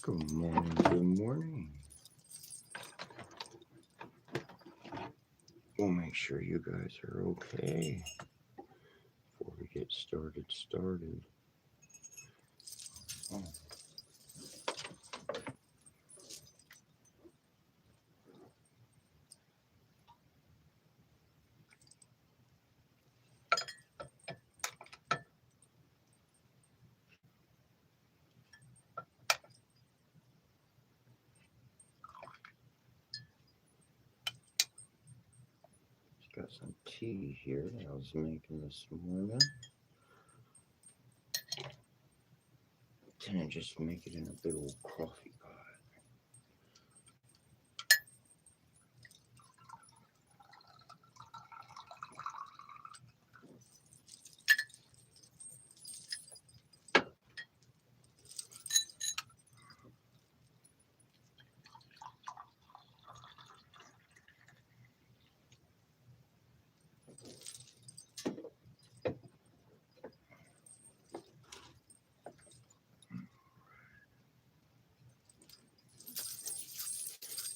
Good morning, good morning. We'll make sure you guys are okay before we get started. Oh. Got some tea here that I was making this morning. Didn't just make it in a big old coffee pot.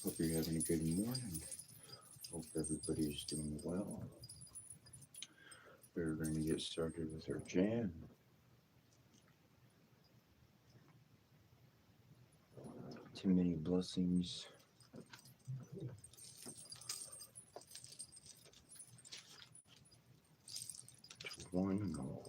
Hope you're having a good morning. Hope everybody's doing well. We're going to get started with our jam. Too many blessings. One more.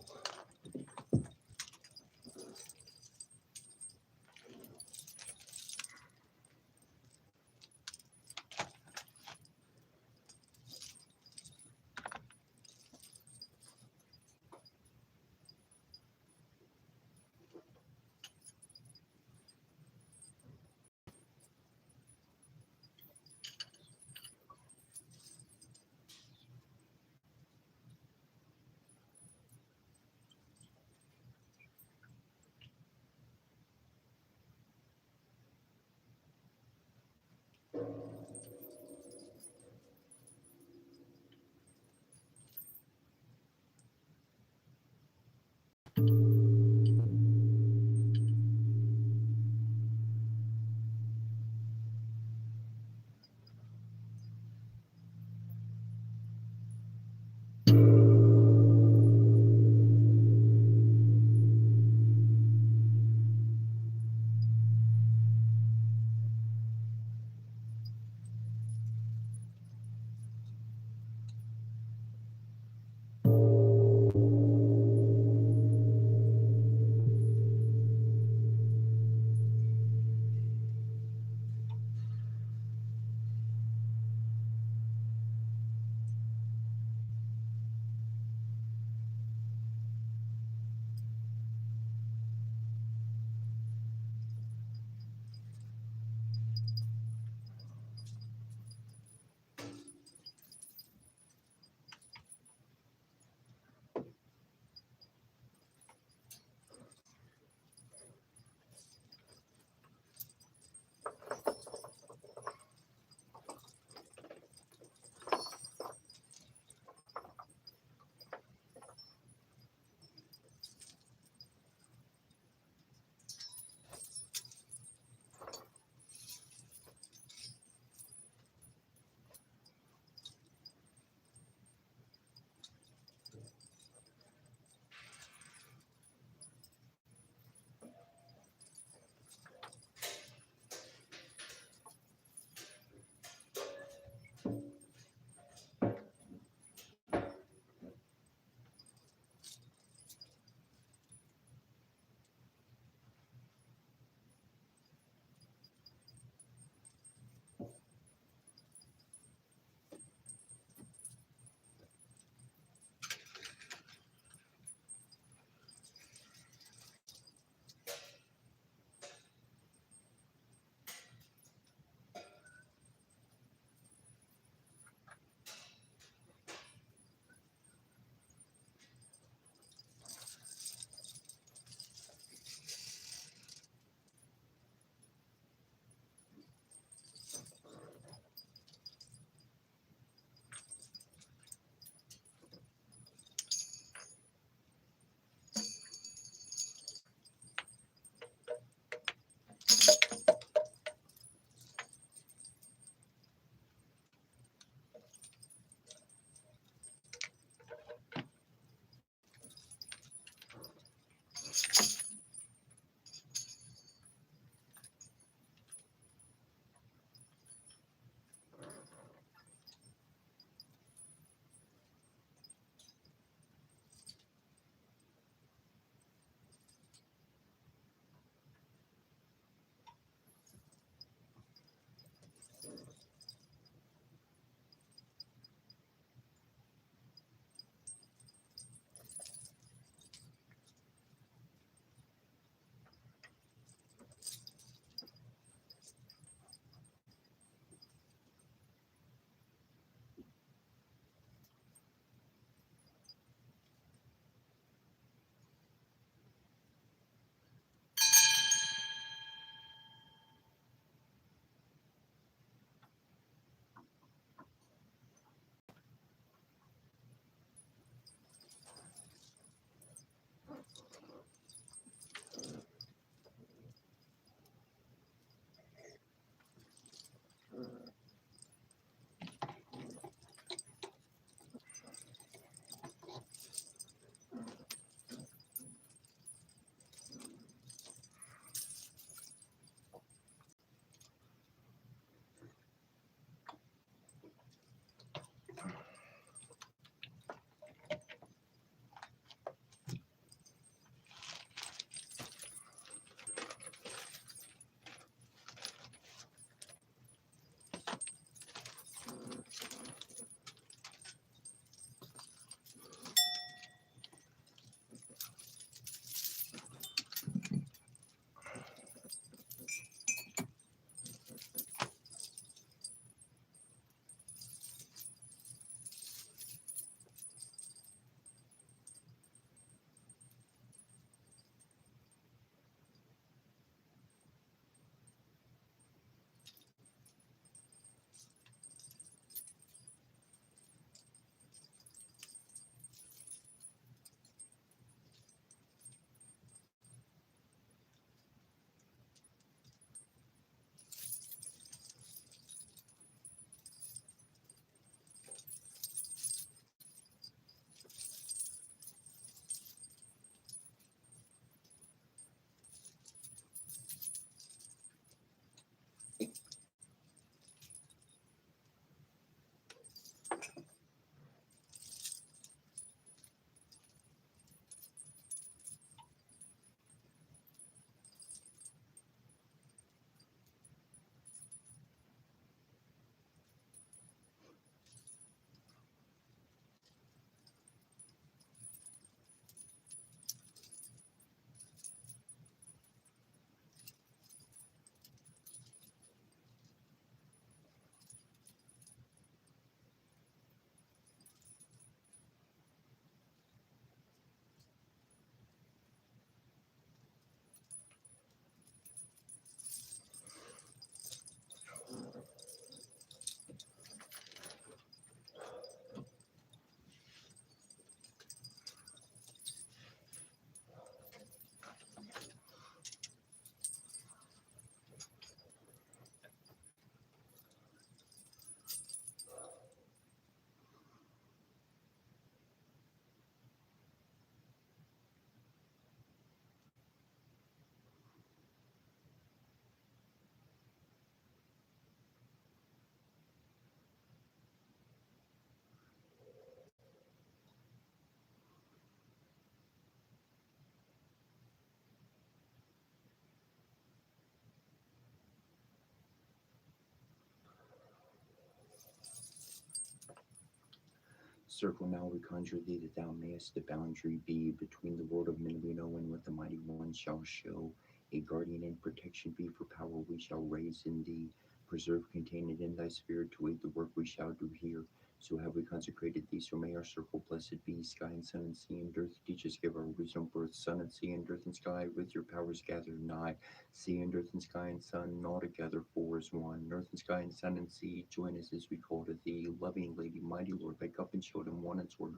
Circle now, we conjure thee that thou mayest the boundary be between the world of men we know and what the mighty one shall show. A guardian and protection be for power we shall raise in thee. Preserve, contain it in thy spirit to aid the work we shall do here. So have we consecrated thee, so may our circle blessed be. Sky and sun and sea and earth teach us, give our wisdom birth. Sun and sea and earth and sky with your powers gather nigh. Sea and earth and sky and sun all together four as one. Earth and sky and sun and sea join us as we call to thee. Loving Lady, mighty Lord, thy cup and shield and one and sword.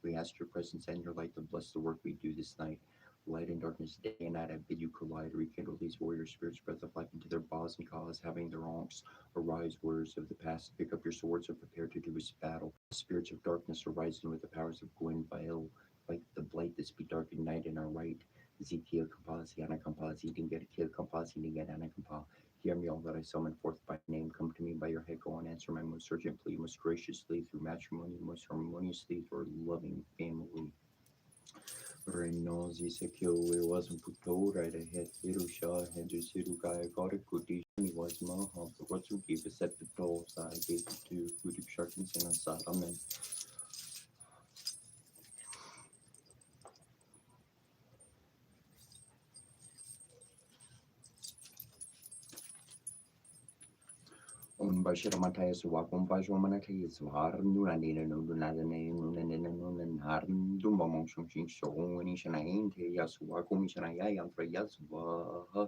We ask your presence and your light to bless the work we do this night. Light and darkness, day and night, I bid you collide. Rekindle these warrior spirits, breath of life into their bows and cause, having their arms. Arise, warriors of the past, pick up your swords and prepare to do his battle. Spirits of darkness arising with the powers of Gwenville, fight the blight that speed dark and night in our right. Ezekiel Kampasi, Anna Kampasi, Dingatikil Kampasi, Dingadana Kampa. Hear me, all that I summon forth by name. Come to me by your head, go and answer my most urgent plea, most graciously through matrimony, most harmoniously through a loving family. Renosi Sekyo, it wasn't put right ahead. Hirusha, Henry Sirukai, got a good he was Maham, the Watsuki, the set the dolls, I gave it to Kudip Sharkins and Asadaman. Bashiramataya Suwakum Bashwamanaki is Harm Nunadina Nunadane Nunan Harm Dumamong Shing Shong when Ishanain Yasuakum Shanaya and Frayasva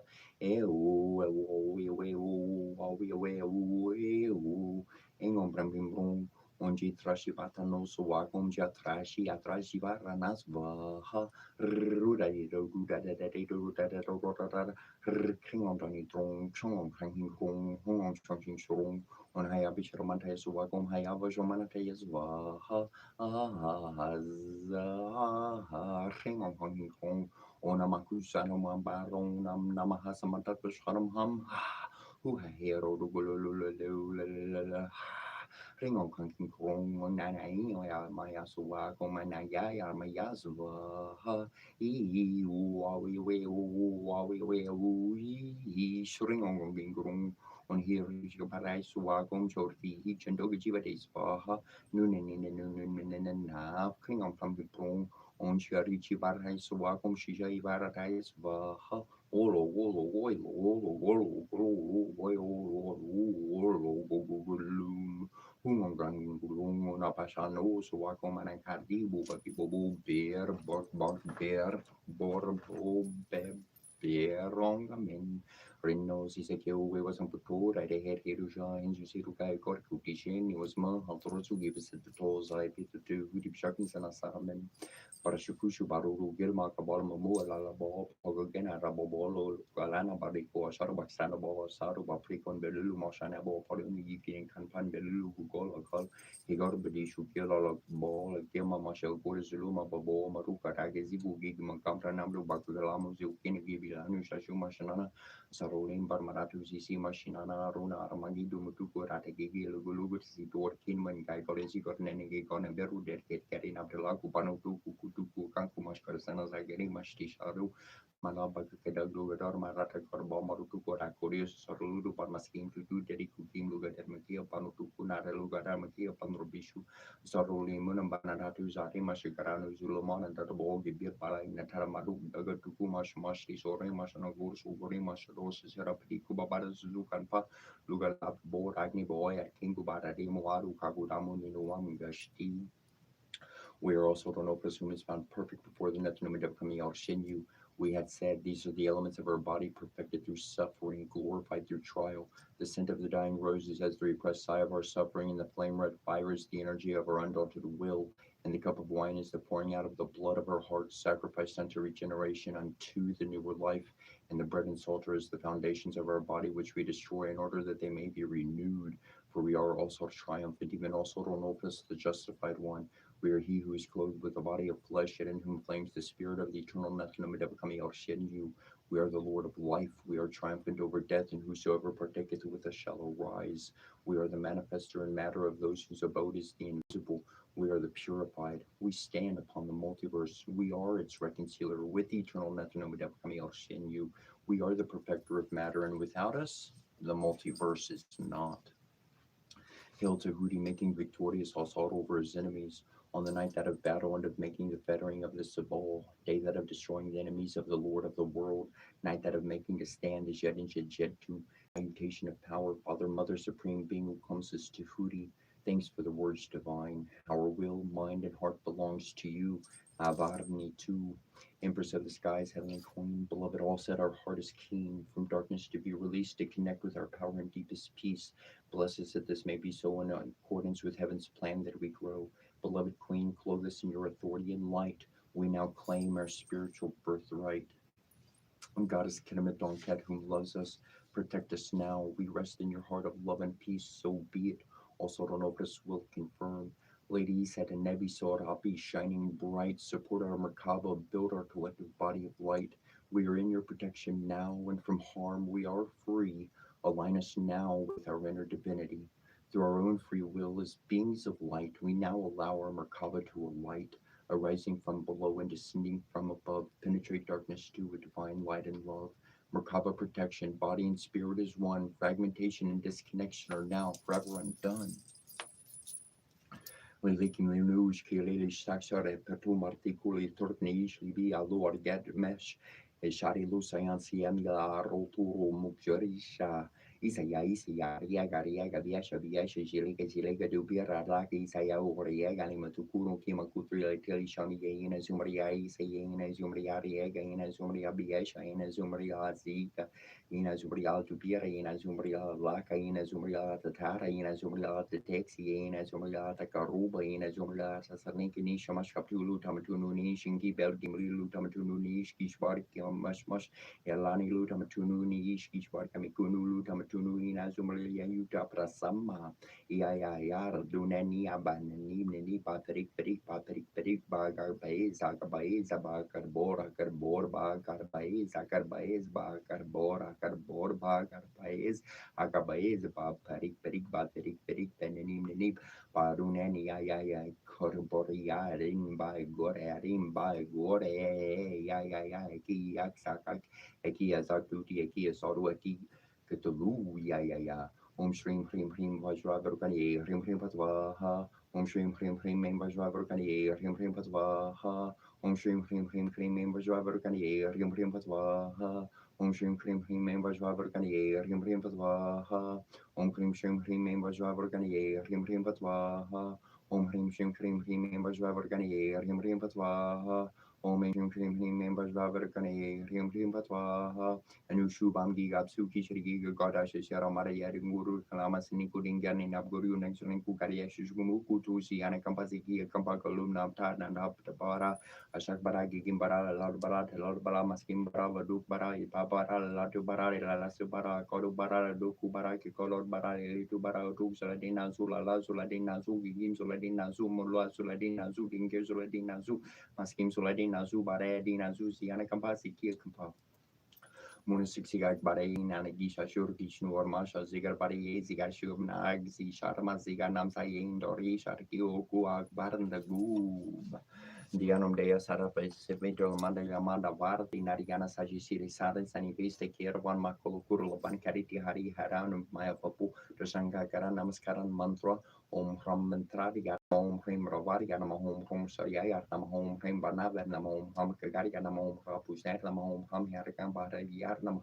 Engom Brambim onde trashivata no suakum já trashi atrashivara nas vaha kringondani trong chong kranging hong chonging shong on hayabishraman tay suakum hayabashamana tayas vaha kringong hong hong on amakusano mambarong nam namahasamata kusharam ham who hero Ringo kanking kong nanay maya suwa kong manaya maya suwa ha wawi we shringong gong on here parai suwa kong chorti chendogi jiva de spa nunen na kringong from the prong on sharichi parai suwa kong shisha ibara tais va ha olo Hungang gulung napasano suwako manangkadi bubaki bobo bear bear borbo berong gamin Reno si sekyo we was on puto right ahead Hirusha and Jusiruka got kutishin was ma haltorosu give us the tolls I pit to hudip sharkins and asaramen Parashukushu Baruru Gilma Kabal Mamu Lalabo Pogana Rabobolo Galana Bariko Sharabaksana Bo Saru Baprikon Belu Moshanabo Polumi Yikin Kanpan Belu Gugol Kol Higor Bedishu Kilala Ball Gilma Mashel Gorizuluma Babo Maruka Tagezibu Gigman Kampra Namlu Bakulamu Zukin Gibilanu Shashuma Shanana Sarolim Barmaratu Sisi Mashinana Runa Armagi Dumutuku Ratagigi Lugulugu Sidor Kinman Gaigolesi Gornenegi Goneberu Derket Karin Abdullah Kupanu Tuku kanku maskar sana zageri masti sharu manaba kedaglu gedor marata korbo marutu kora kurius sarulu parmaskin tutu dari kukim luga dermeki panu tuku nare luga dermeki panrobishu saruli munambana ratu zari mashikaranu zulumon and the bog bir pala in the taramaru daga tuku masti sore masana gur sugori masros serapti kubabara zuzukan pa luga lab bo ragni boy at kingu barari muaru kagudamu minuam gashti. We are also to know whom is found perfect before the Netanum of Kamiel Shinyu. We had said these are the elements of our body perfected through suffering, glorified through trial. The scent of the dying roses as the repressed sigh of our suffering, and the flame red fire is the energy of our undaunted will, and the cup of wine is the pouring out of the blood of our hearts, sacrificed unto regeneration, unto the newer life. And the bread and salt are as the foundations of our body, which we destroy in order that they may be renewed. For we are also triumphant, even also Ronopus, the justified one. We are he who is clothed with a body of flesh, and in whom flames the spirit of the eternal Nethanamidabakami. We are the Lord of life. We are triumphant over death, and whosoever partaketh with us shall arise. We are the manifester and matter of those whose abode is the invisible. We are the purified. We stand upon the multiverse. We are its reconciler with the eternal Nethanamidabakami. We are the perfecter of matter, and without us, the multiverse is not. Hail to Hootie, making victorious Hassad over his enemies. On the night that of battle and of making the fettering of the Sabal, day that of destroying the enemies of the Lord of the world, night that of making a stand is yet in Jedjetu, salutation of power, Father, Mother, Supreme Being who comes us to Hootie. Thanks for the words divine. Our will, mind, and heart belongs to you. Avarni too. Empress of the skies, heavenly queen, beloved, all said our heart is keen, from darkness to be released, to connect with our power and deepest peace. Bless us that this may be so in accordance with heaven's plan that we grow. Beloved queen, clothe us in your authority and light. We now claim our spiritual birthright. And Goddess Kenemet Donket, whom loves us, protect us now. We rest in your heart of love and peace, so be it. Also, Ronopus will confirm. Ladies at a Nebi Sorapi shining bright, support our Merkaba, build our collective body of light. We are in your protection now, and from harm we are free. Align us now with our inner divinity. Through our own free will, as beings of light, we now allow our Merkaba to alight, arising from below and descending from above, penetrate darkness to a divine light and love. Merkaba protection, body and spirit is one. Fragmentation and disconnection are now forever undone. Likim Linuj, Kilili Saxare, Petum Articuli, Turtnish, Libi, Alor, Gadmesh, Shari Lusayan, Siamia, Roturu, Mukjorisha. Isaya, Riaga, Riaga, Viasha, Viasha, Jiliga, Jilega, Dubira, Laki, Isaya, Riaga, Limatukuru, Kimakutri, Tili, Shani, Ina Zumaria, Isayina, Zumaria, Riega, Ina Zumaria, Biasha, Ina Zumaria, Zika, Ina Zumaria, Tubira, Ina Zumaria, Laka, Ina Zumaria, Tatara, Ina Zumaria, the Texi, Ina Zumaria, Karuba, Ina Zumaria, Sasalinki, Nisha, Mashkapulu, Tamatunu, Nishingi, Belgimlu, Tamatunu, Nishki, Sparki, Mush, Elani Lutamatunu Ishki Sparkamikunu Lutamatunu Ina Zumalia Yuta Prasama Iayar Dunani Abanani Nini Patrick Bagar Baez Akabaez Bakar Bora Karbor Bakar Baez Akar Baez Bakar Bora Karbor Bakar Baez Akabaez Patrick Penanim Nini Parunani Ayay Korboriarin by Gore Ki Yaksak Eki Azakuti Eki Asaru Eki Ketulu Ya Shrim Vajravarkani Hrim Patwaha Shrim Mem Vajravarkani Hrim Patwaha Shrim Mem Vajravarkani Hrim Patwaha Shrim Mem Vajravarkani Hrim Patwaha Shrim Mem Vajravarkani Hrim Patwaha Shrim Mem Vajravarkani Hrim Patwaha Shrim Mem Vajravarkani Hrim Patwaha Anushu Bamgi Gapsuki Shriga Godash Sharamara Yaringuru Kalamas Nikudingan in Abguru Nexurin Kukariash Gumuku Siana Kampasiki Kampakalumna Tarn and Up the Bara Ashak Baragi Gimbara Lord Bara Maskim Bara Duk Bara Papara Latu Bara Lasu Bara Kodu Bara Duku Baraki Kolor Bara Litu Bara Tuk Saladina Zula La Suladina Zugi Gim Suladina Zumula Suladina Zudin Suladina Zu Maskim Suladina Zubare Dina Zuziana Kampasiki Kampa Munisik Barain and Gisha Shurkish Normasha Zigar Bari Zigar Shubnag Zisharma Zigar Namsayin Dori Sharkio Kuak Baran the Goob. Dianum Dea Sarapa Semeto Mandamanda Varti Narigana Sajisiri Sadens and Vista Kirwan Makolo Kurulaban Kariti Hari Haranum Maya Papu Dosanga Karan Namaskaran Mantra From Mantradi Om Hrim Ravariganam Home from Saria Nam Home Hrim Banavan Nam Home Ham Kagariganam Home Rapusat Nam Home Ham Yarikam Yarnam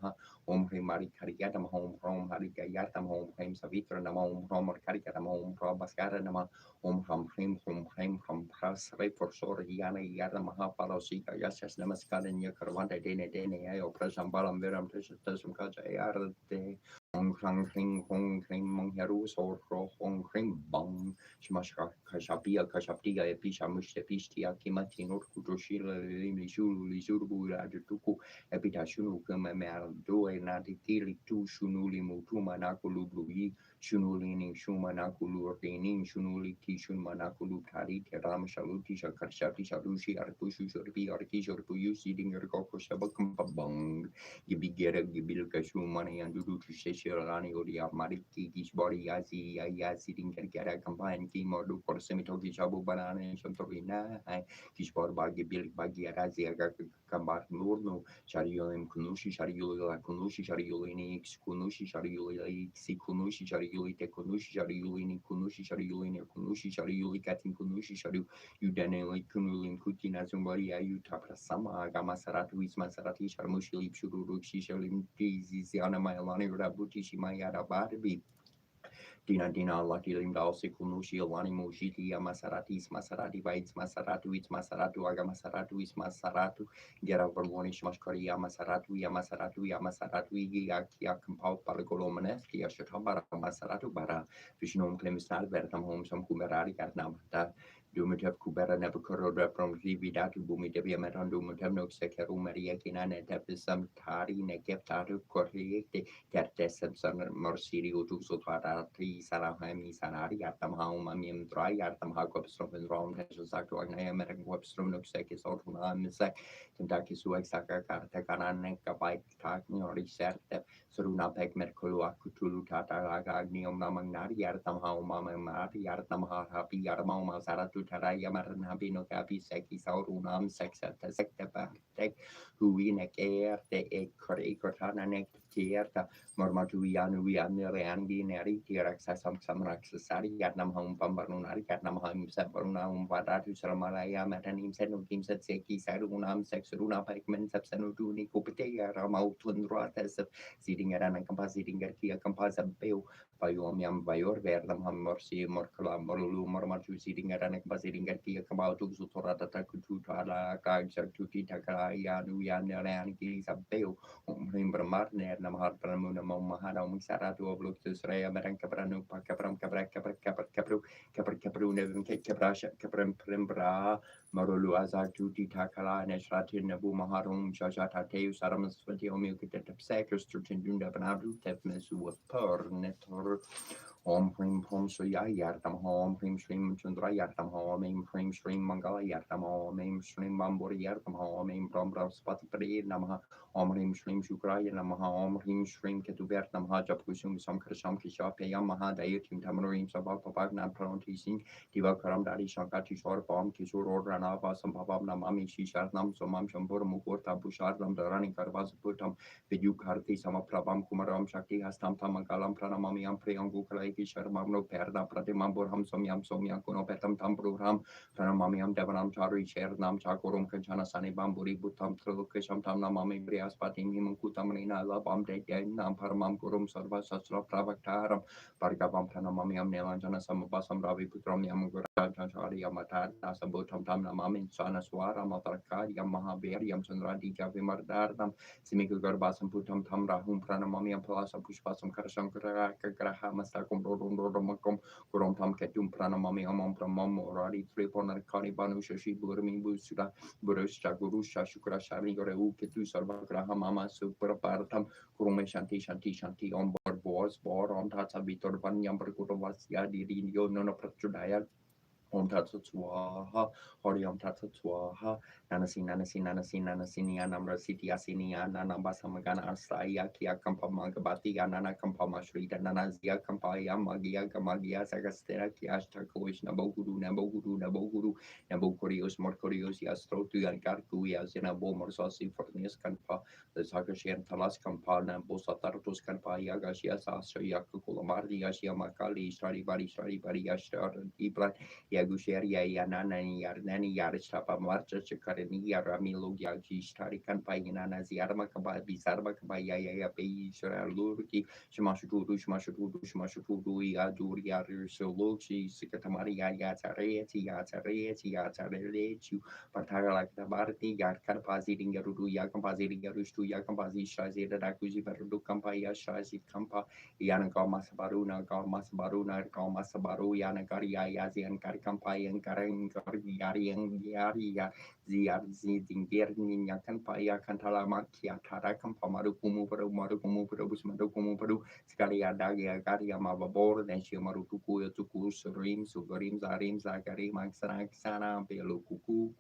Home Hrim Marikariatam Home from Harikayatam Home Hrim Savitra Nam Home from Karikatam Home from Baskara Nama Home from Pras for Soriana Yara Mahapalosika Yasas Namaskar and Yakarwanda Dene Ayo Prasam Balam Veram Tasum Kaja Yarde Hong Kring Mong Heru or Hong Kring Bong Shmashka Kashapia Episha Mushepishtia Kimatinur Kutoshila Lizurbu Rajutuku Epitashunu Kamamar Doe Natili Tu Shunuli Mutuma Nakulu Blui Shunulini Shumanakulu Ordaining Shunuli Kishun Manakulu Kari Ram Shaluti Shakarshati Shalushi Arkushu Shurbi Arkishur Puyu Seeding Ergoko Shabakambang Gibigera Gibilka Shumani and Dudu Sheshirani Odia Mariki Gishbori Yazi Yaziding Kerkara Combine Kimo for Semitoki Shabu Banana and Shantorina Kishbor Bagi Bil Bagi Arazi kambar nurnu Shariulim kunushi Shariula kunushi Shariulini kunushi Shariuli kunushi Shariuli te kunushi Shariulini kunushi Shariulini kunushi Shariuli katin kunushi Shariu Udaneli kunulim kutina zumbari ayu taprasama agama saratu isma sarati sharmushili shururu shishalim dizi ziana mailani rabuti shimayada barbi Dina Dina Lucky Limdal Sikunushi Alani Mushiti Masarati Masarati Bites Masaratu It's Masaratu Aga Masaratu Is Masaratu Get over Warnish Mashkari Yamasaratu Yamasaratu Yamasaratu Yakia Compau Paragolomaneski Ashatambara Masaratu Bara Vishnum Clemistal Vertam Home some Kumerari Garnamata Dumatev Kubera never corroded from Vidatu Bumi Devia Metandu Mutemno Sekeru Maria Kinana Tepisam Tari Nekeptaru Corriete Kertesson Morsiri Utusotati Sarahami Sanari Artam Haum Amium Dry Artam Hakopstrom and Rom Tesaki American Webstrom Nuxekis Autona Misek Kentucky Suexaka Kartakaran Kabai Takni or Riserte Suruna Pek Merkulu Akutulu Tata Agnium Namanari Artam Haum Mari Artam Happy Armama Saratu Taraya Maran Habino Kapi Seki Saurunam Sexa Sekta Tek Huinek Air de Korana Nek Tierta Mormatuianu Reandi Neri Tiraxa Samraxari Gatnam Home Pambarunari Gatnam Home Saparuna Padatu Saramalaya Matanim Senukim Seki Sarunam Sexuruna Pikeman Sapsanuduni Kupitea Ramau Tundratas sitting at an compositing at Kia Composa Beo Piomiam Bayor Verdam Morsi Morcala Morulu Mormatu sitting at an compositing at Kia Kamau Sutorata Kutala Kaja Tuti Takaya Nuyan Ranki Sabeo Marner Namhar Pramuna Mahana Saratu of Luctus Rea Meranca Pranu Capram Cabra Capra Capra Capru Capra Capru Nevin Cabrasha Capram Primbra Marulu Azar Tuti Takala Neshratin Nabu Maharum Jajata Teu Saramas Fatiomu Secus Turtindunda Banadu Tefmesu of Per Netor Om Prim Pom Suya Yartam Hom Prim Stream Chandra Yartam Hom Aim Prim Stream Mangala Yartam Hom Aim Stream Bamburi Yartam Hom Aim Brombra Spati Namaha Om Rim Stream Shukraya Namaha Om Rim Stream Ketubert Namaha Japusum Sam Krisham Kishape Yamaha Dayatim Tamarim Sabapagna Pronti Singh Diva Karam Dari Shankati Shor Bom Kishur Ranava Sambhabam Namami Shisharnam Somam Shambur Mukurta Busharlam Darani Karvaz Putam Vidu Karti Samaprabam Kumaram Shakti Hastam Tamagalam Pranamami Ampriangu Kalaki Sharmamno Perda Pratimamburham Somyam Somyam Kuno Petam Tambruram Pranamamiam Devanam Chari Shernam Chakurum Kanchana Sani Bamburi Butam Trilukisham Tamnamami Briaspatim Himankutam Rina Labam De Nam Paramam Kurum Sarva Sastra Pravaktaram Pargabam Pranamamiam Nelanjana Samabasam Ravi Putram Yamugurajari Yamata Nasabutam Tamnamamin Sanaswara Matrakari Yamahabir Yam Chandradi Javimardardam Simiku Garbasam Putam Tamra Hum Pranamamiam Palasa Pushpasam Karasam Graha Masakum Rodamakum Kurum Tam Ketum Pranamamiam Pramam Oradi Tripona Kari Banu Shashi Burmi Busura Burusha Gurusha Shukra Shari Goreu Ketu Sarvagraha Mama Superpartam Kurume Shanti Shanti Shanti on board boars bor on Tata Vitor Vanyam Perkutovasya Diri Yono Prachudaya Om Tat Swaha, Horiom Tat Swaha, Nanasi, Anamra City Asinia, Nanabasamagana Asaya, Kia Kampamagabati, Anana Kampama Street, Nanazia Kampaya, Magia, Sagastera, Kiashta, Koish, Naboguru, Nabokurios, Morcurios, Yastro, Yankarku, Yazina, Bomorsosi, Fornius Kampa, the Sakashian Talas Kampa, Nambosa Tartus Kampa, Yagashia, Sasha, Yakulamari, Yashia Makali, Stradi, Yashtar, Ibra. Yagusheria Yanana Yarnani Yarishapa Marcha Chakarani Yaramilo Yagi Starikan Payanana Ziarma Kaba Bizarma Kabaya Pei Lurki Shmashutu Yadur Soluchi Sikatamari Yatareti Patara like the Barti Yarkapazi Garudu Yakampazi Garustu Yakampazi Shazi Dakuzi Perudu Kampaya Shazi Kampa Yanaka Masabaruna Masabaru Yanakari Yazian Karikampai and Karan Yari and Yaria Ziar Zingirni Yakanpaya Kantala Makia Tarakam Pamarukumu Marukumu Marukumu Skaria Dagia Garia Mavabor, then she Marukuku Tuku Surim Sugarim Zarim Zagari Maxana Belu Kuku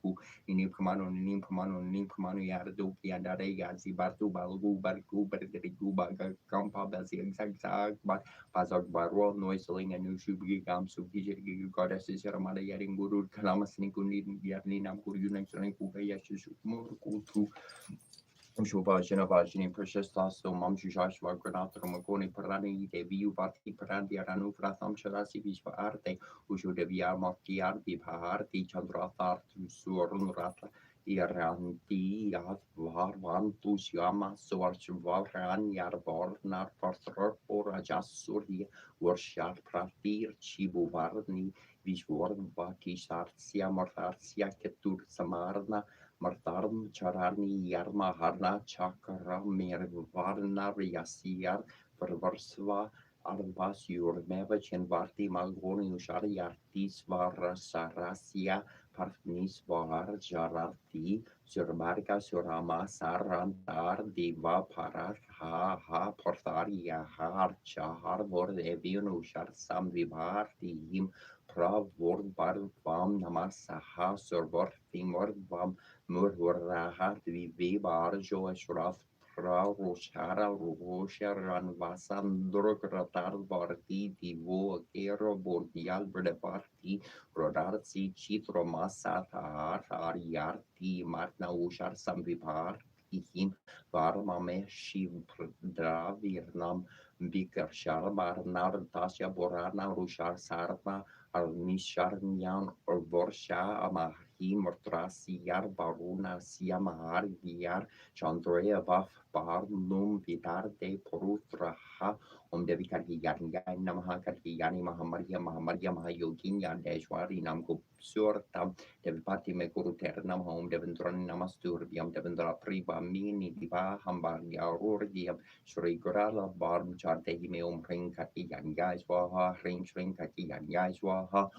Nimkamanu Yarduki and Arega Zibartu Balgu Barku Berguba Kampa Bazi exact Pazak Barwal, Noiseling, and Nushubi Gam, Subhiji, Goddesses, Ramada Yaring Guru, Kalamas Nikuni, Yarninam Kurunak Sri Kukayashu Murkutu. Shubhajana Vajini Precious Tasso Mamshashva Granatra Magoni Parani Devi Vati Parandi Aranu Pratham Sharasi Vishva Arte Ushu Devia Martiardi Paharti Chandrathar Surun Rata Iranti Yadvarvantu Shama Suarchvaran Yarbornar Parthor Jasuri Warshar Pratir Chibuvarni Vishwarvaki Sartsia Martarsia Ketur Samarna Martarm Charani Yarma Harna Chakra Mirvarna Riasiar Perversva Arvas Yurmeva Chenvarti Malgoni Ushari Artis Vara Sarasia Partnis Var Jararti Surmarga Surama Sarantar Diva Parat Ha Portaria Har Chahar Vord Evion Ushar Sam Vivarti Him Pravord Barvam Namasaha Survor Timor Vam Murhurrahat vi barjo ashraf Roshara Rosharan Vasandro Gratar Barti Divo Kero Bordial Bredeparti Rodarzi Chitro Masata Ariarti Marna Ushar Samvipar Him Varmame Shiv Dravirnam Bikar Sharmar Nartasya Borana Rushar Sarva Alnisharnyan or Borsha Amahi Mortrasi Yar Baruna Siamahar Viar Chandrea Vaf Bar Num Vitar de Porutraha de Vikari Yarngai Namaha Kariyani Mahamaria Mahamaria Mahayogin Yandeshwari Namgo Surtam Devipati Mekuru Ternam Home Devendran Namasturbiam Devendra Priva Mini Diva Hambar Yarurgiam Shri Gurala Barm Chartehi Meum Ring Kati Yangai Swaha Ring Shring Kati Yangai Swaha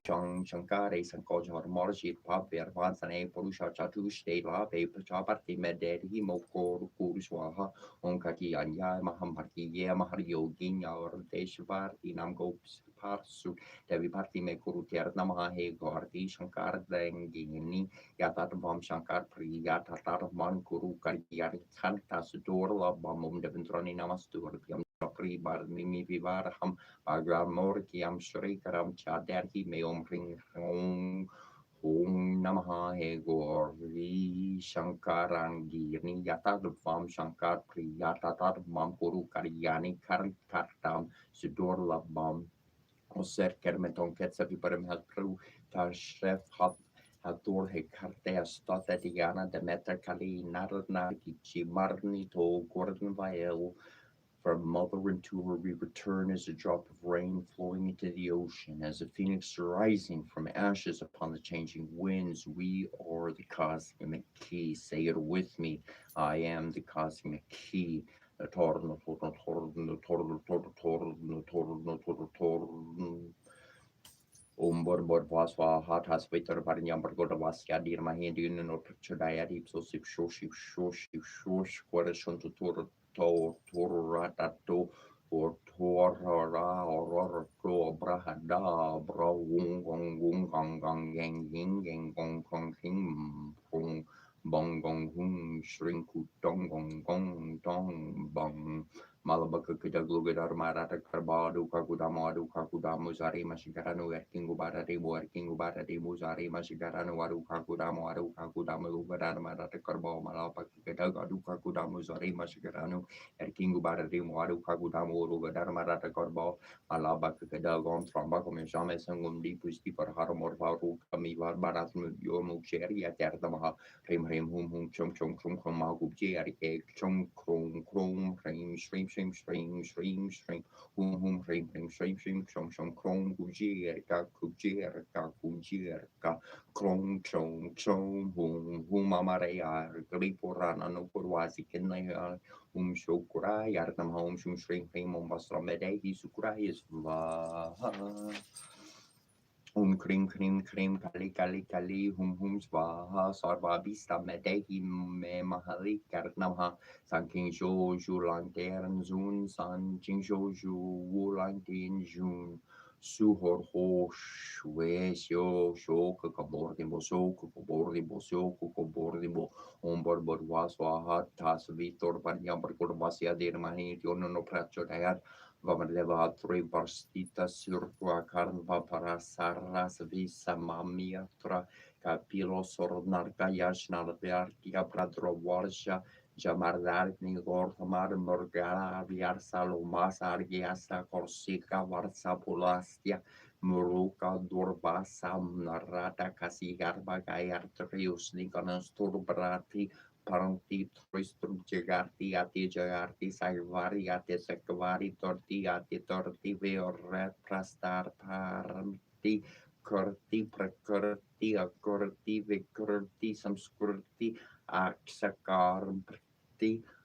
Chang Shankare Sankojar Morjit Paper Vansane Purusha Chatush De La Paper Chaparti Mededi Mokor Kuruswaha Kaki Anya Mahamparti Yamahar Yogin Yaur Deshvar Dinam Gops Parsu Devi Parti Mekuru Ternama He Gordi Shankar Dengini Yatat Bam Shankar Priya Tatar Man Guru Karyari Kantas Dorla Bamum Deventroni Namastur Piam Pri Bar Mimi Vivarham Agra Morkiam Shrikaram Chaderhi Meom Ring Om Namaha He Gauri Shankarangirni Yata Vam Shankar Priyata Mam Guru Karyani Kartam Sudor Labam Oser Kermeton Ketsavi Param Helpru Tashref Hat Hatur He Karte Stata Diana Demeter Kali Narna Kichi Marni To Gordon Vael. From mother into her we return as a drop of rain flowing into the ocean, as a phoenix rising from ashes upon the changing winds. We are the cosmic key. Say it with me. I am the cosmic key. Bor Vaswa Hat has Peter Varniam Bergoda Vasya Dir Mahindin or Chodayadi so sip shosh question to Toratato or Torara or Brahada Bra Wung Gong Gong Gong Gang Ying Gong Gong King Bong Gong Hung Shrinku Dong Gong Gong Dong Bong Malabaka Kidaglugar Marata Karbadu Kakudamadu Kakudamu Zari Mashikaranu working Ubarati Muzari Mashikaranu Aru Kakudamu Aru Kakudamu Ubaran Marata Karbo Malapa Kidagadu Kakudamu Zari Mashikaranu working Ubarati Muaru Kakudamu Ugadar Marata Karbo Alaba Kadagon Trambako Mishame Sangum Dipusti for Harmor Varu Kamivar Barat Yomu Cherry at Erdamaha Rim Hum Chum Chum Chum Magu Jerry Egg Chum Chrome Stream hum stream shom krom gujierka krom chom hum amarea griporana no porwazi kenna shokura yartam hom stream basra medei sukura is va Krim kali swaha sarva vista medehi me mahali karnamha san king jo lantern zun san king jo lantin jun suhor ho shwe sho kabordi bo ombor swaha tas vitor panyam perkurvasya dirmani tiono no pracho dayat Vamadeva three barstita surqua carnva para sarras visa mamiatra Capilo sornarca yashnarkia pradrovarsha Jamardarni Gormar Morgara Viarsa Lumas Argiasa Corsica Varsa Pulastia Muruka Durbasa Narata Casigarba Gaiartrius Niconas Turbrati Parenti Tristrum Gegarti Ati Jagarti Salvari Ati Sekvari Torti Ati Torti Veore Prastar Paranti Curti Precurti Acurti Vicurti Samscurti Aksakarti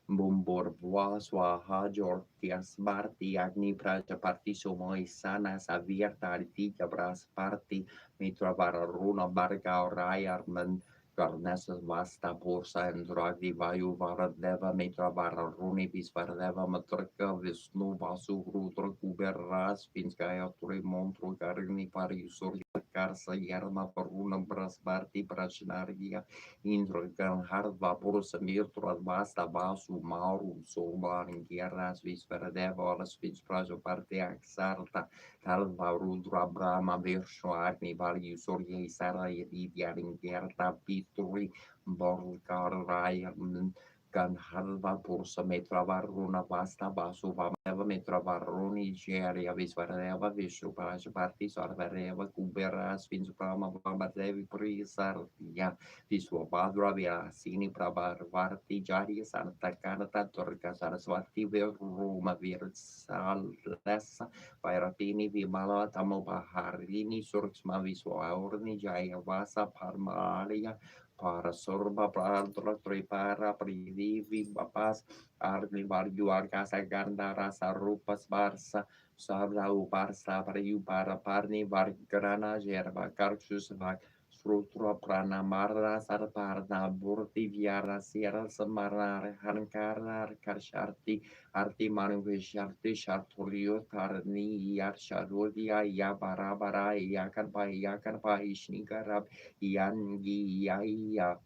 Bumburvua Swaha Jortias Barti Agni Prajaparti Sumoisana Savirta Artija Brasparti Mitra Bararuna Barga Rayarman Garnesas Vasta Bursa and Dragdi Vayu Varadeva Mitra Bararuni Visvardeva Matrika Visnu Vasu Rudra Kuberas Finskaya Turi Montru Garni Pariusur Karsa Yarma Varuna Brasbarti Prashnargia Indrogan Hardva Samir Vasta Basu Mauru Soban Geras Visvardeva Svins Prajo Parte Axarta Hardva Rudra Brahma Virsho Agni Valiusur Sara Yadiaring Gerta Pituri Borgar Ryan Gan Halva Pursa Metra Varuna Vasta Basu Vameva Metra Varuni Geria Visvareva Vishu Parti Sarvareva Kuberas Vinsprama Vambadevi Prisartia Viswabadra Virasini Pravarti Jari Santa Carta Turca Saraswati Roma Virsalesa Pairatini Vimala Tamobaharini Surxma Viswaurni Jaya Vasa Parmaria para sorba para tripara pridivi bapas arni varju arcasa ganda rasa rupas barsa sabra uparsa para parni vargrana gerba carchus vac Strutra prana marra sarparna burti viara sierra samarare hankara karsharti arti manuvesharti shartulio tarni yar sharudia ya barabara yakan pa ishnigarab yangi ya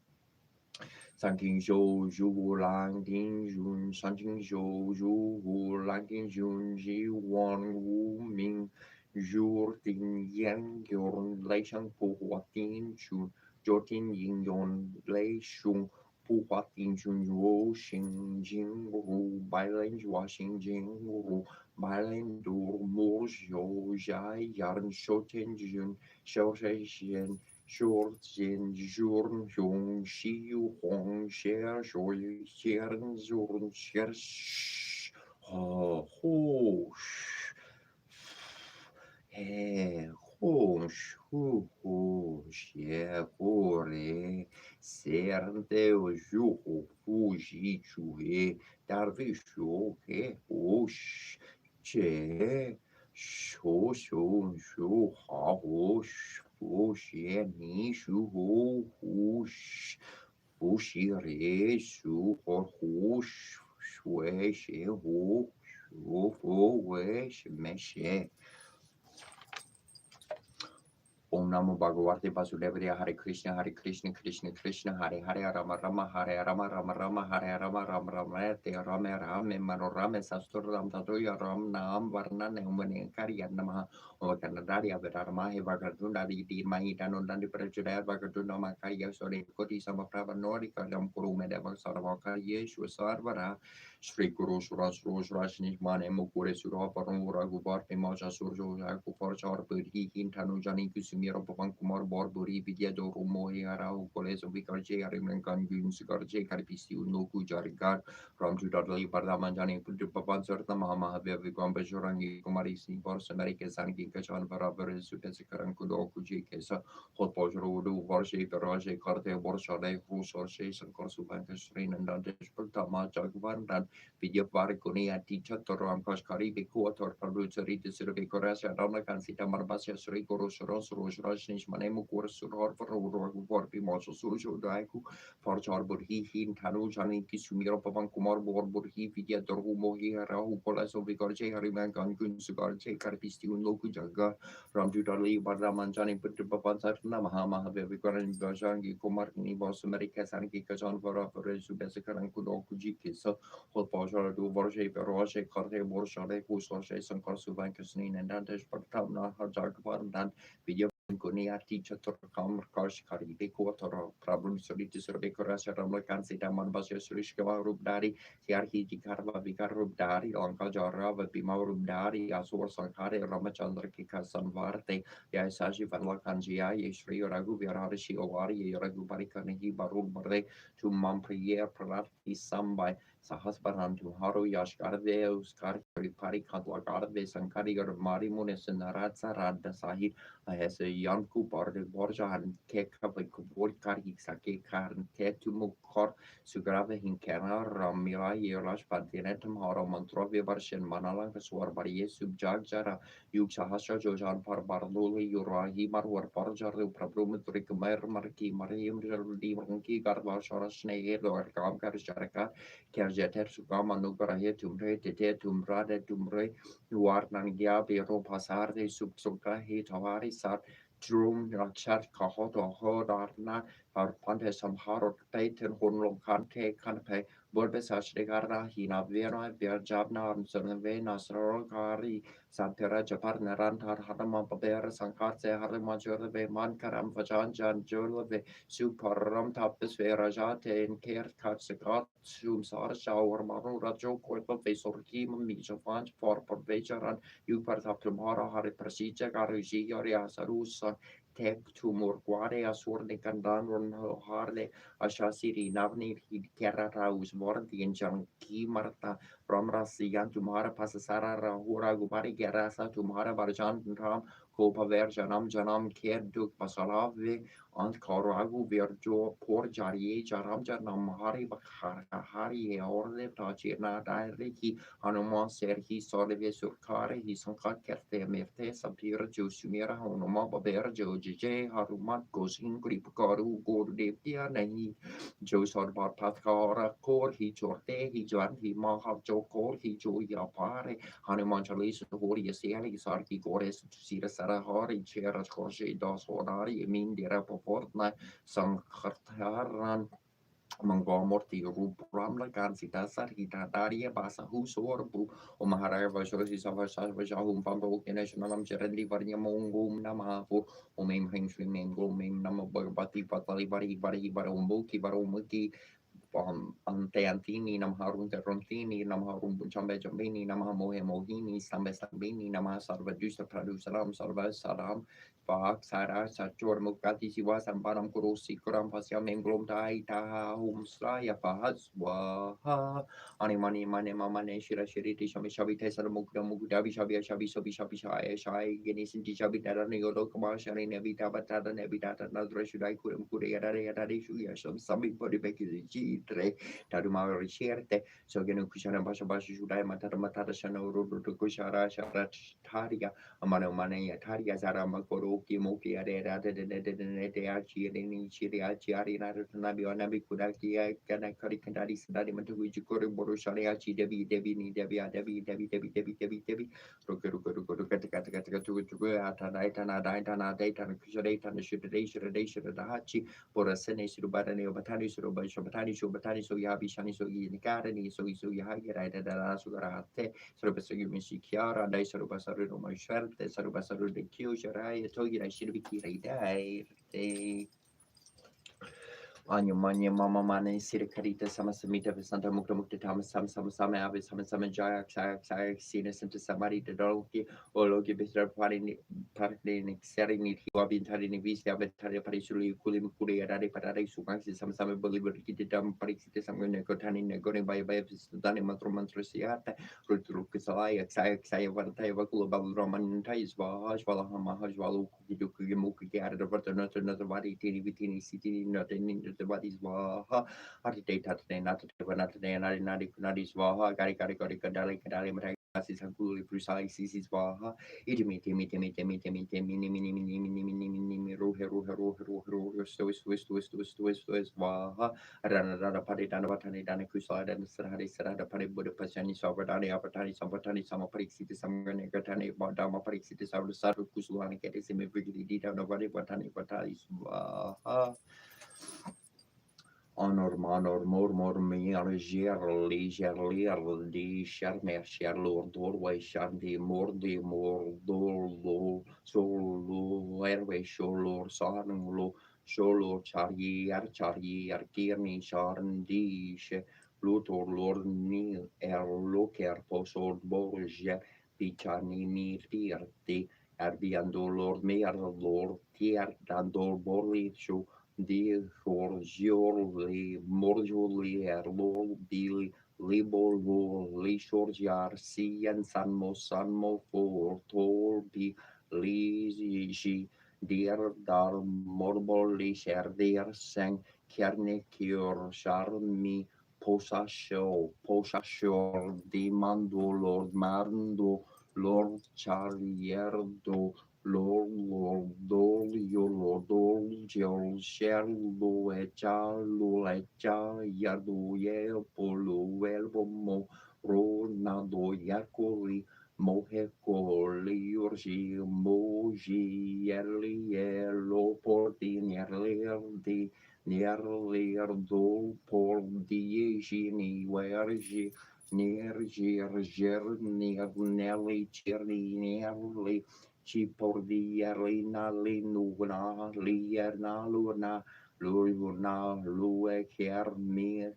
Sanking Zhou Zhu Lang Ding Jun Sanking Zhou Zhu Wu Lang Ding Jun Ji Wan Wu Ming Zhu Ting Yan Yorn Lei Shang Pu Hua Tin Chun Zhou Tin Yin Yon Lei Shung Pu Hua Tin Chun Wu Xing Jing Wu Bai Len Hua Xing Jing Wu Bai Len Du Mu Zhou Zhai Yarn Shou Tian Jun Shou Shai Xian 说见说用西黄先说先说先哦吼哎吼吼吼些过来 Serde o jogo fugito e darvisho que os che show show show ha ho fu xie ni shu hu hu fu xi re shu ho hu shui xie hu shu fu wei shi me xie Om Namo Bhagavate Vasudevaya Hare Krishna Krishna Krishna Hare Hare Rama Rama Hare Rama Rama Rama Hare Rama Rama Rama Te Rame Rame Mano Rame Sastur Ram Tatoya Ram Nam Varna Neumane Karya Namaha Om Kanadaria Vedarma Hevakatunda Di Mahi Danundan Di Prajudaya Vakatunda Makaya Sori Koti Samaprava Norika Dam Kuru Medeva Sarvaka Yeshu Sarvara Shri Guru Suraj Rajni Mane Mukure Sura Paramura Gubar Pimaja Surjo Jaku Forchar Puri Hintanu Jani Kusimira Pavan Kumar Borburi Vidya Doru Mohi Arau Koleso Vikarje Arimenkan Gun Sikarje Karpisi Unoku Jarigar Ramju Dadali Pardamanjani Putu Papan Serta Mahama Vikam Bajurangi Kumari Singors America Sanki Kachan Barabar Sutesikaran Kudoku Jikesa Hot Pojru Varshe Veraje Karte Borshade Husor Sankor Subanka Srin and Dantesh Purtama Jagvardan Vidya Varkuni Aticha Toram Kashkari Bikuator Parutari Sirvi Korasha Ramakan Sita Marbasya Sri Guru Suros Rajnish Manemu Kursur Vorpi Moso Sujo Daiku Forchar Burhi Hin Tanu Jani Kisumira Pavan Kumar Burhi Vidya Dorhumohi Rahu Polaso Vikarje Hariman Gangun Sugarje Karpistiun Loku Jaga Ramjudali Badamanjani Putupapan Sarna Mahama Vikaran Bajangi Kumar Nibos America Sanki Kajan Vara Subesikaran Kudokuji Kisa Hot Bajara do Vorje Veroje Karte Borshare Kusoshe Sankar Suvankasnin and Dantesh Partamna Hajak Vardan Vidya Guniati Chaturkam Kosh Karibi Kotor Problem Solitis Decoration Ramlakansi Daman Basio Surishkava Rubdari, Siarhi Dikarva Vikar Rubdari, Lankajara, Bima Rubdari, Asur Sankari, Ramachandra Kikasan Varte, Yasaji Vanlakanjia, Yeshri Ragu Virarishi Owari, Ragu Barikanahi Barum Bare, to Mamprier Prati Sambai. Sahasbaran to Haru Yashkarve, Uskar Pari Katlagarve, Sankari or Marimunis and Ratsa Rada Sahi. Hese Janku Border Borja and Kekavik Vodkari Sake Karn Tetumu Kor Sugrave Hinkera Ramira Yerash Padinetum Horo Montrovi Barshin Manalang Swarbarie Subjagjara Yuksahasha Jojan Parbarluli Urahi Marwar Borjar Prabrumitrik Mer Marki Mariam Dimanki Garbashara Snake or Kamkar Jaraka Kerjeter Sugama Nugarahe Tumre Tete Tumbrade Tumre Warnangia Biro Pasarde Subsuka Hitavari Sat Drum Rachat Kahoto Hodarna Parpante Samharo Payton Hunlum Kante Kanpe Burbesach de Garra Hina Vera Virjabna Armsonve Nasrokari Santera Japarna Rantar Hadama Babera Sankarse Harimajurve Mankaram Vajan Jan Jurve Superram Tapis Verajate in Care Katsakat Sum Sarsha or Marura Joko Professor Kim Mijafant for Porvejaran Upartaptumara Hari Prasija Garuji Sarusa Tek Tumur Guare Asurne Kandan Harle Ashasiri Navni Keraraus Vordi and Janki Marta Ramrasian Tumara Pasasara Rahura Gubari Gerasa Tumara Barjan Ram Kopa Verjanam Janam Ker Duk Pasalave and Karagu Virjo Por Jari Jaram Janam Hari Hari Orle Tachina Dairiki Hanuman Serhi Solve Surkare Hisanka Kerte Merte Sapira Josumira Hanuma Baber Jojije Harumat Gosin Gripkaru Gordepia Nahi Josor Patkara Kor Hi Jorte Hi Jan Hi Mahav Jokor Hi Joya Pare Hanuman Chalis Hori Seri Sarki Gores Sira Sarahari Cheras Korje Das Honari Min Dira Fortnight Sankartaran Mangomorti Rubramla Gansita Sarita Daria Basa Husorbu Omahara Vajosi Savasha Vajahum Pambo Nationalam Jerendi Varia Mongum Namapu Omem Hengshri Mengum Namabati Patali Bari Barumbuki Barumuki Antantini Namharun Terontini Namharum Chambe Jambini Namamohe Mohini Sambe Sambini Nama Sarvadusa Pradusaram Sarva Saram Pak Sara Sachor Mukati Siwa Sambaram Kurusi Kuram Pasya Menglom Tai Taha Humsraya Pahas Waha Animani Mane Mamane Shira Shiriti Shami Shabi Tesar Mukda Mukudabi Shabi Shabi Sobi Shabi Shai Genisinti Shabi Tarani Yodokama Shari Nebita Batata Nebita Nadra Shudai Kuram Kuriara Shu Yasham Sami Podibeki Tre Taruma Ricerte so Genu Kushana Basha Basha Shudai Matata Matata Shana Rudu Kushara Sharat Taria Amano Mane Taria Zarama Koroki Moki Arera de Archie Chiriachi Arina Nabi Nabi Kudaki Kana Karikandari Sadari Matuji Kori Borushariachi Devi Ruka Atanaitana Daitana Data Kushadata Shudation Borasene Subatani Batani Subatani Subatani so Yabi Shani so Yinikari so Yahira Sugarate Surbasu Mishikiara Dai Surbasaru my shirt Sarubasaru de Kyusharai Togi I should be Kirai Anya Manya Mama Mane Sirikarita Samasamita Santa Mukta Thomas Sam Abbas Sama Jaya Sayak Sina Santa Samari the Dolki or Logi Bistar Partly Serenity Wabi Tari Vista Betari Parisuli Kulim Kuri Adari Patari Sumaxi Sama Bolivar Kitam Parixita Samgone Kotani Negoni by Dani Matromantrosiata Ruturukisalaya Saya Vartai Vakula Roman Tais Vahash Valahama Hajwalu Muki added over another body Tini City not in the bodies Vaha Artite not today and not is Vaha Kadali Matas Hakuli precise is Vaha Idimi Vaha Ranada Paditana Batani Dana Kusada and Sarhadi Sarada Paribuda Pasani Sabadani Apatani Sabatani Samaparixi Samgani Gatani Badama Parixi Sav Saru Kusulani Ketis Immigrity Dita Nobody Batani Batalis honor, manor, murmur, mir, gerli, gerli, shermer, sherlor, doorway, shandi, mordi, mordolo, solo, airway, sholor, sarnolo, sholor, charier, kirni, sharndishe, lutor, lorni, loker, posord, borge, pichani, mirtirti, erbiando, lord, mer, lord, tier, dandor, borli, die Georgioli, Morgioli, Erlobili, Libolo, Lishorgiar, Sian, Sanmo, For, Torbi, Ligi, Dir, Dar, Morboli, Sherdir, Sang, Kernikior, Charmi, Posasho, Dimando, Lord Mando, Lord Charierdo, Lord, Sherlo, Echa, Yadu, Polo, Elbomo, Ronaldo, Yakori, Moheco, Liurgi, Moji, Yerli, Porti, Nerlerdo, Por Diegini, Wergi, Nelly, Cherny, ci pordiere luna, lierna luna, lue kermir,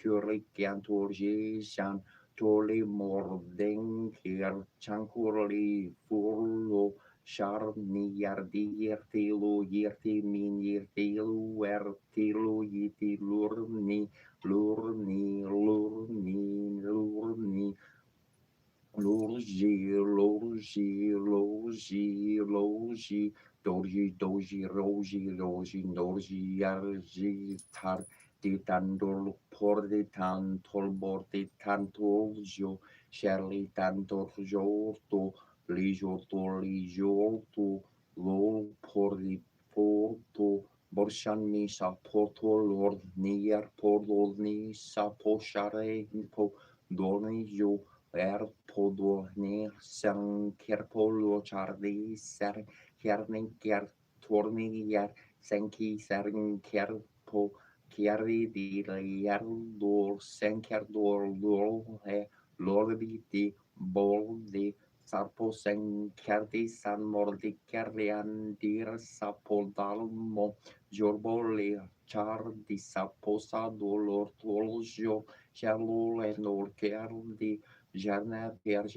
curicanturgisan, toli morden, chancurli, furlo, charni, yertilu, yertimin, yertilu, ertilu, yitilurni, lurni, Logi, Doji, Yarji, Tar, Titandol, Porditan, Tolborti, Tantoljo, Shirley, Tantorjorto, Lijorto, Lol, Porto, Borshan Nisa, Porto, Lord, Nier, Porto, Nisa, Poshare, Dornijo, Podorni, San Kerpolo Charli, Ser, Kerning, Ker, Tornier, Senki, Serin, Kerpo, Keri, di Lierdor, Senkerdor, Lordi, Boldi, Sapo, Senkerdi, San Mordi, Kerian, Dir, Sapodalmo, Jorboli, Char, di Saposa, Dolor, Toljo, Charlo, and Orkerdi, Jana Pierre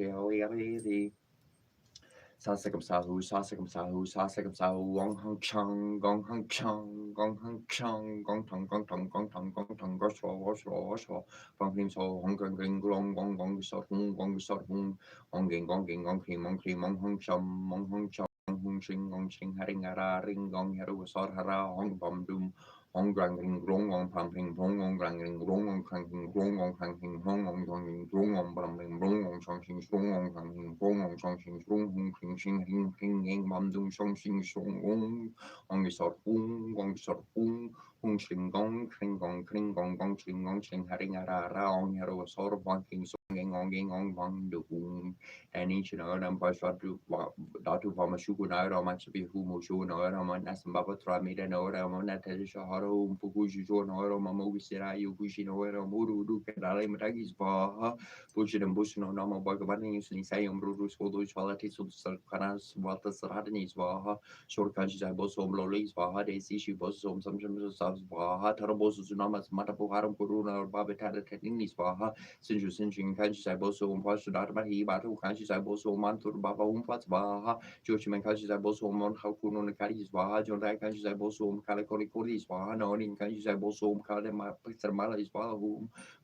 Sasekam Sahu, Wong Hung Chung, Gong Hung Chung, Gong Tong, Gosh, Bang Him So, Hong Kong, Gong Sot Hung, Gong Kim, Hung Ching, Haring Ara, Ring Gong, Heru Sot Hara, Hong Bom Doom. Hong Grang Ring Grong on Pumping Brong on Grang Ring Grong on Cranking Grong on Cranking Hong on Gong Grong on Bumbling Brong on Chongqing Strong on Cranking Grong on Chongqing Strong Hong Kling Shing Hing King Yang Bum Dung Shong Shing Strong on Gisort Hung Ching Gong Ching Haring Ara on Hero Sort of Wanking Song on Bang the Hung and each and other and Bashar to Datu Vamashuku Naira Machabi Humushu Naira Manasam Baba Tramida Naira Monatesha Haro Pukujo Naira Mamogisera Yukushi Naira Muru Kadale Matagis Baha Pushin and Bush no Nama Bagabani using Sayam Rudus Hodo Chalati Subsarkanas Vata Saradanis Baha Shorkanshi Bosom Lolis Baha de Sishi Bosom Samsams Baha Tarabos Namas Matapuharam Puruna or Babetata Tetinis Baha Sinju Sinjin Kanshi Boso Pasha Darmahi Batu Kanshi Boso Mantur Baba Umfats Baha Jochiman Kanshi Boso Mon Hakuno Nakaris Baha John Kanshi Boso Kalakori Koris Baha Norin Kanshi Boso Kalema Pixar Malas Baha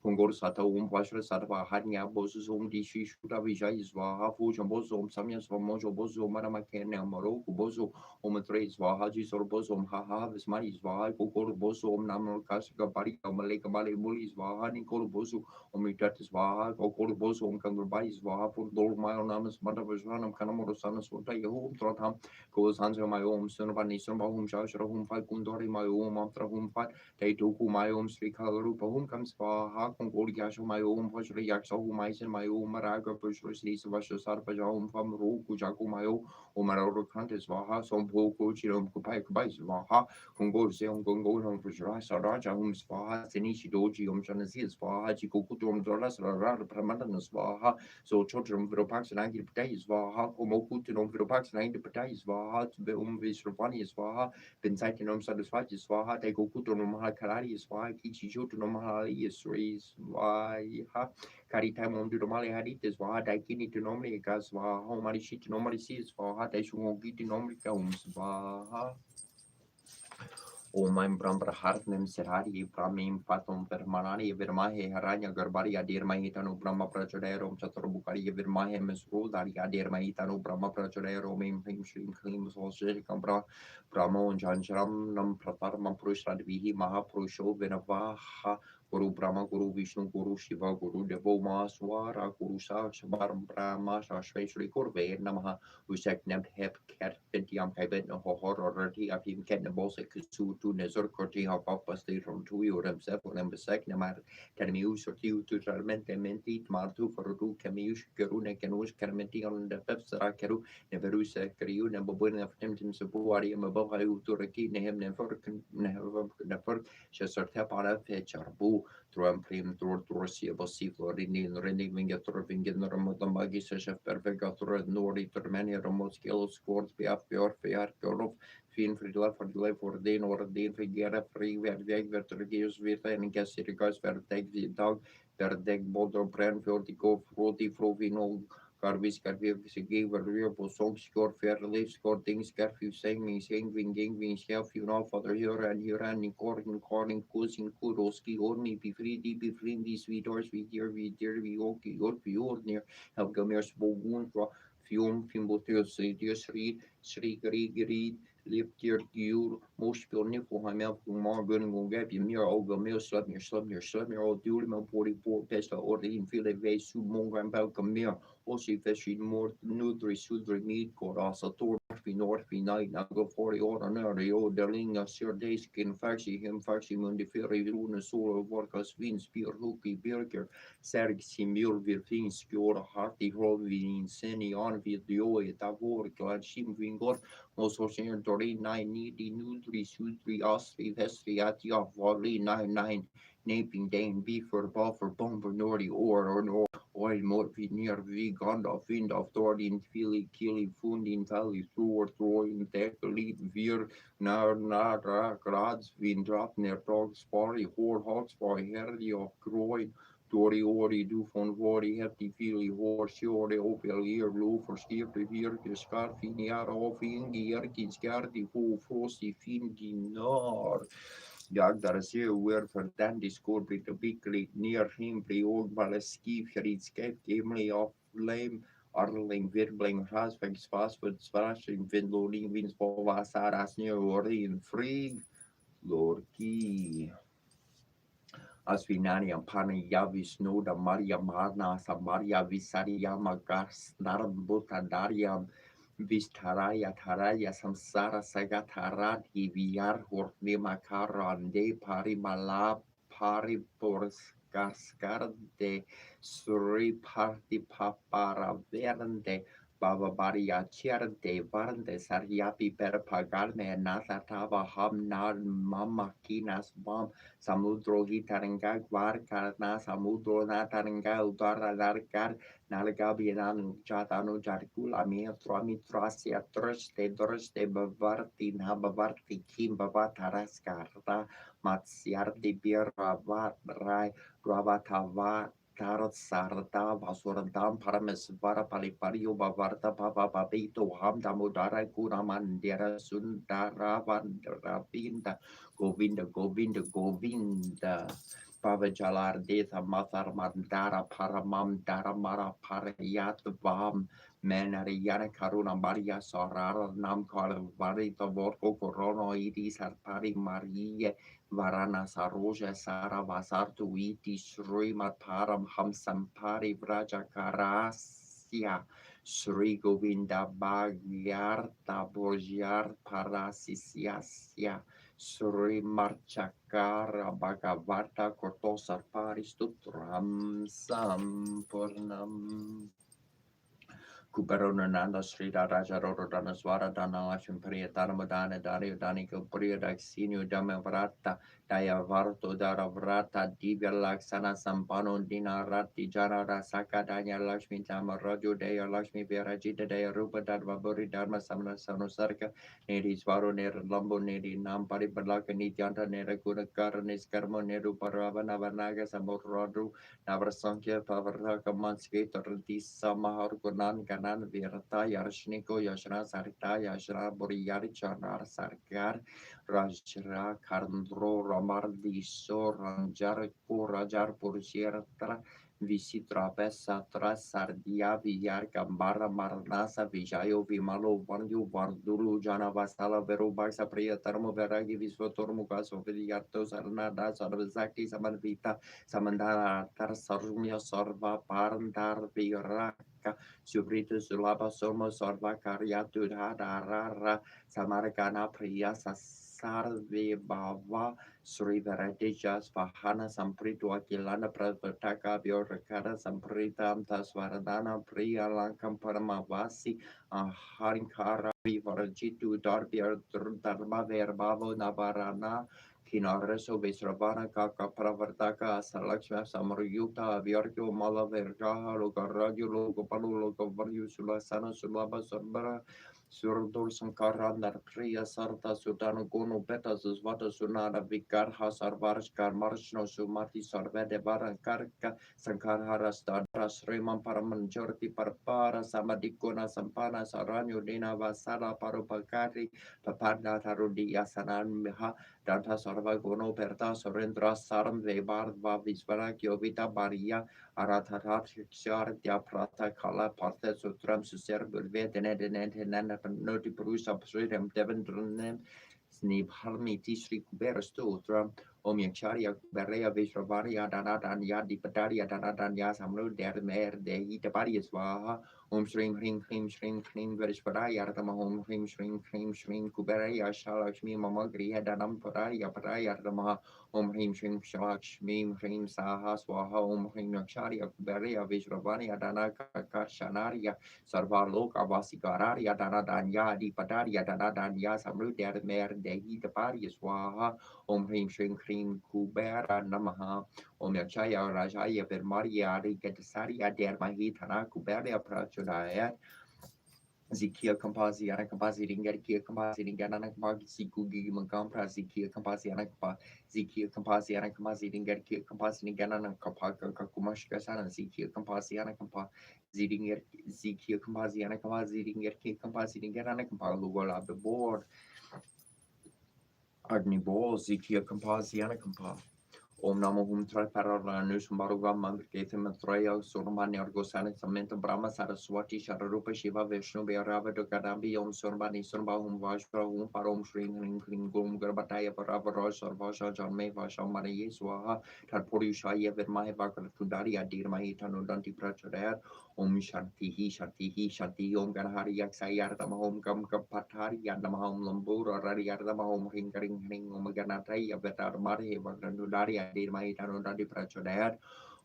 Kongor Sata Pasha Satava Hanya Boso Dishi Shuta Vijay Baha Fujan Boso Samyas Mojo Boso Maramakena Moroko Boso Omatres Baha Jisor Boso Haha Vismaris Baha Kokor Boso Namor Kasika Bari Maleka Bali Mulis Baha Nicol Boso Omitatis Vaha, Okor Boso, Kangurbais Vaha, for Dol Myonamas, Matavashanam, Kanamorosanas, Wota Yahom, Trotham, goes Hansa my own, Sunabani, Sunbahum, Shashra, whom fight Kundori, my own, after whom fight, Taituku, my own, Srikalarupa, whom comes Vaha, Kongori Yasho, my own, Pashri Yakso, whom I send my own, Maraga, Pushris, Lisa, Vasha, Sarpajam, Fam, Roku, Jaku, my own, Omaro Cantis Vaha, some Poko, Chirom, Kupai, Kubais Vaha, Kongor, Seon, Kongo, Om Vajra Saraja Om Swaha Senishi Doji Om Shanasi Swaha Chikukutu Om Doras Rara Pramadana Swaha so Chotram Viropax and Angel Patai Swaha Omokutin Om Viropax and Angel Patai Swaha Visravani Swaha Bensaitin Om Sadaswati Swaha Tegokutu Om Mahakarari Swaha Kichi Jotu Om Mahali Sri Swaha Karitam Om Dudomali Hadith Swaha Daikini to Nomri Gaswaha Homari Shit Nomari Seas Swaha Daishungiti Nomri Kaum Swaha Om Brahma Hartmem Serhari Brahmim Fatum Permanani Virmahe Haranya Garbari Adir Mahitano Brahma Prachadero Chaturabukari Virmahe Mesrudari Adir Mahitano Brahma Prachadero Mim Shrim Klim Solshir Kambra Brahmo Janjaram Nam Pratarma Prushrad Vihi Mahapurusho Vinavaha Guru Brahma Guru Vishnu Guru Shiva Guru Devo Maswara Guru Sakshabar Brahma Shashveshri Kurve Namaha Usek Nemt Hep Ket Ventiam Kibet no Horrority of him Ket Nebose Kusu to Nezor Korti of Papas they from two or himself or them besek Namar Canamius or Tiu to Tralmente Mentit Martu for Ru Camius Kerune Canus Carmenti on the Pepsara Keru Neverus Kariu Nabobun of Temptim Sabuari and above I to Raki Nehem never Chester Tapara Fetcharbu Trum Prim Tor Torsia Bossi Florini Renning Vingator Vingin Ramotamagi Chef Perfegator Nori Termania Remote Skills Squad Piaf Pior Fiar Gorov Fin Fridla for delay for Dane or Dane Figera Free Verveg Vertigius Vita and Gassiricas Verteg the dog Verdeg Bodo Brand Vertigo Froti Frovino Carvis Carviv Sigi Verrio Song Score Fair Leaf Score Things Carfew Sang Me Sang Vinging Ving Shelf you know Father Huran Nicorin Corning Cousin Kuroski Ormi be free the sweet horse we dear we oki or pure near have Gamers Bogun Fium Fimbotius Sri Gri Lift your gear, most pilni for him out from Morgan will get you near over mill, slap your all duty, my 44 pesta or the infield of a su mongram balcamir, also fishing more nutri sudri meat, got also torch north be night, now go 40 ordinary, oh, the ling of sir day skin faxi him faxi mundi ferry luna solo workers win spear hooky birker, serg simul virfin skjor hearty rovin seni on vid joy, tavor glad shim vingor. Mosorsinger Dori 9 Nidi Nudri Sudri Osri Vestri Atia Vali 9 Naping Dane Beaver Buffer Bomber Nordi or Nor Oil Morphy near V Gandalf Vindalf Dordin Fili Kili Fundin Valley Thor Throin Tekali Vir Nara Grads Vindrop near Dog Spari Hor Hawks by Herdi of Groin Dori ori du von vori hefti fili horsiore opelier lo verstierte virke scarfiniar of ingierki scardi fu frosti fingi nar. Jag där ser where för den discord the big near him priog baleski fritskep gemli of lame Arling virbling rasveg spasford sparashing vindloning vins på vasaras near orin frig lorki. Asvinani Ampani Yavis Noda Maria Marna Samaria Visaria Magas Narambuta Daria Vistaraya Taraya Samsara Sagatarati Viar Hornima Karande Parimala Paribors Gascarde Suri Parti Papara Verde Baba Baria Chierde Varde Sariapi per Pagalme Nasatava Hamnar Mamakinas Bam Samudro Hitaranga Varkarna Samudro Nataranga Udara Larkar Nalgabian Jatano Jarkula Trami Trasia Druste Bavarti Nabavarti Kim Bavataraskar Matsiardi Biravat Rai Ravatava Tarot Sarda Vasurandam Paramesvara Palipario Bavarta Papa Babito Hamdamudara Kuramandera Sundara Vandrabinda Govinda Pavajalar Detha Mathar Mandara Paramam Daramara Parayat Vam Menariana Karuna Maria Sorara Namkar Varita Vorko Corona Idis Harpari Maria Varana Saroja Sara Vasartu Iti Srimat Param Hamsampari Vraja Karasya Sri Govinda Bhagyarta Bojyar Parasisya Sri Marchakara Bhagavata Kotosar Paristutram Sampurnam Kuparonanda Sri Raja Rodana Swara Dana Lashmi Priya Dharmadana Dari Dani Kupriya Daxinu Damavrata Daya Varto Dara Vrata Divya Laksana Sampano Dina Rati Jana Rasaka Danya Lakshmi Tama Raju Daya Lakshmi Virajita Daya Rupa Dharma Buri Dharma Samana Sanusarka Neri Swaro Nera Lambo Neri Nampari Balaka Nityanta Nera Kunakara Niskarmo Neru Paravana Vanaga Samuradu Navrasankya Pavaraka Manske Tortisa Maharukunan Ganan Virata Yarshniko Yashna Sarita Yashna Buriyari Chanar Sarkar Rajra Karndro Ramar Diso Ranjar Purajar Purshiratra Visitra Pesatra Sardia Viyar Gambara Marnasa Vijayo Vimalo Vanyu Vardulu Jana Vasala Veru Baksa Priya Termo Veragi Visvotormukaso Vidiato Sarnada Sarvazaki Samanvita Samandara Tar Sarmya Sarva Parandar Viraka Subrita Sulaba Somo Sarva Karyatu Dharara Samaragana Priya Sarve Bava Sri Varadijas Vahana Sampritu Akilana Pravataka Biorakara Sampritam Tasvaradana Priya Lankam Paramavasi Harinkara Vivarajitu Darbir Dharma Verbavo Navarana Kinareso Visravana Kaka Pravartaka Salakshma Samaryuta Vyarkyo Mala Verjaha Lokaraju Lokapalu Lokavaryu Sulasana Sulaba Sarbara Surdur Sankara Narpriya Sarta Sudana Gono Beta Susvata Sunada Vikarha Sarvarshkar Marshno Sumati Sarvede Varankarka Sankarhara Stadra Sriman Paramanjorti Parpara Samadikona Sampana Saranyo Dina Vasala Parupakari Papada Tarudi Yasanan Miha Danta Sarva Gono Perta Surendra Saram Vebarva Visvarakyo Vita Baria Aratatat Kshartya Prata Kala Partha Sutram Suser Bulvedene Denenana Noti Prusa Psridam Devendrunem Snib Harmiti Sri Kubera Stotram Om Yakshariya Kuberea Vishravariya Danadanya Dipadaria Danadanya Samru Dermer Dehi Tabari Swaha Om Shrim Hrim Hrim Shrim Hrim Verishvaraya Ardama Om Hrim Shrim Hrim Shrim Kuberea Shalakshmi Mamagriya Danam Paraya Paraya Ardama Om Hrim Shrim Shalakshmi Hrim Saha Swaha Om Hrim Yakshariya Kuberea Vishravariya Danaka Karshanaria Sarvaloka Vasikararia Danadanya Dipadaria Danadanya Samru Dermer Dehi Tabari Swaha Om Hrim Shrim Hrim Kubera Namaha Om Yakshaya Rajaya Vermaria Rikatasariya Dermahitana Kubera Prachodaya Zikia Kampasi Anakampasi Ringakia Kampasi Ringana Kampasi Kugi Mankampra Zikia Kampasi Anakpa Zikia Kampasi Anakampasi Ringakia Kampasi Ningana Kapaka Kakumashka Sana Zikia Kampasi Anakampa Zidinger Zikia Kampasi Anakampasi Ringakia Kampasi Ningana Kampa Lugola the board Agni Ball Zikia Kampasi Anakampa Om Namo Hum Triparala Nusumbaruga Mandriketam Traya Surmani Argosani Samenta Brahma Saraswati Shararupa Shiva Vishnu Bharava Kadambi Om Surmani Surba Hum Vajra Hum Parom Shri Hring Hring Gum Garbataya Parava Sarvasha Janme Vasha Mari Swaha Tarpuri Shaya Vermahe Vakar Tudari Adir Mahitanu Danti Prachadar Om Shanti Shanti Shanti Om Ganhari Yaksayardama Om Gam Kapatari Yandama Om Lambura Rari Yardama Om Hring Hring Hring Om Ganataya Vetar Mari Vakandudari Adir Mahitanu Danti Prachadar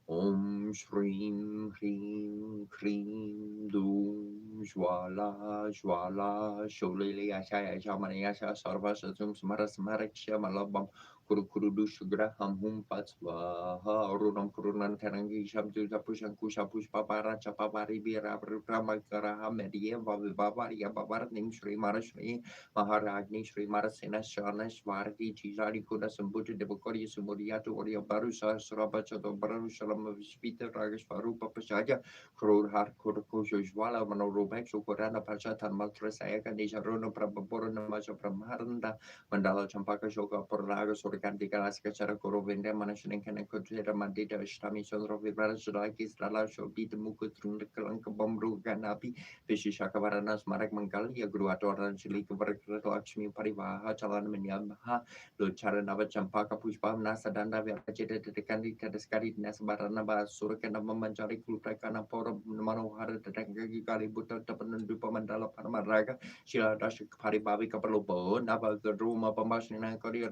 Om Shrim Hrim Krim Dum Jwala Jwala Sholili Ashaya Shamani Asha Sarva Satum Smara Smarakshya Malabam Kuru Kuru Dushugraham Hum Patsvaha Arunam Kurunan Tarangi Shamtu Tapushan Kusha Pushpa Para Chapapari Bira Brahmakaraha Medieva Vivaria Bavarnim Shri Marashri Maharagni Shri Marasena Shanash Varti Chizari Kuda Sambuta Devakori Sumuriatu Oria Barusa Surabachato Barushalam Vishpita Ragas Varupa Pasaja Krur Har Kurkusho Jwala Manorubek Sukurana Pachatan Matra Sayaka Nisharuna Prabhaporana Macha Pramharanda Mandala Champaka Shoka Puraga Surikanti Kalaska Charakuru Vinde Manashan Kanakutera Mandita Shtami Chandra Vivarajaki Strala Shobit Mukutrun Kalanka Bamru Ganapi Vishishakavaranas Marak Mangali Agruatora Chilika Lakshmi Parivaha Chalan Minyamaha Lucharana Champaka Pushpa Nasadanda Virajita Kandi Tadaskari Nasbarana Surakana Manjari Kulprakana Pora Manohara Tangagi Kalibuta Tapan Dupa Mandala Paramaraga Shila Dashik Paribavi Kapalobo Nava the Ruma Pamashina Korea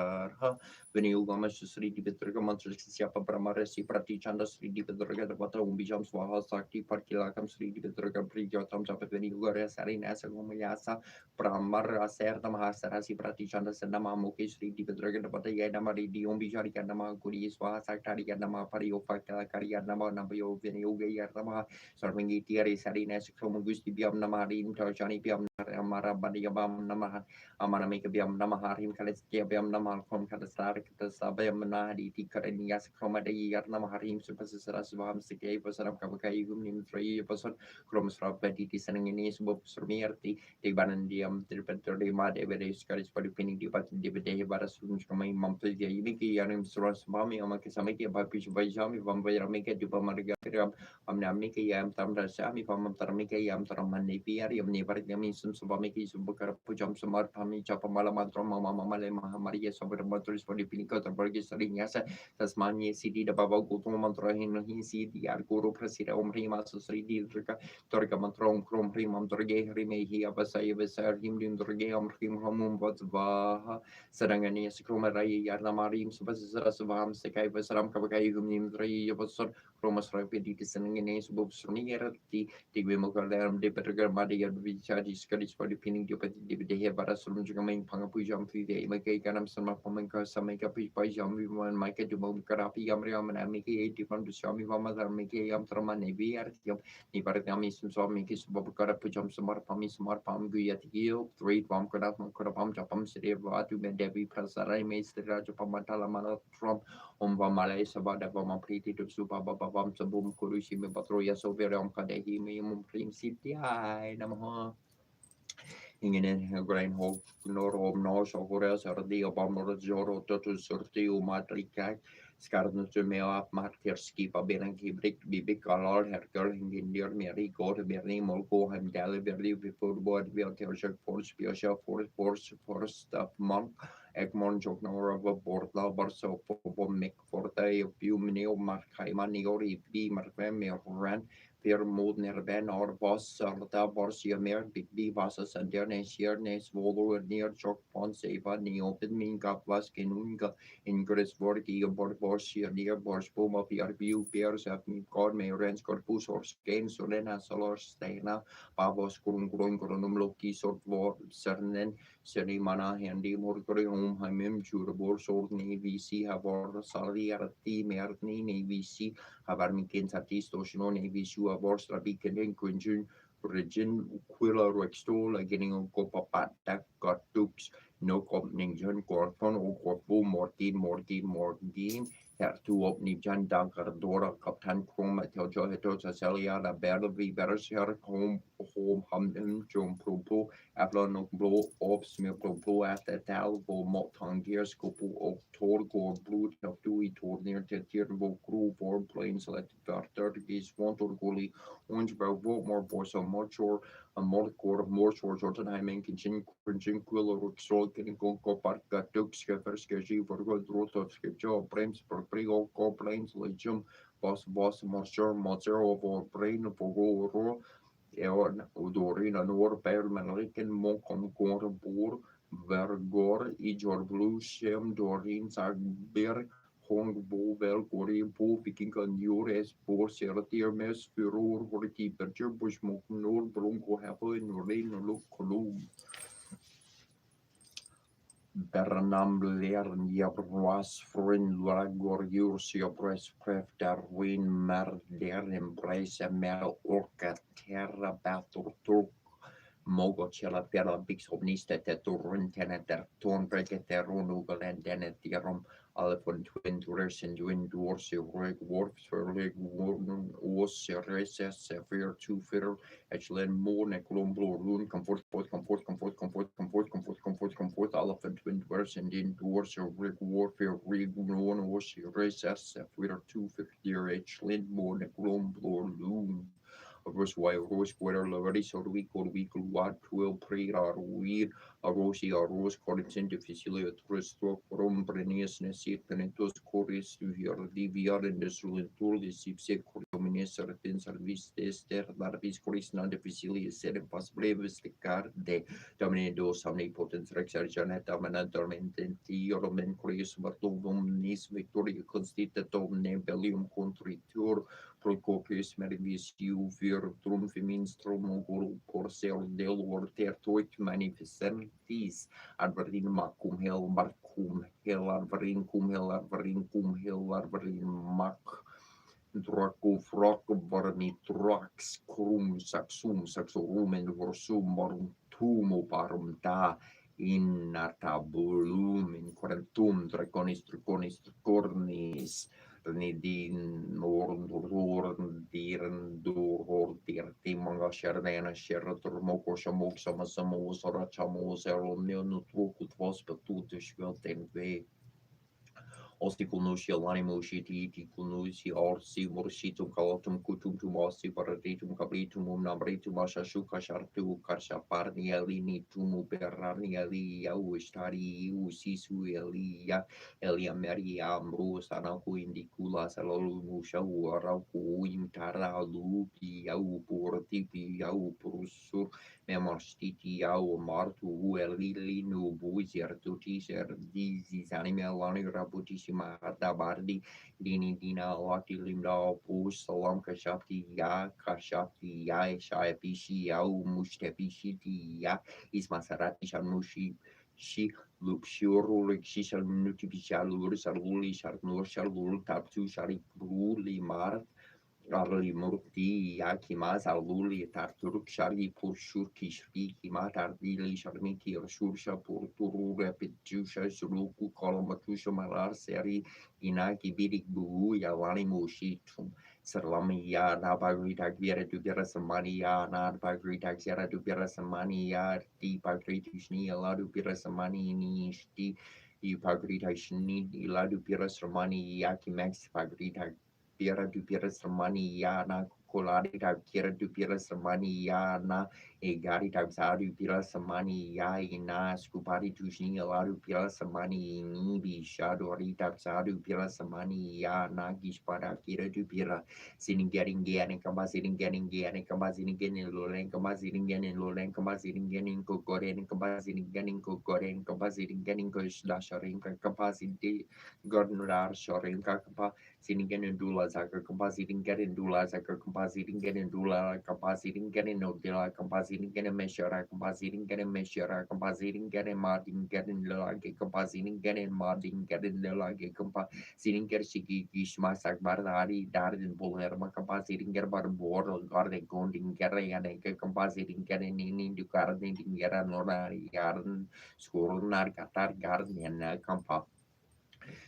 Sarha Vinayugama Sri Divitrika Mantra Siapa Brahmarasi Pratichanda Sri Divitrika Vata Umbijam Swaha Sakti Parkilakam Sri Divitrika Priyatam Japat Vinayugara Sarinasa Gumayasa Brahmar Aser Mahasarasi Pratichanda Sandama Muki Sri Divitrika Vata Yadamari Diumbijari Kanama Guri Swaha Saktari Yanama Pario Fakta Kariyanama Nabayo Vinayuga Yardama Sarvingi Tiari Sarinas Kromugusti Biam Namarim Tarjani Biam Amara Badiabam Namaha Amanamika Biam Namaharim Kaliskia Biam Namal from Kalasar Katasabam Nadi Tikaranias Kromadi Yarnamaharim Supersaras Vam Sike Pasaram Kavakayum Nim 3% Kromus Rabadi sending in his book Surmirti, the Banandiam, the Petri Mad Everest Scaris for the Pinning Debat Debate Barasum from my monthly Yimiki Yanim Suras Mami Amakasamiki by Pish by Jami Van Vayamika Dupamariga Amnamika Yam Tamra Sami Pam Taramika Yam Taramani Piari of Never Yamin Subamiki Subukara Pujam Samar Pami Chapamala Matroma Mamale Mahamaria Sober Motors for the Pinnacle of Burgess Ringasa Tasmania City the Baba Gutumantrahin Hinsi the Arguro Presida Omrima Susri Dirka Torga Mantron Crom Primam Torge Rimehi Abasai Vesar Himdim Torgeam Rim Homum Vatsvaha Sarangani Skromarai Yarnamarim Subasas Vam Sekai Vesaram Kavakai Humim Dray Yavasor Chromas Rapidi sending in Ace Books from Yerati Tigwimokalam de Petragar Madia Vichadi Scottish for the pinning de Barasum Jamain Pangapujam Five Make Ganam Sama Pomenka Samaka Pajam Viman Mike Dumom Karapi Yamriam and Amiki 81 to Shami Vamazar Miki Yam Traman Neviartium Niparatami Sumso Mikis Bobukara Pujam Samar Pami Samar Pam Guyatio 3 Pam Kadapam Kodapam Japam City Vatu Devi Prasara Master Japamantala Mana from Malay Sabada Bama Priti to Supa Babam Sabum Kurushimi Patroya Sovereum Kadehi Mimum Prim City I Namaha Ingen grain hog nor om nos ogores er di obamor joro totu surti umatrika skarnu to me up markerski pa benen kibrik bibik alor herkel hingin dir meri går berni molko hem dale berli before board vi alter force biosha force stuff monk Egmont jog nor of a board la barso po mek forte più mineo markai maniori bi marvem ran Per modner ben or boss arda borsia mer big b vasas and der near nes volo near chok pon seva ni open min gap was genunga in grisborgi bor borsia near bors poma pr view pairs at me god me rens corpus or skein solena solor stena pavos grun loki sort vor cernen seri mana handi morgori home hamim jurabor sort ni vc havor saliarti merni ni vc havar miken satisto shnone visu avostra bikenen kunjun regin quilla rextol getting copapat tak gotux no compning jan corpon o corpo mortin her tu opni jan dankar dora kaptan kroma tel jo heto celia la bervi berser home hamden jom propo aflo no blo ops me propo at the tal vo motang gears kopu o tor go blue tel tu tor near te tirbo crew for planes let third is one tor goli onge bo more borso mochor a more Jotunheimen Kinchin Quilla Ruxol getting Gonko Park got Dukes Skeferski for good Rotovski Joe Brames for Prigo Go Brains Legium Boss Mozer over Brain for Go Ro Eon Udorina Nor Berman Riken Monkon Gore Boer Vergor Ijor Blue Shem Dorin Zagberg Hong Bovel Gori Bo Vikinga Njures Bor Sertiermes Furor Horti Berger Bushmok Nor Bronco Hevel Norin Luk Kolum Bernam Lern Jabroas Frin Lagor Ursia Press Pref Darwin Mer Der Embrace Mel Orca Terra Batur Turk Mogocella per bix omniste te turun teneter tonbreke terun ugalen denet dierum alfon twin tours and twin doors reg warps for leg warden os reses severe two fitter echlen morne glomblo run comfort elephant twin doors and in doors reg warfare reg non os reses severe two fitter echlen morne glomblo loon Rose White Rose Quarter Lovery Sorwi Corwi Luat Twill Pre Arweed a Rosi a Rose Corritin Difficilia Tristo Rom Brenius Nesit Penetus Coris Viar in the Sulentur Sipse Cordominis Serpin Service Tester Barbis Corisna Difficilia Sed Brevis the Card de Dominado Omnipotens Rex Arjanet Amana Dormententi Roman Coris Bartovum Nis Victoria Constitatum Nebellium Contritur Procopius Merivisiu vir trumfiminstrum porcel delor tertoit manifestentis adverin macum hel marcum hel adverin cum hel adverin mac Draco froc varmi trax crum saxorum en vorsum morum tumo parum da in artabulum in quarantum draconis cornis Nidin Norn Diren Dur Dirti Manga Sherdana Sherator Moko Shamok Samasamo Sarachamo Zeromio Nutrukut Vospatutus Velten V. Osticulnusi alanimusi titiculnusi orsi morsitum calotum cutum tumosi paraditum cabritum nambritum ashashu kashartu karshaparni elini tumu berrani eli yau istari usisu elia elia meria amru sanaku indicula salalu musau arauku imtara lupi yau purtipi yau prusur memorstiti yau martu elili nu buizer tutisер dizis animalani rabutis Marta Bardi, Dini Dina, Lati Limda, Pus, Salam Kashati Ya, Shaya Pishi Yau, Mushtepishiti Ya, Ismasarati Shamushi, Shi, Lupshuru, Shishal Nutipishalur, Saluli, Sharnur, Shalul, Taptu, Shari, Bruli, Mart. Arli Murti Yakimas Aluli Tarturk Shari Purshur Kishri Kima Tardili Sharmiki Shursha Purturu Repetusha Suluku Kolomatusha Malar Seri Inaki Bidik Bu Yawani Mushitum Salami Ya Nabagrita Viera Dubera Samania Nabagrita Zera Dubera Samania Di Pagritishni Aladu Bira Samani Nishti Ipagrita Shni Iladu Bira Samani Yaki Max Pagrita Piera du Piera Sermani Yana Colari da Piera du Piera Sermani Yana Egari da Zadu Piera Sermani Yana Scupari Tushni Alaru Piera Sermani Nibi Shadori da Zadu Piera Sermani Yana Gishpada Piera du Piera Sitting getting getting compositing getting Loren compositing getting Loren compositing getting Cocoren compositing getting Cocoren compositing getting Koslasharin compositing Gordon Shoring Kakapa Sitting in Dula Zaka compositing getting Dula Zaka compositing getting Dula compositing getting Nodilla compositing getting Meshara compositing getting Meshara compositing getting Martin getting Lagi compositing getting Martin getting Lagi compositing get Shiki Gishma Sakbardari Darden Bulherma compositing get about board garden gonding getting and compositing getting in to gardening get a Nora garden school Qatar garden and compa.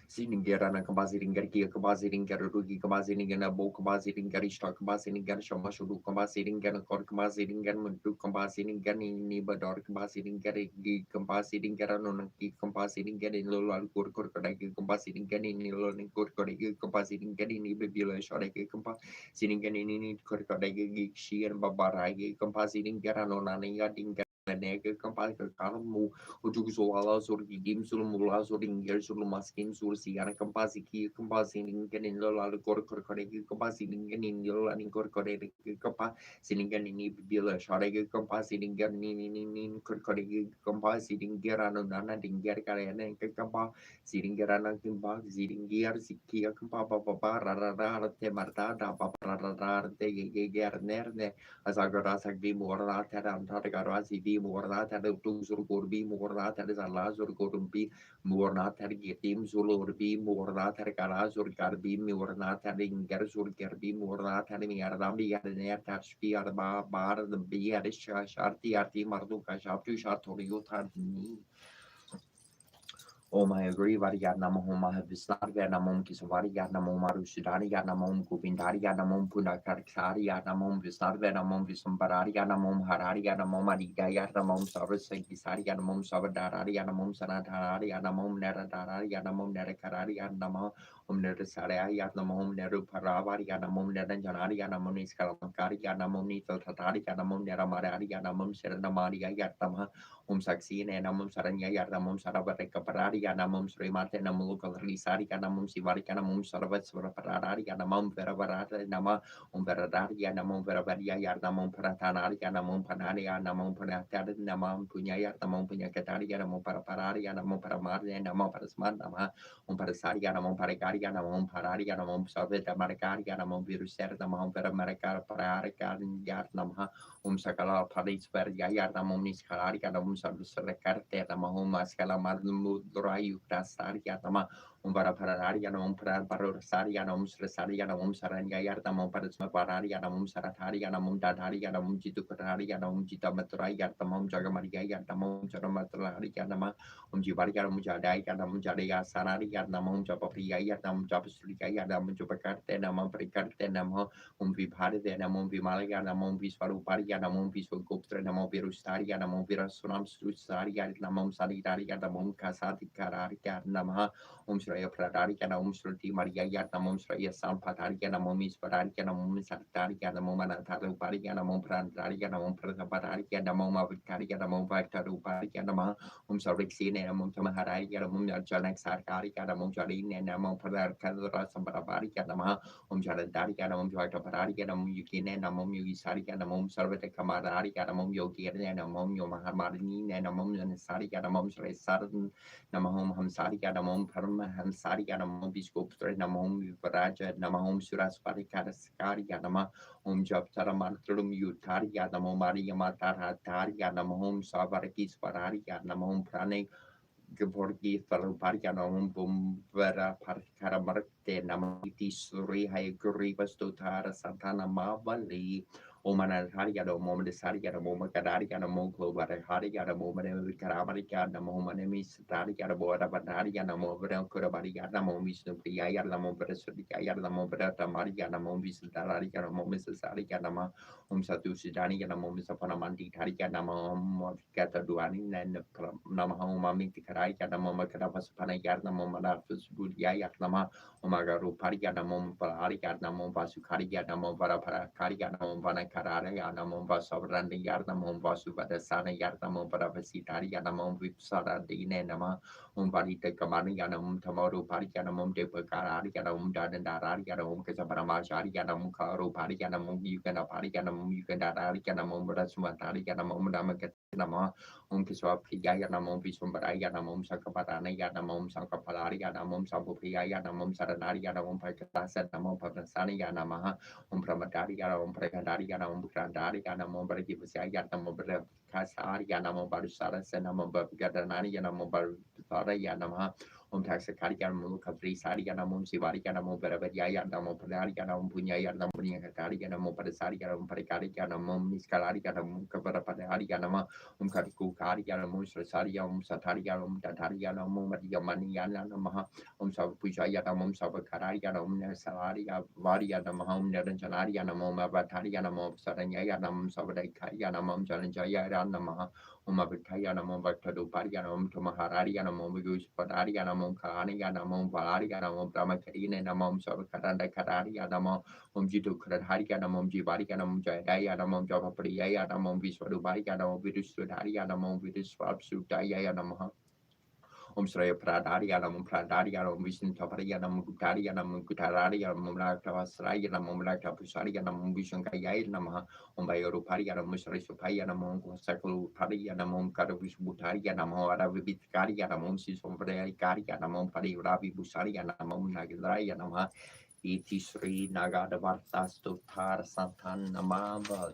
Sitting Gerana compositing Gerki compositing Gerugi compositing and a book compositing Garishta compositing Garishamashu compositing Ganakor compositing Ganmantu compositing Gani Nibador compositing Gari compositing Garanonaki compositing Gani Lola Kurkurkodaki compositing Gani Nilon Kurkodaki compositing Gani Nibibula Shodaki compa sitting Gani Kurkodaki Shi and Babaragi compositing Garanonani Yading Nega composite Karamu Ujuguala sur Gidim Sulmula sur Inger Sulumaskin sur Siana Compasiki compositing in Lola Korkorek compositing in Yola and Korkorek compa sitting in Bila Sharega compositing in Korkorek compositing Gerano Nana Dingerka and Kampa sitting Gerana Kimba sitting gear Sikia Kampa Rara Temarta Papa Ger Nerne as Agarasa be more that Antargarasi be more that Tuzur Gorbi more that is a Lazur Gorbi more not getting Zulu be more that Garaz or Garbi more not having Garzur Gerbi more not having Arami at an air tashpi at bar the be at a sharti arti Marduka Shatu Shatori Utani. Oh my agree Variana Mahoma Visnar Ganamom Kisavariana Momaru Sudani Yanamom Kupindari Yanamom Punakari Yanamom Visnar Ganamom Visumbarari Yanamom Harari Yanamom Adiga Yanamom Savas Kisari Yanamom Savadari Yanamom Sanatari Yanamom Neradari Yanamom Nerekarari Yanamom Nera Saraya, the Mom Neru Paravari, and a Mom Neranjanari, and a Monis Kalamakari, and a Moni Tatari, and a Mom Nera Marari, and a Mom Serenamaria Yatama, Saxine, and a Mom Sarania, and a Mom Sarabareka Parari, and a Mom Srimate, and a Mulukal Risari, and a Mom Sivari, and a Mom Saravats Parari, and a Mom Veravarata, and a Verari, and a Mom Veravaria, and a Mom Paratanari, and a Mom Panari, and a Mom Panatari, and a Mom Punya, and a Mom Punyakatari, and a Mom Paraparari, and a Mom Paramari, and a Mom Parasman, Parasariana, Paracariana, Parariana, Salveta Maracariana, Viruserna, Vera Maracana, Paracarian Yarnamha, Sakala, Paris, Vergayana, Momis Carariana, Sarcarte, Mahoma, Scala Mudrai, Crasariana, Para Parariana, Parasariana, Sresariana, Sarangayarna, Parasma Parariana, Saratariana, Tatariana, Jitu Carariana, Jita Matraya, the Mom Jagamaria, the Mom Jaramatariana, Jibariana, Mujadai, and Mujadia, Sarari, and the Mom Japapia, and Japasuria, and Jupacarte, and Mampricarte, and Vipari, and Vimalia, and Mombis Farupari, and Mombis Guptra, and Mombirustari, and Mombira Sunam Susari, and Mom Sanitari, and Mom Casati Carari, and Nama, Umsraya Pradari, and Umsrati Maria, and Momsraya Sam Patari, and Momis Parari, and Momis Satari, and Momanataru Pari, and Momprandari, and Momprapari, and Moma Vicari, and Momvataru Pari, and Sarixin, and Montamahari, and Janek Sarkari, and Monjarin, and Mompara Kadra Sambarabari, and Jaradari, and Momjata Parari, and Yukin, and Momusari, and Mom Sarvata Kamarari, and Mom Yogi, and Mom Yomaharini, and Mom Sari, and Mom Sardan, Namahom Hamsari, and Mom Parma Hamsari, and Mom Biscop, and Mom Varaja, Namahom Suraspari, Karaskari, and Japtara Martrum Yutari, and Momaria Matari, and Mom Savarakis Parari, and Prane Geborgi Farupariana Bumbera Parcara Marte Namiti Suri Hai Gurivas Totara Santana Mavali Omanataria no moment Saria no moment Cadaria no Monclo Baraharia no moment Caramarica no moment Taria no Borda Banaria no moment Corabaria no momis no Pia no moment Surica no moment Maria no momis Dalaria no moment Saria no Satusidani and a moment upon a manti Tarika Namam Gata Duani and Namahoma Mintikarai and a moment Karapas Panayar Namamafus Budia Yaknama Omagaru Parika Namom Parika Namom Vasukari Namom Varapara Namom Vanakarara Namom Vasavrandi Yarnamom Vasu Vadasana Yarnamom Paravasitari Namom Vipsara Dine Nama Varita Kamani Yanam Tamaru Parika Namom Depakarari Yanam Dadandarari Yanam Kasaparamashari Yanam Karu Parika Namom Yukana Parika Yukandari Yanamom Rasumatari Yanamom Damakanama Kiswa Pia Yanamom Visumbaraya Yanamom Sakaparana Yanamom Sankapalari Yanamom Sampupia Yanamom Saranari Yanamom Pakasa Namom Pagasani Yanamaha Pramatari Yanam Prekandari Yanam Grandari Yanamom Barikivasa Yanamom Kasari Yanamom Barusara Senamom Gadanani Yanamom Barutara Yanamaha Taxacari Yanamum Kavri Sari Yanamum Sivari Yanamom Barabaria Yanamom Padari Yanam Punya Yanam Punya Katari Yanamom Padasari Yanam Parikari Yanamom Niskalari Yanam Kavarapadari Yanama Kariku Kari Yanamum Sasari Yanam Satari Yanam Tatari Yanamum Yamani Yanamaha Sapuja Yanamum Sabakari Yanam Salari Vari Yanamahom Neranjanari Yanamom Avatari Yanamom Saranya Yanam Savadaka Yanamom Jalanjaya Yanamaha Umabitayana Bactadu Parianum to Maharariana Momus Padariana Monkariana Mom Valariana Mom Brahmakarina Namom Sabakaranda Karariana Mom Jitu Kradhariana Mom Jibariana Mom Jayana Mom Javapriana Mom Viswadubariana Mom Vidusudariana Mom Viduswapsudayana Sraya Pradariana Pradariana Vision Tapariana Mutariana Mutararia Mumlaka Vasrayana Mumlaka Pusariana Muvishankaya Namaha Bayoro Pariana Musarishopayana Mongo Sakulu Pariana Monkaravis Butariana Moara Vitariana Monsis Ombricariana Mompari Ravi Busariana Mom Nagarayana Itisri Nagada Vartas Totar Santan Namava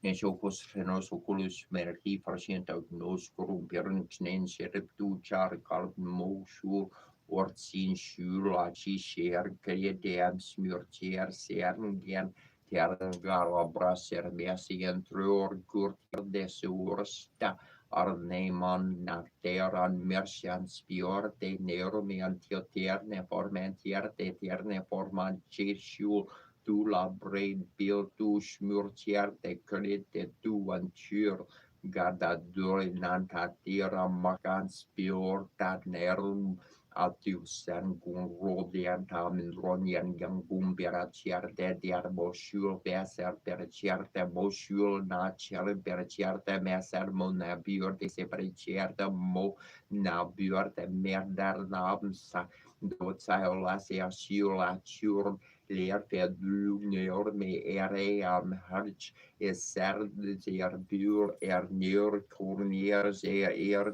Nesokos Renos Oculus Merki Farsienta Nos Corumperunx Nens Reptu Char Card Mosur Ortsin Shulachi Share Kredem Smurtier Sergen Tergala Brasser Messian Trur Gurtir Desursta Arneman Nateran Mercian Spiorte Neromian Tioterne Formentierte Terne Forman Cheshul tu la brain bil tu smurtierte crede tu antur gada dore nanta tira macan spior tat nerum Atusen gun rodian tamen ronian gangum beraciarte diarboshul beser beraciarte boshul na cele beraciarte meser mo nabior de separicierte mo nabiorte merder namsa dotsaolasia shula chur leerte bluneur me ere am harch is ser bur neur corniers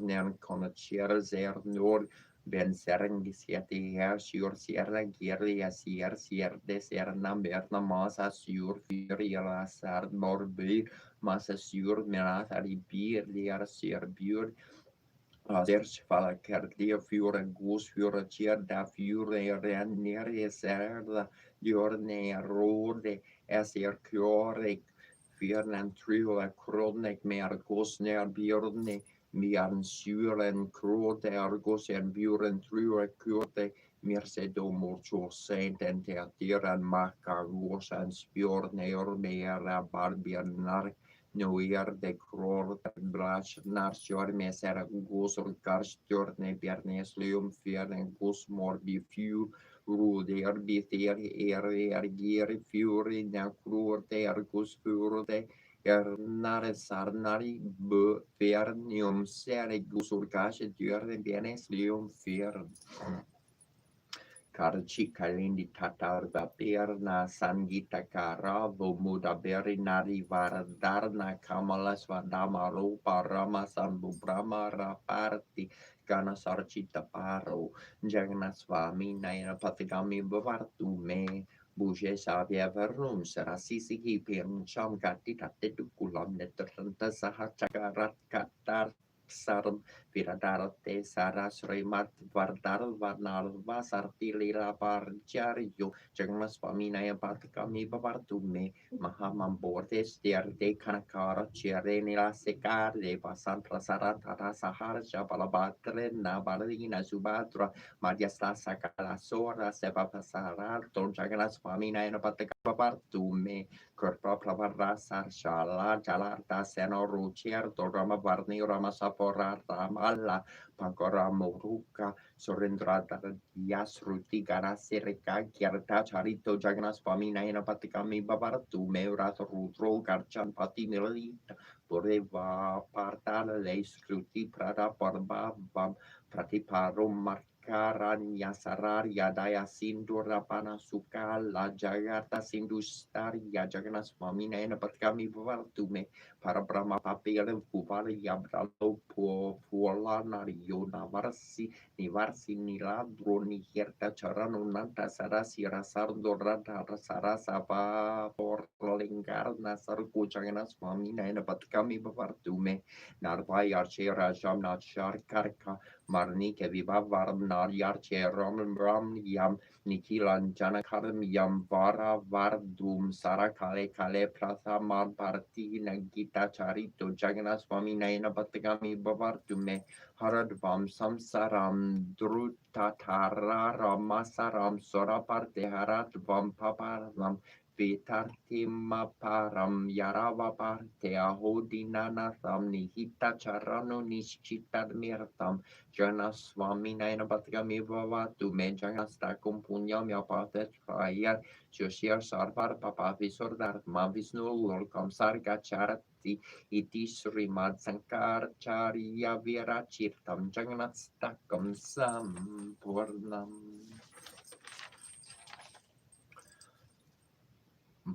nen conachers nor Ben Serengisiati sur Sierra Giria Sier de Serna Berna Masa sur Furia Sard Morbi Masa sur Menata di Bir Liar Sier Bur Serge fala cardia fiore gus fiore cerda fiore renere serda diorne rode eser chiore Fiernan trio kronek mer gosner björne mian syren krote argos en bjuren trio kurte mir se domor cho senten te atiran maka gosan spjorne ormera barbiernar Noir de kror blas narsjor mesera gosor karstjorne bjernes lium fjern gos morbi fju ruder biter gier fjuri nakror de argos fjurde nare sarnari be fernium sere gosor kashe djörne bjernes lium fjern Karchi kalindi tatar bapirna sangita karavo muda berinari varadarna kamalas vadama rupa rama sambu brahma raparti kana sarchita paro jagna swami naina patigami bavartu me Buje sabia verum serasisi ki pirn cham kati tate tukulam netranta saha chakarat katar sarum Viradarte sarasremat vardar varnar vasarti lila parjaryo jagmas paminaya patkami bavartume mahamam bordes diarte kanakara chiareni la secare pasantra saratara sahar jabalabatre nabalina subatra majasta sakala sora seba pasarato jagnas paminaya patkami bavartume Corpo pravarra sarshala jalarta seno rucier dorama varni rama sapora ramalla pancora moruca sorendrata yasruti garasirica chiarta charito jagnas famina in paticami babartu meurat rutro garchan pati milita poreva partale lei sruti prada porba bam pratiparum Karanya Sararia Daya Sindura Pana Sukala Jagata Sindustaria Jaganas Mamina and Patkami Vartume para Brahma Papira Kupari Yabralo Puola Nario Navarsi Nivarsi Niladro Nihierta Charano Nanta Sarasi Rasardo Rata Sarasa Pa por Lingar Nasarku Jaganas Mamina and Patkami Vartume Narvai Archera Jamna Sharkarka Marnike viva varnar yarche ram yam nikilan janakaram yam vara vardum sarakale kale prasa mar parti nagita charito jagana swami naina patigami bavartume haradvam samsaram drutatara ramasaram sora parte haratvam paparam Vitartima param yarava parte ahodinana tam nihita charano nishchita mirtam Jana Swami Naina Patigami Vavatu Menjanga Stakum Punyam Yapatet Fire Joshir Sarvar Papa Visor Dharma Visnu Lolkam Sarga Charati Iti Srimad Sankar Charya Vira Chirtam Jaganat Stakam Sampurnam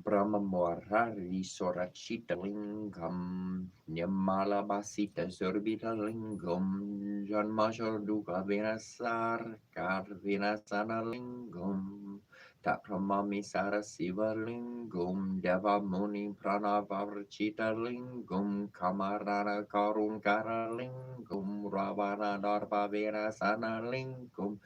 Brahma Morari Sorachita Lingam Nyamala Basita Sorbita Lingam Janmashar Duka Vinasar Kar Vinasana Lingam Tapramami Sara Siva Lingam Deva Muni Pranavarchita Lingam Kamarana Karun Kara Lingam Ravana Darpa Vinasana Lingam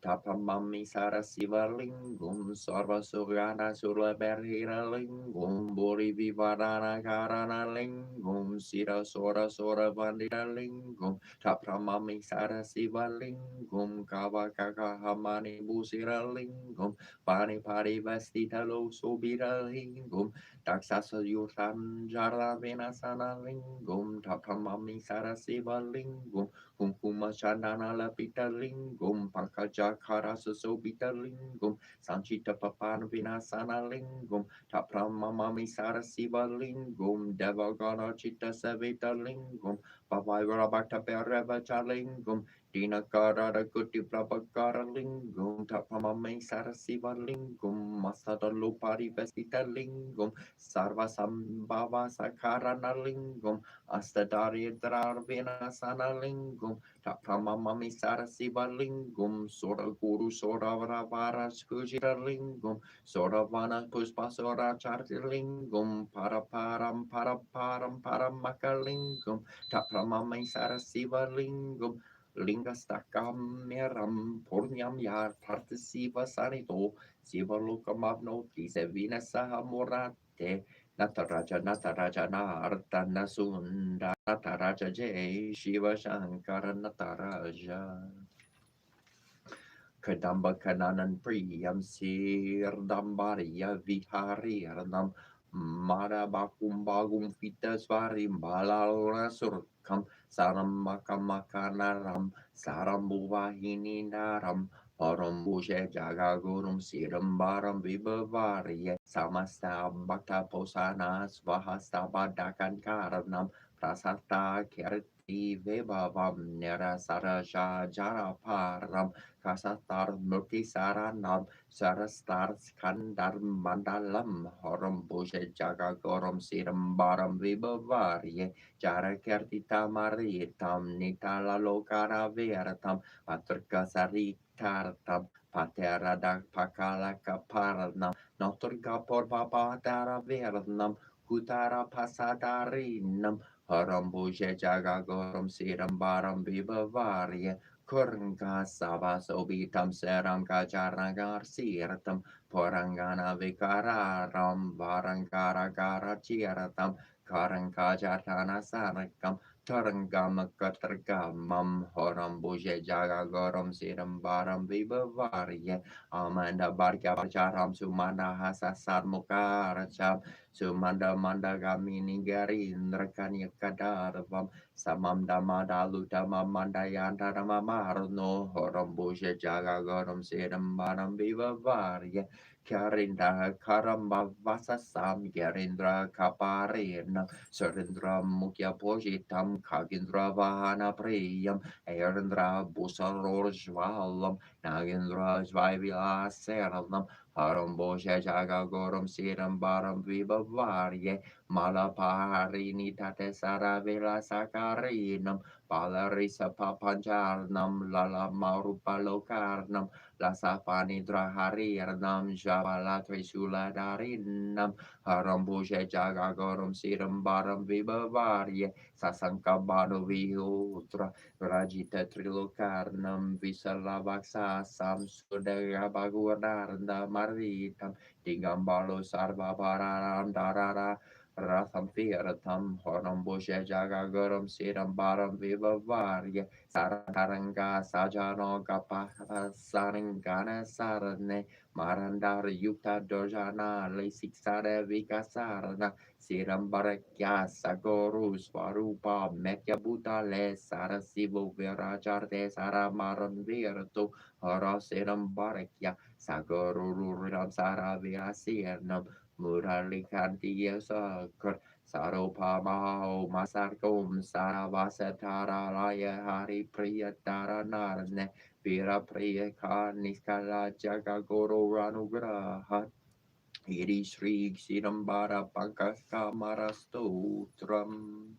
Tapamami Sara Siva Lingum Sarva Suryana Surla Berhira Lingum Bori Vivadana Karana Lingum Sira Sora Sora Vandita Lingum Tapamami Sara Siva Lingum Kava Kaka Hamani Busira Lingum Pani Pari Vestita Lo Subira Lingum Daksasa Yutam Jara Vinasana Lingum Tapamami Sara Siva Lingum Kunkuma Shandana Lapita Lingum, Pankaja Karasa Sobita Lingum, Sanchita Papana Vinasana Lingum, Taprama Mami Sarasiva Lingum, Devagana Chitta Savita Lingum, Pavai Bhakta Pereva Chalingum, Dina Karada Kuti Prabhakara Lingum, Tapamame Sarasiva Lingum, Masada Lupari Vestita Lingum, Sarva Sambhava Sakarana Lingum, Astadari Dravina Sana Lingum, Tapamame Sarasiva Lingum, Sora Guru Sora Vravara Skujita Lingum, Sora Vana Puspasora Charti Lingum, Paraparam Paraparam Paramakalingum, Tapamame Sarasiva Lingum, Lingastakam Meram Purnyam Yar Partisiva Sanito, Siva Lukamavnoti, Sevina Sahamurate, Nataraja Nataraja Nartana Sunda, Nataraja Jay, Shiva Shankara Nataraja. Kadamba Kananan Priyam Sirdambariya Viharirnam Marabakumbagum Fitasvarim Balalora Surkam Saramakamakanam Sarambuvahini Naram Parambuje Jagagurum Sirambaram Vibhavariya Samasta Bhakta Posana Svahasta Badakan Karanam Prasata Kirti Vibhavam Nera Saraja Jaraparam Kasatar Murti Saranam Sarastar Skandar Mandalam Horam Buje Jaga Gorom Siram Baram Vibhavarye Jara Kertita Maritam Nitala Lokara Veratam Patrika Saritartam Patera Dak Pakala Kaparanam Noturga por Papa Dara Veranam Kutara Pasadarinam Horam Buje Jaga Gorom Siram Baram Vibhavarye Kuranga Sabas Obitam Seram Kajaragar Siratam Porangana Vikararam Varangara Gara Chiratam Karankajartana Sarakam Tarangam Katragamam Horam Buje Jagagoram Siram Baram Vibavarye Amanda Barka Bajaram Sumanda Hasasar Mukaracham Sumanda Mandagamini Garindra Kanya Kadarvam Samam dama dalu dama mandayanta dama marno horam buje jaga goram sedam baram viva varya Karinda karamba vasasam Garindra kaparena Surindra mukya pojitam Kagindra vahana priyam Erindra busaror jvalam Nagindra jvaivila seralam Haram buje jaga goram sedam baram viva varya Malaparini tate saravela sakarinam Palarisa papanjarnam lala marupalokarnam Lasapani draharirnam Javala trisula darinam Harambuje jagagorum siram baram vibavarye Sasankabano vihutra Rajita trilokarnam Visalavaksa sam Sudaya bagurnarnda maritam Digambalo sarva pararam darara Ratham Firatam Horam Boshe Jagagurum Siram Baram Viva Varya Sarangaranga Sajano Gapara Sarangana Sarane Marandar Yukta Dojana Lesik Sare Vikasarana Siram Barakya Sagoru Swarupa Mekya Butale Sara Sivo Virajarte Sara Maran Virtu Hara Siram Barakya Sagoru Ram Sara Virasirnam Muralikantiya Sakar Saropamao Masarkom Saravasatara Raya Hari Priyatara Narne Vira Priyaka Niskala Jagagoro Ranugraha Iri Sri Sirambara Pankaka Marastotram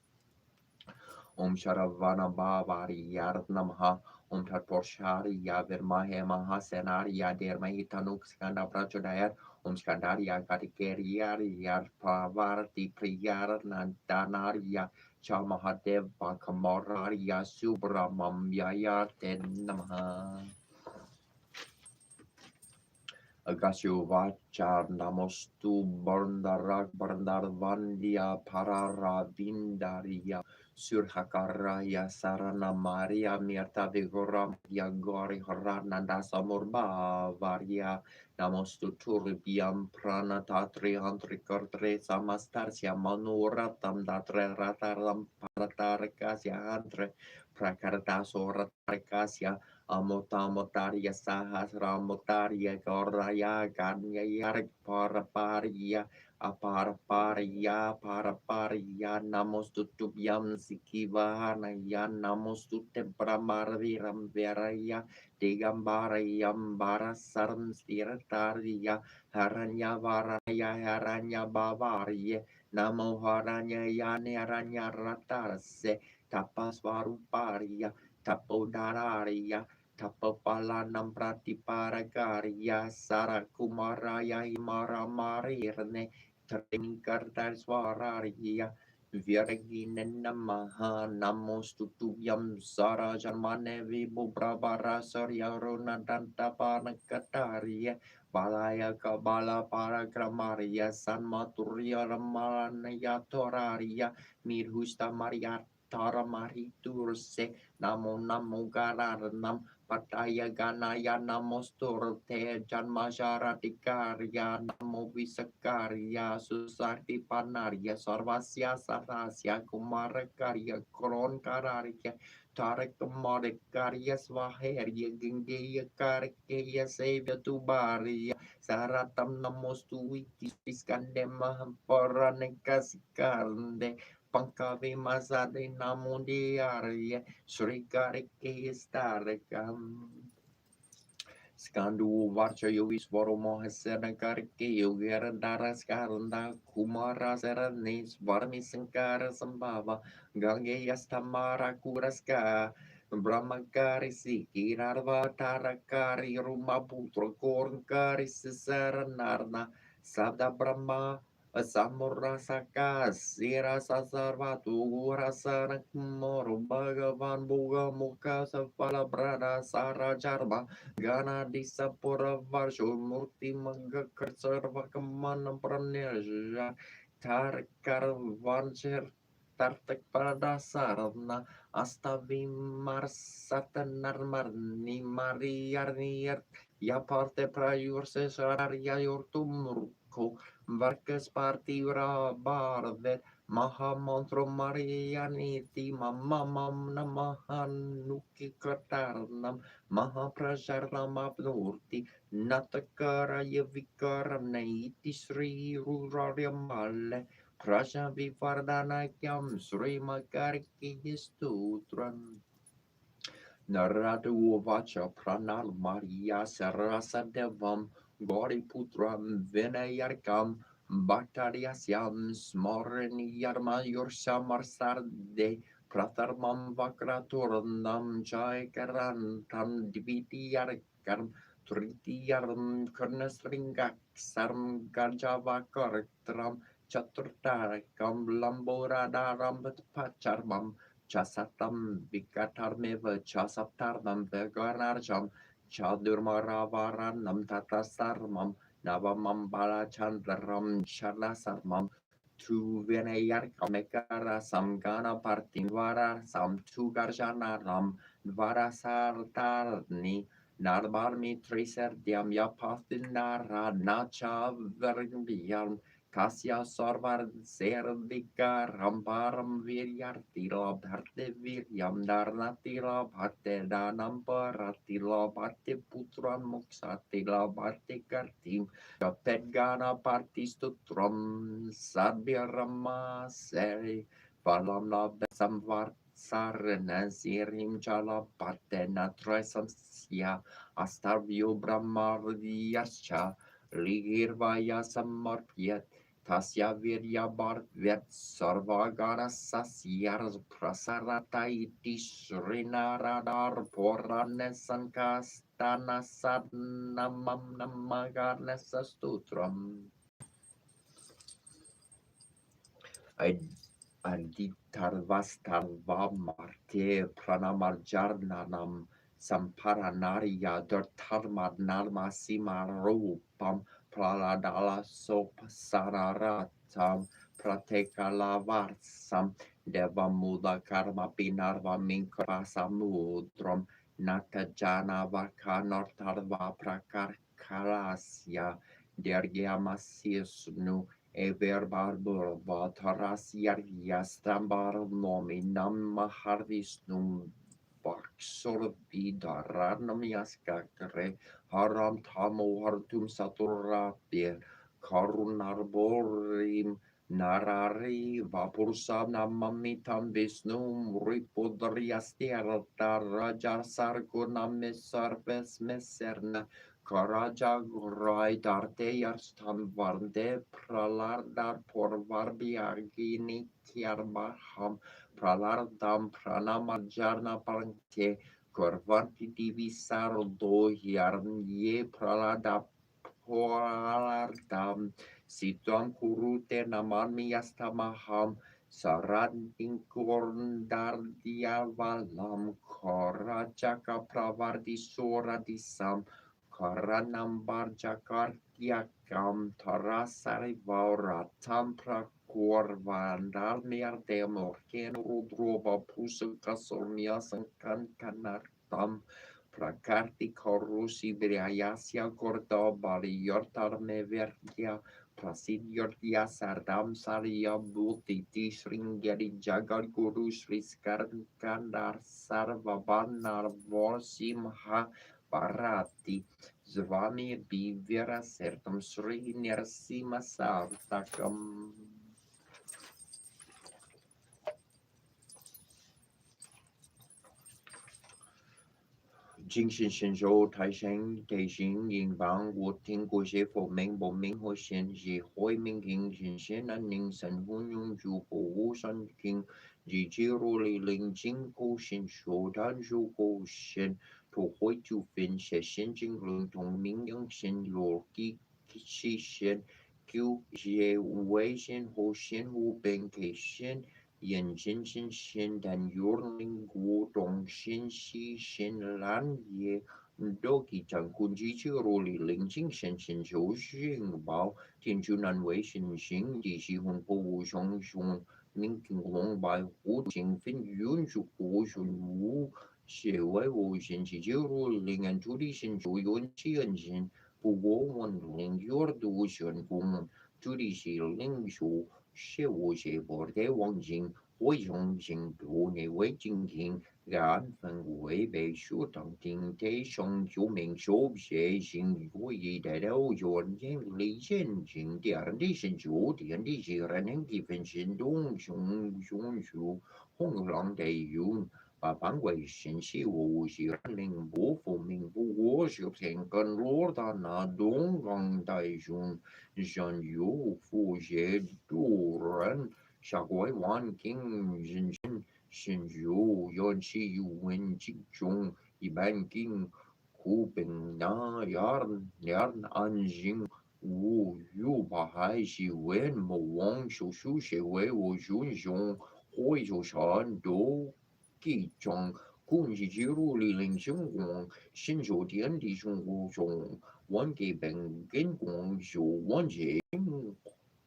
Om Sharavana Bavari Yarnamha Om Tatporshari Yavirmahe Mahasenari Dermahi Tanuk Skanda Prachodayat Om Skandaria Katikeriari Yarpavarti Priyar Nandanariya Chamahadev Bakamoraria Subramam Yayaten Namaha Agasio Vachar Namostu Borndarak Barndarvandia Parara Vindaria Surhakaraya Sarana Maria Mirta Vigora Yagori Harana Dasamurba Varia Namostu Turbiam Prana Tatri Antrikortre Samastarsia Manuratam Datre Rataram Paratarkasia Andre Prakartasora Tarkasia Amotamotaria Sahasramotaria Goraya Ganya Yarik Paraparia Aparaparia Namos Tutubiam Sikivana Yan Namos Tutempramaraviram Veraya Digambara Yambara Saram Stirataria Haranya Varaya Haranya Bavaria Namo Haranya Yani Haranya Ratarse Tapas Varuparia Tapodararia Tapapalanam Pratiparagaria Sarakumaraya Himara Marirne Trinkartasvararia Virgine Namaha Namos Tutuyam Sara Jarmane Vibu Brabara Sarya Runa Dantapana Kataria Balaya Kabala Paragramaria San Maturia Ramanaya Toraria Mirhusta Maria Tara Mariturse Namo Namo Garanam Pataya Ganaya Namostur Te Janmajara Dikaria Namo Visakaria Susakti Panaria Sarvasya Sarasya Kumarakaria Koron Kararia Tarik Marikaria Swaheria Gingeya Karikeya Sevya Tubaria Saratam Namostu Iskandema Paranekasikande Pankavi Mazade Namundiaria Srikarike Starekam Skandu Varcha Yogi Svaro Mohasena Karike Yogera Daraskaranda Kumara Seranis Varmi Sankara Sambhava Gange Yastamara Kuraska Brahmakari Siki Narva Tarakari Rumaputra Kornkari Sisaranarna Sabda Brahma Samurasaka Sira Sasarvatu Rasana Moro Bhagavan Buga Mukha Safala Brada Sara Jarba Gana Disapura Varsho Murti Manga Karsarva Kamana Praneja Tarkar Vancher Tartak Pada Sarana Astavi Marsatanar Marni Mariarnier Yaparte Prayurse Sararia Yortumurko Varkas Partivra Barvet Mahamantro Marianiti Mamam Namahanuki Katarnam Mahaprajarnamapnurti Natakara Yavikaram Naiti Sri Rurariamale Prasha Vivardanakyam Sri Makariki Stutran Naradu Vacha Pranal Maria Sarasa Devam Gori Putram Vinayarkam Bhaktariasyam Smorani Yarma Yursamar Sarde Pratharmam Vakraturnam Jai Karantam Divitiyarkam Tritiyarm Karnasringak Sarm Garjavakartram Chaturtarkam Lambodadaram Pacharmam Chasatam Vikatarmeva Chasaptarnam Veganarjam Chadurmaravaranam Tatasarmam Navamam Balachandaram Shalasarmam Tu Vinayarkamekara Samgana Partinvara Sam Tu Garjanaram Varasartarni Narbarmi Triserdiam Yapathinara Nacha Verbiam Kasya Sarvar Serdika Ramparam Viryartila Bharte Viryam Darnatila Bhate Danam Paratila Bhate Putran Muksatila Bhate Kartim Kapedgana Partistutram Sadbirama Seri Valam Samvar Sarana Sirim Jala Bhate Natresam Sya Astavio Brahmardiascha Ligirvaya Samarpyat Tasya Virya Bhartvet Sarvagana Sasyar Prasarata Iti Srinaradar Porane Sankastana Sadnamam Namagana Sastutram Aditarvastarva Marte Pranamarjarnanam Samparanariya Dharma Narma Simarupam Praladala Sopasararatam Pratekalavarsam Devamuda Karma Pinarva Minkrasamudram Natajana Vakanortarva Prakarkalasya Dergiamasisnu Everbarbur Vataras Yastambar Nominam Maharvisnum Baksor Vidaranam Yaskakare Haram Tamo Hartum Saturapir Karunarborim Narari Vapursa Namamitam Visnum Ripudriastiar Raja Sargunam Mesarves Meserna Karaja Rai Darte Stam Varde Pralardar Porvarbiagini Kiarbaham Pralardam Pranamarjana Parante Korvanti Divisardo Yarnye Pralada Pralardam Situam Kurute Namami Yastamaham Saran Inkorndar Diavalam Korajaka Pravardi Sora Disam Karanambar Jakartiakam Tarasari Vauratam Prakorvandal Miardemorken Rudrova Pusukasomia Sankan Kanartam Prakarti Korusi Vriayasya Kordobali Yortarme Vergia Prasidiortia Sardam Saria Bhuti Tishringeri Jagar Guru Sri Skandar Sarvabanar Vorsimha Parati Zvami Bivira Sertam Sri Nirsima Sartakam Jing Shin Shin Zhou Tai Sheng Tai Xing Yin Bang Wu Ting Gu Xie Fo Ming Bo Ming Ho Xian Ji Hoi Ming King Xin Xian An Ning San Hun Yung Ju Po Wu Shan King Ji Ji Ru Li Ling Jing Ko Xin Shu Dan Zhu Ko Xian To Hoi Ju Fin Xie Xian Jing Lung Tong Ming Yang Xin Lu Ki Xi Xian Qiu Jie Wei Xian Ho Xian Wu Ben Ke Xian Yan Xin Xin Xin Dan Yurling Wu Dong Xin Xi Xin Lan Ye Doki Chang Kun Ji Chi Roli Ling Jing Shen Xin Zhou Xing Bao Tian Chu Nan Wei Xin Xing Di Xi Hun Po Wu Xiong Xiong Ning King Long Bai Wu Jing Fin Yun Chu Wu Xun Wu Xie Wei Wu Xin Chi Ji Roli Ling An Chu Li Xin Zhou Yun Chi An Xin Bu Wo Wan Ling Yor Du Xuan Gong Chu Li Xi Ling Shu 是无是不得忘情，我用心度你为今天，安分为被书当听得上就明手写信，我一代都愿眼里现金点的是九点的是人能几分心动熊红浪的云。把班委信息无是令不服明不我是偏跟罗达那东方大雄。像有福些主人，下拐弯经人生，先有元气有文集中，一般经苦病那样安静。我有把还是为某往手手写为我英雄，会就山多几张，空气记录里零星光，新手点的生活中。one 给本跟光就完全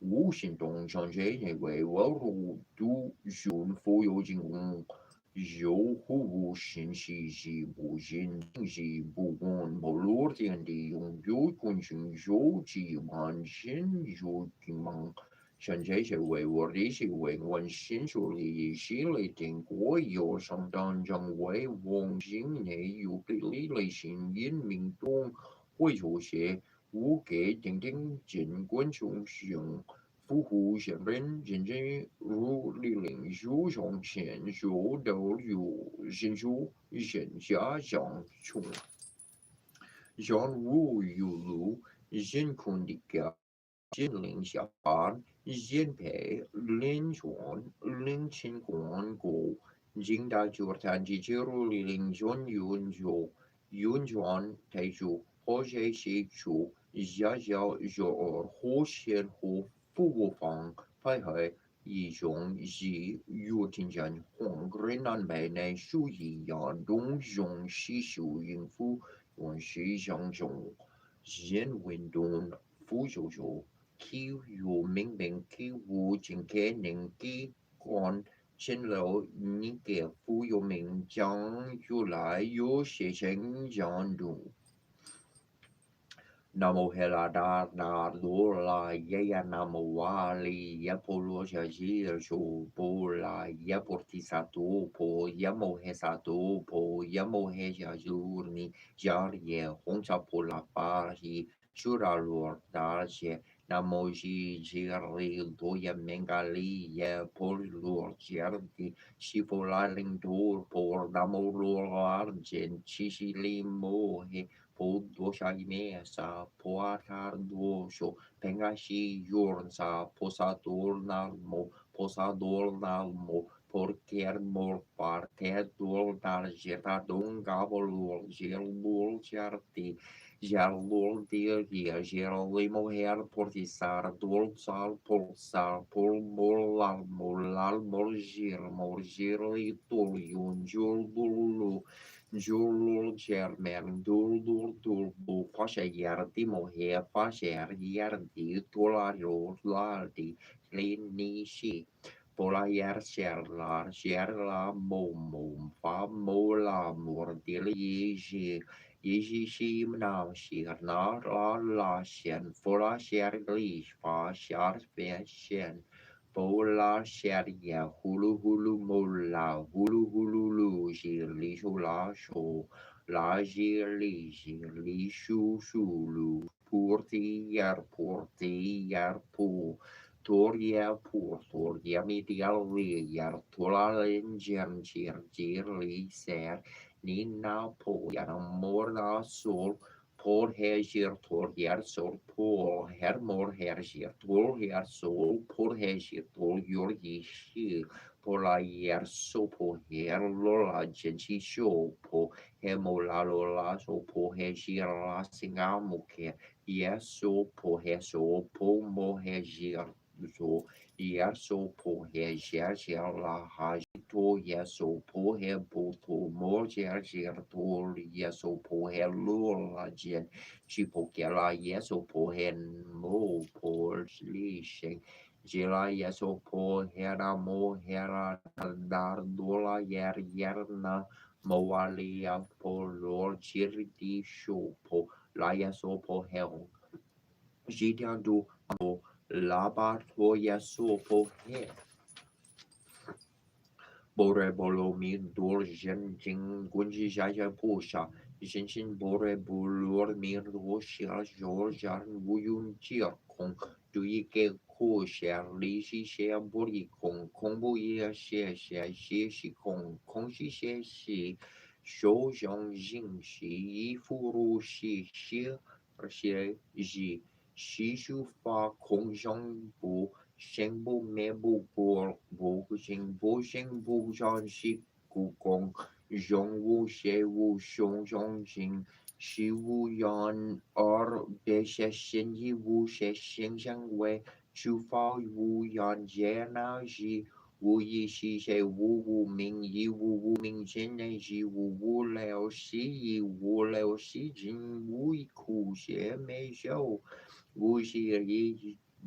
无形中上这一位我入都顺富有进攻，有户信息是不信息不管不落点的用有关心有几万心有进忙。像这些为我的是为我新手里心里定过有上当将为王心内有给力类型因民众。会出现无给定定尽管雄雄，夫妇相认认真如李领袖上前手都有新书线下相冲，相如有路人困的家。心灵下班，人陪灵魂灵情关过，人大就谈起加入灵魂运转太久。或者是出家教育和先和服务方配合一种以有听见红日南北内属于亚东用西修应付用西相中人运动副手手其有明明其无尽可能其干前楼你给富有名将有来有些成长度 Namo hela da na lula ya namo wali ya polo jajir jo pola ya portisato po ya mo hesato po ya mo he jajurni jar ye hongcha pola pari shura lor da che namo ji jiri do ya mengali ya pol lor jerdi shifola ling do por namo lor jen chishi limo he po dosha imesa po atar dosho pengashi yornsa posador nalmo posador nalmo porter mor parte dol dar jeta don gabolor gelbol jarti Jalol dir hier Jerolimo her portisar dol sal polsar pol molal molal morgir morgir tol yun jol bulu Jul Germen dul dul dul bu pasha yardi mohe pasha yardi tulario lardi lini shi pola yar sher la mom fa mola mordil yeji shi na shir na la shen fola sher glish fa shar shen Pola sharia hulu hulu mola hulu hulu lu li shu la li shu lu purti yar pu toria mi dial yar tola lengen jir li ser ni na po yar morna sol Por hegir tor her sol por her mor hegir tor her sol por hegir tor yor yishi por la yer so por her lola genchi show por hemola lola so por hegir la singamo ke yes so por he so por mo hegir so yer so por hegir la to yeso po he bo to mo jer jer to yeso po he lo la jen chi po ke la yeso po he mo po li sheng jela yeso po he ra mo he ra dar do la yer na mo wali ya po lo jir di shu po la yeso po he ji dian du mo la ba to yeso po he Bore bolo mi dur jen jing gunji jaja pusha. Jinshin bore bulur mir roshia jorjar wuyun jia kong. Du yi ge ku xia li xi xia buri kong. Kong bu ye xie xie xie xi kong. Kong xi xie xi. Shou zhang jing xi yi fu ru xi xie. Xie ji. Xi shu fa kong zhang bu. Shen bu me bu bo shen bu zhan shi gu gong zhong wu xie wu xiong zhong jing shi wu yan er be xie xin yi wu xie xin xiang wei chu fa wu yan jie na ji wu yi xi xie wu ming yi wu ming jian ne ji wu liao xi yi wu liao xi jing wu yi ku xie mei xiao wu xi yi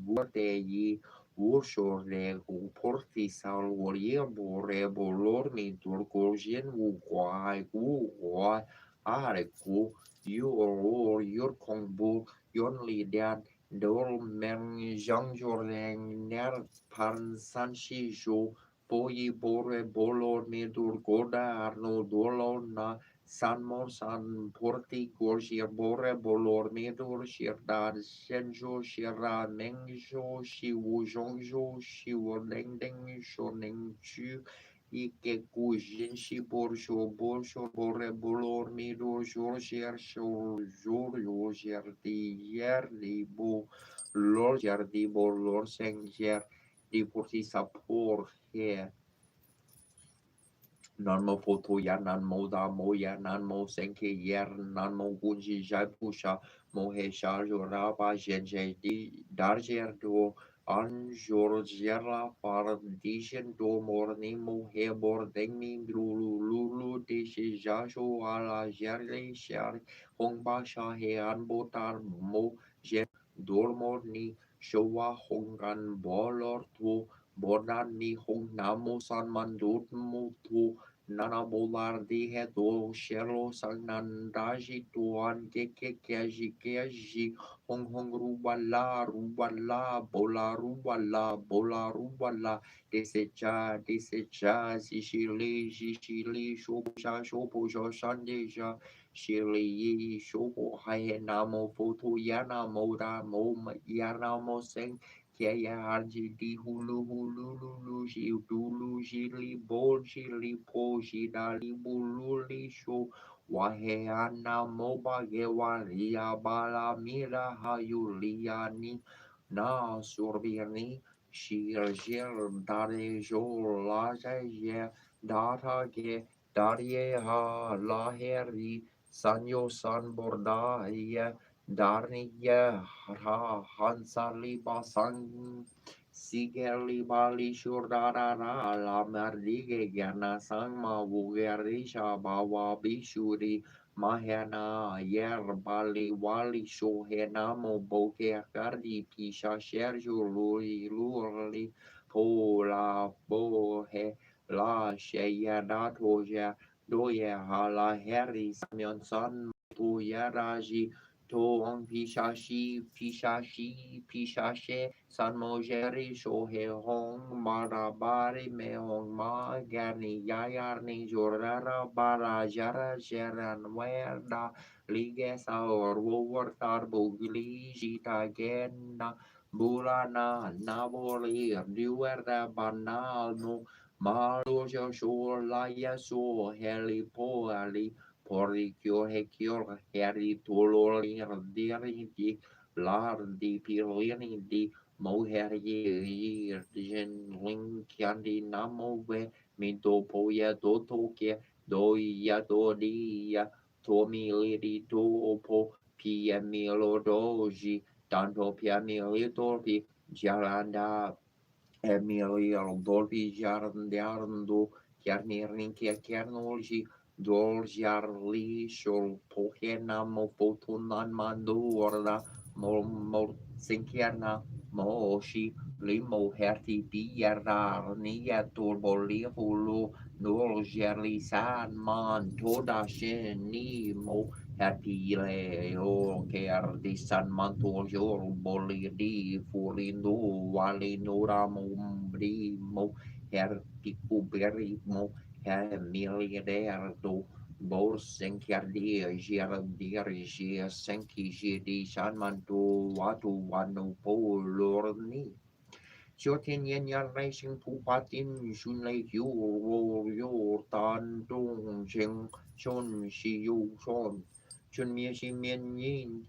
wu de yi Ushore porti salvorie bore bolor mi turgorgien u guai are ku yor kongbu yon lidian dol men jang joreng ner pan san shi jo boyi bore bolor mi turgoda arno dolo na San Mo San Porti Gorgia Bore Bolor Medur Shirdar Shenjo Shira Mengjo Shi Wu Zhongzhou Shi Wu Deng Deng Sho Ning Chu Ike Gu Jin Shi Borsho Bore Bolor Medur Jor Sher Shor Jor Yo Sher Di Yer Di Bo Lor Yer Di Bo Lor Seng Yer Di Porti Sapor Here Nanmo poto ya nanmo da mo ya nanmo senke yer nanmo gunji jai pusha mo he sha jo ra ba jen je di dar jer do Anjorgera Paradischen Domorni Mohe Bordengmi Lulu Dishi Jasho ala Gerli Shari Hongba Shahe Anbotar Mo Jen Dormorni Showa Hongan Bolor Tu Bordan Hong Namo San Mandut Mutu Nana Bolar Dihe Do Shelo Sanandaji Tuan Keji Hong Hong Rubala, Bola Rubala, Desecha, Shishili, Shopo, Shandeja, Shili, Shopo, Hayanamo, Photo, Yana, Moda, Mom, Yanamo, Seng, Kaya, Arjidi, Hulu, Jili, Bol, Jili, Po, Jidali, Bululi, Show. Waheana moba gewalia bala mira hayuliani na surbirni shir dare jo la je data ge darie ha la heri sanyo san borda ye darni ye ha hansali basang Sigerli bali shurdara la mardige gana sangma vugerisha bawa bishuri mahana yer bali wali shohenamo boke kardi pisha sherju luri pola bohe la sheyana toja doye hala heri samyon san tu yaraji to on pishashi San Mojeri Shohe Hong Marabari Mehong Ma Gani Yayarni Jorara Bara Jara Jeran Werda Ligesa or Wower Tarbugli Jita Gena Burana Naboli Duerda Banalno Marujo Shor Laya So Heli Poali Porikyo Hekyo Heri Tolori Diri Lardi Pilini Moherji Jen Kyandi Namove Minto Poya Dotoke Doya Dodia Tomi Lidi Topo Piamilo Doji Tanto Piamili Torpi Jaranda Emilio Dolby Jardiando Chiarnirinchia Chiarnologi Doljarli Shol Pokenamo Fotunan Mandorda Mol Sinkiana Moshi Limo Herti Bierra Nia Turboli Hulu Doljarli San Man Toda Shenimo Hatile o ker di san mantul jor boli di furindo wali nora mo her piku beri mo her miliarder do bor senkiardi giardir gia senki di san mantu watu wano polorni Jotin yen yan racing pupatin shun lei yu wo yu tan dong cheng chon shi yu son chun mie shi mien yin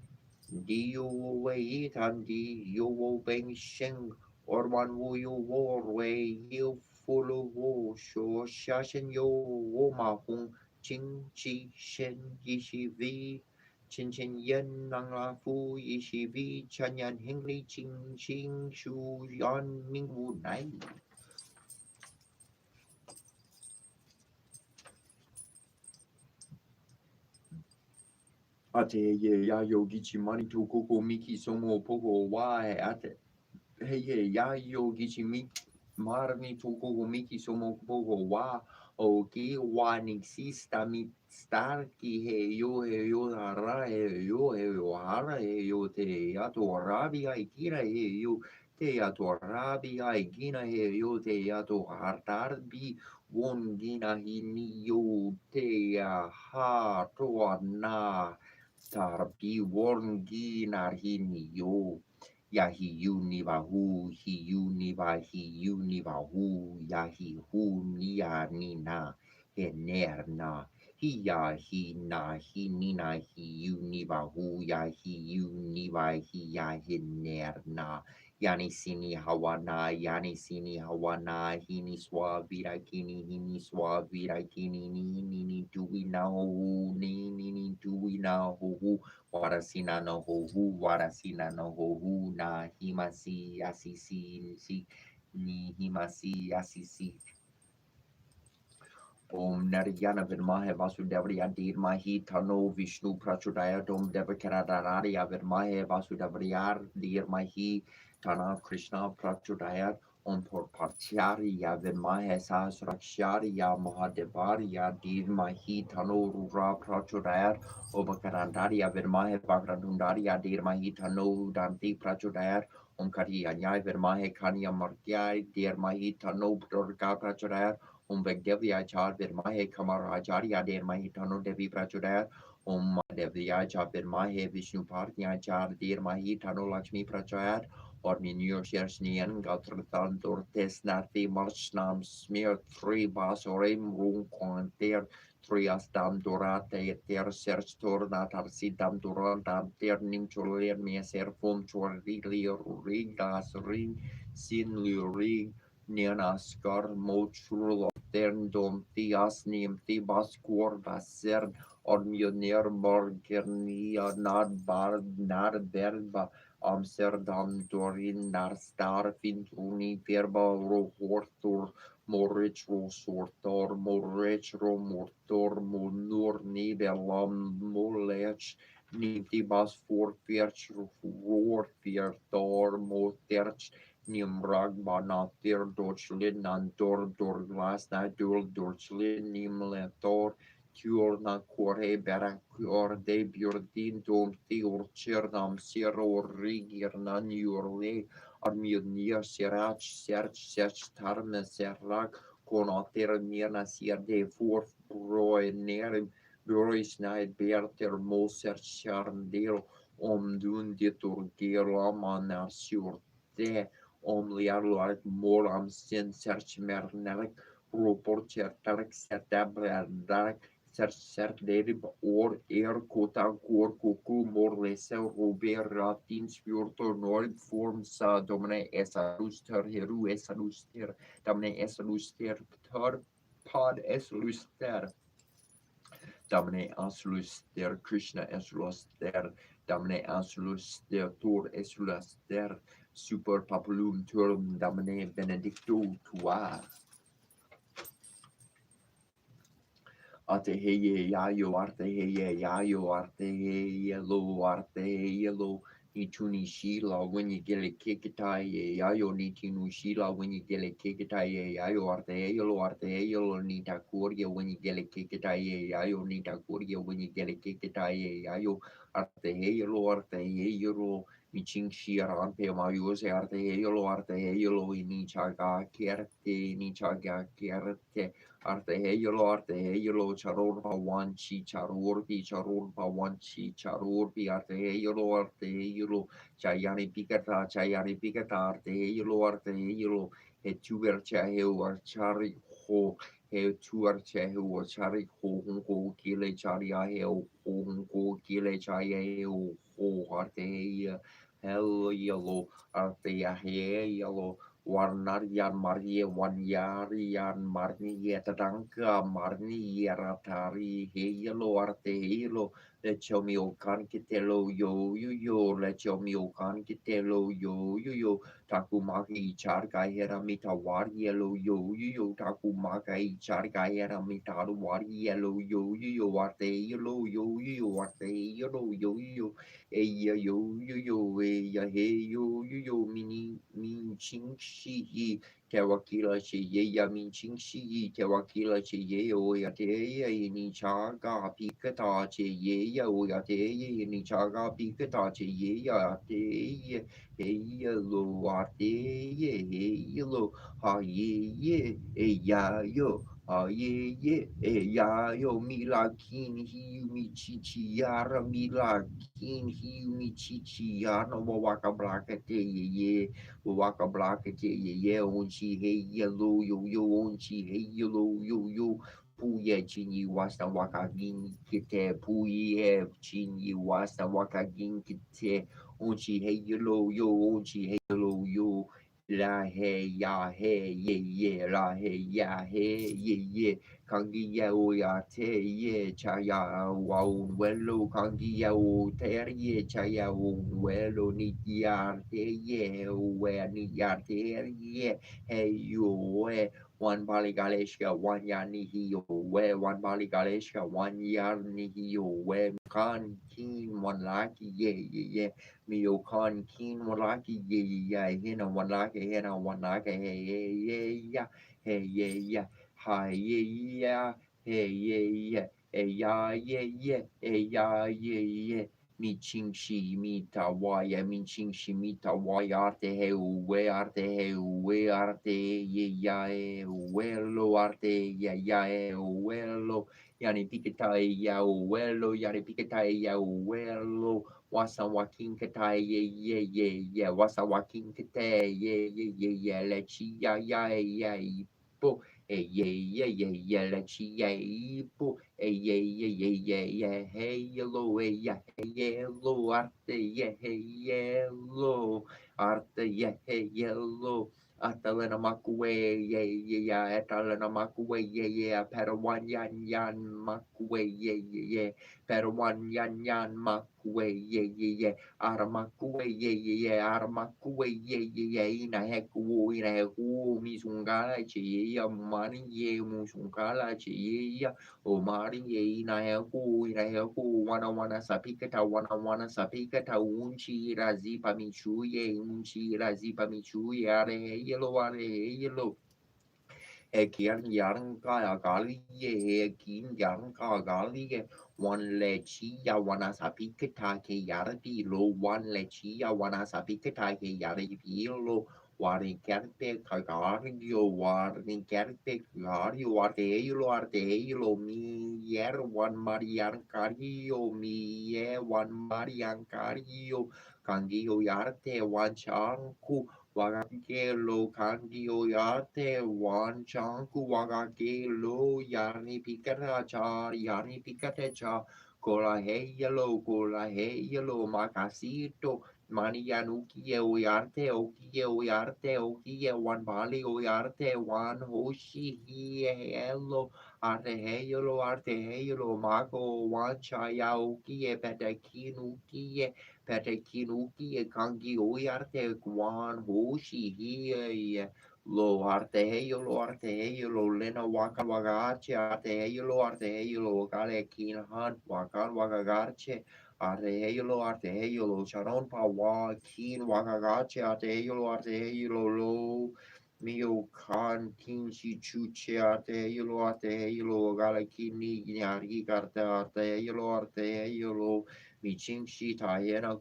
di yu wei tan di yu wo beng sheng or wan wu yu wo wei yu fulu wo shuo xia shen yu wo ma hong qing qi shen yi shi vi 千千烟让啊夫一起比，千年行里清清疏远明无奈。Ate ye ya yogi chimani to koko miki somo poko wae ate. Hey ye ya yogi chimi marni to koko miki somo poko wa. O ki wani sista mi star ki he yo hara he yo hara he yo te ya to rabi ai kira he yo te ya to rabi ai gina he yo te ya to hartar bi won gina hi ni yo te ya ha to na Tarpi worngi narhini yo. Yahi uni bahu, hi uni bahi uni bahu, yahi hu nia nina, enerna. Hi na hi nina hi uni bahu, yahi uni bahi yahi nerna. Yani sini hawana, yani sini hawana, hini swa vira kini, hini swa vira kini, ni do we know, ni do we know, warasina no ho, warasina no ho, na himasi, asisi, si, ni himasi, asisi. Om Narayana Vidmahe Vasudevaya Dirmahi Tano Vishnu Prachodaya Dom Devakaradararia Vidmahe Vasudevaya Dirmahi Tana Krishna Prachodaya Om Purpacharya Vidmahe Sahasraksharya Mahadevarya Dirmahi Tano Rura Prachodaya Obakarandaria Vidmahe Vakradundaria Dirmahi Tano Danti Prachodaya Om Kariyanyai Vidmahe Kanya Martyai Dirmahi Tano Durga Prachodaya Om Vegdevyachar Virmahe Kamaracharya Dermahi Tano Devi Prachudaya Om Devyachar Virmahe Vishnu Partyachar Dermahi Tano Lakshmi Prachayat or Minur Shersnian Gatratan Dortes Narthi Marshnam Smear 3 Basorim Rung Quanter 3 Astam Dorate Ter Serch Tornatar Sidam Durantam Ter Nim Cholir Meser Fum Chorli Rigas Ring Sin Lurig Nenaskar Motrul Terndom Thiasnium Thibas Corvaser Ormioner Morgernia Nadbar Narberba Amsterdam Dorin Narstar Fintruni Verba Rohortur Moritro Sortor Moretro Mortor Monur Nibelam Molech Nintibas Forfierch Rohr Fiertor Moterch Nimrag Banatir Deutschland Nantor Dorglasna Dul Deutschland Nimletor Tjorna Kore Berakur de Bjordin Dom Theor Chernam Sero Rigirnan Jurle Armionia Serach Serch Tarme Serrak Konater Nirna Sier de Forf Broe Nerim Broisnaid Berter Moser Charndel Om Dun Ditur Gerama Sur de Om liarloark moram sin search mernelik roporcher tark setablerdark search derib or kota kor kuku morlese rober ratin spurto nord form sa domine esaluster heru esaluster domine esaluster tar pod esaluster domine esaluster Krishna esaluster domine esaluster tor esaluster super populum turum domine benedicto tua. Arte heye yayo, arte heye yayo, arte heye lo, arte heye lo. Nituni shila when you get a kikitaye yayo, nitinu shila when you get a kikitaye yayo, arte heye lo, arte heye lo, nita kuria when you get a kikitaye yayo, nita kuria when you get a kikitaye yayo, arte heye lo, arte heye lo. Miching shiarante mayuse arte heyolo, arte heyolo, nichaga kerte, nichaga kerte. Arte heyolo, charurpa wanchi, charurpa wanchi, charurpi, arte heyolo, chayani pikata, arte heyolo, hetuer chaheu, archari ho, hetuer chaheu, archari ho, hunko, kile charia heu, hunko, kile chaya heu, ho, arte hell yellow, arte yellow. Warnarian Marie Wanyarian Marni Yetadanka Marni Yeratari Halo Arte Halo let your mio cankitelo let your mio cankitelo Takumaki Charga Hera Mita Warielo Takumaka Charga Hera Mita Warielo Arte Arte Eya eya min ching shi Tewakila che ya min ching shi Tewakila che ya te ya ni chaga pikata che ya te ya ni chaga pikata che ya te ya lo ya lo ha ya yo. Yo mila kin hiu mi chichi yara mila kin hiu mi chichi yara waka blaka te waka blaka te onchi hey yellow yo onchi hey yellow yo puye chini wasta waka gin kite puye chini wasta waka gin kite onchi hey yellow yo onchi hey lo yo. La he ya he ye ye la he ya he ye ye kangi ya o ya te ye cha ya wa un welo kangi ya o te ye cha ya un welo ni ya te ye we ni ya te ye he yo we one bali galeshka one ya ni hi yo we one bali galeshka one ya ni hi yo we kan kin one laki ye ye ye Miokan kin walaki ye ya hina walaki hina walaki hey ye ya hey ye ya hi ye ya hey ye ya hey ya ye ye hey ya ye ye mi ching shi mi ta wa ya mi ching shi mi ta wa ya arte he we arte ye ya e we lo arte ya e we lo yani pikita ya we lo yani pikita ya we lo Wasa Joaquin Kata ye Wasa Joaquin Kata ye Lechi ya ipo ye Lechi ya ipo ye hey yellow ya hey yellow arte yellow arte hey yellow Atalena Makue ya Atalena Makue Padawan yan Makue Padawan yan Makue Aramakue Aramakue ina heku misungala chi ya mani musungala chi o mari ina heku wana sapikata wana sapikata unchi razipa michuye are yellow Ekian yang kaya kali ye kin yang kaya kali ye one lechi ya wana sapi kita ke yara di lo one lechi ya wana sapi kita ke yara di lo wari kerpe kagari yo wari kerpe kagari arte lo mi yer one marian kari yo mi ye one marian kari yo kangi yo yarte one chanku Wagakelo kandio yate wan chanku wagakelo yani pikata cha yani pikate cha kola heyelo makasito mani yanuki okiye wan bali oyarte wan hoshi arte heyelo mako wan chaya okiye petakinukiye Petekinuki e kangi oiarte guan hoshi hi lo arte heyo lo lena waka wagache arte heyo lo gale kinhan wakan wagagache arte heyo lo sharon pa wa kin wagagache arte heyo lo mio kan kin shi chuche arte heyo lo gale kini nyari arte heyo lo Miching shi tayena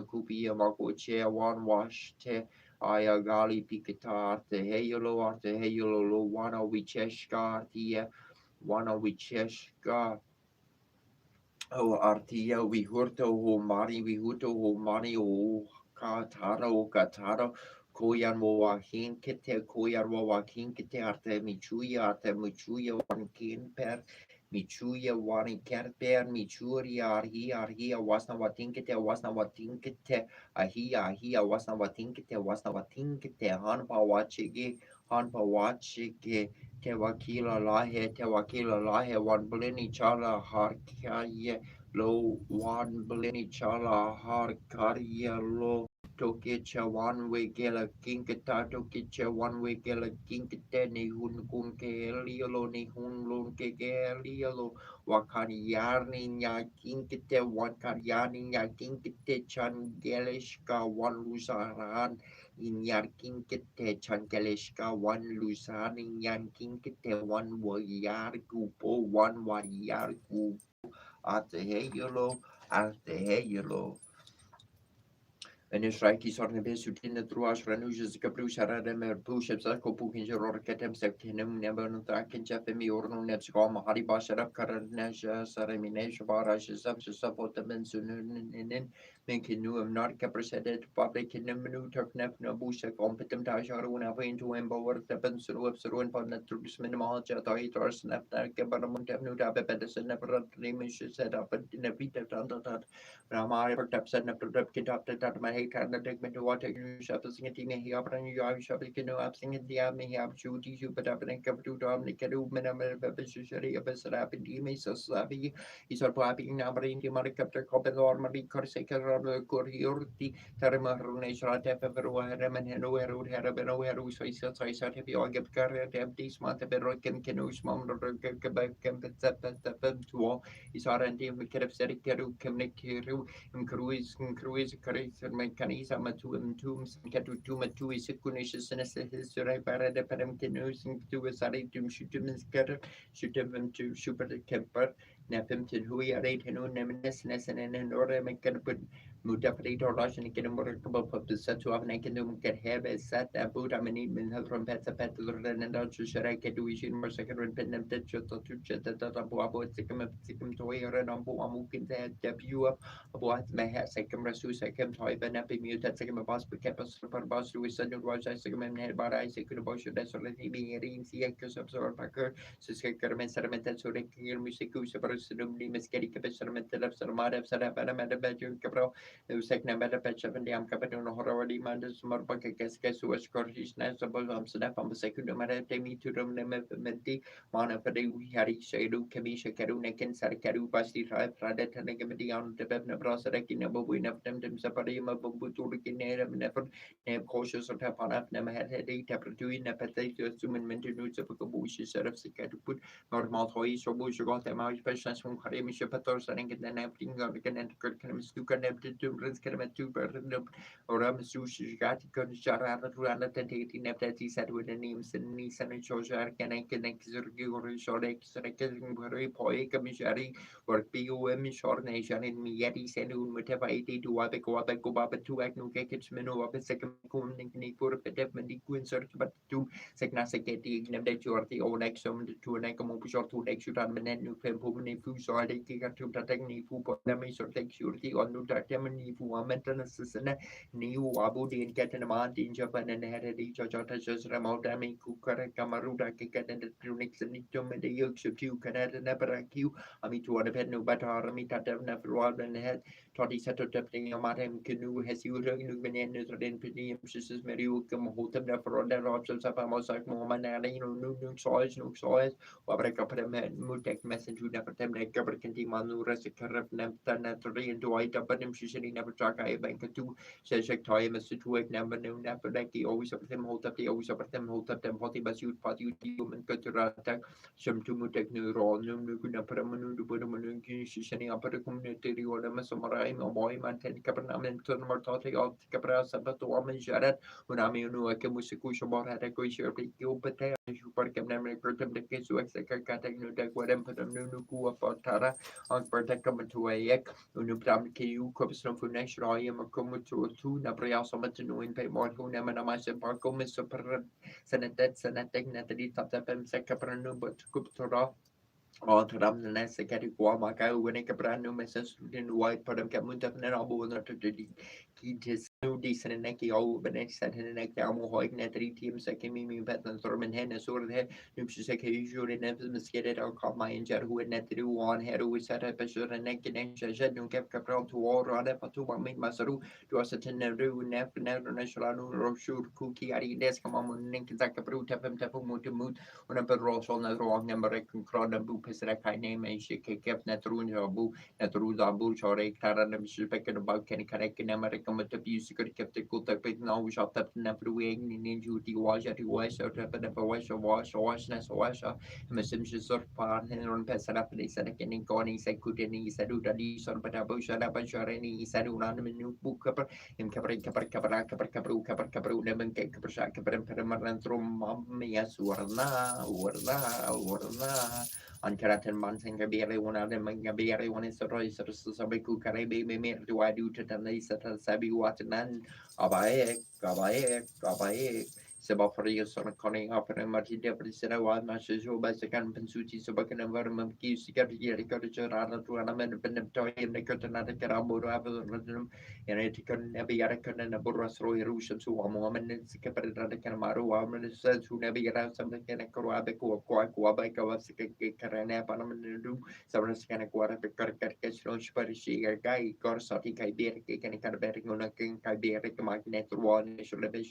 kupia makoche wan washte ayagali pikita arte heyolo lo wana wicheshka o artia we hurto ho mari o kataro koyan wo wahin kite arte michuya wan kin per Michuya wani kerper michuria arhia wasna watinkete ahia wasna watinkete hanpa wachige te wakila lahe wan blini chala harkaye lo wan blini chala harkaye lo Tokicha one way gela kinkata tokicha one way gela kinkate ni hun kun ke liolo ni hun lun ke liolo wakani yarni nya kinkate one karyani nya kinkate chan geleshka one lusaran in yar kinkate chan geleshka one lusaran in yan kinkate one warrior gupo one warrior gupo ate heyolo En Israël sorgen besutin truas renujes kaprus haradem pushep zako pukin joror ketem sektenem nemen traken jafemi orno net skama hari basharap karanesh sareminesh barash zap sapotem sununin menkinu am not capresedet public nemenu turknef no busha competent tasharun apain to embower tepen suru upsurun pan trus minimal jatai tors nepta kebaramut nu tape pedesen never remish set up in a vita tantat Ramari pertapsen na product kitap tetat later the deck to water you shall sing it in a here and you are shall be no absing it the may have shooty you but up and come to Dominic Minamel Beneficiary of a Sarapi Dime so savvy is a papping number in the Maricapta Copper or Marie Corsica or Coriorti Termarunation Tepever Remen and where would have been aware who says I said if you all get carried empty smart a beroken canoes mom or to is our anti Mikab Serikaru Kemnikiru Cruise Caris and Mechanism to tombs and Catu Tuma two is Kunishes and his Parade Padam canoes and to a Sari to shoot him and scatter, shoot him to super Kemper, nap him to who he are 8 and nemesis and an order make put Mutapati or Russian can workable of the set to have naked get have a set a boot. I mean, from Pets a pet and out to Sharaka do vision more second and pen them that shot to chet that Abu Sikim toy or an Amukin that debut of what may have second Rasu second toy and happy mute that second boss but kept us super boss who is sudden was I second and head but I second about your desolate being a ring see a cus of sort packer so second sediment that so they can music who's a person who miscarry capacity of Sarmada of Sarabana Bedroom Cabral. Sekne bada pecha vendi am kapatu no horowadi mandas marpa ke keske suas korhis na sabol am sedap am sekundu mara temi turum neme menti mana pada hari shaidu kemi shakaru neken sarkaru pasti rai prada tane kemedi on the beb na brasa rekin na bobu ina tem sapari ma bobu turki ne never ne cautious of tapana na had headache tapatu in a pate to sumen mentu nu sapako bushi serf sikatu put normal hoi so bu shogot ma special from kare mi shapator saring den everything of can and can stuka nebted to Rinskermet to Bernum or Ramasushi Gati Konshara Rana Tati Neptati said with the names and Nisan and Shoshar can I connect Zurgi Shorex Rekin Puri Poe Commissionary or POM Short Nation in Mieti Senu whatever 80 to Wabeko Baba to Agno Gekich Menu of a second Kuning for Pedepment Queen search but to Seknasaketi Nebdet or the old exum to an Ekamopush to next you done Menu Pumni Fus or they kick to the technique who put them or take surety on no Tatamani fu maintenance new Abudi and Catanamant in Japan and had each of Jotas Ramodami Kukara Kamaruda Kikat and the Tunix and Nitum and the Yokes of two Canada Naparaku. I mean to one of no better army Tata Navarro and had Toddy Sato Tapping a Matam canoe has you Nubian and Pinium Sisters Meriukum Hotam Navarro options of Amosak Moman no soils Mutek message who never tem like Gabriel Manu Resicarab Neptana and Dwight up and Shishini never track I bank two says toy message to it never knew never like the always of them hold up the always of them hold up them potty bus you party human cut to attack some to mutek new roll no nukuna paramanu to put a manu shishini upper community or the Masomarai or boy man ten capernaum and turn more totally of Capra Sabato woman Jared when I mean no I can musikusha bar had a go share big you but they you park them never curtain the case to execute cutting no deck whatever put them no nuku of Tara on Berta coming to a ek unubram ku kopsno fu next roy am come to two na bria so much no in pay more who never na mas parko mis super senatet senatek na tadi tap tap second but kuptora Ram the next category Maka when a brand new message in white Padam Kamunta and Abu not to his new decent and necky all the next set and neck Amo Hoik Netri teams that came in Pet and Thorman Hennes or the Nupsaka usually never miscated or caught my injured who had net through one head who set up a sure and neck and shed no kept Capral to war or other to one make Masaru to a certain never national or sure cookie Ari desk among Ninkazaka Brut Tapum Tapu to mood on a roll on the wrong number crowd and boop is a kind name and she kept Natrun Jabu, Natruza Bull, or a Taran and Shipek about can connect in America, but the music kept the good up it now, we shot up never wing in duty wash at the wash out of the washness washer, and the Simpsons of Pan and on Pessara, they said again in Goni, said good and he said, Udadis on Patabu, shut up and shot any, he said, Unan, new book cover, in Capri, Capri, Neman, Capri, Permanent Mamma, Warna. Ankaratan Mansanga Berry, one of them, Gaberry, one is the Royce of Sabiku Karabi, me do I do to the Lisa Sabi Watanan, Abae, Sebafaria Sonaconi Opera Martina Priscilla Mashu by second Pensuti Sobakan and Vermum Kis Gabriel Coticerana to an amendment Benetoy and the Cotanata Carabo and it can never get a con and a Burrasro Erusha to a woman and Scaparata Canamaru woman says who never get out something in a Coabico or Quabico of Carana Panamadu, Sabrascana Guarapicarcashon Sparishi, a guy, Gorsati Kaiberic and a Caraberic on a King Kaiberic Magnet one, should have been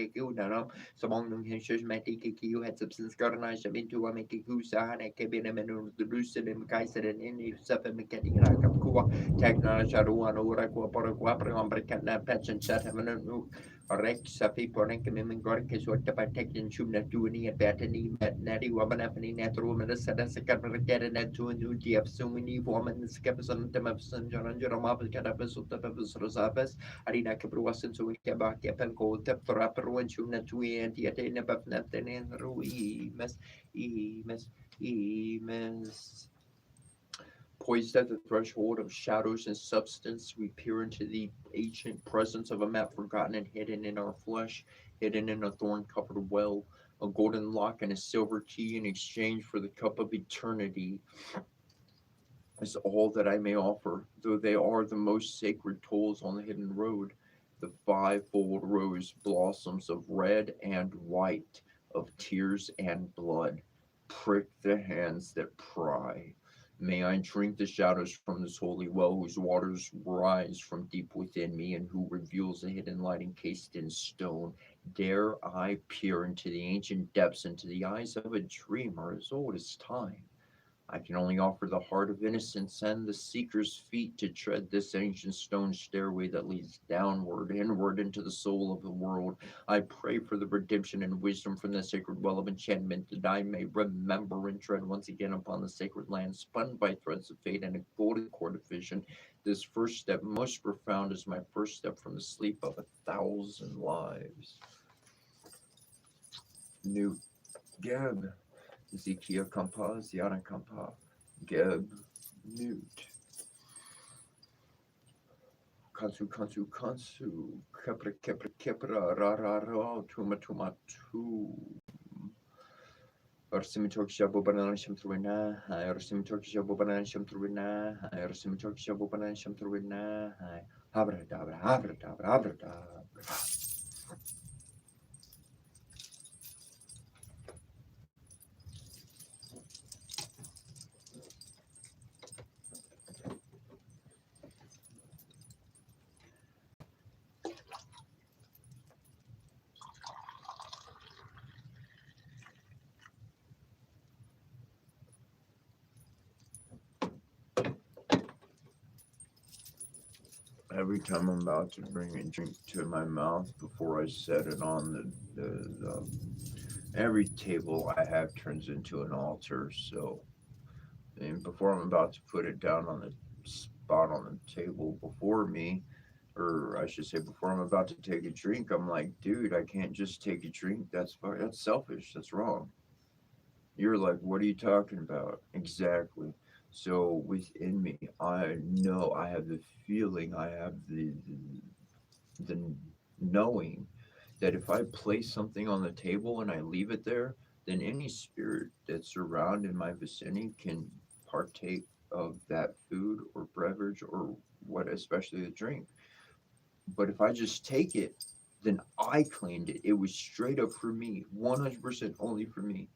no samong nung henshus mati kikiu had substance garnish into a mekiku sahana kebina menu the lucidum kaiser and any seven mechanic kua technology aruan ora qua por qua per umbricana patch and chat have no Rex sapi ponen kemen gork is what the tekin chumna doing at batani met natty woman happening at room and a set as a capital get in at two new diap so many woman skepison them of San John Jerome Cadabas of the Pepus Rosabas Arina Cabruasan so we can back up and go tap for upper one chumna two and yet in above nothing in ruimes emes. Poised at the threshold of shadows and substance, we peer into the ancient presence of a map forgotten and hidden in our flesh, hidden in a thorn-covered well, a golden lock and a silver key in exchange for the cup of eternity is all that I may offer, though they are the most sacred tolls on the hidden road, the fivefold rose blossoms of red and white, of tears and blood. Prick the hands that pry. May I drink the shadows from this holy well whose waters rise from deep within me and who reveals a hidden light encased in stone. Dare I peer into the ancient depths, into the eyes of a dreamer as old as time. I can only offer the heart of innocence and the seeker's feet to tread this ancient stone stairway that leads downward, inward into the soul of the world. I pray for the redemption and wisdom from the sacred well of enchantment, that I may remember and tread once again upon the sacred land, spun by threads of fate and a golden cord of vision. This first step, most profound, is my first step from the sleep of 1,000 lives. New Geb. Ezekiel Kampa, Ziana Kampa, Geb, Newt, Kansu, Kepra, Ra, Tuma, Tu. Arsimitok Shabobanan Shamtruina, Arsimitok Shabobanan Shamtruina, Arsimitok Shabobanan Shamtruina, Abra. Every time I'm about to bring a drink to my mouth, before I set it on the every table I have turns into an altar. So, and before I'm about to put it down on the spot on the table before me, or I should say, before I'm about to take a drink, I'm like, dude, I can't just take a drink. That's selfish. That's wrong. You're like, what are you talking about? Exactly. So within me, I know, I have the feeling, I have the knowing that if I place something on the table and I leave it there, then any spirit that's around in my vicinity can partake of that food or beverage or what, especially the drink. But if I just take it, then I claimed it. It was straight up for me, 100% only for me.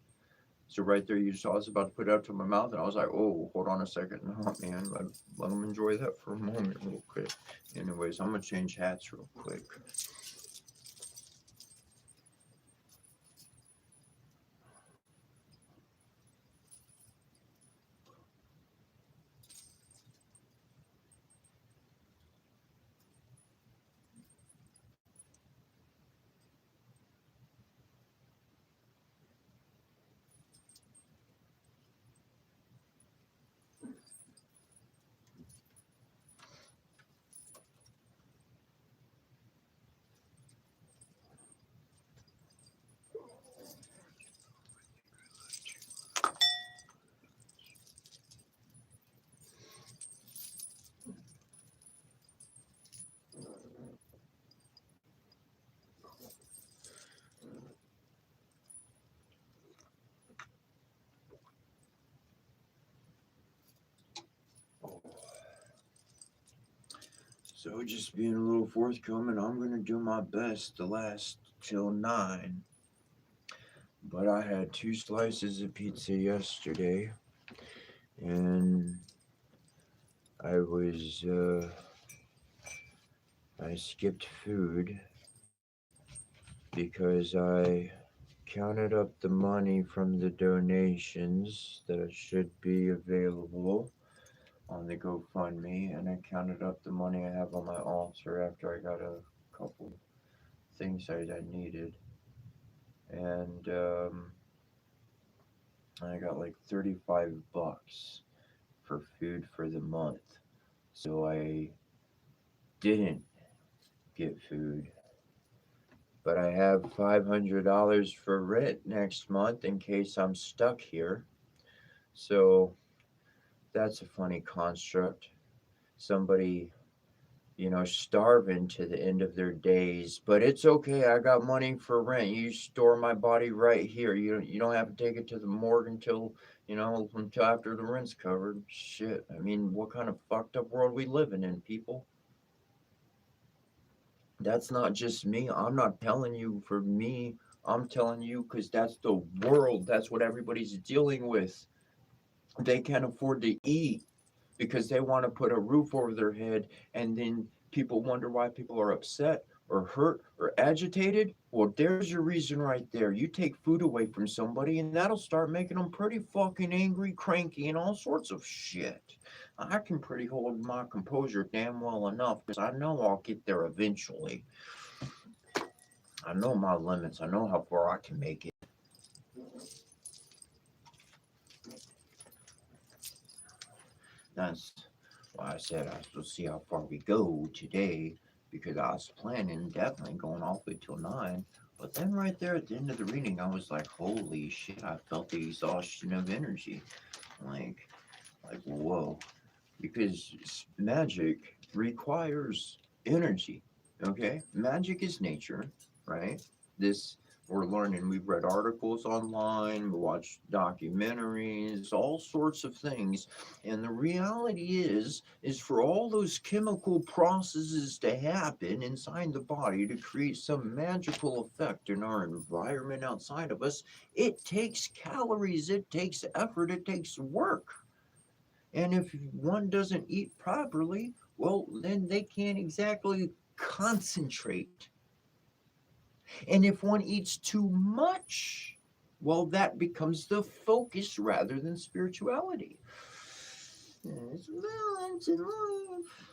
So right there, you saw I was about to put it up to my mouth, and I was like, "Oh, hold on a second, no, man, let them enjoy that for a moment, real quick." Anyways, I'm gonna change hats real quick. So just being a little forthcoming, I'm gonna do my best to last till 9. But I had 2 slices of pizza yesterday, and I was I skipped food because I counted up the money from the donations that should be available on the GoFundMe, and I counted up the money I have on my altar after I got a couple things I needed, and I got like $35 for food for the month. So I didn't get food, but I have $500 for rent next month in case I'm stuck here. So that's a funny construct. Somebody, starving to the end of their days, but it's okay. I got money for rent. You store my body right here. You don't have to take it to the morgue until after the rent's covered. Shit. I mean, what kind of fucked up world we living in, people? That's not just me. I'm not telling you for me. I'm telling you because that's the world. That's what everybody's dealing with. They can't afford to eat because they want to put a roof over their head, and then people wonder why people are upset or hurt or agitated. Well, there's your reason right there. You take food away from somebody and that'll start making them pretty fucking angry, cranky, and all sorts of shit. I can pretty hold my composure damn well enough because I know I'll get there eventually. I know my limits. I know how far I can make it. That's why I said we'll see how far we go today because I was planning definitely going all the way till 9. But then right there at the end of the reading, I was like, holy shit, I felt the exhaustion of energy. Like, whoa. Because magic requires energy. Okay? Magic is nature, right? This we're learning. We've read articles online, we watched documentaries, all sorts of things. And the reality is for all those chemical processes to happen inside the body to create some magical effect in our environment outside of us, it takes calories, it takes effort, it takes work. And if one doesn't eat properly, well, then they can't exactly concentrate. And if one eats too much, well, that becomes the focus rather than spirituality. It's balance in life.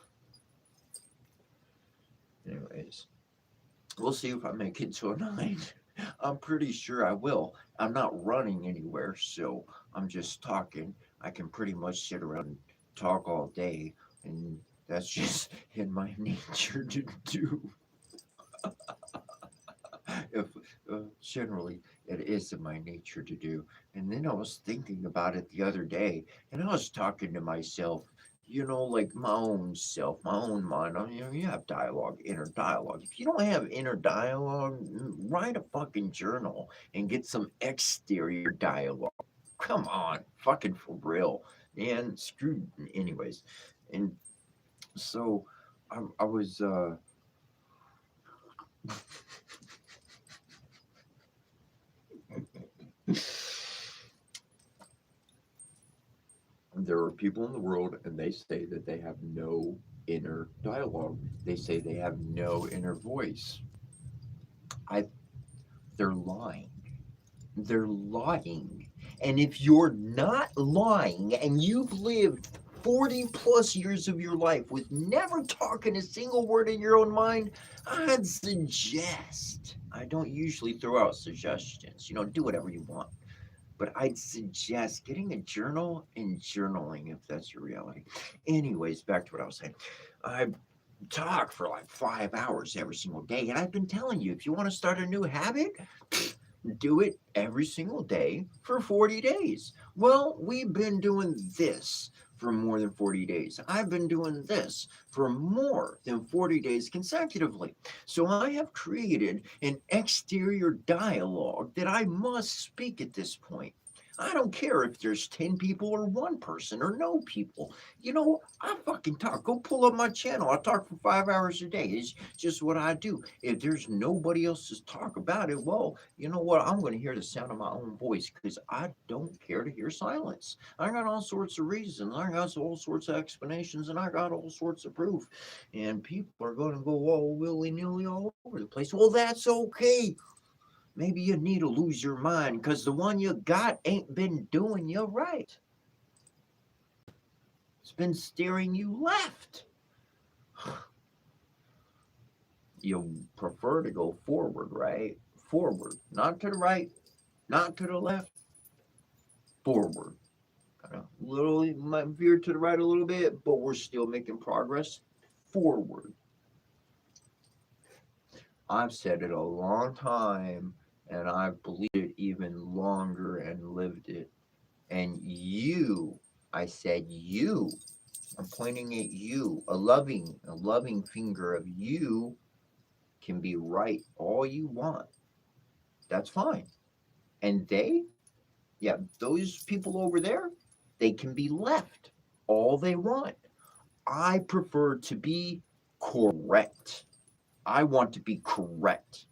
Anyways, we'll see if I make it to a 9. I'm pretty sure I will. I'm not running anywhere, so I'm just talking. I can pretty much sit around and talk all day, and that's just in my nature to do. If Generally, it is in my nature to do. And then I was thinking about it the other day, and I was talking to myself, like my own self, my own mind. You have dialogue, inner dialogue. If you don't have inner dialogue, write a fucking journal and get some exterior dialogue. Come on, fucking for real. And screw, anyways. And so I was, there are people in the world and they say that they have no inner dialogue. They say they have no inner voice. I They're lying. They're lying. And if you're not lying and you've lived 40 plus years of your life with never talking a single word in your own mind, I'd suggest. I don't usually throw out suggestions. Do whatever you want. But I'd suggest getting a journal and journaling if that's your reality. Anyways, back to what I was saying. I talk for like 5 hours every single day, and I've been telling you, if you want to start a new habit, do it every single day for 40 days. Well, we've been doing this for more than 40 days. I've been doing this for more than 40 days consecutively. So I have created an exterior dialogue that I must speak at this point. I don't care if there's 10 people or one person or no people. You know, I fucking talk. Go pull up my channel. I talk for 5 hours a day. It's just what I do. If there's nobody else to talk about it, well, you know what? I'm going to hear the sound of my own voice because I don't care to hear silence. I got all sorts of reasons. I got all sorts of explanations and I got all sorts of proof. And people are going to go all willy nilly all over the place. Well, that's okay. Maybe you need to lose your mind because the one you got ain't been doing you right. It's been steering you left. You prefer to go forward, right? Forward, not to the right, not to the left, forward. Kind of little might veer to the right a little bit, but we're still making progress forward. I've said it a long time and I've believed it even longer and lived it. And you, I said you, I'm pointing at you, a loving finger of you can be right all you want. That's fine. And they, yeah, those people over there, they can be left all they want. I prefer to be correct. I want to be correct.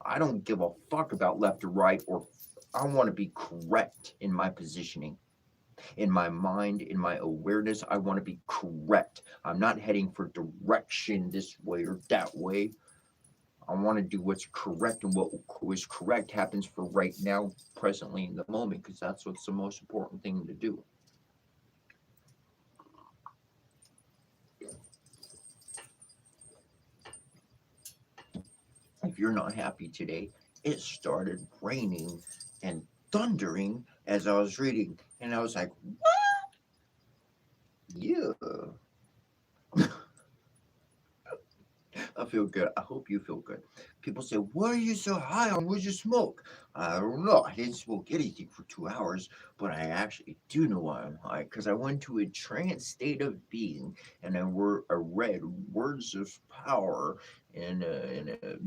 I don't give a fuck about left or right, or I want to be correct in my positioning, in my mind, in my awareness. I want to be correct. I'm not heading for direction this way or that way. I want to do what's correct, and what was correct happens for right now, presently in the moment, because that's what's the most important thing to do. If you're not happy today, it started raining and thundering as I was reading, and I was like, yeah. I feel good. I hope you feel good. People say, why are you so high on? Where'd you smoke? I don't know. I didn't smoke anything for 2 hours, but I actually do know why I'm high because I went to a trance state of being and I read words of power in a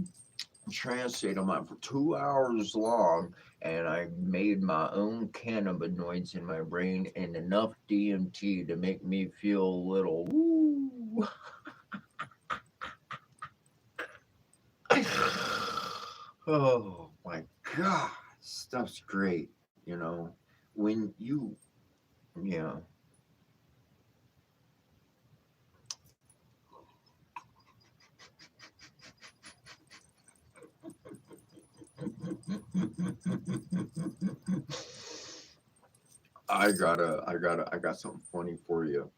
trance state of mind for 2 hours long, and I made my own cannabinoids in my brain and enough DMT to make me feel a little woo. Oh my God, stuff's great. You know, when you, yeah. I got something funny for you.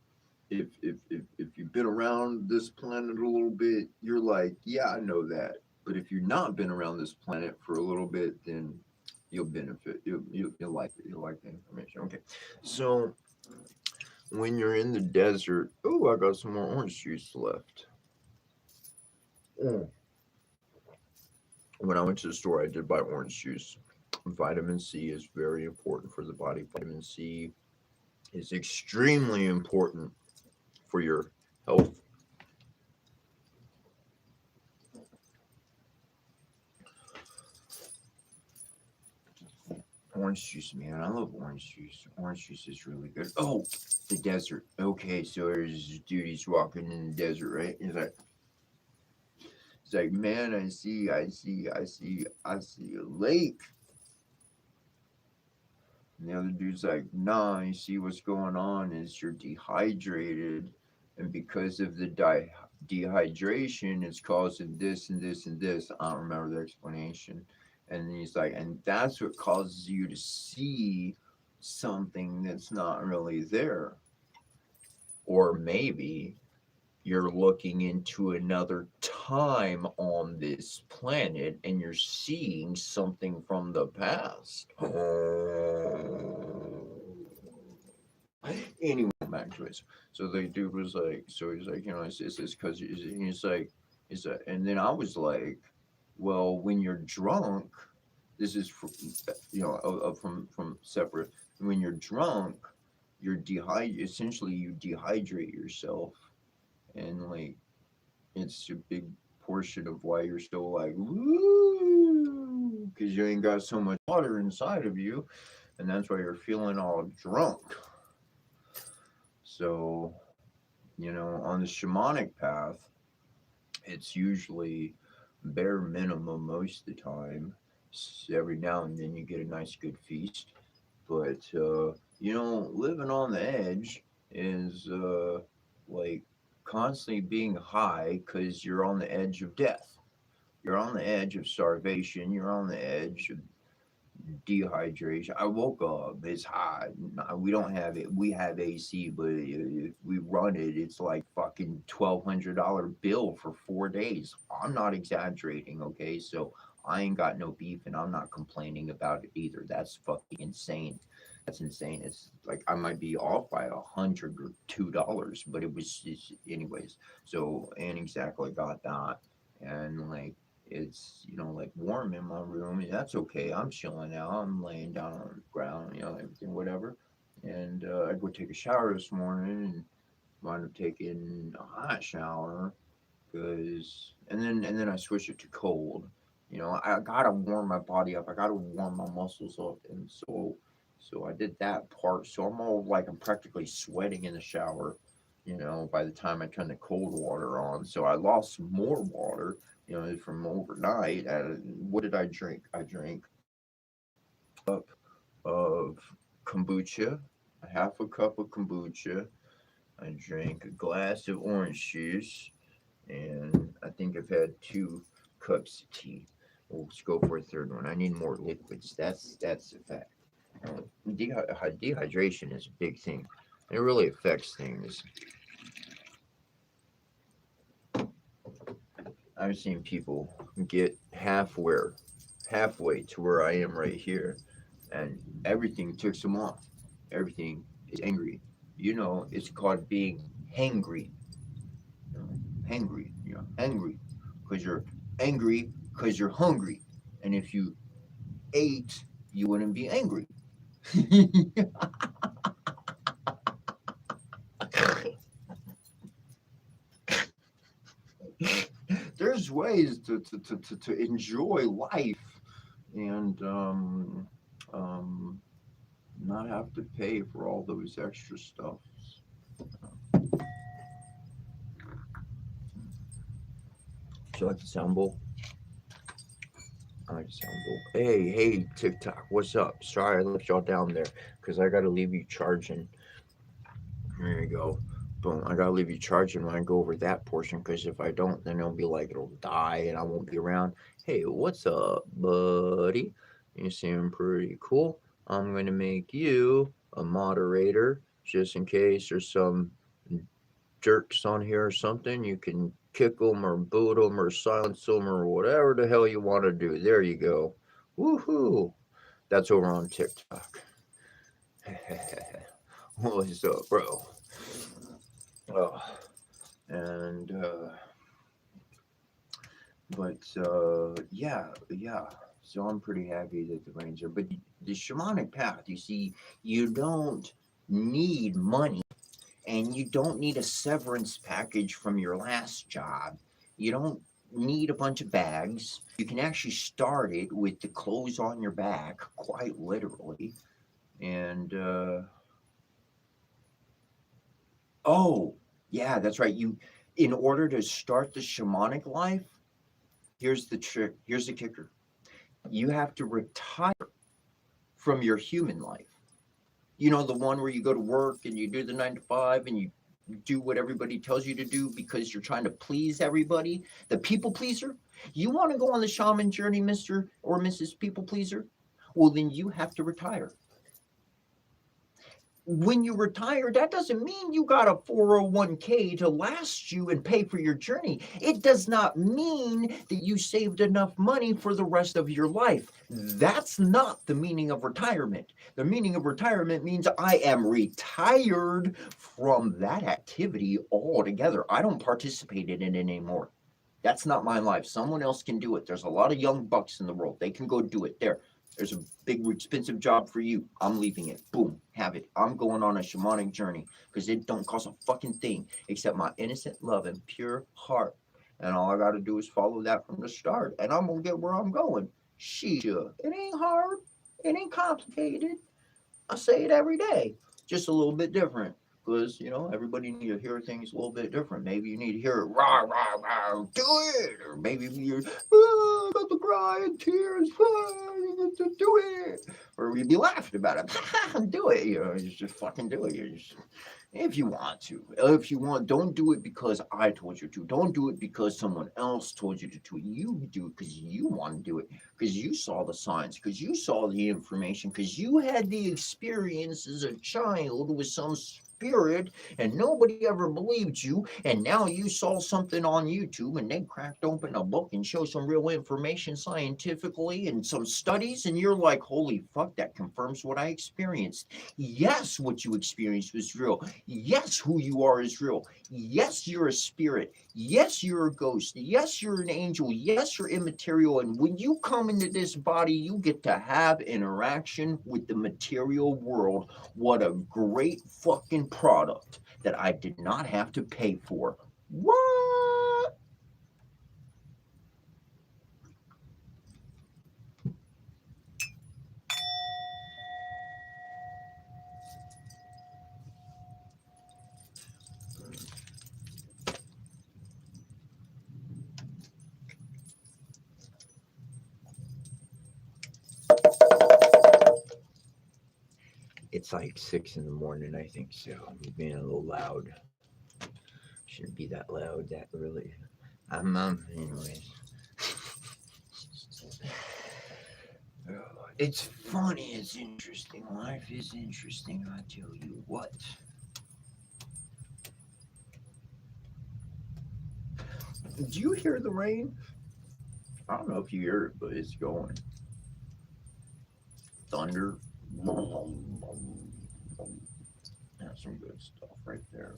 If you've been around this planet a little bit, you're like, yeah, I know that. But if you've not been around this planet for a little bit, then you'll benefit. You'll like it. You'll like the information. Okay, so when you're in the desert, oh, I got some more orange juice left. Mm. When I went to the store, I did buy orange juice. Vitamin C is very important for the body. Vitamin C is extremely important for your health. Orange juice, man. I love orange juice. Orange juice is really good. Oh, the desert. Okay, so there's this dude, he's walking in the desert, right? He's like, man, I see a lake. And the other dude's like, nah, you see what's going on is you're dehydrated. And because of the dehydration, it's causing this and this and this. I don't remember the explanation. And he's like, and that's what causes you to see something that's not really there. Or maybe you're looking into another time on this planet and you're seeing something from the past. Anyway, back to it. So the dude was like, so he's like, it's this because he's like, and then I was like, well, when you're drunk, this is from separate. When you're drunk, you're essentially you dehydrate yourself, and like it's a big portion of why you're still like woo, because you ain't got so much water inside of you. and that's why you're feeling all drunk. So, on the shamanic path, it's usually bare minimum most of the time. Every now and then you get a nice good feast, but living on the edge is like constantly being high because you're on the edge of death. You're on the edge of starvation. You're on the edge of dehydration. I woke up. It's hot. We don't have it. We have AC, but if we run it, it's like fucking $1,200 bill for 4 days. I'm not exaggerating. Okay, so I ain't got no beef, and I'm not complaining about it either. That's fucking insane. That's insane. It's like I might be off by $102, but it was just, anyways. So and exactly got that, and like it's like warm in my room, and that's okay. I'm chilling out. I'm laying down on the ground, everything, whatever. And I go take a shower this morning and wound up taking a hot shower because, and then I switched it to cold. I gotta warm my body up. I gotta warm my muscles up, and so I did that part. So I'm all like I'm practically sweating in the shower. By the time I turn the cold water on, so I lost more water from overnight. What did I drink? I drank cup of kombucha, a half a cup of kombucha. I drank a glass of orange juice, and I think I've had 2 cups of tea. Let's go for a third one. I need more liquids. That's a fact. Dehydration is a big thing. It really affects things. I've seen people get halfway to where I am right here, and everything ticks them off. Everything is angry. It's called being hangry. Hangry. You're angry because you're angry because you're hungry. And if you ate, you wouldn't be angry. There's ways to enjoy life and not have to pay for all those extra stuff. Do you like the sound bowl? I like the sound bowl. Hey, TikTok, what's up? Sorry I left y'all down there because I got to leave you charging. There you go. Boom. I got to leave you charging when I go over that portion because if I don't, then it'll be like it'll die and I won't be around. Hey, what's up, buddy? You seem pretty cool. I'm going to make you a moderator just in case there's some jerks on here or something. You can kick them or boot them or silence them or whatever the hell you want to do. There you go. Woohoo. That's over on TikTok. What's up, bro? Oh, and yeah. So I'm pretty happy that the rains are. But the shamanic path, you see, you don't need money, and you don't need a severance package from your last job. You don't need a bunch of bags. You can actually start it with the clothes on your back, quite literally. And oh, yeah, that's right. In order to start the shamanic life, here's the trick. Here's the kicker. You have to retire from your human life. The one where you go to work and you do the 9 to 5 and you do what everybody tells you to do because you're trying to please everybody, the people pleaser. You want to go on the shaman journey, Mr. or Mrs. People Pleaser? Well, then you have to retire. When you retire, that doesn't mean you got a 401k to last you and pay for your journey. It does not mean that you saved enough money for the rest of your life. That's not the meaning of retirement. The meaning of retirement means I am retired from that activity altogether. I don't participate in it anymore. That's not my life. Someone else can do it. There's a lot of young bucks in the world. They can go do it. There's a big, expensive job for you. I'm leaving it. Boom, have it. I'm going on a shamanic journey because it don't cost a fucking thing except my innocent love and pure heart. And all I got to do is follow that from the start, and I'm going to get where I'm going. Shit, it ain't hard. It ain't complicated. I say it every day, just a little bit different. Because, everybody need to hear things a little bit different. Maybe you need to hear it, rah, rah, rah, do it. Or maybe you're, got to cry in tears, you got to do it. Or you'd be laughing about it, do it. You just fucking do it. If you want to. If you want, don't do it because I told you to. Don't do it because someone else told you to do it. You do it because you want to do it, because you saw the signs, because you saw the information, because you had the experience as a child with some spirit and nobody ever believed you. And now you saw something on YouTube and they cracked open a book and showed some real information scientifically and some studies. And you're like, holy fuck, that confirms what I experienced. Yes, what you experienced was real. Yes, who you are is real. Yes, you're a spirit. Yes, you're a ghost. Yes, you're an angel. Yes, you're immaterial. And when you come into this body, you get to have interaction with the material world. What a great fucking product that I did not have to pay for. What? It's like 6 in the morning, I think so. I'm being a little loud. Shouldn't be that loud, that really. Anyways. It's funny, it's interesting. Life is interesting, I tell you what. Do you hear the rain? I don't know if you hear it, but it's going. Thunder. That's some good stuff right there.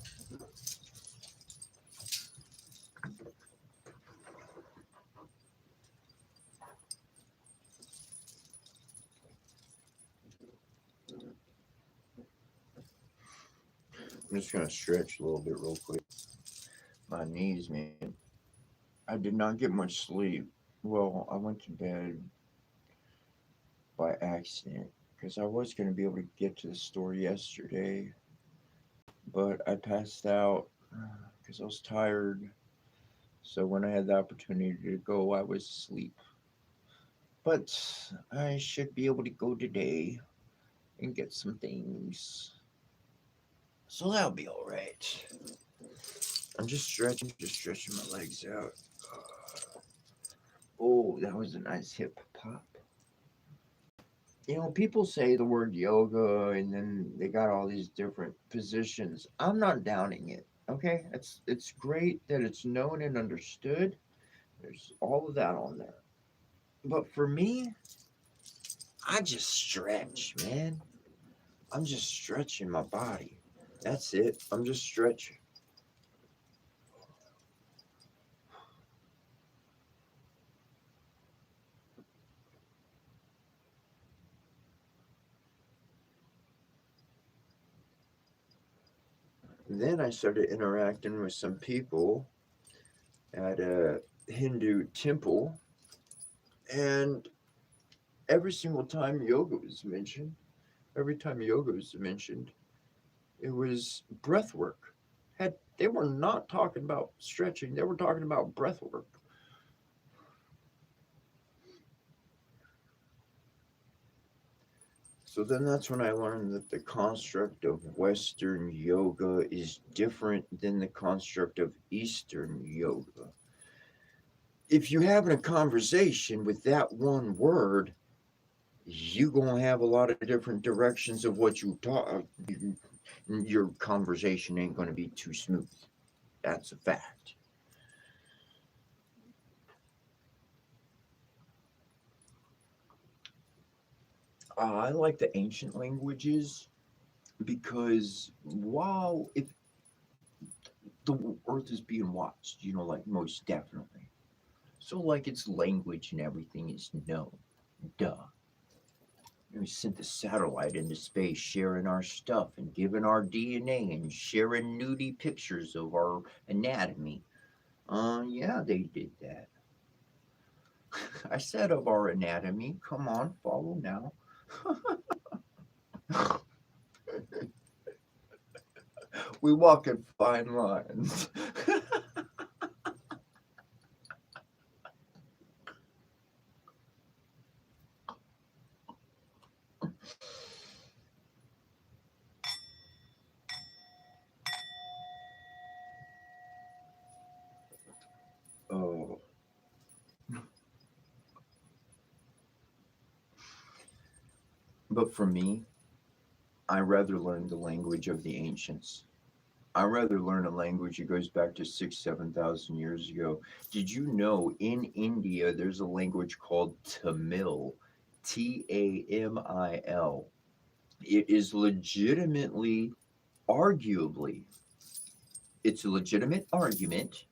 I'm just gonna stretch a little bit real quick. My knees, man. I did not get much sleep. Well, I went to bed by accident because I was gonna be able to get to the store yesterday, but I passed out because I was tired. So when I had the opportunity to go, I was asleep. But I should be able to go today and get some things. So that'll be all right. I'm just stretching my legs out. Oh, that was a nice hip pop. People say the word yoga and then they got all these different positions. I'm not downing it. Okay? It's great that it's known and understood. There's all of that on there. But for me, I just stretch, man. I'm just stretching my body. That's it. I'm just stretching. Then I started interacting with some people at a Hindu temple, and every single time yoga was mentioned, it was breath work. They were not talking about stretching, they were talking about breath work. So then that's when I learned that the construct of Western yoga is different than the construct of Eastern yoga. If you're having a conversation with that one word, you're going to have a lot of different directions of what you talk. Your conversation ain't going to be too smooth. That's a fact. I like the ancient languages because while if the earth is being watched, like most definitely. So like its language and everything is known. Duh. We sent the satellite into space sharing our stuff and giving our DNA and sharing nudie pictures of our anatomy. Yeah, they did that. I said of our anatomy. Come on, follow now. We walk in fine lines. Oh. But for me, I rather learn the language of the ancients. I rather learn a language that goes back to 7,000 years ago. Did you know in India there's a language called Tamil? Tamil. It is legitimately, arguably, it's a legitimate argument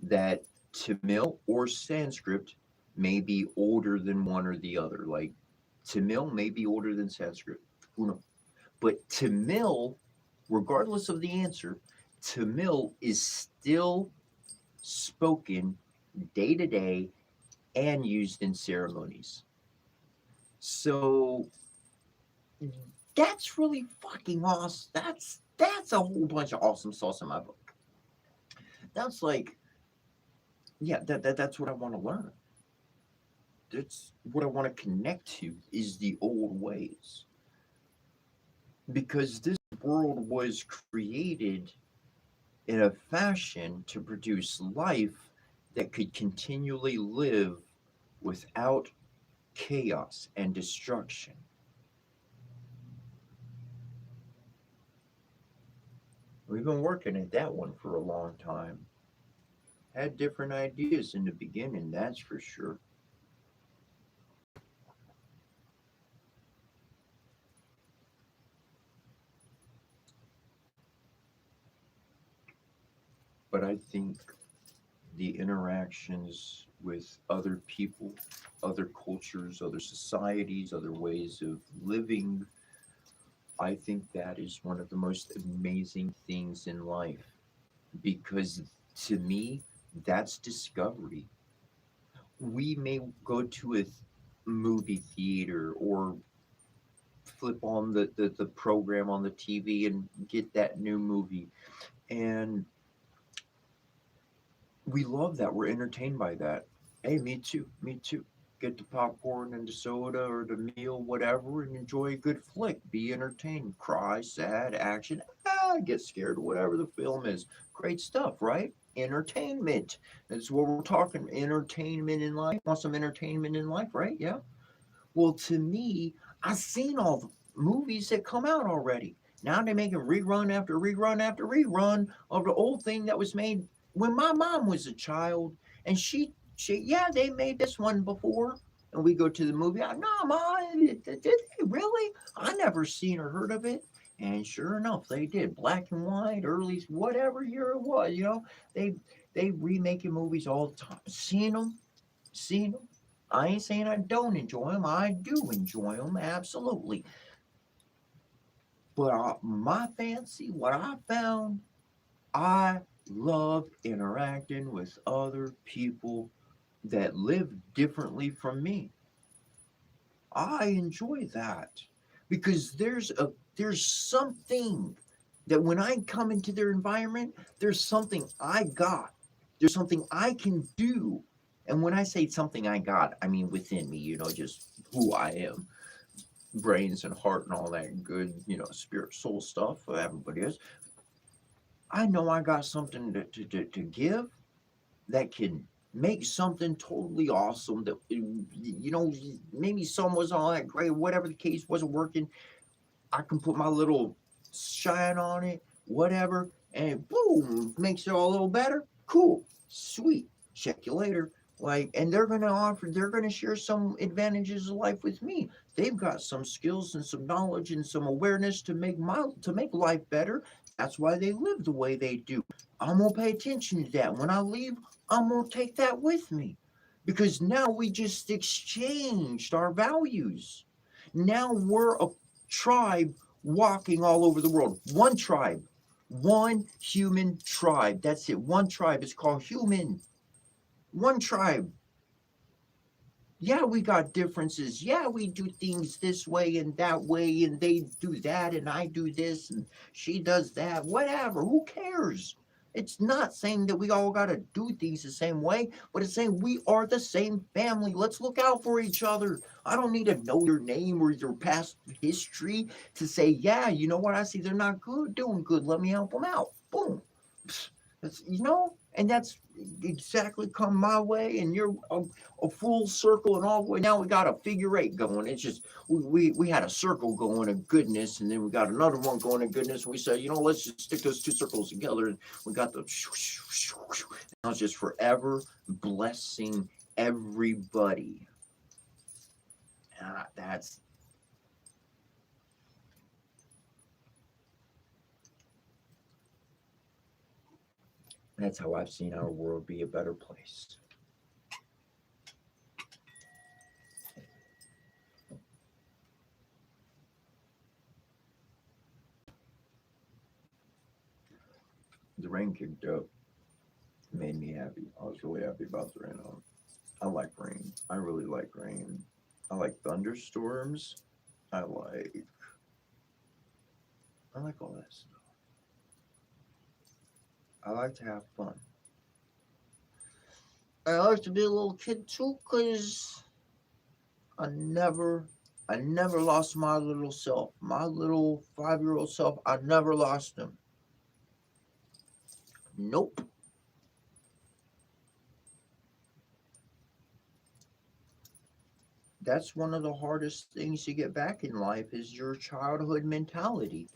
that Tamil or Sanskrit may be older than one or the other. Like Tamil may be older than Sanskrit. Who knows? But Tamil, regardless of the answer, Tamil is still spoken day to day and used in ceremonies. So that's really fucking awesome. That's a whole bunch of awesome sauce in my book. That's like, yeah, that's what I want to learn. That's what I want to connect to is the old ways. Because this world was created in a fashion to produce life that could continually live without chaos and destruction. We've been working at that one for a long time. Had different ideas in the beginning, that's for sure. But I think the interactions with other people, other cultures, other societies, other ways of living, I think that is one of the most amazing things in life because to me, that's discovery. We may go to a movie theater or flip on the program on the TV and get that new movie. And we love that. We're entertained by that. Hey, me too. Me too. Get the popcorn and the soda or the meal, whatever, and enjoy a good flick. Be entertained. Cry, sad, action, get scared, whatever the film is. Great stuff, right? Entertainment. That's what we're talking. Entertainment in life. Want some entertainment in life, right? Yeah. Well, to me, I've seen all the movies that come out already. Now they're making rerun after rerun after rerun of the old thing that was made when my mom was a child. And yeah, they made this one before. And we go to the movie. No, ma, did they really? I never seen or heard of it. And sure enough, they did. Black and white, early, whatever year it was. They they remaking movies all the time. Seen them. I ain't saying I don't enjoy them. I do enjoy them, absolutely. But my fancy, what I found, I love interacting with other people that live differently from me. I enjoy that because there's something that when I come into their environment, there's something I got. There's something I can do. And when I say something I got, I mean within me, just who I am. Brains and heart and all that good, spirit, soul stuff. Everybody is. I know I got something to give that can make something totally awesome that, maybe some was all that great, whatever the case wasn't working. I can put my little shine on it, whatever, and boom, makes it all a little better. Cool, sweet. Check you later. And they're gonna share some advantages of life with me. They've got some skills and some knowledge and some awareness to make life better. That's why they live the way they do. I'm gonna pay attention to that. When I leave, I'm gonna take that with me. Because now we just exchanged our values. Now we're a tribe walking all over the world. One tribe, one human tribe. That's it. One tribe is called human. One tribe. Yeah, we got differences. Yeah, we do things this way and that way, and they do that, and I do this, and she does that. Whatever. Who cares? It's not saying that we all got to do things the same way, but it's saying we are the same family. Let's look out for each other. I don't need to know your name or your past history to say, yeah, you know what? I see they're not good, doing good. Let me help them out. Boom. That's, and that's exactly come my way, and you're a full circle and all the way. Now we got a figure eight going. It's just we had a circle going of goodness, and then we got another one going of goodness. We said, let's just stick those two circles together, and we got the. Now it's just forever blessing everybody. That's how I've seen our world be a better place. The rain kicked up, made me happy. I was really happy about the rain. I like rain. I really like rain. I like thunderstorms. I like all that stuff. I like to have fun. I like to be a little kid too, cause I never lost my little self. My little 5-year-old self. I never lost him. Nope. That's one of the hardest things to get back in life is your childhood mentality.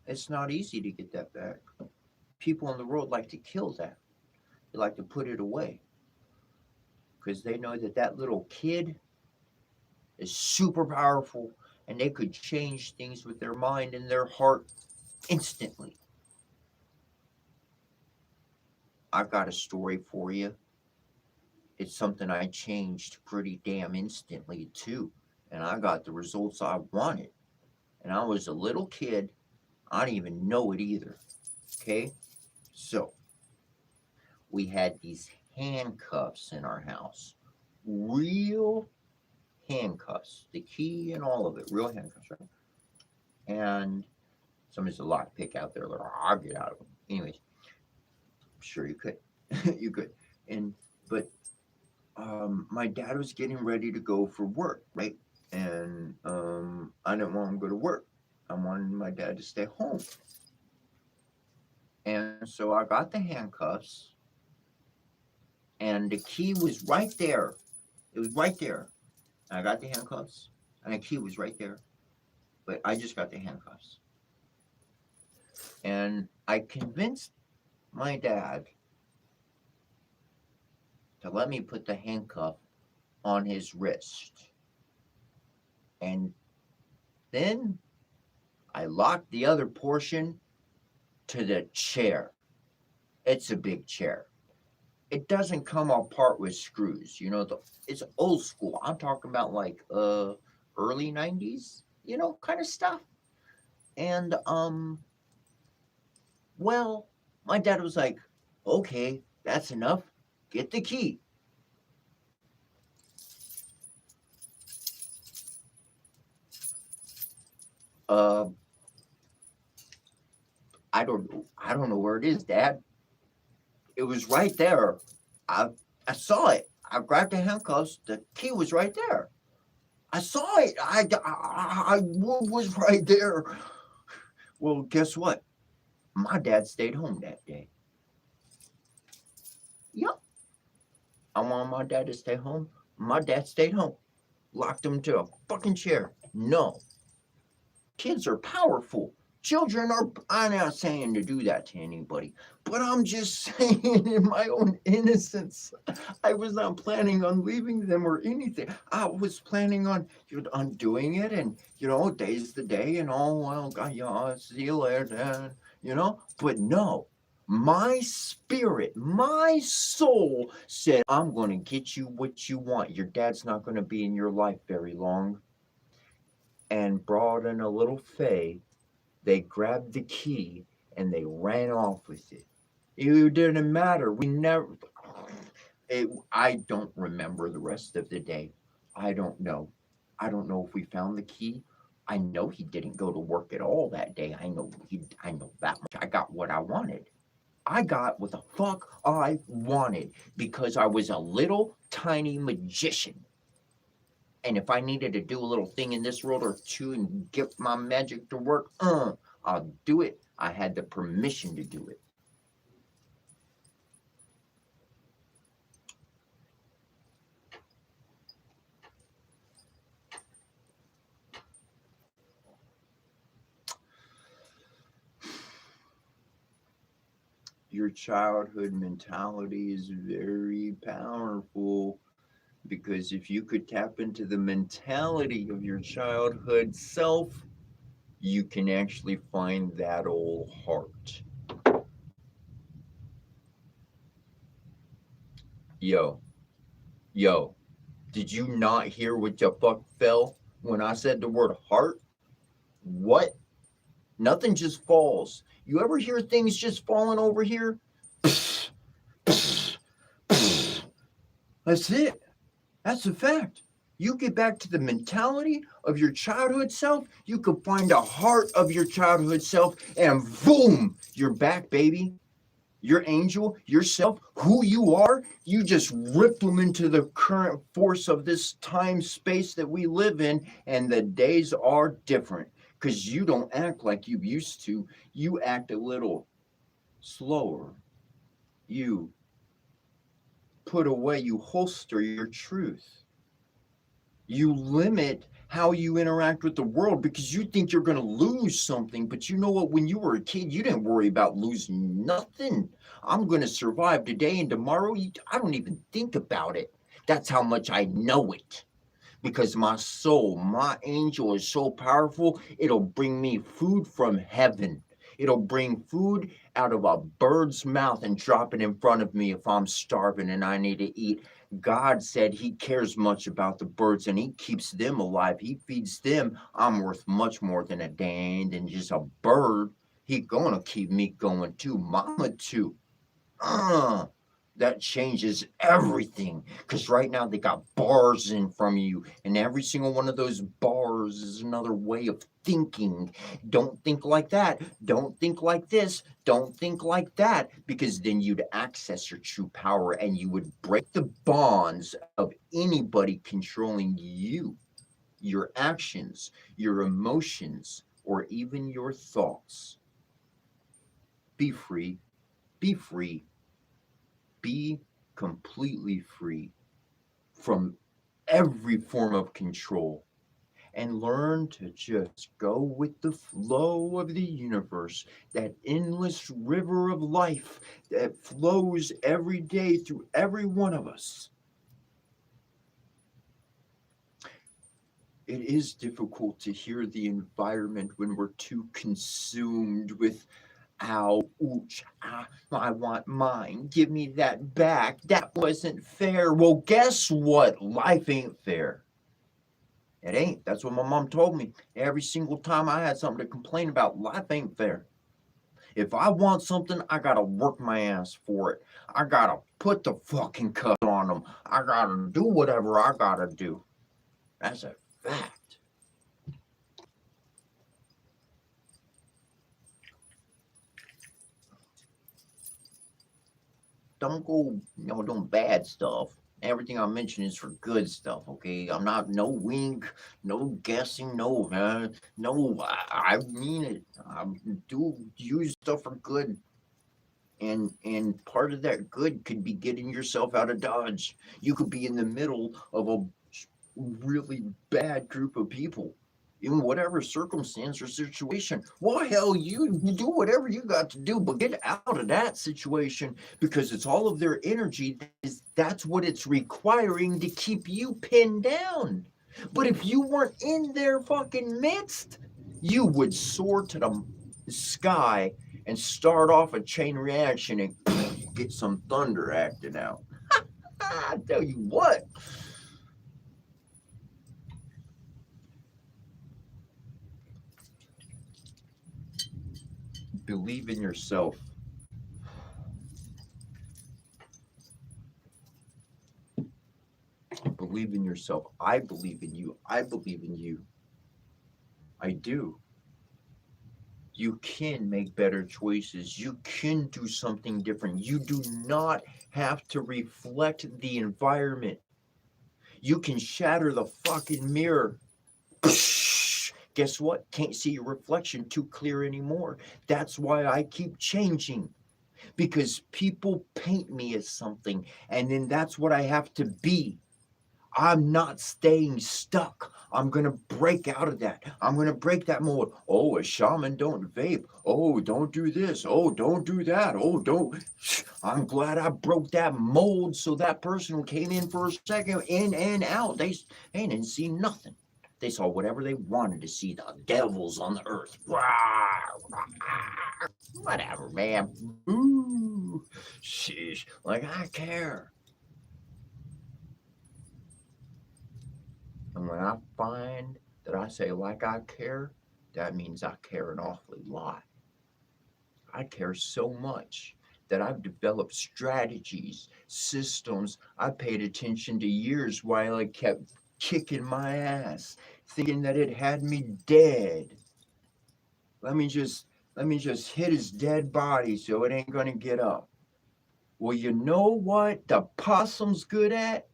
It's not easy to get that back. People in the world like to kill that. They like to put it away because they know that that little kid is super powerful and they could change things with their mind and their heart instantly. I've got a story for you. It's something I changed pretty damn instantly too. And I got the results I wanted. And I was a little kid. I didn't even know it either. Okay? So, we had these handcuffs in our house. Real handcuffs. The key and all of it. Real handcuffs, right? And somebody's a lockpick out there. Like, I'll get out of them. Anyways, I'm sure you could. You could. But my dad was getting ready to go for work, right? And I didn't want him to go to work. I wanted my dad to stay home. And so I got the handcuffs, and the key was right there. It was right there. I got the handcuffs, and the key was right there. But I just got the handcuffs. And I convinced my dad to let me put the handcuff on his wrist. And then I locked the other portion to the chair. It's a big chair. It doesn't come apart with screws. It's old school. I'm talking about like early 90s, kind of stuff. And well, my dad was like, "Okay, that's enough. Get the key." Uh, I don't know where it is, Dad. It was right there. I I saw it. I grabbed the handcuffs. The key was right there. I saw it. I was right there. Well, guess what? My dad stayed home that day. Yep. I wanted my dad to stay home. My dad stayed home. Locked him to a fucking chair. No. Kids are powerful. Children are. I'm not saying to do that to anybody, but I'm just saying in my own innocence, I was not planning on leaving them or anything. I was planning on doing it, and day's the day, and well, God, see you later, Dad. But no, my spirit, my soul said, I'm going to get you what you want. Your dad's not going to be in your life very long. And brought in a little Faye. They grabbed the key and they ran off with it. It didn't matter. We never. I don't remember the rest of the day. I don't know. I don't know if we found the key. I know he didn't go to work at all that day. I know that much. I got what I wanted. I got what the fuck I wanted because I was a little tiny magician. And if I needed to do a little thing in this world or two and get my magic to work, I'll do it. I had the permission to do it. Your childhood mentality is very powerful because if you could tap into the mentality of your childhood self, you can actually find that old heart. Yo, yo, did you not hear what the fuck fell when I said the word heart? What? Nothing just falls. You ever hear things just falling over here? That's it. That's a fact. You get back to the mentality of your childhood self, you can find the heart of your childhood self, and boom, you're back, baby. Your angel, yourself, who you are, you just rip them into the current force of this time space that we live in, and the days are different because you don't act like you used to. You act a little slower. You put away, you holster your truth. You limit how you interact with the world because you think you're going to lose something. But you know what? When you were a kid, you didn't worry about losing nothing. I'm going to survive today and tomorrow. I don't even think about it. That's how much I know it. Because my soul, my angel is so powerful, it'll bring me food from heaven. It'll bring food out of a bird's mouth and drop it in front of me if I'm starving and I need to eat. God said he cares much about the birds and he keeps them alive. He feeds them. I'm worth much more than a dang than just a bird. He gonna keep me going too. Mama too. That changes everything. Because right now they got bars in from you, and every single one of those bars is another way of thinking. Don't think like that. Don't think like this. Don't think like that. Because then you'd access your true power and you would break the bonds of anybody controlling you, your actions, your emotions, or even your thoughts. Be free. Be free. Be completely free from every form of control and learn to just go with the flow of the universe, that endless river of life that flows every day through every one of us. It is difficult to hear the environment when we're too consumed with ow, ooch, ah, I want mine. Give me that back. That wasn't fair. Well, guess what? Life ain't fair. It ain't. That's what my mom told me. Every single time I had something to complain about, life ain't fair. If I want something, I gotta work my ass for it. I gotta put the fucking cut on them. I gotta do whatever I gotta do. That's a fact. Don't go, doing bad stuff. Everything I mention is for good stuff, okay? I'm not no wink, no guessing, no. I mean it. I do use stuff for good, and part of that good could be getting yourself out of Dodge. You could be in the middle of a really bad group of people in whatever circumstance or situation. Well, hell, you do whatever you got to do, but get out of that situation because it's all of their energy. That's what it's requiring to keep you pinned down. But if you weren't in their fucking midst, you would soar to the sky and start off a chain reaction and get some thunder acting out. I tell you what. Believe in yourself. Believe in yourself. I believe in you. I believe in you. I do. You can make better choices. You can do something different. You do not have to reflect the environment. You can shatter the fucking mirror. Guess what? Can't see your reflection too clear anymore. That's why I keep changing. Because people paint me as something, and then that's what I have to be. I'm not staying stuck. I'm going to break out of that. I'm going to break that mold. Oh, a shaman don't vape. Oh, don't do this. Oh, don't do that. Oh, don't. I'm glad I broke that mold so that person who came in for a second, in and out, they didn't see nothing. They saw whatever they wanted to see, the devils on the earth. Whatever, man. Ooh, sheesh. Like, I care. And when I find that I say, like I care, that means I care an awfully lot. I care so much that I've developed strategies, systems. I paid attention to years while I kept kicking my ass, thinking that it had me dead. Let me just hit his dead body so it ain't gonna get up. Well, you know what the possum's good at?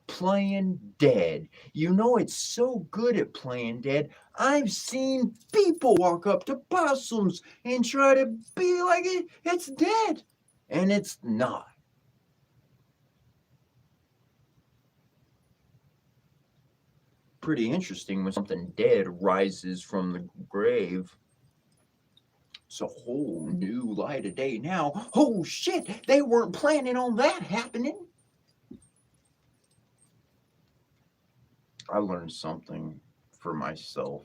Playing dead. You know it's so good at playing dead. I've seen people walk up to possums and try to be like it's dead. And it's not. Pretty interesting when something dead rises from the grave. It's a whole new light of day now. Oh shit, they weren't planning on that happening. I learned something for myself.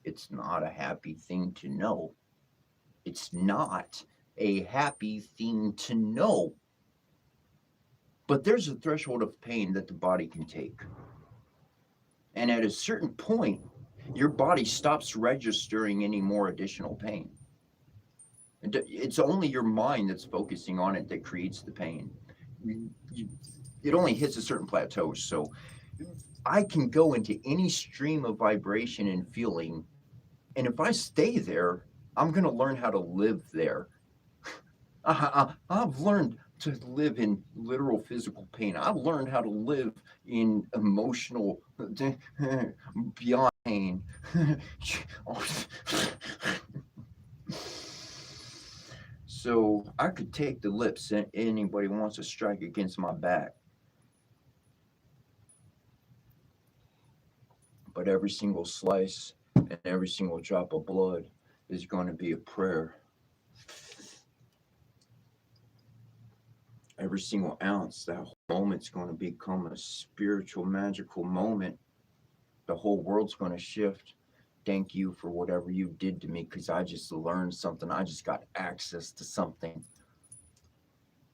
It's not a happy thing to know. It's not a happy thing to know. But there's a threshold of pain that the body can take. And at a certain point, your body stops registering any more additional pain. It's only your mind that's focusing on it that creates the pain. It only hits a certain plateau. So I can go into any stream of vibration and feeling. And if I stay there, I'm going to learn how to live there. I've learned to live in literal physical pain. I've learned how to live in emotional beyond pain. So I could take the lips anybody wants to strike against my back. But every single slice and every single drop of blood is going to be a prayer. Every single ounce, that whole moment's going to become a spiritual, magical moment. The whole world's going to shift. Thank you for whatever you did to me because I just learned something. I just got access to something.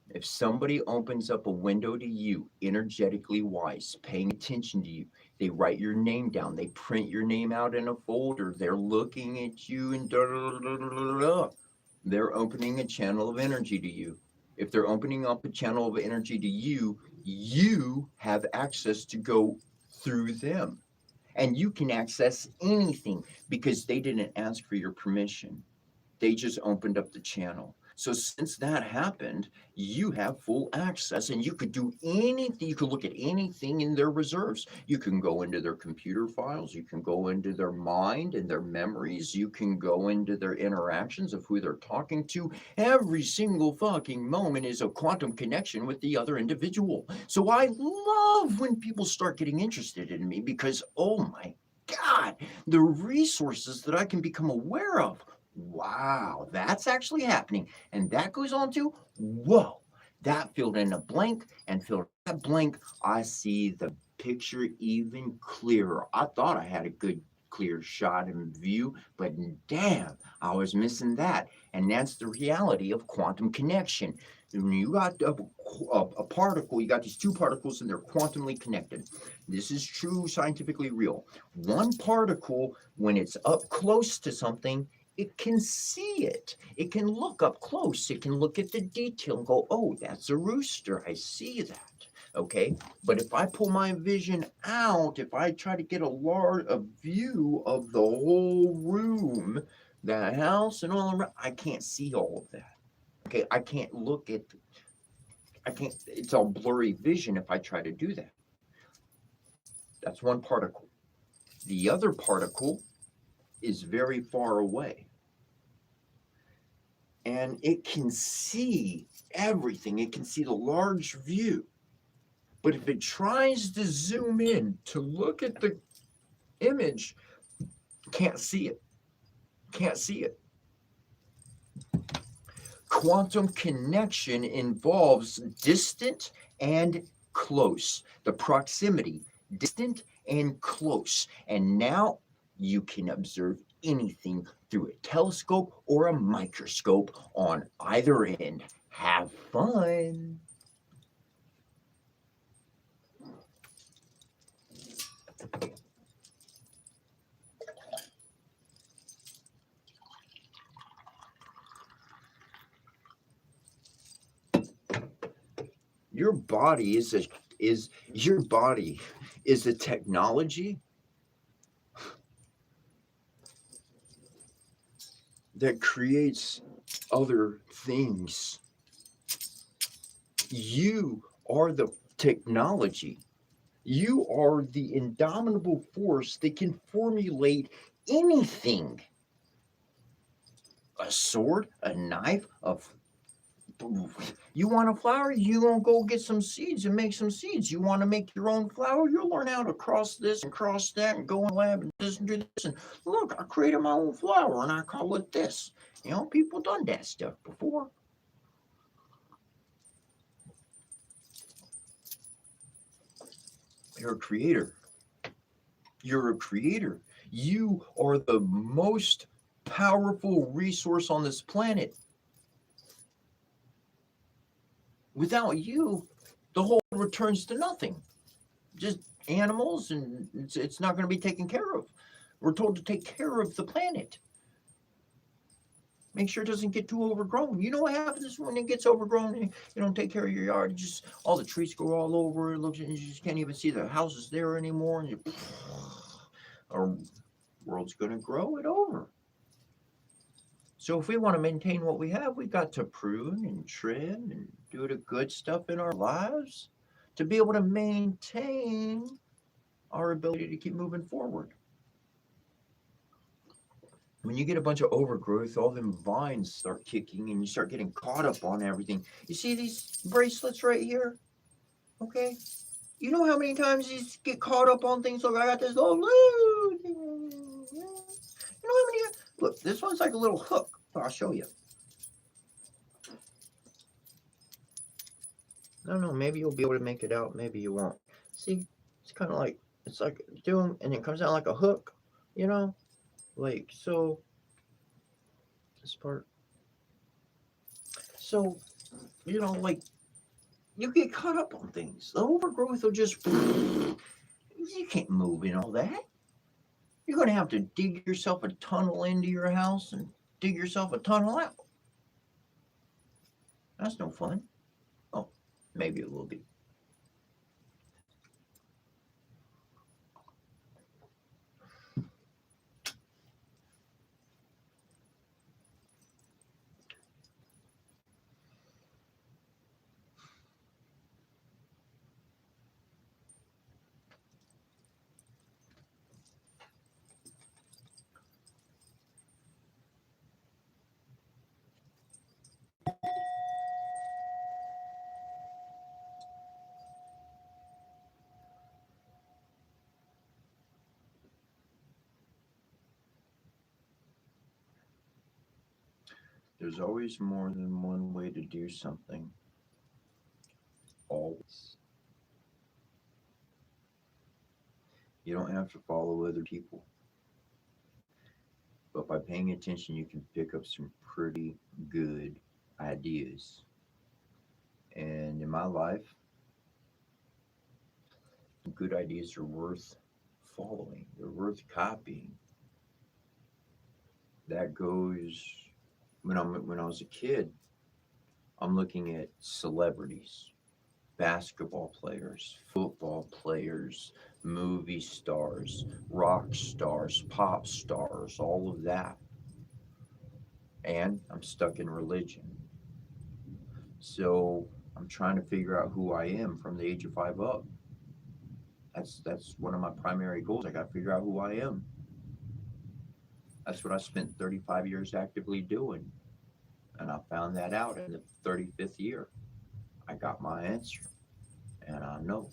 If somebody opens up a window to you, energetically wise, paying attention to you, they write your name down, they print your name out in a folder, they're looking at you and da da da da da da. They're opening a channel of energy to you. If they're opening up a channel of energy to you, you have access to go through them. And you can access anything because they didn't ask for your permission. They just opened up the channel. So since that happened, you have full access and you could do anything. You could look at anything in their reserves. You can go into their computer files. You can go into their mind and their memories. You can go into their interactions of who they're talking to. Every single fucking moment is a quantum connection with the other individual. So I love when people start getting interested in me because, oh my God, the resources that I can become aware of. Wow, that's actually happening. And that goes on to, whoa, that filled in a blank and filled that blank. I see the picture even clearer. I thought I had a good clear shot and view, but damn, I was missing that. And that's the reality of quantum connection. When you got a particle, you got these two particles and they're quantumly connected. This is true, scientifically real. One particle, when it's up close to something, it can see it. It can look up close. It can look at the detail and go, oh, that's a rooster. I see that. Okay, but if I pull my vision out, if I try to get a view of the whole room, the house and all around, I can't see all of that. Okay, I can't look at, I can't, it's all blurry vision if I try to do that. That's one particle. The other particle is very far away, and it can see everything. It can see the large view. But if it tries to zoom in to look at the image, can't see it. Can't see it. Quantum connection involves distant and close. The proximity, distant and close. And now you can observe anything through a telescope or a microscope on either end. Have fun. Your body is a technology that creates other things. You are the technology. You are the indomitable force that can formulate anything. A sword, a knife, you want a flower, you gonna go get some seeds and make some seeds. You want to make your own flower, you'll learn how to cross this and cross that and go in the lab and this and do this. And look, I created my own flower and I call it this. You know, people done that stuff before. You're a creator. You're a creator. You are the most powerful resource on this planet. Without you, the whole returns to nothing. Just animals, and it's not going to be taken care of. We're told to take care of the planet. Make sure it doesn't get too overgrown. You know what happens when it gets overgrown and you don't take care of your yard? Just all the trees go all over. It looks, you just can't even see the houses there anymore. And our world's going to grow it over. So if we want to maintain what we have, we got to prune and trim and do the good stuff in our lives to be able to maintain our ability to keep moving forward. When you get a bunch of overgrowth, all them vines start kicking and you start getting caught up on everything. You see these bracelets right here? Okay. You know how many times you get caught up on things? Look, I got this little, you know how many, look, this one's like a little hook. I'll show you. I don't know, maybe you'll be able to make it out, maybe you won't. See, it's kind of like, it's like doom, and it comes out like a hook, you know? Like, so, this part. So, you know, like, you get caught up on things. The overgrowth will just, you can't move in all that. You're going to have to dig yourself a tunnel into your house and dig yourself a tunnel out. That's no fun. Oh, maybe it will be. There's always more than one way to do something. Always. You don't have to follow other people. But by paying attention, you can pick up some pretty good ideas. And in my life, good ideas are worth following, they're worth copying. That goes when I was a kid, I'm looking at celebrities. basketball players, football players, movie stars, rock stars, pop stars, all of that. And I'm stuck in religion. So I'm trying to figure out who I am from the age of 5 up. That's one of my primary goals. I got to figure out who I am. That's what I spent 35 years actively doing. And I found that out in the 35th year. I got my answer. And I know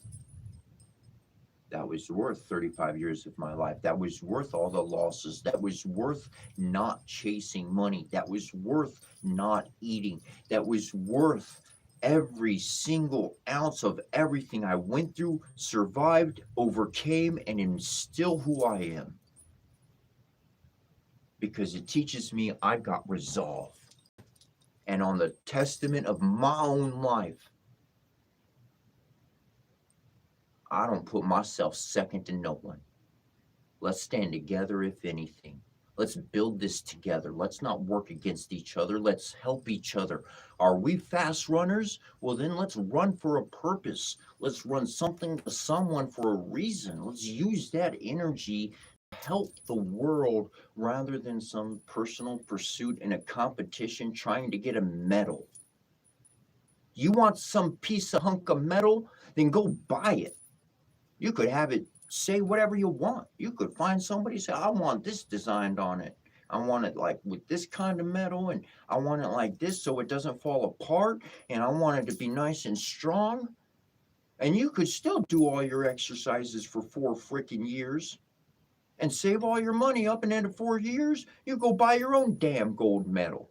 that was worth 35 years of my life. That was worth all the losses. That was worth not chasing money. That was worth not eating. That was worth every single ounce of everything I went through, survived, overcame, and am still who I am. Because it teaches me I got resolve. And on the testament of my own life, I don't put myself second to no one. Let's stand together, if anything. Let's build this together. Let's not work against each other. Let's help each other. Are we fast runners? Well, then let's run for a purpose. Let's run something to someone for a reason. Let's use that energy to help the world rather than some personal pursuit in a competition trying to get a medal. You want some piece of hunk of metal? Then go buy it. You could have it say whatever you want. You could find somebody say, I want this designed on it. I want it like with this kind of metal, and I want it like this so it doesn't fall apart, and I want it to be nice and strong. And you could still do all your exercises for 4 freaking years and save all your money up, and into 4 years, you go buy your own damn gold medal.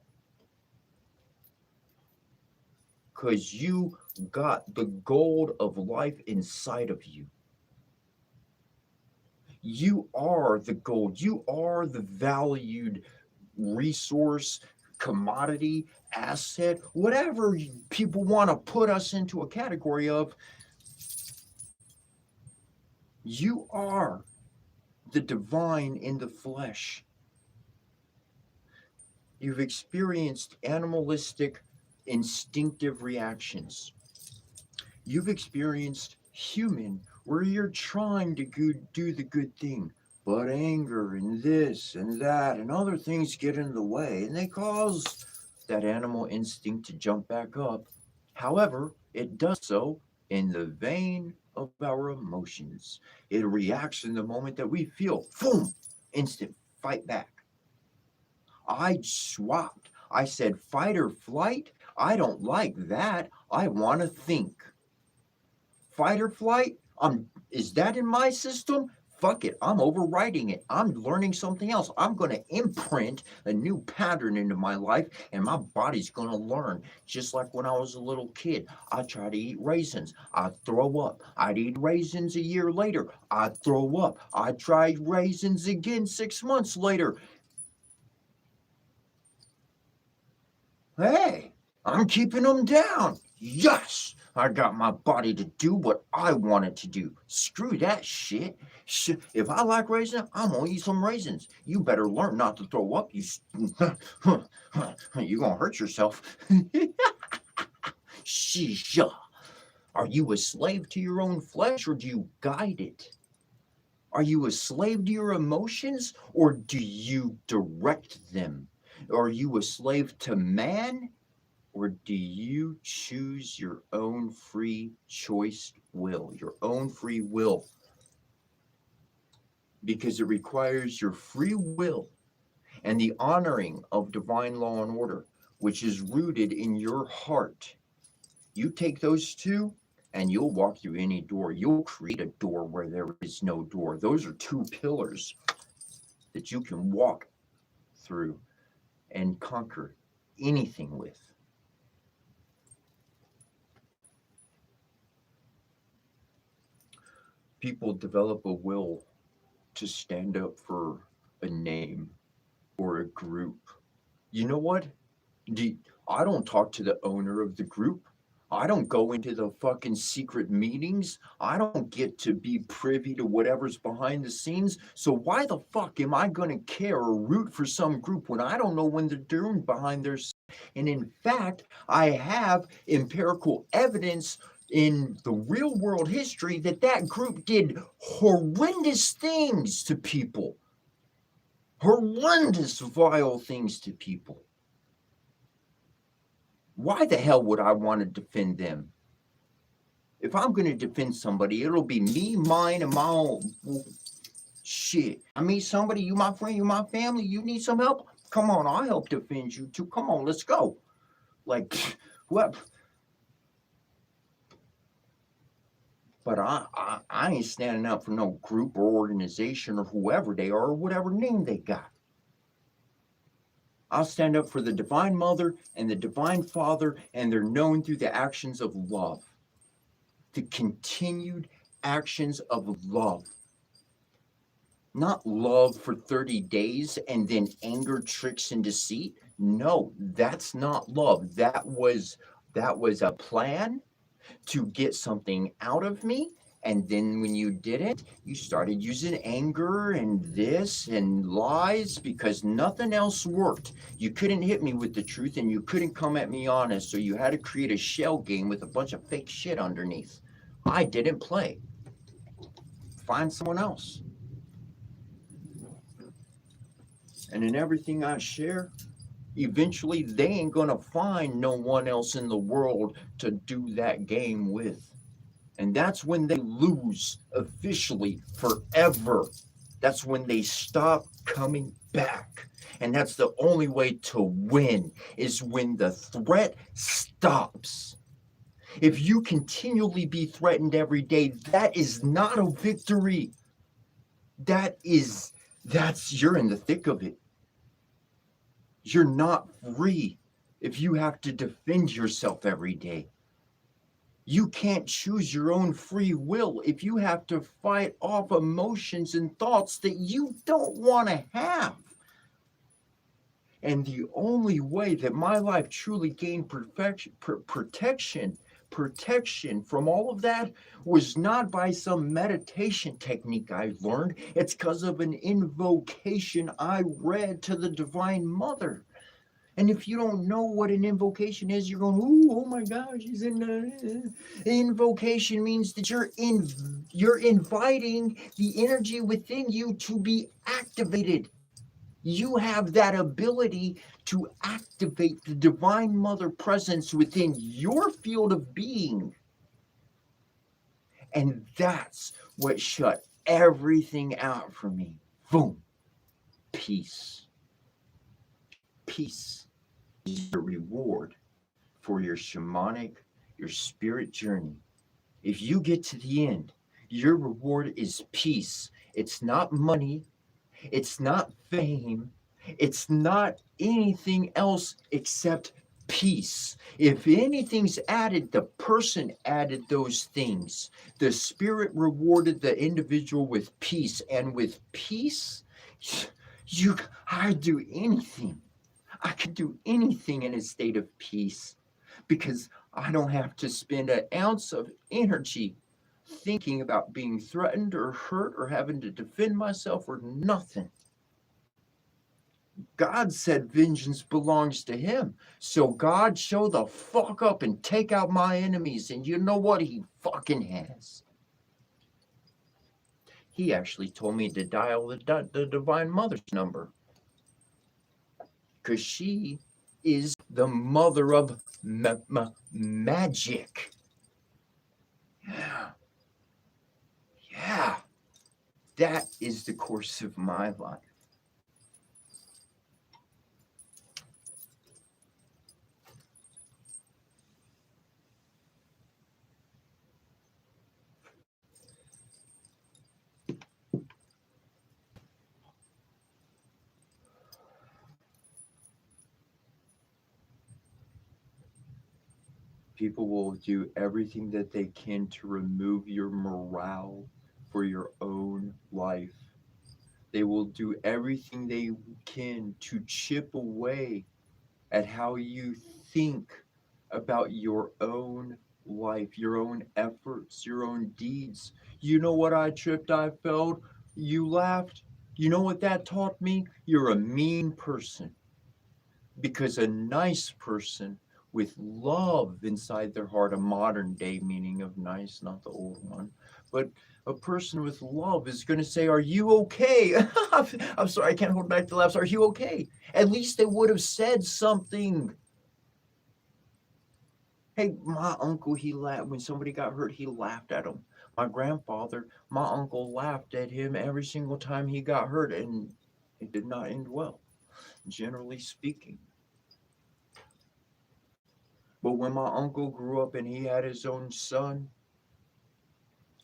Because you got the gold of life inside of you. You are the gold. You are the valued resource, commodity, asset, whatever people want to put us into a category of. You are the divine in the flesh. You've experienced animalistic, instinctive reactions. You've experienced human, where you're trying to do the good thing, but anger and this and that and other things get in the way, and they cause that animal instinct to jump back up. However, it does so in the vein of our emotions. It reacts in the moment that we feel, boom, instant fight back. I swapped. I said fight or flight. I don't like that. I want to think. Fight or flight? Is that in my system? Fuck it. I'm overriding it. I'm learning something else. I'm going to imprint a new pattern into my life, and my body's going to learn. Just like when I was a little kid, I tried to eat raisins. I'd throw up. I'd eat raisins a year later. I'd throw up. I tried raisins again 6 months later. Hey, I'm keeping them down. Yes, I got my body to do what I want it to do. Screw that shit. If I like raisins, I'm gonna eat some raisins. You better learn not to throw up. You're gonna hurt yourself. Shisha. Are you a slave to your own flesh, or do you guide it? Are you a slave to your emotions, or do you direct them? Are you a slave to man, or do you choose your own free choice will, your own free will? Because it requires your free will and the honoring of divine law and order, which is rooted in your heart. You take those two, and you'll walk through any door. You'll create a door where there is no door. Those are 2 pillars that you can walk through and conquer anything with. People develop a will to stand up for a name or a group. You know what? I don't talk to the owner of the group. I don't go into the fucking secret meetings. I don't get to be privy to whatever's behind the scenes. So why the fuck am I going to care or root for some group when I don't know when they're doing behind their... And in fact, I have empirical evidence in the real world history that that group did horrendous things to people. Horrendous, vile things to people. Why the hell would I want to defend them? If I'm going to defend somebody, it'll be me, mine, and my own shit. I meet somebody, you my friend, you my family, you need some help? Come on, I'll help defend you too. Come on, let's go. Like, what? But I ain't standing up for no group or organization or whoever they are or whatever name they got. I'll stand up for the Divine Mother and the Divine Father, and they're known through the actions of love. The continued actions of love. Not love for 30 days and then anger, tricks, and deceit. No, that's not love. That was a plan to get something out of me. And then when you didn't, you started using anger and this and lies because nothing else worked. You couldn't hit me with the truth and you couldn't come at me honest. So you had to create a shell game with a bunch of fake shit underneath. I didn't play. Find someone else. And in everything I share, eventually they ain't gonna find no one else in the world to do that game with. And that's when they lose officially forever. That's when they stop coming back. And that's the only way to win, is when the threat stops. If you continually be threatened every day, that is not a victory. You're in the thick of it. You're not free if you have to defend yourself every day. You can't choose your own free will if you have to fight off emotions and thoughts that you don't want to have. And the only way that my life truly gained protection from all of that was not by some meditation technique I learned. It's because of an invocation I read to the Divine Mother. And if you don't know what an invocation is, you're going, ooh, oh my gosh, he's in the invocation means that you're inviting the energy within you to be activated. You have that ability to activate the Divine Mother presence within your field of being. And that's what shut everything out for me. Boom. Peace. Peace is the reward for your shamanic, your spirit journey. If you get to the end, your reward is peace. It's not money. It's not fame. It's not anything else except peace. If anything's added, the person added those things. The spirit rewarded the individual with peace. And with peace, I do anything. I could do anything in a state of peace because I don't have to spend an ounce of energy thinking about being threatened or hurt or having to defend myself or nothing. God said vengeance belongs to him. So God, show the fuck up and take out my enemies. And you know what? He fucking has. He actually told me to dial the Divine Mother's number. Because she is the mother of magic. Yeah. That is the course of my life. People will do everything that they can to remove your morale for your own life. They will do everything they can to chip away at how you think about your own life, your own efforts, your own deeds. You know what I tripped, I fell, you laughed. You know what that taught me? You're a mean person. Because a nice person with love inside their heart, a modern day meaning of nice, not the old one, but a person with love is going to say, "Are you okay?" I'm sorry, I can't hold back the laughs. Are you okay? At least they would have said something. Hey, my uncle, he laughed when somebody got hurt, he laughed at him. My grandfather, my uncle laughed at him every single time he got hurt, and it did not end well, generally speaking. But when my uncle grew up and he had his own son,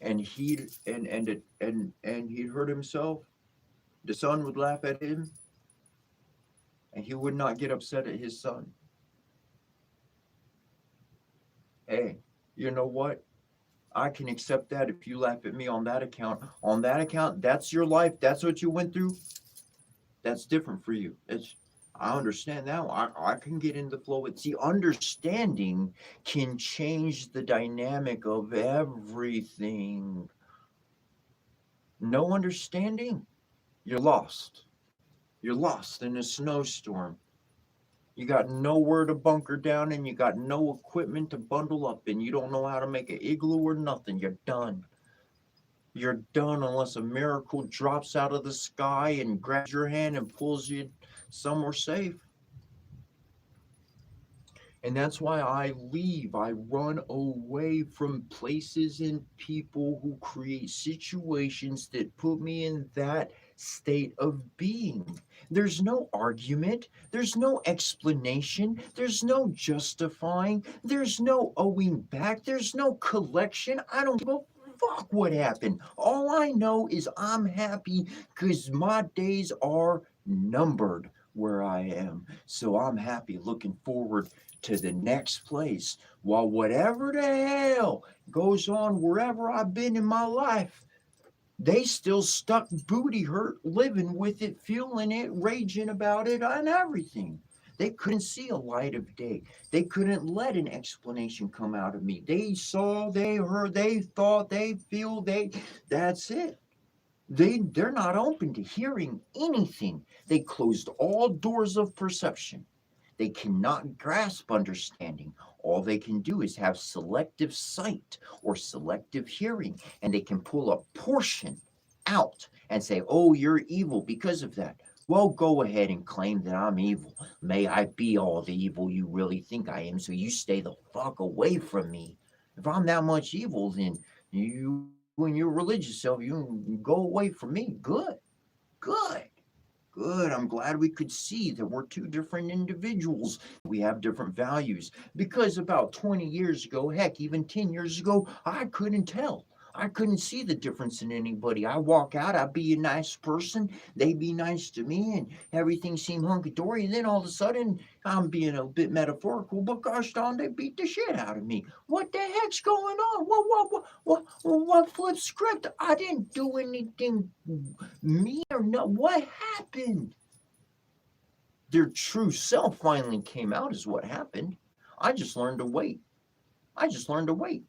and he hurt himself, the son would laugh at him, and he would not get upset at his son. Hey, you know what? I can accept that if you laugh at me on that account. On that account, that's your life. That's what you went through. That's different for you. I understand now. I can get in the flow. It's the understanding can change the dynamic of everything. No understanding, you're lost. You're lost in a snowstorm. You got nowhere to bunker down and you got no equipment to bundle up and you don't know how to make an igloo or nothing. You're done. You're done unless a miracle drops out of the sky and grabs your hand and pulls you somewhere safe. And that's why I leave. I run away from places and people who create situations that put me in that state of being. There's no argument. There's no explanation. There's no justifying. There's no owing back. There's no collection. I don't give a fuck what happened. All I know is I'm happy because my days are numbered where I am. So I'm happy looking forward to the next place while whatever the hell goes on wherever I've been in my life, they still stuck booty hurt, living with it, feeling it, raging about it, and everything. They couldn't see a light of day. They couldn't let an explanation come out of me. They saw, they heard, they thought, they feel, that's it. They're not open to hearing anything. They closed all doors of perception. They cannot grasp understanding. All they can do is have selective sight or selective hearing, and they can pull a portion out and say, "Oh, you're evil because of that." Well, go ahead and claim that I'm evil. May I be all the evil you really think I am, so you stay the fuck away from me. If I'm that much evil, then you and your religious self, you go away from me. Good, good. Good. I'm glad we could see that we're two different individuals. We have different values. Because about 20 years ago, heck, even 10 years ago, I couldn't tell. I couldn't see the difference in anybody. I walk out, I be a nice person, they be nice to me, and everything seemed hunky dory. And then all of a sudden, I'm being a bit metaphorical, but gosh darn, they beat the shit out of me. What the heck's going on? What flip script? I didn't do anything me or no. What happened? Their true self finally came out, is what happened. I just learned to wait. I just learned to wait.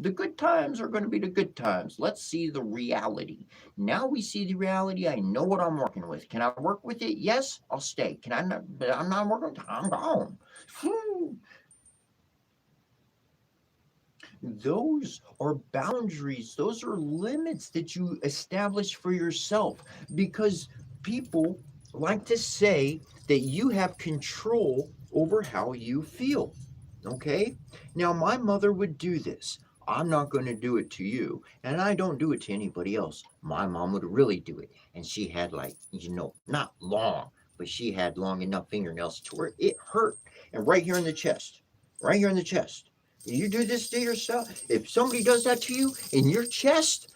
The good times are going to be the good times. Let's see the reality. Now we see the reality. I know what I'm working with. Can I work with it? Yes, I'll stay. Can I not? But I'm not working. I'm gone. Those are boundaries. Those are limits that you establish for yourself because people like to say that you have control over how you feel. Okay? Now, my mother would do this. I'm not going to do it to you, and I don't do it to anybody else. My mom would really do it, and she had, like, not long, but she had long enough fingernails to where it hurt. And right here in the chest. You do this to yourself. If somebody does that to you in your chest,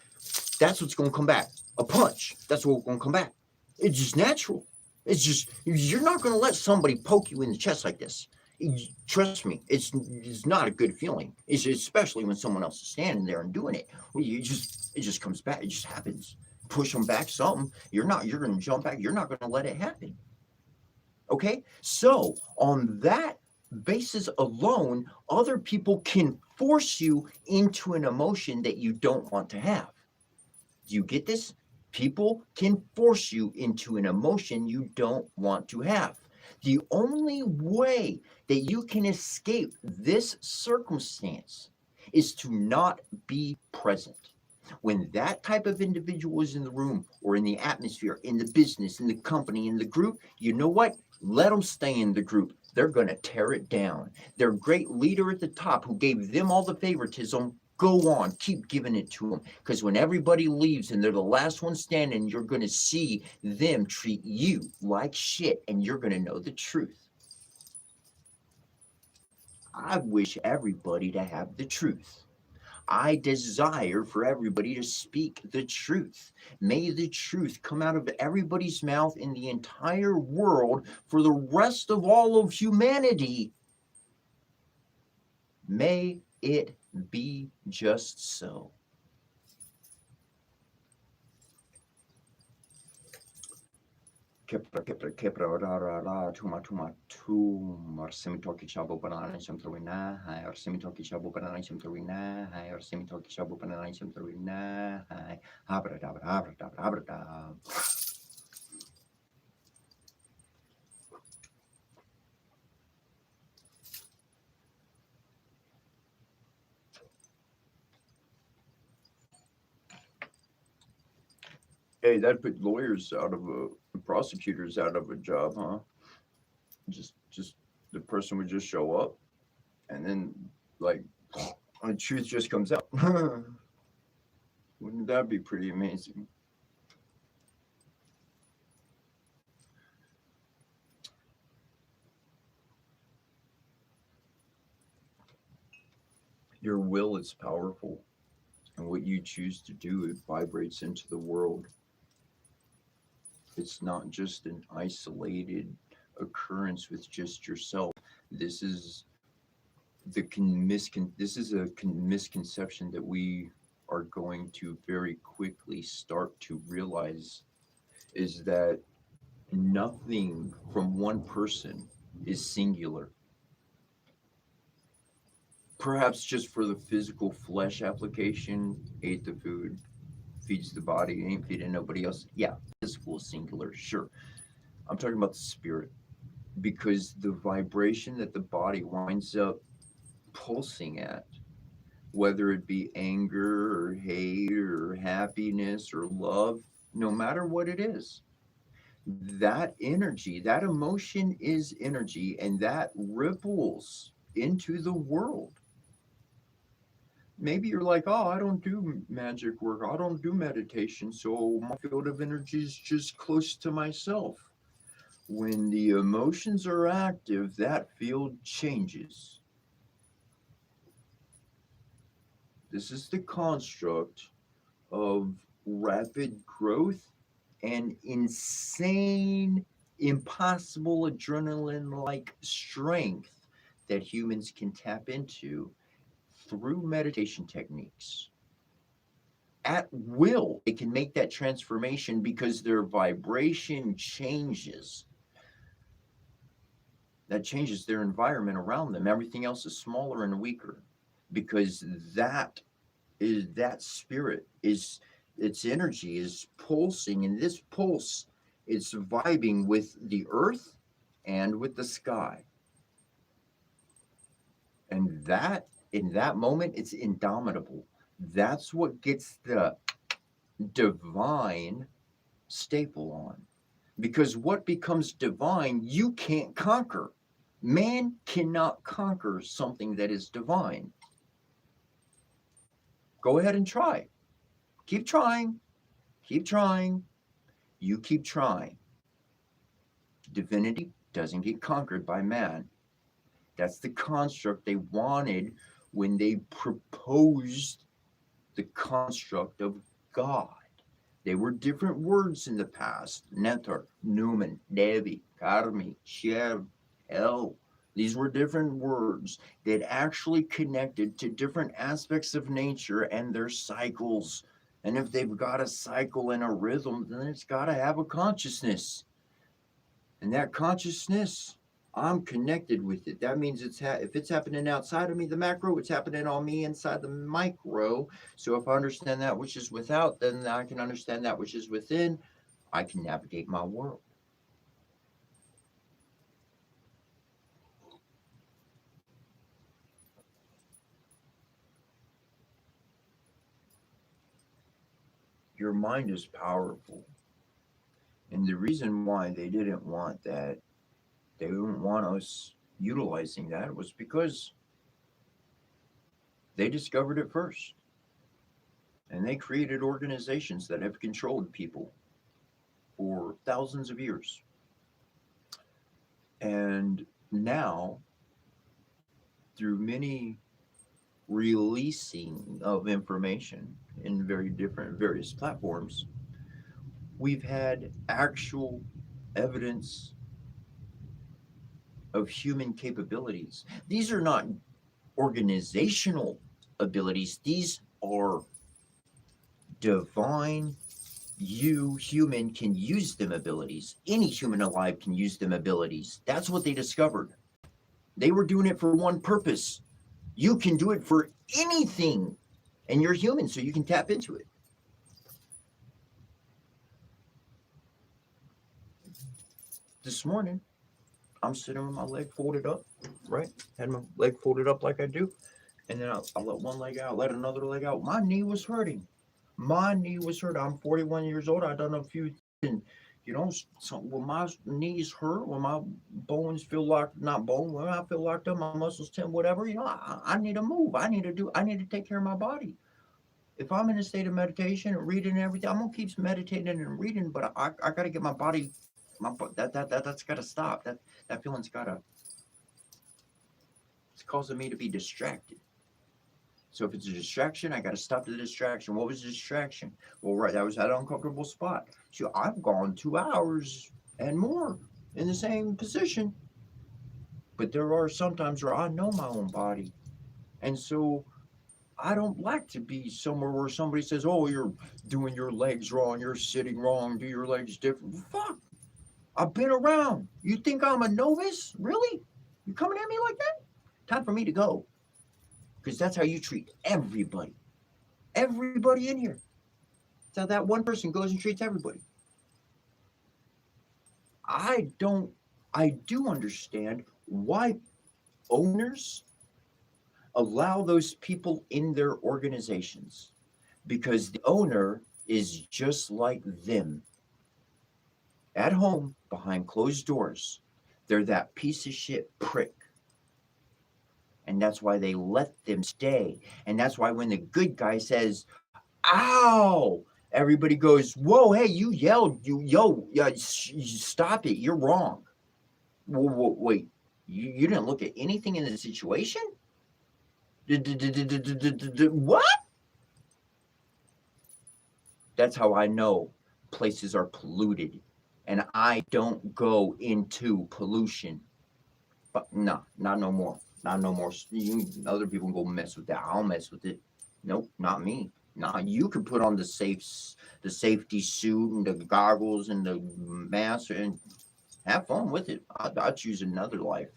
that's what's going to come back. A punch. That's what's going to come back. It's just natural. It's just, you're not going to let somebody poke you in the chest like this. Trust me, it's not a good feeling. It's especially when someone else is standing there and doing it. It just comes back. It just happens. Push them back something. You're going to jump back. You're not going to let it happen. Okay? So on that basis alone, other people can force you into an emotion that you don't want to have. Do you get this? People can force you into an emotion you don't want to have. The only way that you can escape this circumstance is to not be present. When that type of individual is in the room or in the atmosphere, in the business, in the company, in the group, you know what? Let them stay in the group. They're going to tear it down. Their great leader at the top who gave them all the favoritism, go on, keep giving it to them. Because when everybody leaves and they're the last one standing, you're going to see them treat you like shit and you're going to know the truth. I wish everybody to have the truth. I desire for everybody to speak the truth. May the truth come out of everybody's mouth in the entire world for the rest of all of humanity. May it be just so. Kepra ra tuma arsemi toki chabo banana sham throwina hi arsemi toki chabo banana sham throwina hi arsemi toki chabo banana sham throwina hi habra. Hey, that put lawyers out of prosecutors out of a job, huh? Just the person would just show up, and then like the truth just comes out. Wouldn't that be pretty amazing? Your will is powerful, and what you choose to do, it vibrates into the world. It's not just an isolated occurrence with just yourself. This is this is a misconception that we are going to very quickly start to realize, is that nothing from one person is singular. Perhaps just for the physical flesh application, ate the food, feeds the body, ain't feeding nobody else. Yeah, physical is singular, sure. I'm talking about the spirit, because the vibration that the body winds up pulsing at, whether it be anger or hate or happiness or love, no matter what it is, that energy, that emotion is energy, and that ripples into the world. Maybe you're like, oh, I don't do magic work, I don't do meditation, so my field of energy is just close to myself. When the emotions are active, that field changes. This is the construct of rapid growth and insane, impossible adrenaline like strength that humans can tap into through meditation techniques. At will, they can make that transformation because their vibration changes. That changes their environment around them. Everything else is smaller and weaker, because that spirit is, its energy is pulsing, and this pulse is vibing with the earth and with the sky. And that, in that moment, it's indomitable. That's what gets the divine staple on. Because what becomes divine, you can't conquer. Man cannot conquer something that is divine. Go ahead and try. Keep trying. Keep trying. You keep trying. Divinity doesn't get conquered by man. That's the construct they wanted when they proposed the construct of God. They were different words in the past. Netar, Newman, Devi, Karmi, Shev, El. These were different words that actually connected to different aspects of nature and their cycles. And if they've got a cycle and a rhythm, then it's got to have a consciousness. And that consciousness, I'm connected with it. That means if it's happening outside of me, the macro, it's happening on me inside the micro. So if I understand that which is without, then I can understand that which is within. I can navigate my world. your mind is powerful. And the reason why they didn't want that, they didn't want us utilizing that, was because they discovered it first. And they created organizations that have controlled people for thousands of years. And now, through many releasing of information in very different various platforms, we've had actual evidence of human capabilities. These are not organizational abilities, these are divine. You human can use them abilities. Any human alive can use them abilities. That's what they discovered. They were doing it for one purpose. You can do it for anything, and you're human, so you can tap into it. This morning, I'm sitting with my leg folded up, right? Had my leg folded up like I do. And then I let one leg out, let another leg out. My knee was hurting. My knee was hurt. I'm 41 years old. I've done a few things. When my knees hurt, when my bones feel locked, not bone, when I feel locked up, my muscles tense, whatever, I need to move. I need to take care of my body. If I'm in a state of meditation and reading and everything, I'm gonna keep meditating and reading, but I gotta get my body, that's gotta stop. That feeling's gotta, it's causing me to be distracted. So if it's a distraction, I got to stop the distraction. What was the distraction? Well, right, that was that uncomfortable spot. So I've gone 2 hours and more in the same position. But there are some times where I know my own body. And so I don't like to be somewhere where somebody says, oh, you're doing your legs wrong. You're sitting wrong. Do your legs different. Fuck. I've been around. You think I'm a novice? Really? You coming at me like that? Time for me to go. Because that's how you treat everybody. Everybody in here. That's how that one person goes and treats everybody. I do understand why owners allow those people in their organizations. Because the owner is just like them. At home, behind closed doors, they're that piece of shit prick. And that's why they let them stay. And that's why when the good guy says, ow, everybody goes, whoa, hey, you yelled, stop it, you're wrong. Wait, you didn't look at anything in the situation? What? That's how I know places are polluted. And I don't go into pollution. But no, not no more. Not no more. Other people can go mess with that. I'll mess with it. Nope, not me. Nah, you can put on the safety suit and the goggles and the mask and have fun with it. I'll choose another life.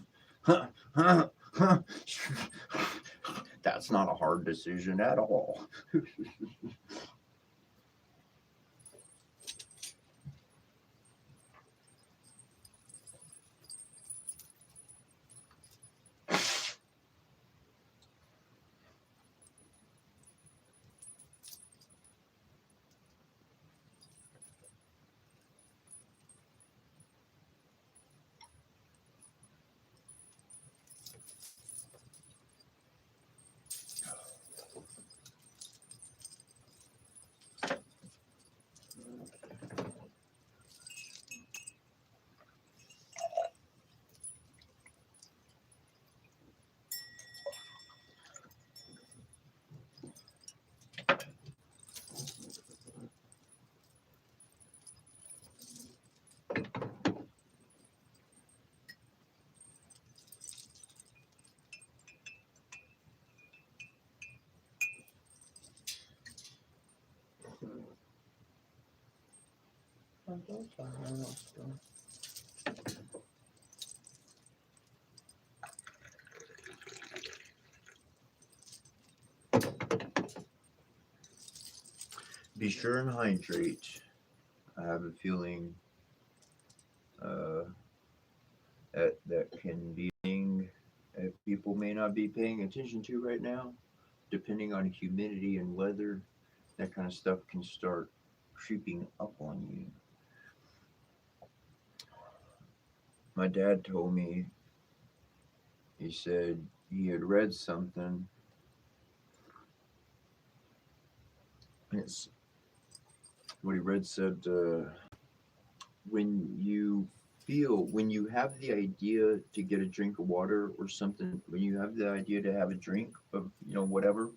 That's not a hard decision at all. Be sure and hydrate. I have a feeling that can be a thing that people may not be paying attention to right now. Depending on humidity and weather, that kind of stuff can start creeping up on you. My dad told me, he said he had read something. And it's what he read said, when when you have the idea to get a drink of water or something, when you have the idea to have a drink of, whatever,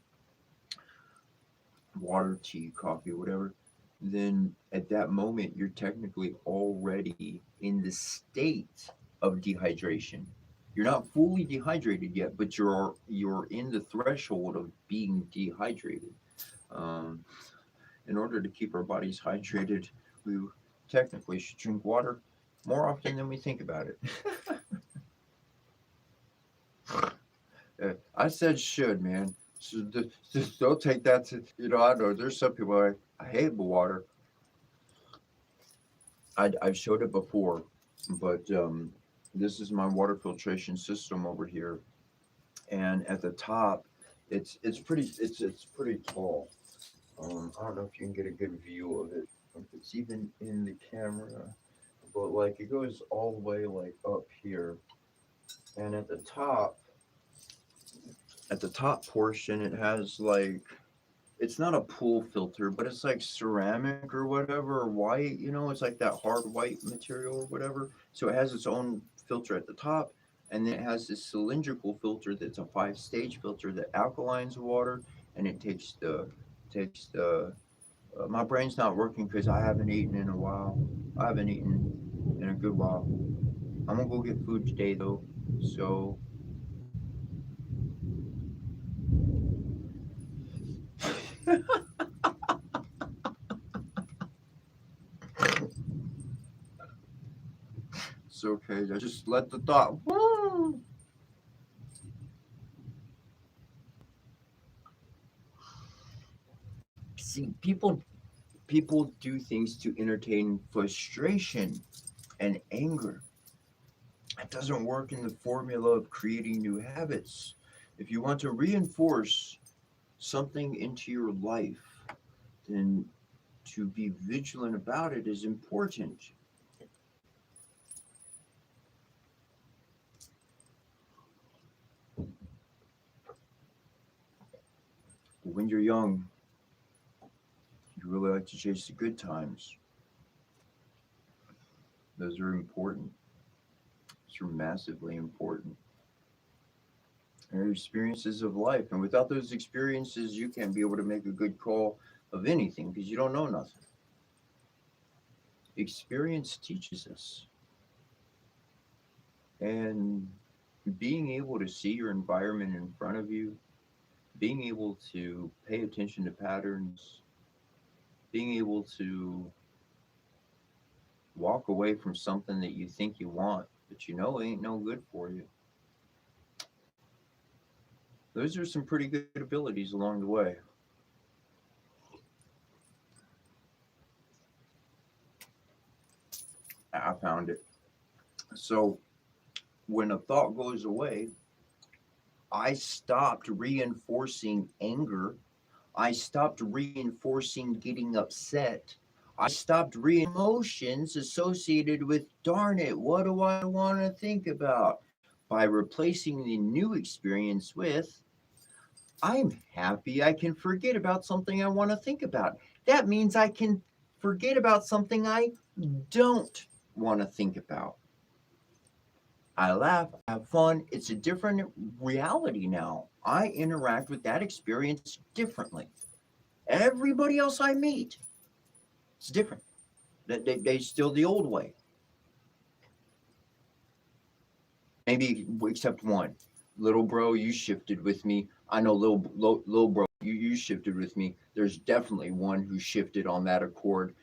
water, tea, coffee, whatever, then at that moment you're technically already in the state of dehydration. You're not fully dehydrated yet, but you're in the threshold of being dehydrated. Um, in order to keep our bodies hydrated, we technically should drink water more often than we think about it. I said should, man. So just don't take that to, I know there's some people like, I hate water. I've showed it before, but this is my water filtration system over here. And at the top, it's pretty tall. I don't know if you can get a good view of it, if it's even in the camera, but like it goes all the way like up here, and at the top portion, it has like, it's not a pool filter, but it's like ceramic or whatever, or white, it's like that hard white material or whatever. So it has its own filter at the top, and then it has this cylindrical filter that's a 5-stage filter that alkalines water, and it takes the my brain's not working because I haven't eaten in a while. I haven't eaten in a good while. I'm gonna go get food today though. So it's okay. Just let the thought. Woo! See, people do things to entertain frustration and anger. It doesn't work in the formula of creating new habits. If you want to reinforce something into your life, then to be vigilant about it is important. When you're young, you really like to chase the good times. Those are important. Those are massively important. They're experiences of life. And without those experiences, you can't be able to make a good call of anything because you don't know nothing. Experience teaches us. And being able to see your environment in front of you, being able to pay attention to patterns, being able to walk away from something that you think you want, but you know ain't no good for you. Those are some pretty good abilities along the way. I found it. So when a thought goes away, I stopped reinforcing anger. I stopped reinforcing getting upset. I stopped emotions associated with, darn it, what do I want to think about? By replacing the new experience with, I'm happy I can forget about something I want to think about. That means I can forget about something I don't want to think about. I laugh, I have fun. It's a different reality now. I interact with that experience differently. Everybody else I meet, it's different. They still the old way. Maybe except one. Little bro, you shifted with me. I know little bro, you shifted with me. There's definitely one who shifted on that accord,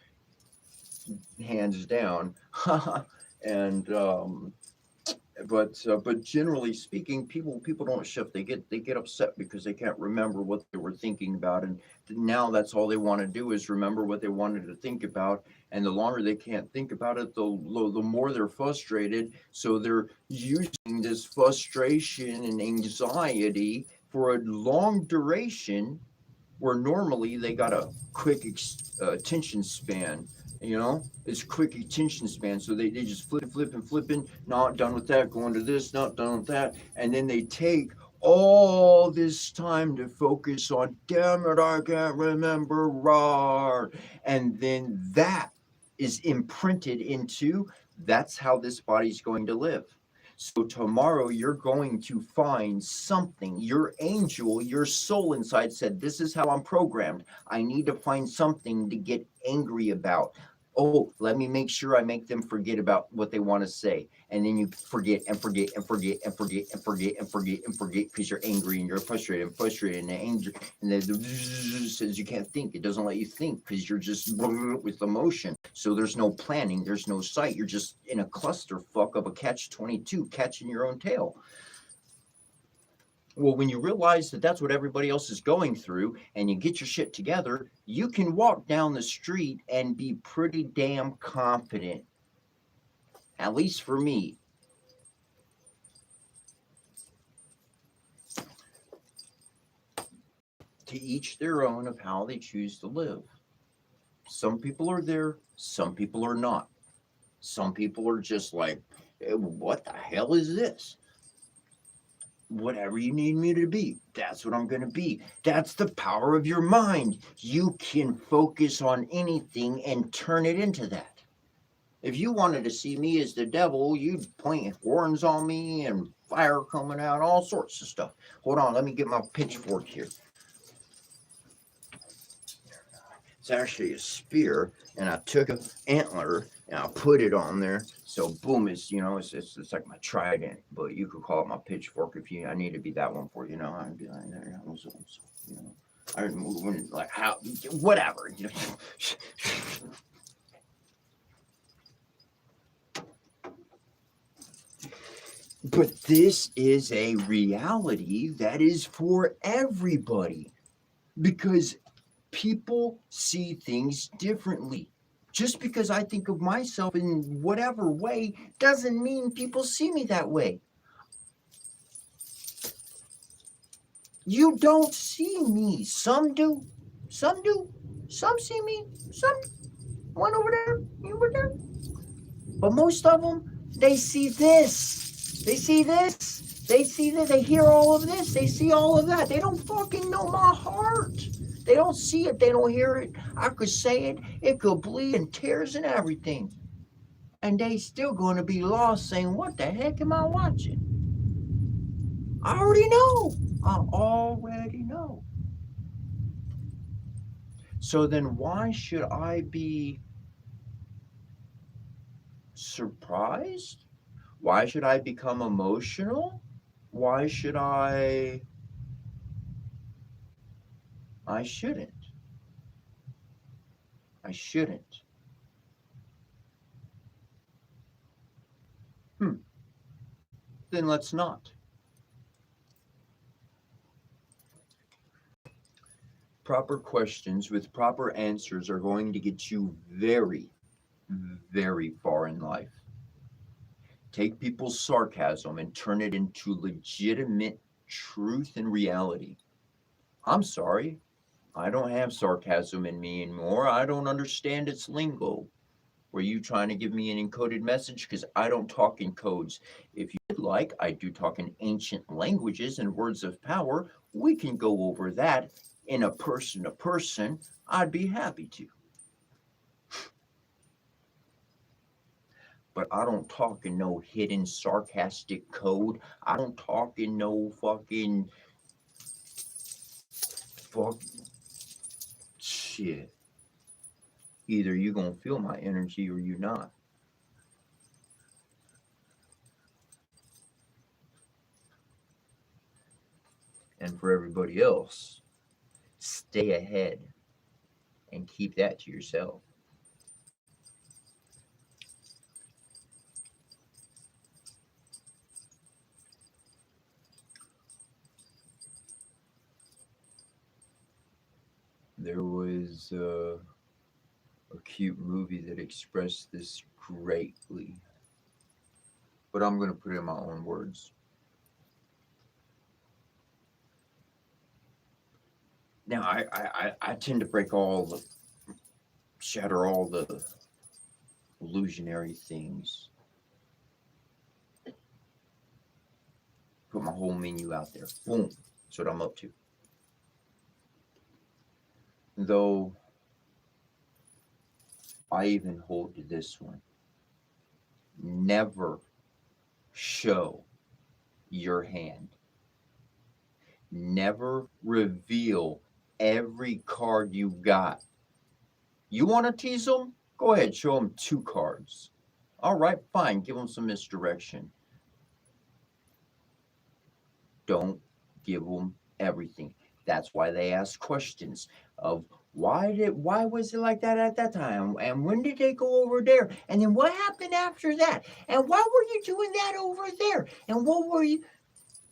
hands down. and but generally speaking, people don't shift. They get upset because they can't remember what they were thinking about, and now that's all they want to do is remember what they wanted to think about. And the longer they can't think about it, the more they're frustrated. So they're using this frustration and anxiety for a long duration where normally they got a quick attention span. It's quick attention span. So they just flipping, not done with that, going to this, not done with that. And then they take all this time to focus on, damn it, I can't remember, rar. And then that is imprinted into, that's how this body's going to live. So tomorrow you're going to find something. Your angel, your soul inside said, this is how I'm programmed. I need to find something to get angry about. Oh, let me make sure I make them forget about what they want to say. And then you forget and forget and forget and forget and forget and forget and forget because you're angry and you're frustrated and angry. And then says you can't think. It doesn't let you think because you're just with emotion. So there's no planning. There's no sight. You're just in a clusterfuck of a catch-22, catching your own tail. Well, when you realize that that's what everybody else is going through and you get your shit together, you can walk down the street and be pretty damn confident. At least for me. To each their own of how they choose to live. Some people are there, some people are not. Some people are just like, what the hell is this? Whatever you need me to be, that's what I'm going to be. That's the power of your mind. You can focus on anything and turn it into that. If you wanted to see me as the devil, you'd point horns on me and fire coming out, all sorts of stuff. Hold on, let me get my pitchfork here. It's actually a spear, and I took an antler and I put it on there. So boom, it's like my trident, but you could call it my pitchfork if I need to be that one for I'd be like, I wouldn't like how whatever. But this is a reality that is for everybody because people see things differently. Just because I think of myself in whatever way doesn't mean people see me that way. You don't see me. Some do. Some do. Some see me. Some one over there, over there. But most of them, they see this. They see this. They see that. They hear all of this. They see all of that. They don't fucking know my heart. They don't see it. They don't hear it. I could say it. It could bleed and tears and everything. And they still going to be lost saying, what the heck am I watching? I already know. I already know. So then why should I be surprised? Why should I become emotional? Why should I shouldn't. I shouldn't. Then let's not. Proper questions with proper answers are going to get you very, very far in life. Take people's sarcasm and turn it into legitimate truth and reality. I'm sorry, I don't have sarcasm in me anymore. I don't understand its lingo. Were you trying to give me an encoded message? Because I don't talk in codes. If you'd like, I do talk in ancient languages and words of power. We can go over that in a person to person. I'd be happy to. But I don't talk in no hidden sarcastic code. I don't talk in no fucking shit. Either you gonna feel my energy or you not. And for everybody else, stay ahead and keep that to yourself. There was a cute movie that expressed this greatly, but I'm going to put it in my own words. Now, I tend to shatter all the illusionary things. Put my whole menu out there. Boom. That's what I'm up to. Though I even hold to this one. Never show your hand. Never reveal every card you got. You want to tease them? Go ahead, show them 2 cards. All right, fine. Give them some misdirection. Don't give them everything. That's why they ask questions of why was it like that at that time, and when did they go over there, and then what happened after that, and why were you doing that over there, and what were you,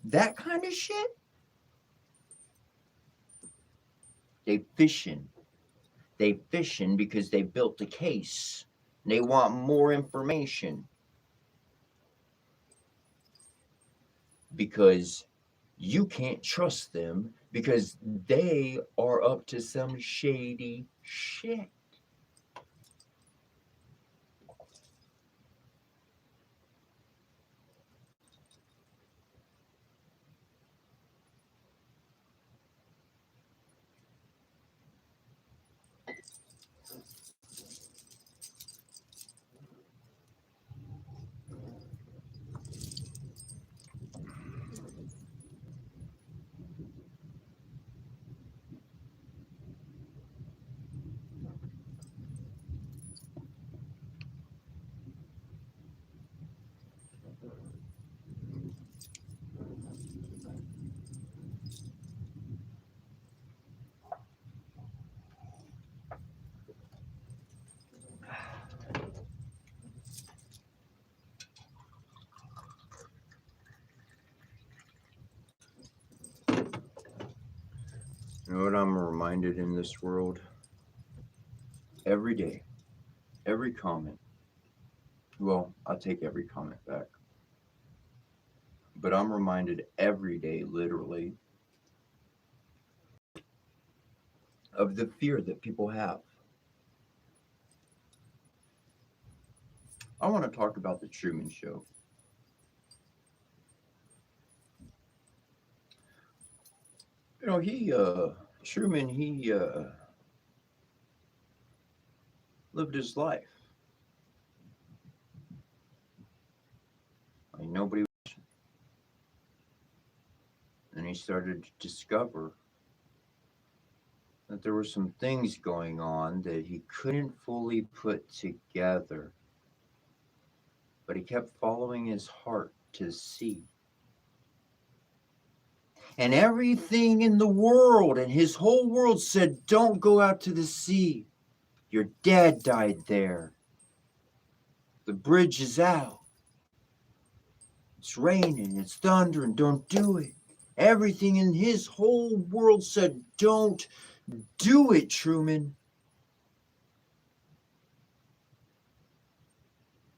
that kind of shit. They fishing because they built a case. They want more information because you can't trust them because they are up to some shady shit. You know what I'm reminded in this world? Every day, every comment. Well, I'll take every comment back. But I'm reminded every day, literally, of the fear that people have. I want to talk about the Truman Show. You know, Truman, he lived his life. Like nobody, and he started to discover that there were some things going on that he couldn't fully put together, but he kept following his heart to see. And everything in the world and his whole world said, don't go out to the sea. Your dad died there. The bridge is out. It's raining, it's thundering, don't do it. Everything in his whole world said, don't do it, Truman.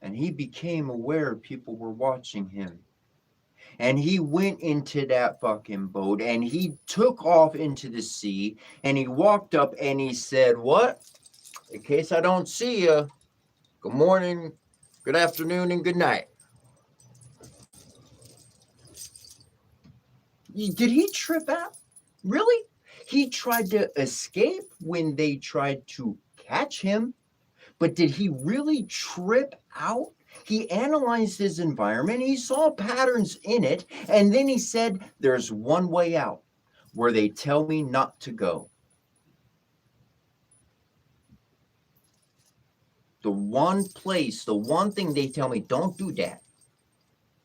And he became aware people were watching him. And he went into that fucking boat and he took off into the sea and he walked up and he said, what? In case I don't see you, good morning, good afternoon, and good night. Did he trip out? Really? He tried to escape when they tried to catch him, but did he really trip out? He analyzed his environment, he saw patterns in it, and then he said, there's one way out where they tell me not to go. The one place, the one thing they tell me, don't do that.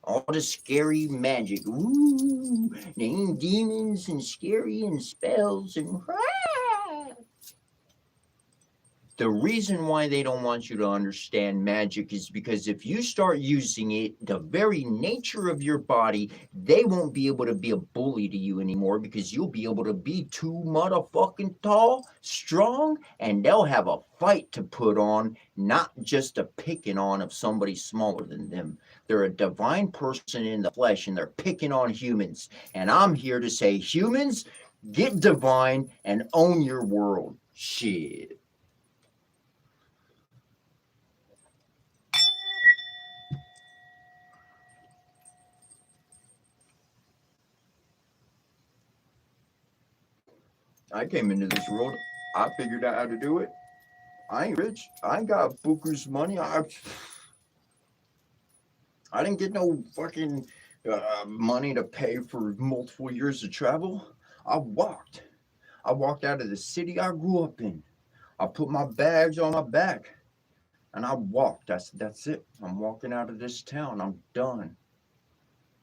All the scary magic. Ooh, name demons and scary and spells and the reason why they don't want you to understand magic is because if you start using it, the very nature of your body, they won't be able to be a bully to you anymore because you'll be able to be too motherfucking tall, strong, and they'll have a fight to put on, not just a picking on of somebody smaller than them. They're a divine person in the flesh and they're picking on humans. And I'm here to say, humans, Get divine and own your world. Shit. I came into this world. I figured out how to do it. I ain't rich. I ain't got buku's money. I didn't get no fucking money to pay for multiple years of travel. I walked. I walked out of the city I grew up in. I put my bags on my back and I walked. That's it. I'm walking out of this town. I'm done.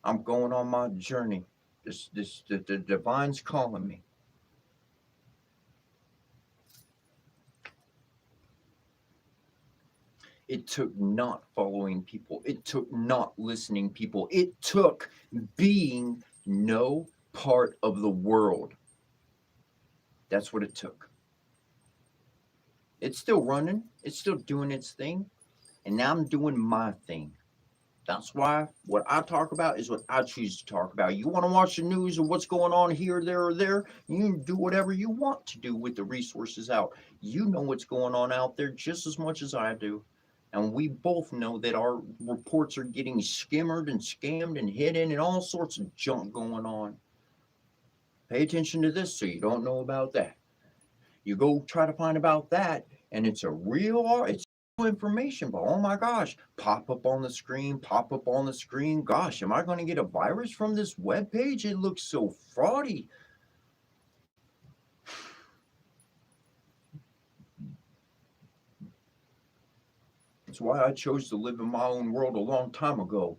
I'm going on my journey. The divine's calling me. It took not following people. It took not listening people. It took being no part of the world. That's what it took. It's still running. It's still doing its thing. And now I'm doing my thing. That's why what I talk about is what I choose to talk about. You want to watch the news of what's going on here, there, or there, you can do whatever you want to do with the resources out. You know what's going on out there just as much as I do. And we both know that our reports are getting skimmered and scammed and hidden and all sorts of junk going on. Pay attention to this so you don't know about that. You go try to find about that, and it's information, but oh my gosh, pop up on the screen. Gosh, am I going to get a virus from this web page? It looks so fraudy. That's why I chose to live in my own world a long time ago.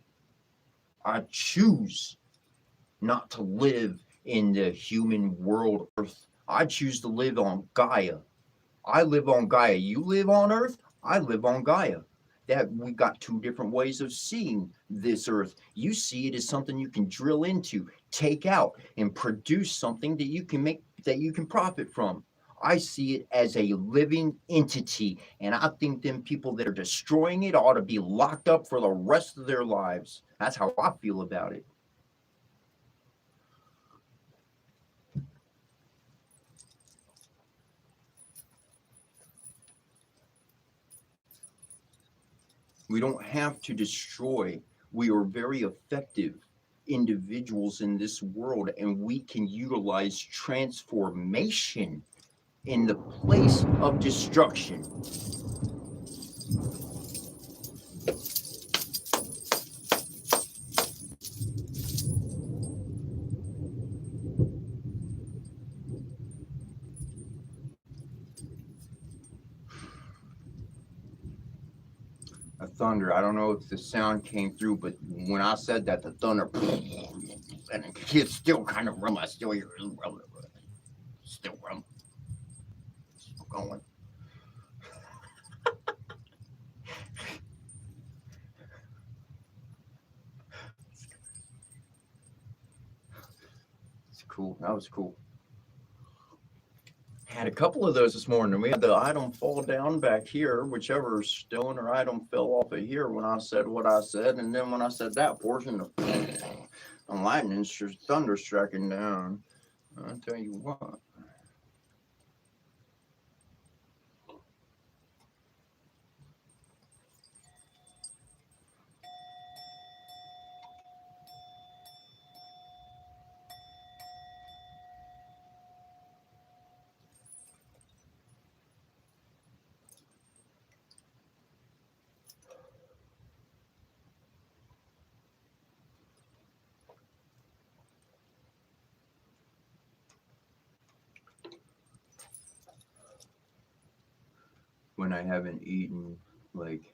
I choose not to live in the human world Earth. I choose to live on Gaia. I live on Gaia. You live on Earth. I live on Gaia. That we got two different ways of seeing this Earth. You see it as something you can drill into, take out, and produce something that you can make, that you can profit from. I see it as a living entity, and I think them people that are destroying it ought to be locked up for the rest of their lives. That's how I feel about it. We don't have to destroy. We are very effective individuals in this world, and we can utilize transformation in the place of destruction. A thunder. I don't know if the sound came through, but when I said that, the thunder, and it's still kind of rum. I still hear it rum. Still rum. Still going. It's cool. That was cool. Had a couple of those this morning. We had the item fall down back here, whichever stone or item fell off of here when I said what I said, and then when I said that portion, the lightning, thunder striking down. I'll tell you what. When I haven't eaten, like,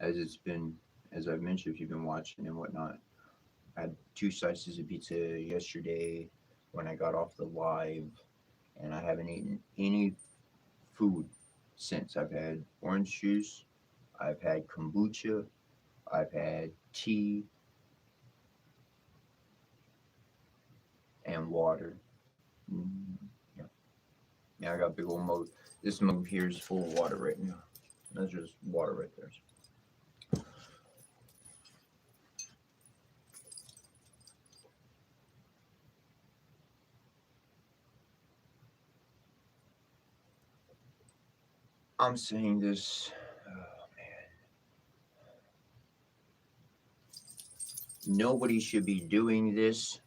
as I've mentioned, if you've been watching and whatnot, I had 2 slices of pizza yesterday when I got off the live, and I haven't eaten any food since. I've had orange juice, I've had kombucha, I've had tea, and water. Yeah. Yeah, I got a big old mug. This mug here is full of water right now. That's just water right there. I'm saying this, oh man, nobody should be doing this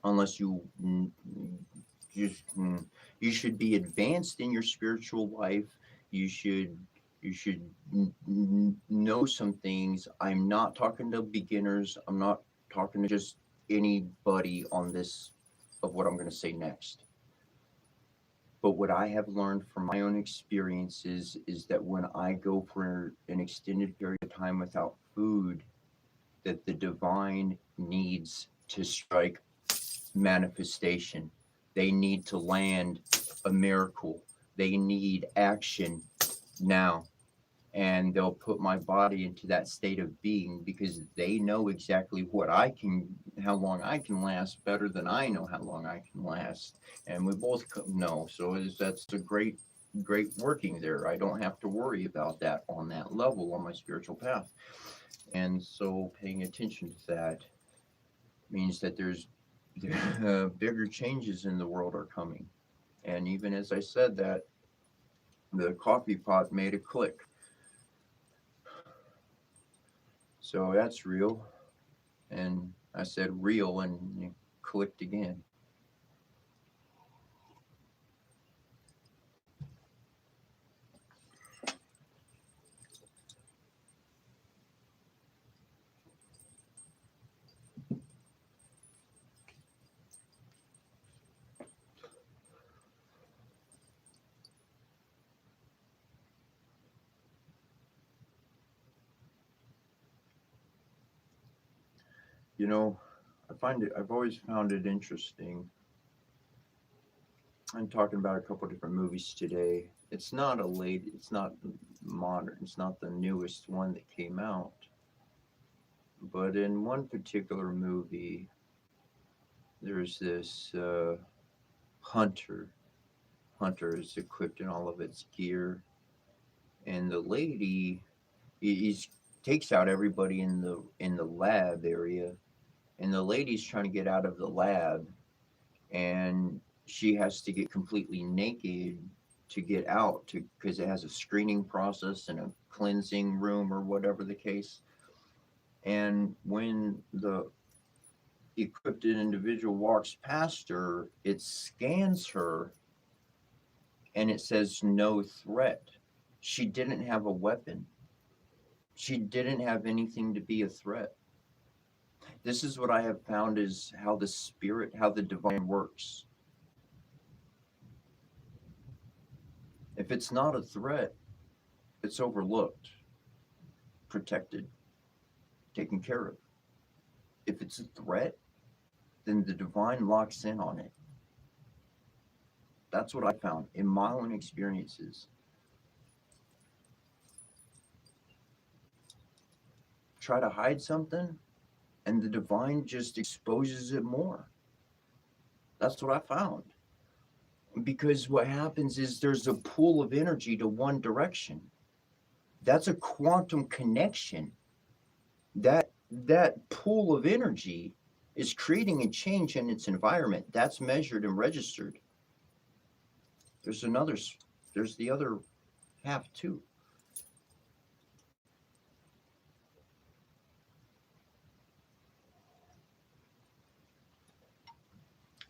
unless just you should be advanced in your spiritual life. You should know some things. I'm not talking to beginners. I'm not talking to just anybody on this of what I'm going to say next. But what I have learned from my own experiences is that when I go for an extended period of time without food, that the divine needs to strike manifestation. They need to land a miracle. They need action now. And they'll put my body into that state of being because they know exactly how long I can last better than I know how long I can last. And we both know. So that's a great working there. I don't have to worry about that on that level on my spiritual path. And so paying attention to that means that there's bigger changes in the world are coming. And even as I said that, the coffee pot made a click. So that's real. And I said real and you clicked again. You know, I've always found it interesting. I'm talking about a couple different movies today. It's not modern, it's not the newest one that came out. But in one particular movie, there's this hunter. Hunter is equipped in all of its gear, and the lady, he takes out everybody in the lab area, and the lady's trying to get out of the lab, and she has to get completely naked to get out to because it has a screening process and a cleansing room or whatever the case. And when the equipped individual walks past her, it scans her and it says no threat. She didn't have a weapon. She didn't have anything to be a threat. This is what I have found is how the divine works. If it's not a threat, it's overlooked, protected, taken care of. If it's a threat, then the divine locks in on it. That's what I found in my own experiences. Try to hide something, and the divine just exposes it more. That's what I found. Because what happens is there's a pool of energy to one direction. That's a quantum connection. That pool of energy is creating a change in its environment. That's measured and registered. There's another there's the other half too.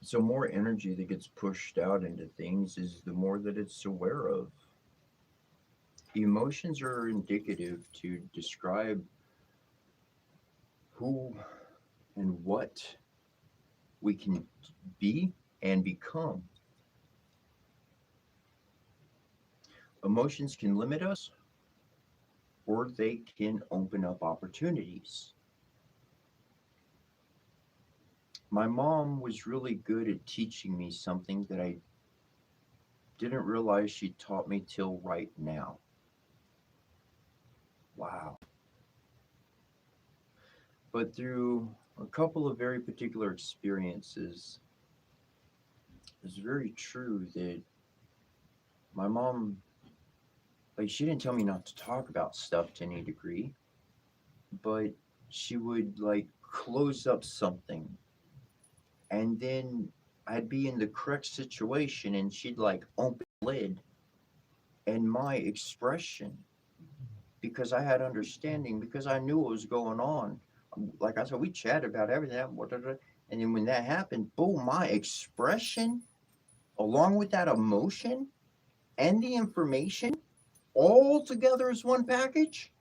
So more energy that gets pushed out into things is the more that it's aware of. Emotions are indicative to describe who and what we can be and become. Emotions can limit us or they can open up opportunities. My mom was really good at teaching me something that I didn't realize she taught me till right now. Wow. But through a couple of very particular experiences, it's very true that my mom, like, she didn't tell me not to talk about stuff to any degree, but she would, like, close up something and then I'd be in the correct situation and she'd like open the lid, and my expression, because I had understanding, because I knew what was going on. Like I said, we chatted about everything. And then when that happened, boom, my expression, along with that emotion and the information, all together as one package.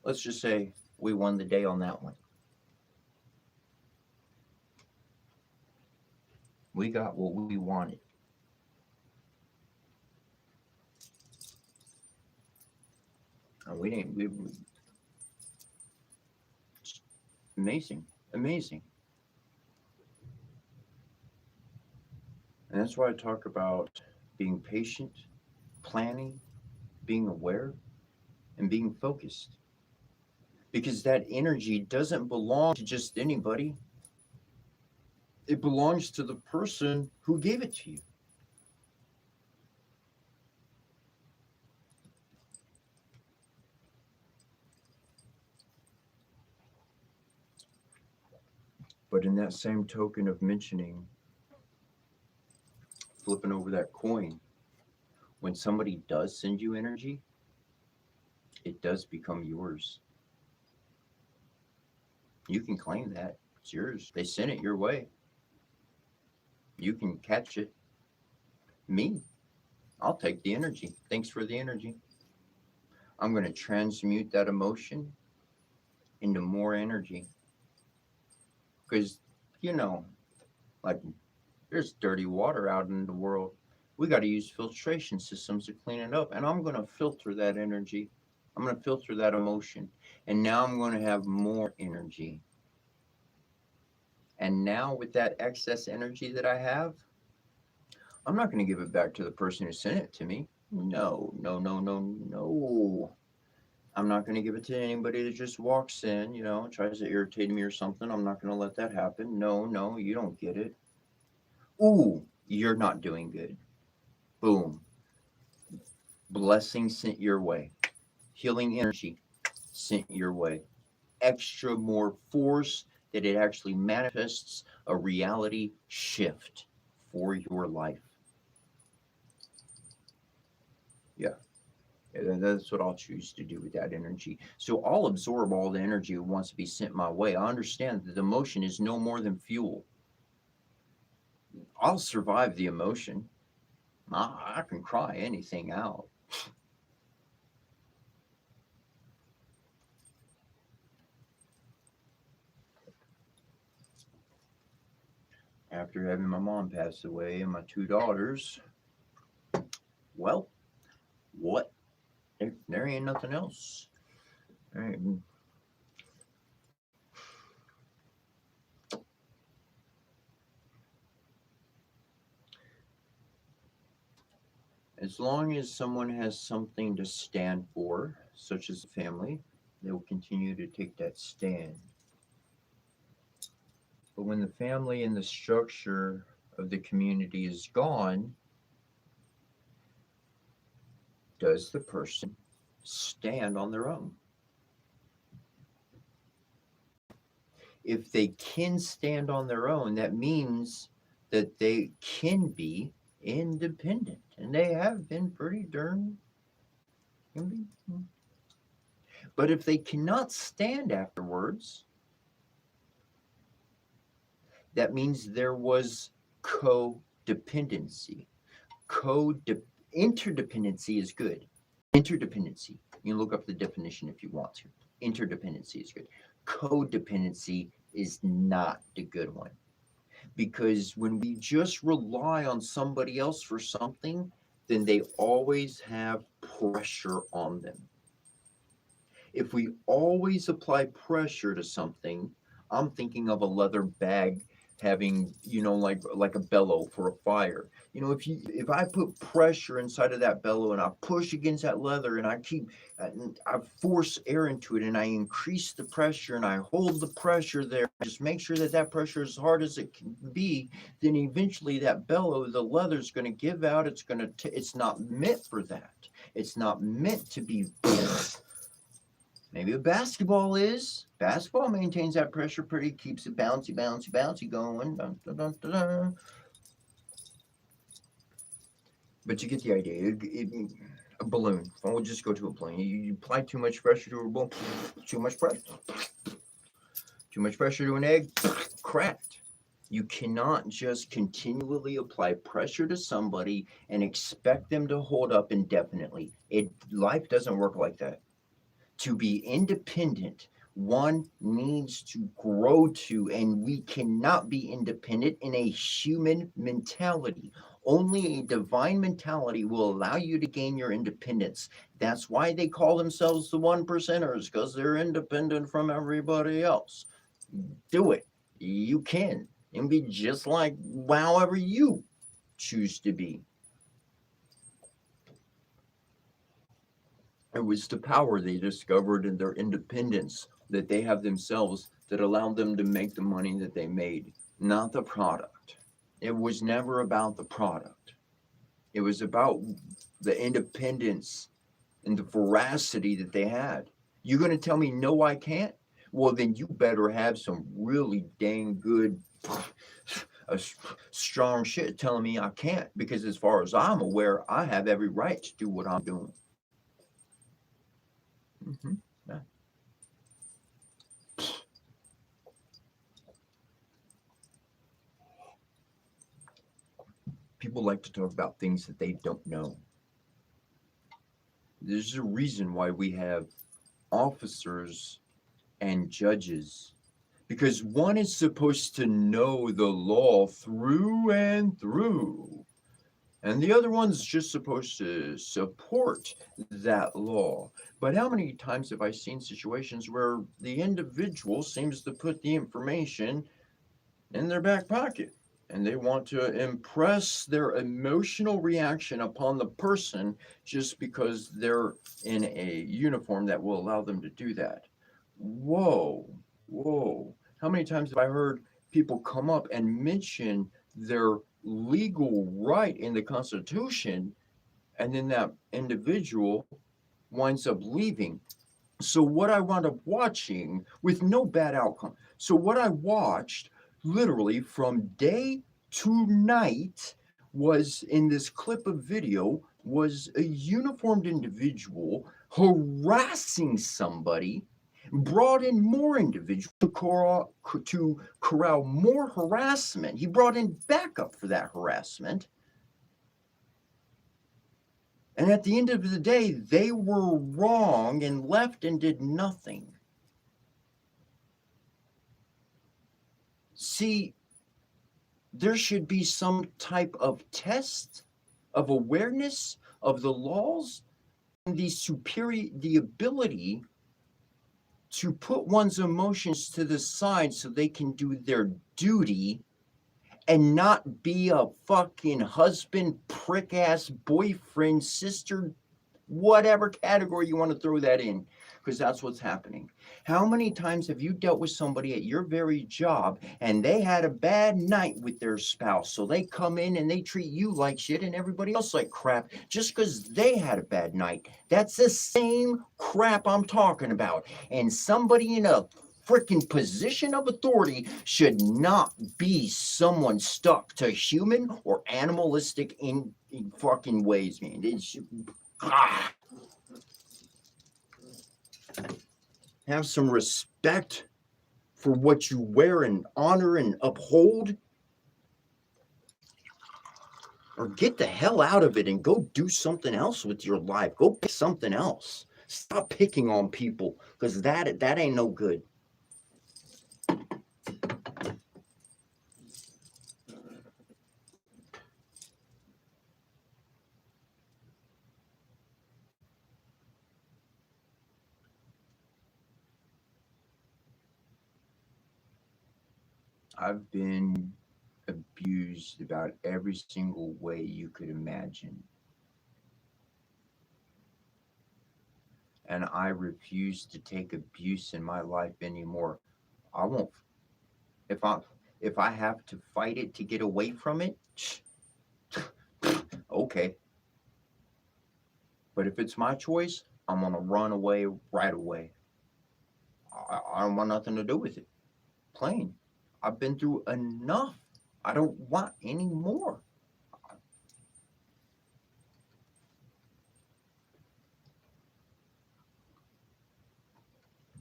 Let's just say we won the day on that one. We got what we wanted. And we didn't, amazing, amazing. And that's why I talk about being patient, planning, being aware, and being focused. Because that energy doesn't belong to just anybody, it belongs to the person who gave it to you. But in that same token of mentioning, flipping over that coin, when somebody does send you energy, it does become yours. You can claim that. It's yours. They sent it your way. You can catch it. Me, I'll take the energy. Thanks for the energy. I'm going to transmute that emotion into more energy. Because, like there's dirty water out in the world. We got to use filtration systems to clean it up. And I'm going to filter that energy. I'm going to filter that emotion. And now I'm going to have more energy. And now with that excess energy that I have, I'm not going to give it back to the person who sent it to me. No. I'm not going to give it to anybody that just walks in, tries to irritate me or something. I'm not going to let that happen. No, you don't get it. Ooh, you're not doing good. Boom. Blessing sent your way. Healing energy sent your way. Extra more force that it actually manifests a reality shift for your life. Yeah. That's what I'll choose to do with that energy. So I'll absorb all the energy that wants to be sent my way. I understand that the emotion is no more than fuel. I'll survive the emotion. I can cry anything out. After having my mom pass away and my two daughters, well, what? There ain't nothing else. Right. As long as someone has something to stand for, such as a family, they will continue to take that stand. But when the family and the structure of the community is gone, does the person stand on their own? If they can stand on their own, that means that they can be independent, and they have been pretty darn. But if they cannot stand afterwards, that means there was codependency. Interdependency is good. Interdependency. You can look up the definition if you want to. Interdependency is good. Codependency is not the good one. Because when we just rely on somebody else for something, then they always have pressure on them. If we always apply pressure to something, I'm thinking of a leather bag having, like a bellow for a fire. If I put pressure inside of that bellow and I push against that leather and I force air into it and I increase the pressure and I hold the pressure there, just make sure that pressure is as hard as it can be, then eventually that bellow, the leather is going to give out. It's not meant for that. It's not meant to be Maybe a basketball is. Basketball maintains that pressure pretty, keeps it bouncy, bouncy, bouncy going. Dun, dun, dun, dun, dun. But you get the idea. A balloon. We'll just go to a plane. You apply too much pressure to a balloon, too much pressure. Too much pressure to an egg, cracked. You cannot just continually apply pressure to somebody and expect them to hold up indefinitely. Life doesn't work like that. To be independent, one needs to grow to, and we cannot be independent in a human mentality. Only a divine mentality will allow you to gain your independence. That's why they call themselves the 1%ers, because they're independent from everybody else. Do it. You can. And be just like however you choose to be. It was the power they discovered in their independence that they have themselves that allowed them to make the money that they made, not the product. It was never about the product. It was about the independence and the veracity that they had. You're going to tell me, no, I can't? Well, then you better have some really dang good, strong shit telling me I can't, because as far as I'm aware, I have every right to do what I'm doing. Mm-hmm. Yeah. People like to talk about things that they don't know. There's a reason why we have officers and judges, because one is supposed to know the law through and through, and the other one's just supposed to support that law. But how many times have I seen situations where the individual seems to put the information in their back pocket, and they want to impress their emotional reaction upon the person just because they're in a uniform that will allow them to do that? Whoa, whoa. How many times have I heard people come up and mention their legal right in the Constitution, and then that individual winds up leaving? So what I wound up watching, with no bad outcome. So what I watched literally from day to night was, in this clip of video, was a uniformed individual harassing somebody, brought in more individuals to corral more harassment. He brought in backup for that harassment. And at the end of the day, they were wrong and left and did nothing. See, there should be some type of test of awareness of the laws and the ability to put one's emotions to the side so they can do their duty and not be a fucking husband, prick ass, boyfriend, sister, whatever category you want to throw that in, because that's what's happening. How many times have you dealt with somebody at your very job and they had a bad night with their spouse, so they come in and they treat you like shit and everybody else like crap just because they had a bad night? That's the same crap I'm talking about. And somebody in a freaking position of authority should not be someone stuck to human or animalistic in fucking ways, man. It's have some respect for what you wear and honor and uphold, or get the hell out of it and go do something else with your life. Go pick something else. Stop picking on people, because that ain't no good. I've been abused about every single way you could imagine. And I refuse to take abuse in my life anymore. I won't. If I have to fight it to get away from it, okay. But if it's my choice, I'm gonna run away right away. I don't want nothing to do with it. Plain. I've been through enough. I don't want any more.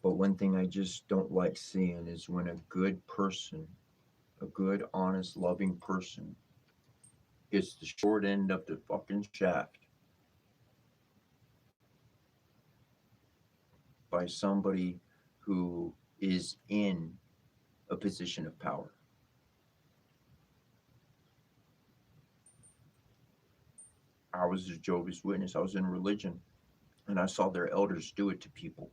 But one thing I just don't like seeing is when a good person, a good, honest, loving person, gets the short end of the fucking shaft by somebody who is in a position of power. I was a Jehovah's Witness. I was in religion, and I saw their elders do it to people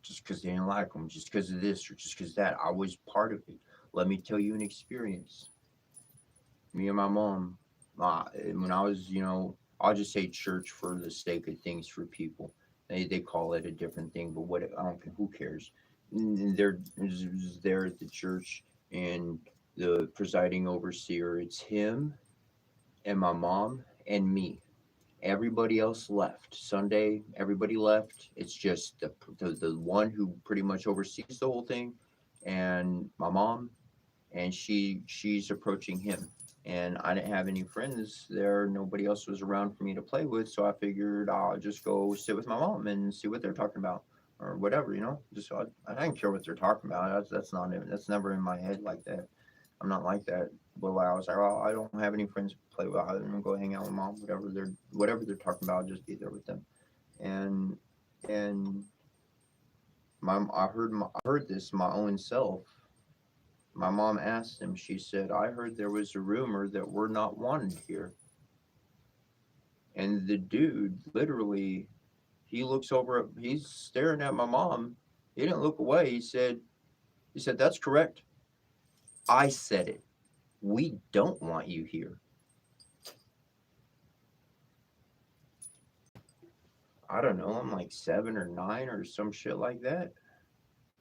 just because they didn't like them, just because of this or just because that. I was part of it. Let me tell you an experience. Me and my mom, when I was, I'll just say church for the sake of things for people. They call it a different thing, but what I don't care. Who cares? They're there at the church, and the presiding overseer. It's him and my mom and me. Everybody else left. Sunday, everybody left. It's just the one who pretty much oversees the whole thing, and my mom, and she's approaching him. And I didn't have any friends there. Nobody else was around for me to play with, so I figured I'll just go sit with my mom and see what they're talking about or whatever, Just I didn't care what they're talking about. That's never in my head like that. I'm not like that. But I was like, oh, I don't have any friends to play with. I'm gonna go hang out with mom. Whatever they're talking about, I'll just be there with them. And and I heard this my own self. My mom asked him. She said, "I heard there was a rumor that we're not wanted here." And the dude literally, he looks over. He's staring at my mom. He didn't look away. He said, "That's correct. I said it. We don't want you here." I don't know, I'm like 7 or 9 or some shit like that.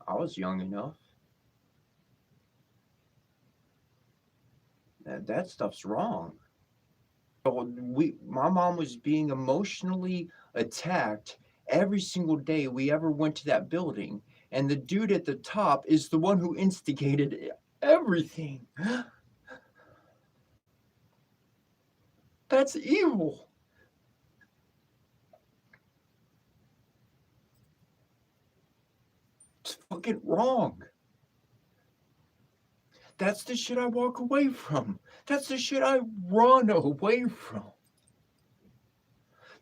I was young enough. That stuff's wrong. So my mom was being emotionally attacked every single day we ever went to that building, and the dude at the top is the one who instigated everything. That's evil. It's fucking wrong. That's the shit I walk away from. That's the shit I run away from.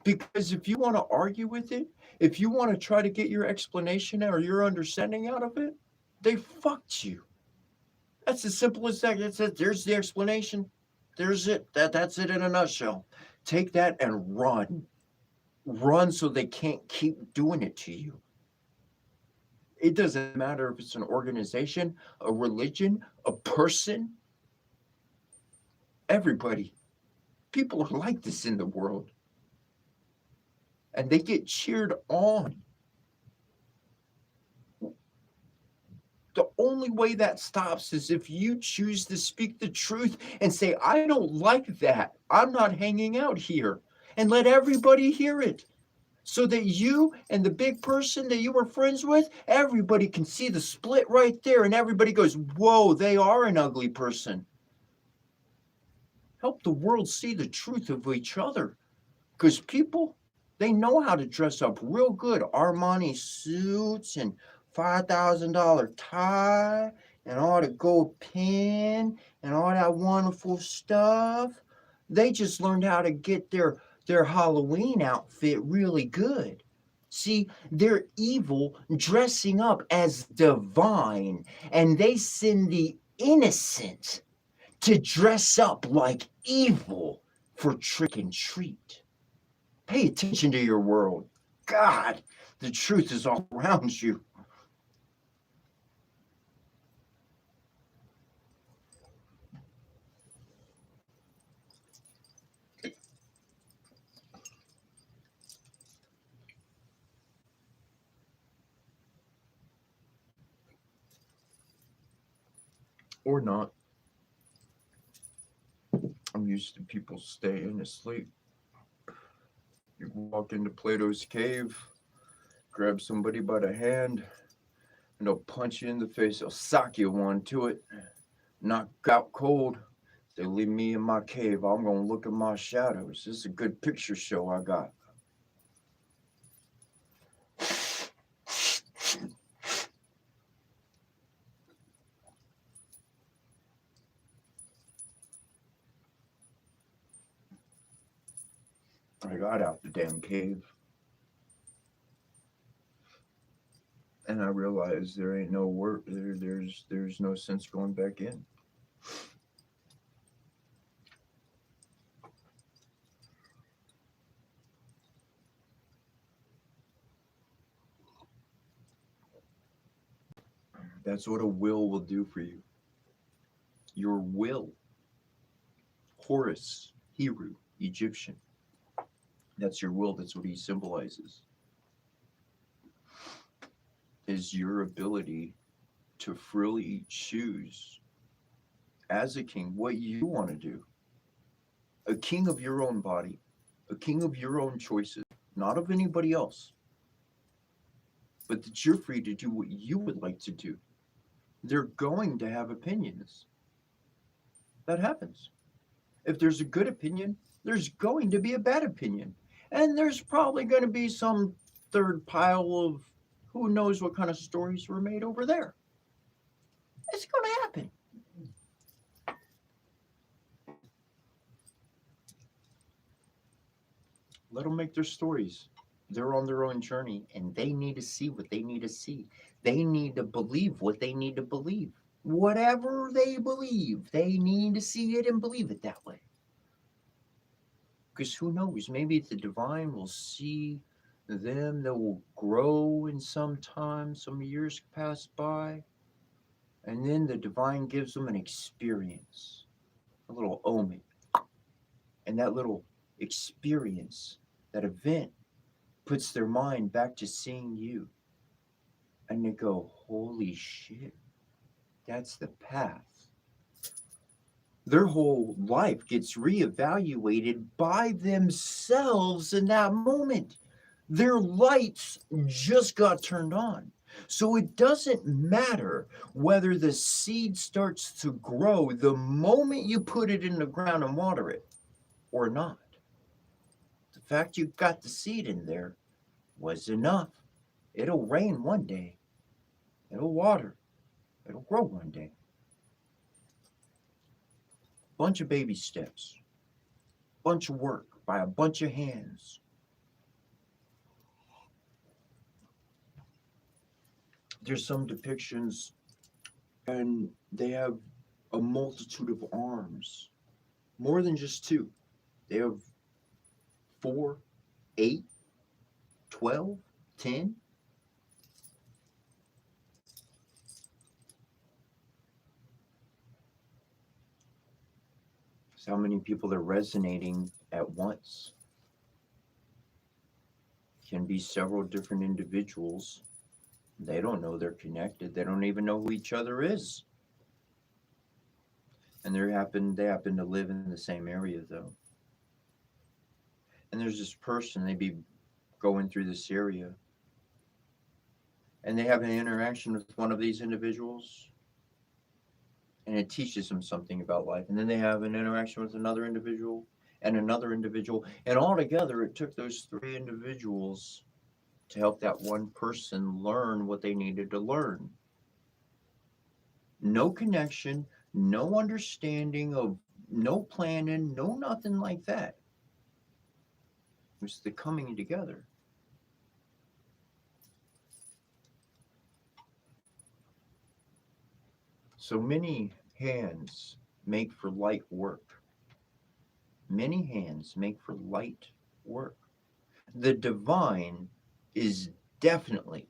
Because if you want to argue with it, if you want to try to get your explanation or your understanding out of it, they fucked you. That's as simple as that. That's it. There's the explanation. There's it. That's it in a nutshell. Take that and run. Run so they can't keep doing it to you. It doesn't matter if it's an organization, a religion, a person. Everybody. People are like this in the world. And they get cheered on. The only way that stops is if you choose to speak the truth and say, I don't like that. I'm not hanging out here. And let everybody hear it. So that you and the big person that you were friends with, everybody can see the split right there. And everybody goes, whoa, they are an ugly person. Help the world see the truth of each other. Because people, they know how to dress up real good. Armani suits and $5,000 tie and all the gold pin and all that wonderful stuff. They just learned how to get their Halloween outfit really good. See, they're evil dressing up as divine, and they send the innocent to dress up like evil for trick and treat. Pay attention to your world. God, the truth is all around you. Or not. I'm used to people staying asleep. You walk into Plato's cave, grab somebody by the hand, and they'll punch you in the face. They'll sock you one to it, knock out cold. They leave me in my cave. I'm gonna look at my shadows. This is a good picture show I got. I got out the damn cave, and I realized there ain't no work there. There's no sense going back in. That's what a will do for you. Your will. Horus, Hebrew, Egyptian. That's your will. That's what he symbolizes. Is your ability to freely choose as a king what you want to do. A king of your own body, a king of your own choices, not of anybody else. But that you're free to do what you would like to do. They're going to have opinions. That happens. If there's a good opinion, there's going to be a bad opinion. And there's probably going to be some third pile of who knows what kind of stories were made over there. It's going to happen. Let them make their stories. They're on their own journey, and they need to see what they need to see. They need to believe what they need to believe. Whatever they believe, they need to see it and believe it that way. Because who knows, maybe the divine will see them, they will grow in some time, some years pass by, and then the divine gives them an experience, a little omen. And that little experience, that event, puts their mind back to seeing you. And they go, holy shit, that's the path. Their whole life gets reevaluated by themselves in that moment. Their lights just got turned on. So it doesn't matter whether the seed starts to grow the moment you put it in the ground and water it or not. The fact you got the seed in there was enough. It'll rain one day. It'll water. It'll grow one day. Bunch of baby steps. Bunch of work by a bunch of hands. There's some depictions, and they have a multitude of arms. More than just two. They have 4, 8, 12, 10. So how many people are resonating at once? Can be several different individuals. They don't know they're connected. They don't even know who each other is. And they happen to live in the same area though. And there's this person, they be going through this area, and they have an interaction with one of these individuals, and it teaches them something about life. And then they have an interaction with another individual, and all together it took those 3 individuals to help that one person learn what they needed to learn. No connection, no understanding of, no planning, no nothing like that. It was the coming together. So many hands make for light work. Many hands make for light work. The divine is definitely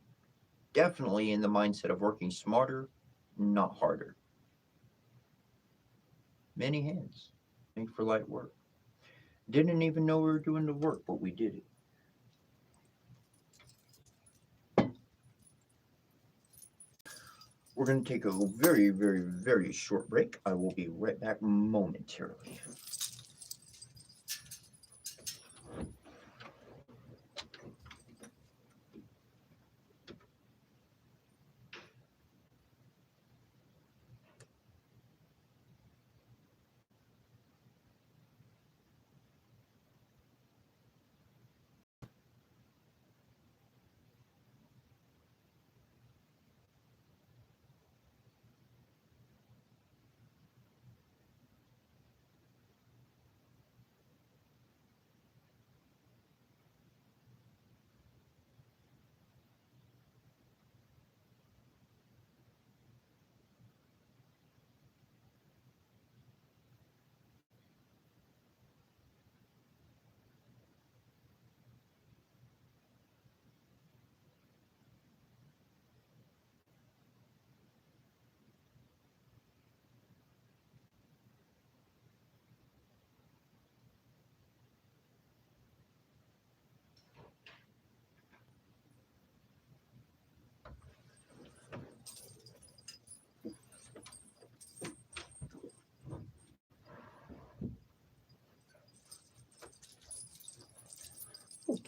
in the mindset of working smarter, not harder. Many hands make for light work. Didn't even know we were doing the work, but we did it. We're going to take a very, very, very short break. I will be right back momentarily.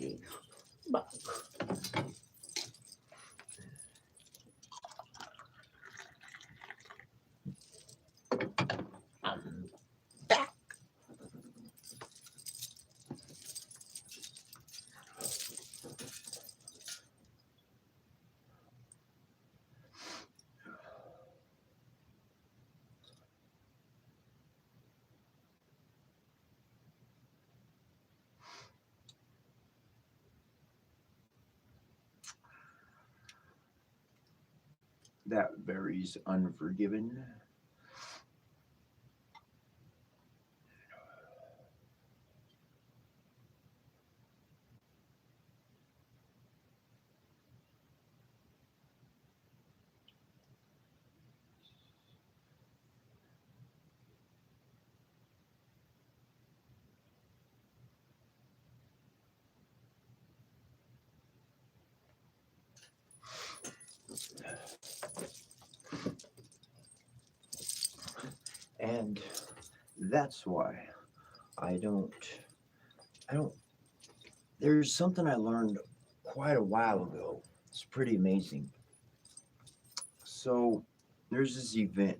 be back. I'm back. That varies Unforgiven. And that's why I don't, I don't, there's something I learned quite a while ago. It's pretty amazing. So there's this event,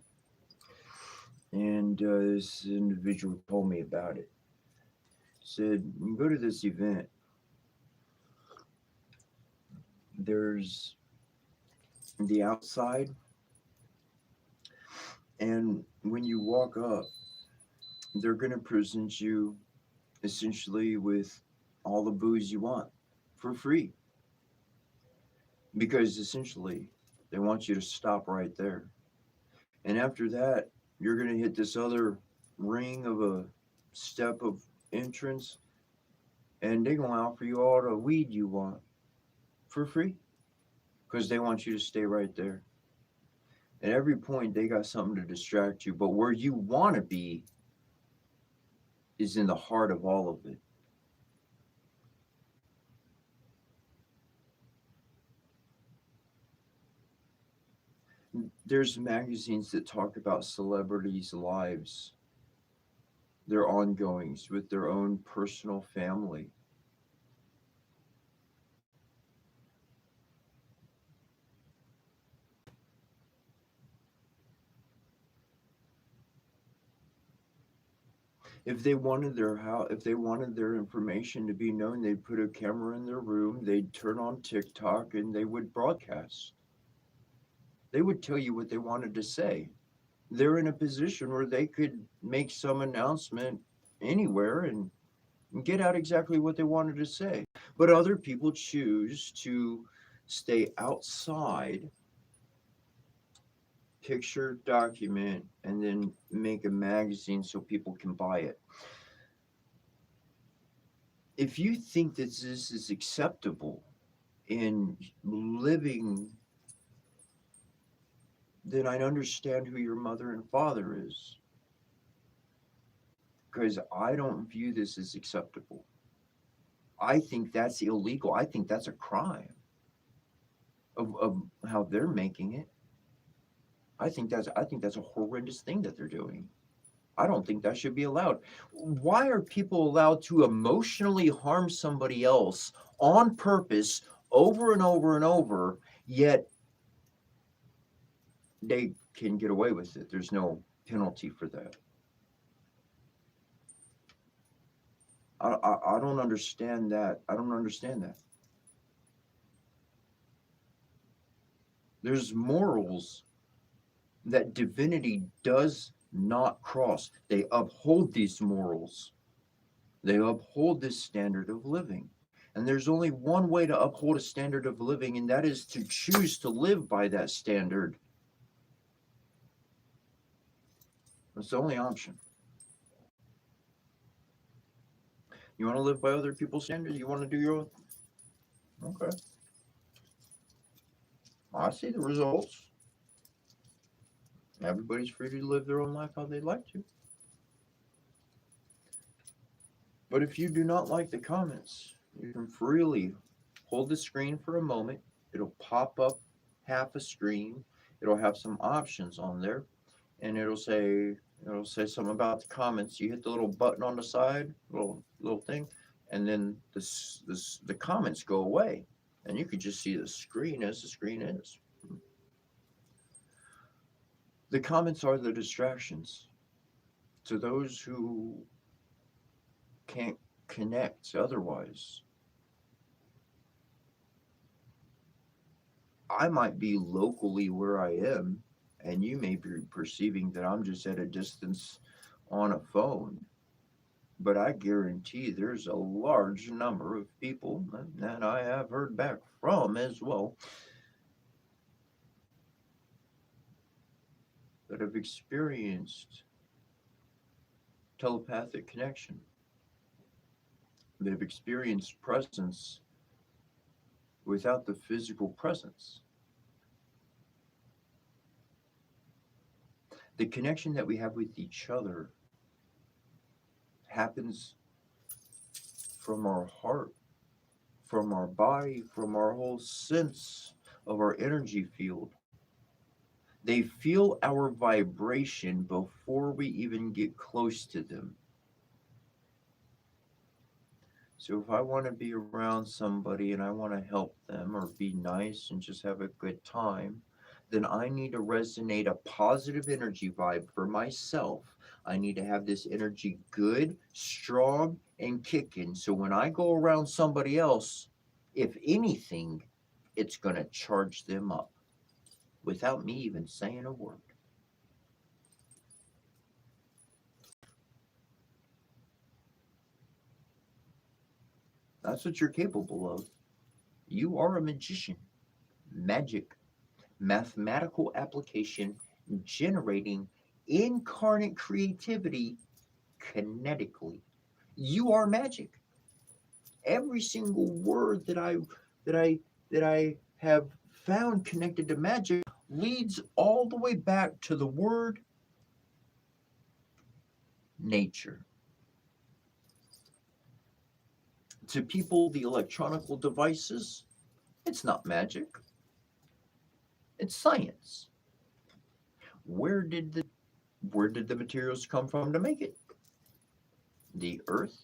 and this individual told me about it. Said, you go to this event, there's the outside, and when you walk up, they're going to present you essentially with all the booze you want for free. Because essentially, they want you to stop right there. And after that, you're going to hit this other ring of a step of entrance, and they're going to offer you all the weed you want for free because they want you to stay right there. At every point, they got something to distract you, but where you want to be is in the heart of all of it. There's magazines that talk about celebrities' lives, their ongoings with their own personal family. If they wanted their house, if they wanted their information to be known, they'd put a camera in their room, they'd turn on TikTok, and they would broadcast. They would tell you what they wanted to say. They're in a position where they could make some announcement anywhere and get out exactly what they wanted to say. But other people choose to stay outside, picture, document, and then make a magazine so people can buy it. If you think that this is acceptable in living, then I understand who your mother and father is. Because I don't view this as acceptable. I think that's illegal. I think that's a crime of how they're making it. I think that's a horrendous thing that they're doing. I don't think that should be allowed. Why are people allowed to emotionally harm somebody else on purpose over and over and over, yet they can get away with it? There's no penalty for that. I don't understand that. I don't understand that. There's morals that divinity does not cross. They uphold these morals. They uphold this standard of living. And there's only one way to uphold a standard of living, and that is to choose to live by that standard. That's the only option. You want to live by other people's standards? You want to do your own? Okay. I see the results. Everybody's free to live their own life how they'd like to. But if you do not like the comments, you can freely hold the screen for a moment. It'll pop up half a screen. It'll have some options on there, and it'll say something about the comments. You hit the little button on the side, little thing, and then the comments go away, and you can just see the screen as the screen is. The comments are the distractions to those who can't connect otherwise. I might be locally where I am, and you may be perceiving that I'm just at a distance on a phone. But I guarantee there's a large number of people that I have heard back from as well that have experienced telepathic connection. They've experienced presence without the physical presence. The connection that we have with each other happens from our heart, from our body, from our whole sense of our energy field. They feel our vibration before we even get close to them. So if I want to be around somebody and I want to help them or be nice and just have a good time, then I need to resonate a positive energy vibe for myself. I need to have this energy good, strong, and kicking. So when I go around somebody else, if anything, it's going to charge them up without me even saying a word. That's what you're capable of. You are a magician. Magic, mathematical application, generating incarnate creativity kinetically. You are magic. Every single word that I have found connected to magic leads all the way back to the word nature. To people, the electronical devices, it's not magic. It's science. Where did the materials come from to make it? The earth?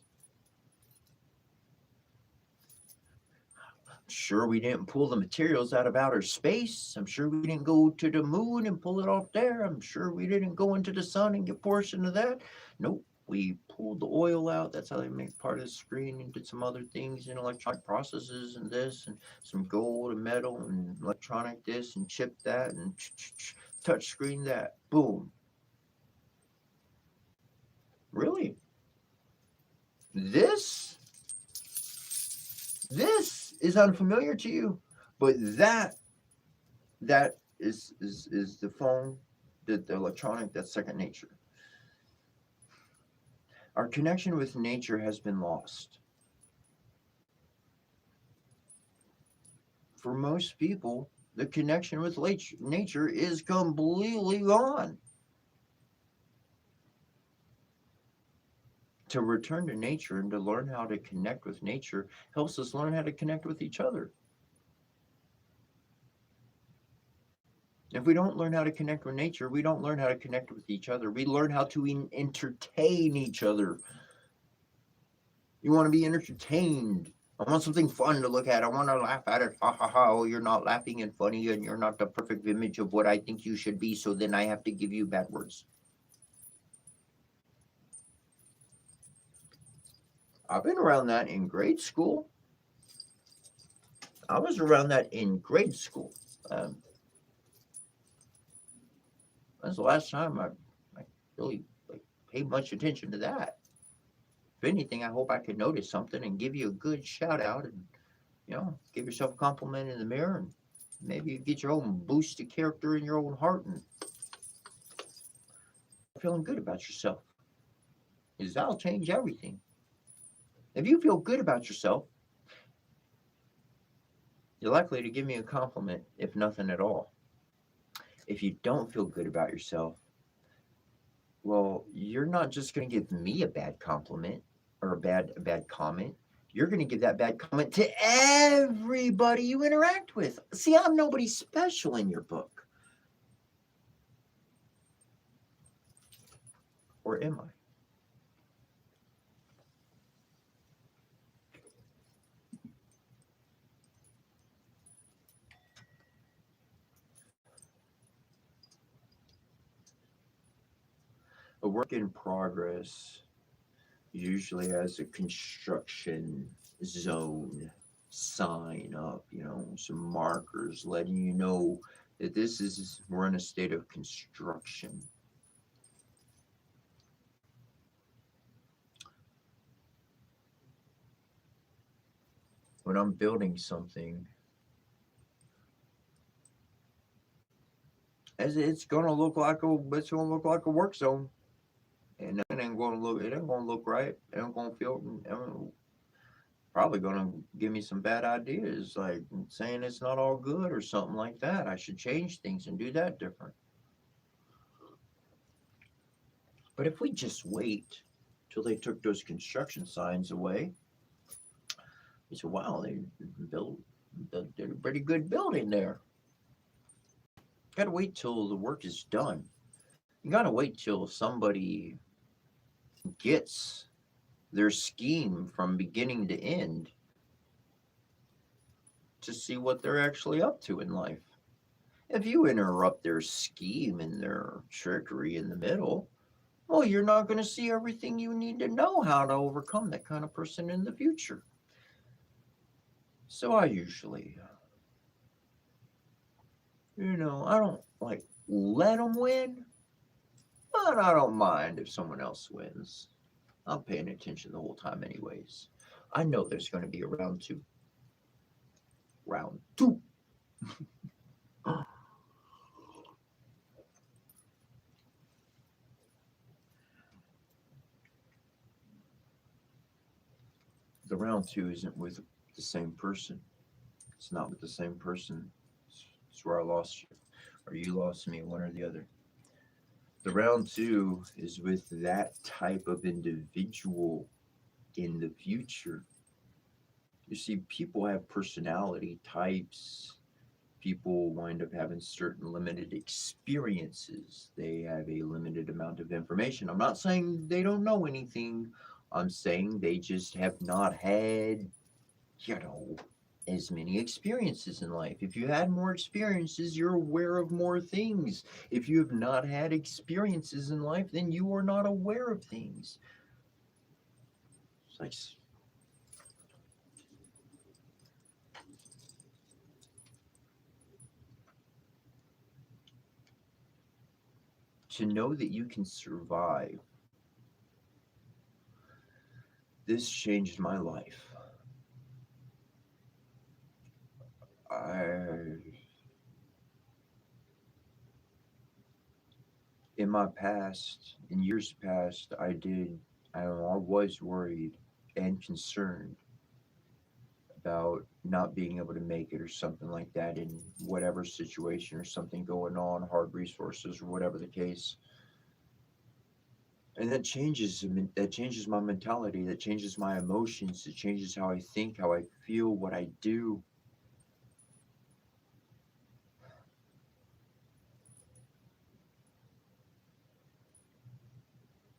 Sure, we didn't pull the materials out of outer space. I'm sure we didn't go to the moon and pull it off there. I'm sure we didn't go into the sun and get a portion of that. Nope. We pulled the oil out. That's how they make part of the screen, and did some other things in electronic processes and this, and some gold and metal and electronic this, and chip that, and touch screen that. Boom. Really? This is unfamiliar to you, but that is the phone, the electronic, that's second nature. Our connection with nature has been lost. For most people, the connection with nature is completely gone. To return to nature and to learn how to connect with nature helps us learn how to connect with each other. If we don't learn how to connect with nature, we don't learn how to connect with each other. We learn how to entertain each other. You want to be entertained. I want something fun to look at. I want to laugh at it. Ha ha ha. Oh, you're not laughing and funny, and you're not the perfect image of what I think you should be, so then I have to give you bad words. I've been around that in grade school. I was around that in grade school. That's the last time I really paid much attention to that. If anything, I hope I could notice something and give you a good shout out, and give yourself a compliment in the mirror, and maybe you get your own boost of character in your own heart and feeling good about yourself. Because that'll change everything. If you feel good about yourself, you're likely to give me a compliment, if nothing at all. If you don't feel good about yourself, well, you're not just going to give me a bad compliment or a bad comment. You're going to give that bad comment to everybody you interact with. See, I'm nobody special in your book. Or am I? A work in progress usually has a construction zone sign up, some markers letting you know that we're in a state of construction. When I'm building something, as it's gonna look like a work zone, and it ain't gonna look right. It ain't gonna feel. Probably gonna give me some bad ideas, like saying it's not all good or something like that. I should change things and do that different. But if we just wait till they took those construction signs away, we said, "Wow, built did a pretty good building there." Got to wait till the work is done. You got to wait till somebody gets their scheme from beginning to end to see what they're actually up to in life. If you interrupt their scheme and their trickery in the middle, well, you're not going to see everything you need to know how to overcome that kind of person in the future. So I usually, I don't like let them win, but I don't mind if someone else wins. I'm paying attention the whole time, anyways. I know there's going to be a round two. Round two. The round two isn't with the same person. It's not with the same person. It's where I lost you, or you lost me, one or the other. The round two is with that type of individual in the future. You see, people have personality types. People wind up having certain limited experiences. They have a limited amount of information. I'm not saying they don't know anything. I'm saying they just have not had, you know, as many experiences in life. If you had more experiences, you're aware of more things. If you have not had experiences in life, then you are not aware of things. It's like to know that you can survive. This changed my life. I, in my past, in years past, I was worried and concerned about not being able to make it or something like that in whatever situation or something going on, hard resources or whatever the case. And that changes my mentality, that changes my emotions, it changes how I think, how I feel, what I do.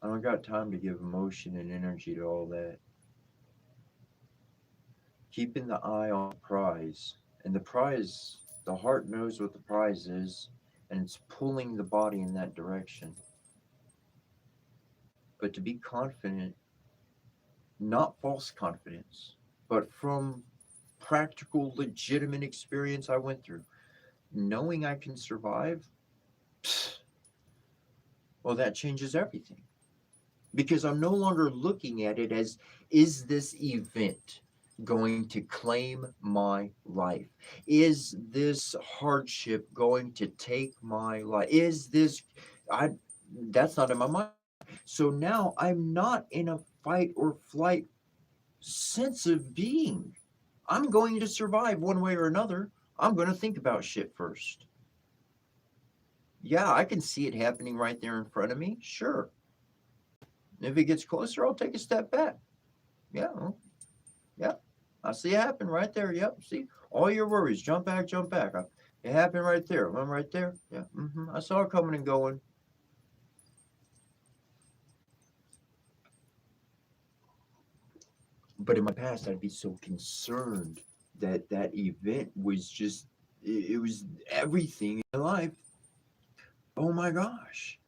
I don't got time to give emotion and energy to all that. Keeping the eye on the prize. And the prize, the heart knows what the prize is, and it's pulling the body in that direction. But to be confident, not false confidence, but from practical, legitimate experience I went through, knowing I can survive, well, that changes everything. Because I'm no longer looking at it as, is this event going to claim my life? Is this hardship going to take my life? I, that's not in my mind. So now I'm not in a fight or flight sense of being. I'm going to survive one way or another. I'm going to think about shit first. Yeah, I can see it happening right there in front of me. Sure. If it gets closer, I'll take a step back. Yeah. Yeah. I see it happen right there. Yep. See, all your worries, jump back, jump back. It happened right there. I'm right there. Yeah. I saw it coming and going. But in my past, I'd be so concerned that that event was just, it was everything in my life. Oh my gosh.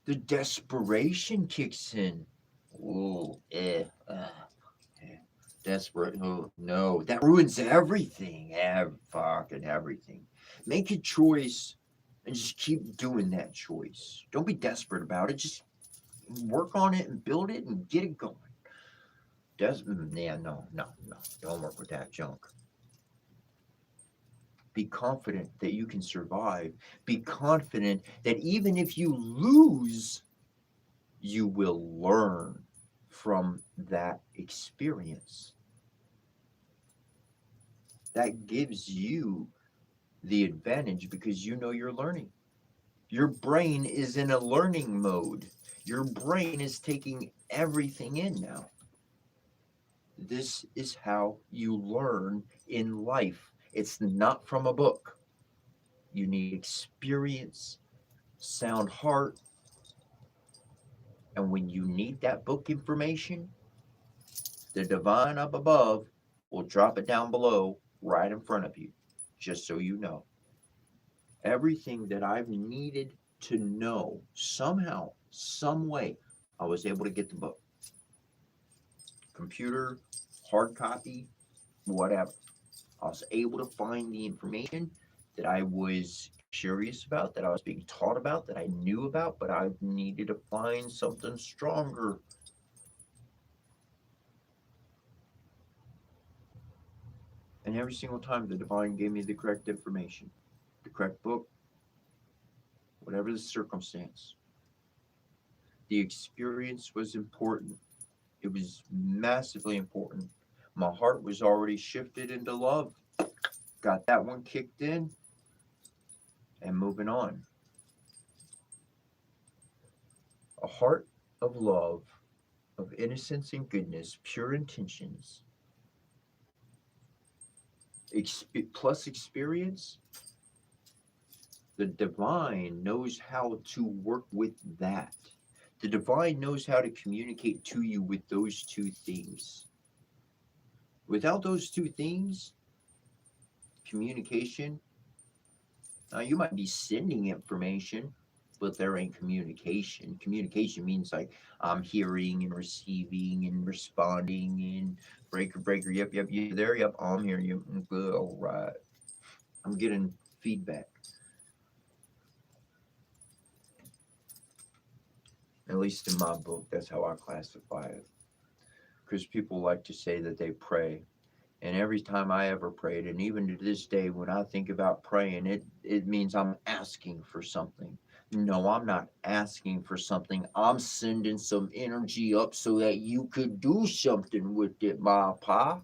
The desperation kicks in. Oh, desperate. Oh, no, that ruins everything. Fucking everything. Make a choice and just keep doing that choice. Don't be desperate about it. Just work on it and build it and get it going. Yeah, no. Don't work with that junk. Be confident that you can survive. Be confident that even if you lose, you will learn from that experience. That gives you the advantage because you know you're learning. Your brain is in a learning mode. Your brain is taking everything in now. This is how you learn in life. It's not from a book. You need experience, sound heart, and when you need that book information, the divine up above will drop it down below right in front of you, just so you know. Everything that I've needed to know, somehow, some way, I was able to get the book. Computer, hard copy, whatever. I was able to find the information that I was curious about, that I was being taught about, that I knew about, but I needed to find something stronger. And every single time the divine gave me the correct information, the correct book, whatever the circumstance. The experience was important. It was massively important. My heart was already shifted into love. Got that one kicked in and moving on. A heart of love, of innocence and goodness, pure intentions, plus experience. The divine knows how to work with that. The divine knows how to communicate to you with those two things. Without those two things, communication, now you might be sending information, but there ain't communication. Communication means like I'm hearing and receiving and responding and breaker, yep, you there, yep, I'm hearing you. Good, all right. I'm getting feedback. At least in my book, that's how I classify it. Because people like to say that they pray. And every time I ever prayed, and even to this day, when I think about praying, it means I'm asking for something. No, I'm not asking for something. I'm sending some energy up so that you could do something with it, my pa.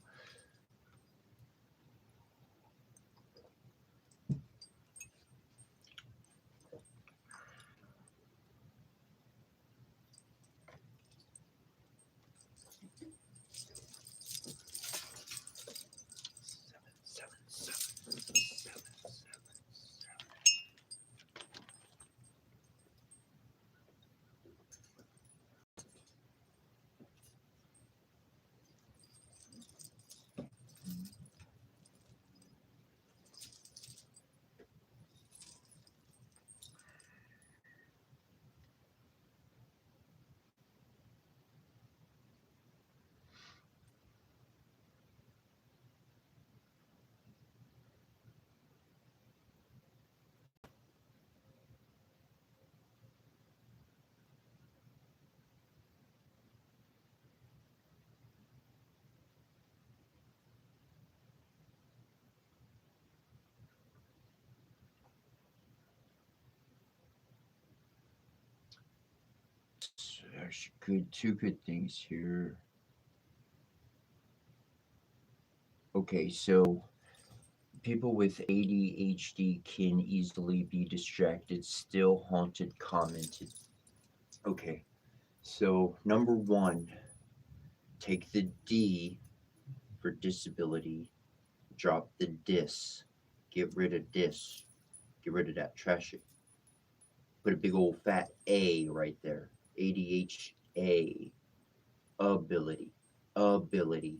There's two good things here. Okay, so people with ADHD can easily be distracted, still haunted, commented. Okay, so number one, take the D for disability, drop the dis, get rid of dis, get rid of that, trash it. Put a big old fat A right there. ADHA, ability, ability.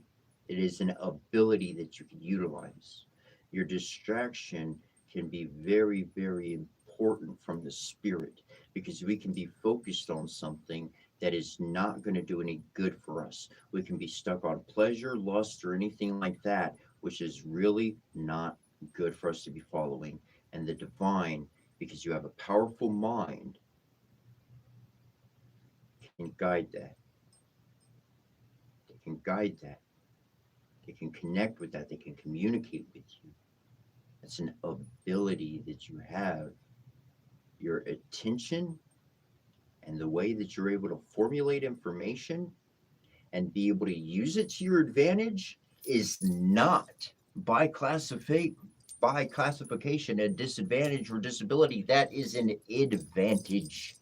It is an ability that you can utilize. Your distraction can be very, very important from the spirit, because we can be focused on something that is not going to do any good for us. We can be stuck on pleasure, lust, or anything like that, which is really not good for us to be following. And the divine, because you have a powerful mind, can guide that. They can guide that. They can connect with that. They can communicate with you. It's an ability that you have. Your attention and the way that you're able to formulate information and be able to use it to your advantage is not by classification a disadvantage or disability. That is an advantage.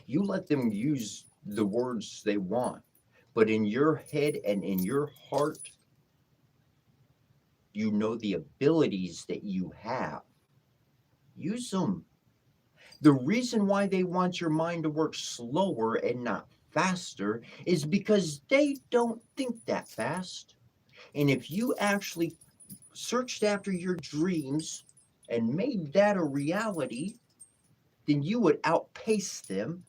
You let them use the words they want, but in your head and in your heart, you know the abilities that you have. Use them. The reason why they want your mind to work slower and not faster is because they don't think that fast. And if you actually searched after your dreams and made that a reality, then you would outpace them.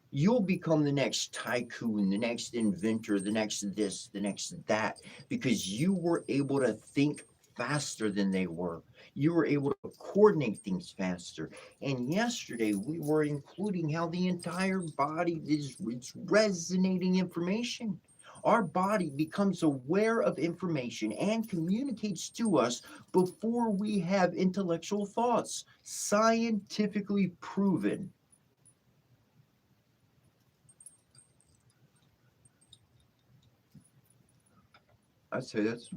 You'll become the next tycoon, the next inventor, the next this, the next that, because you were able to think faster than they were. You were able to coordinate things faster. And yesterday we were including how the entire body is resonating information. Our body becomes aware of information and communicates to us before we have intellectual thoughts. Scientifically proven. I'd say that's a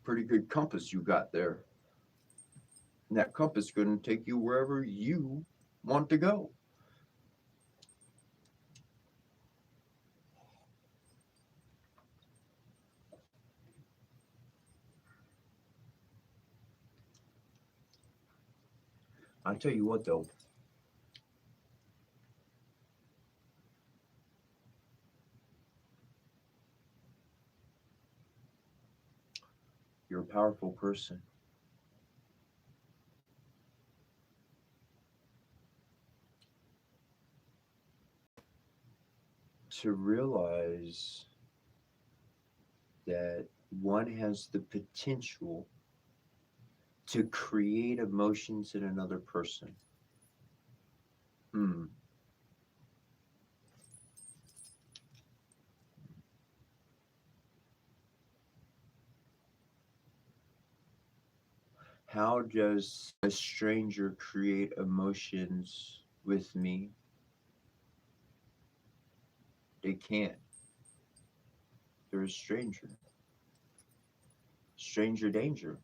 pretty good compass you got there. And that compass is going to take you wherever you want to go. I'll tell you what, though. You're a powerful person. To realize that one has the potential to create emotions in another person. How does a stranger create emotions with me? They can't. They're a stranger. Stranger danger.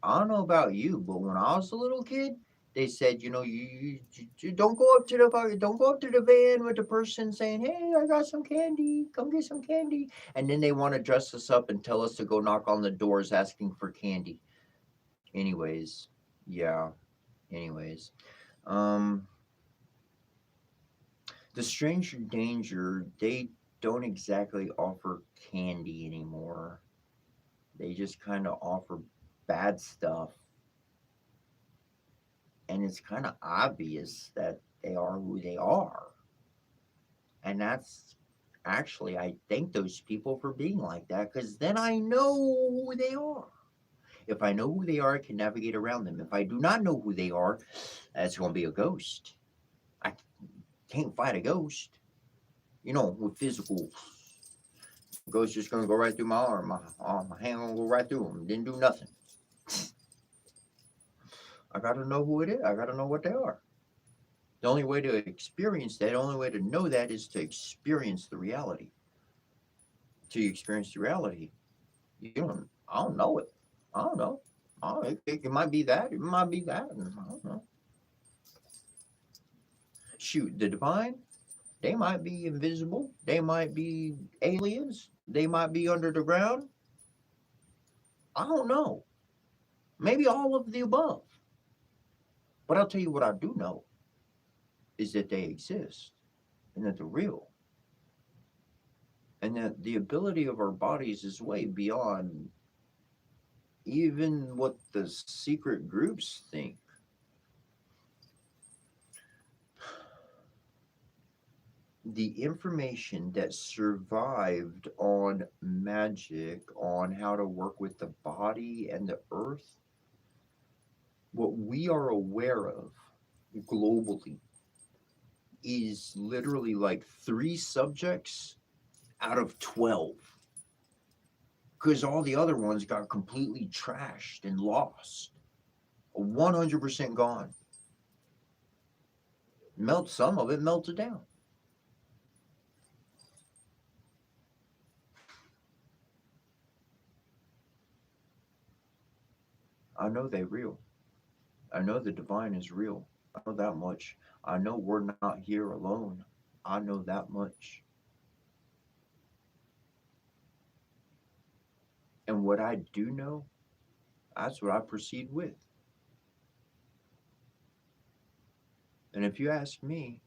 I don't know about you, but when I was a little kid, they said, you don't go up to the van with the person saying, "Hey, I got some candy. Come get some candy." And then they want to dress us up and tell us to go knock on the doors asking for candy. Anyways, yeah. Anyways, the stranger danger, they don't exactly offer candy anymore. They just kind of offer bad stuff. And it's kind of obvious that they are who they are. And that's actually, I thank those people for being like that, because then I know who they are. If I know who they are, I can navigate around them. If I do not know who they are, that's going to be a ghost. I can't fight a ghost. With physical. Ghost just going to go right through my arm. My hand going to go right through them. Didn't do nothing. I got to know who it is. I got to know what they are. The only way to experience that, the only way to know that is to experience the reality. Till you experience the reality, I don't know it. I don't know. It might be that. It might be that. I don't know. Shoot, the divine, they might be invisible. They might be aliens. They might be under the ground. I don't know. Maybe all of the above. But I'll tell you what I do know is that they exist and that they're real. And that the ability of our bodies is way beyond even what the secret groups think. The information that survived on magic, on how to work with the body and the earth, what we are aware of globally is literally like 3 subjects out of 12. Because all the other ones got completely trashed and lost. 100% gone. Some of it melted down. I know they're real. I know the divine is real. I know that much. I know we're not here alone. I know that much. And what I do know, that's what I proceed with. And if you ask me,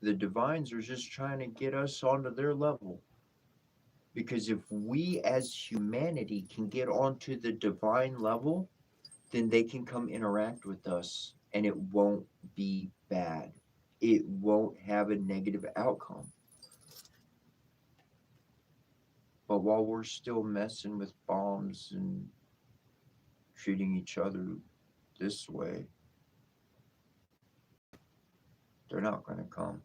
the divines are just trying to get us onto their level. Because if we as humanity can get onto the divine level, then they can come interact with us and it won't be bad. It won't have a negative outcome. But while we're still messing with bombs and treating each other this way, they're not going to come.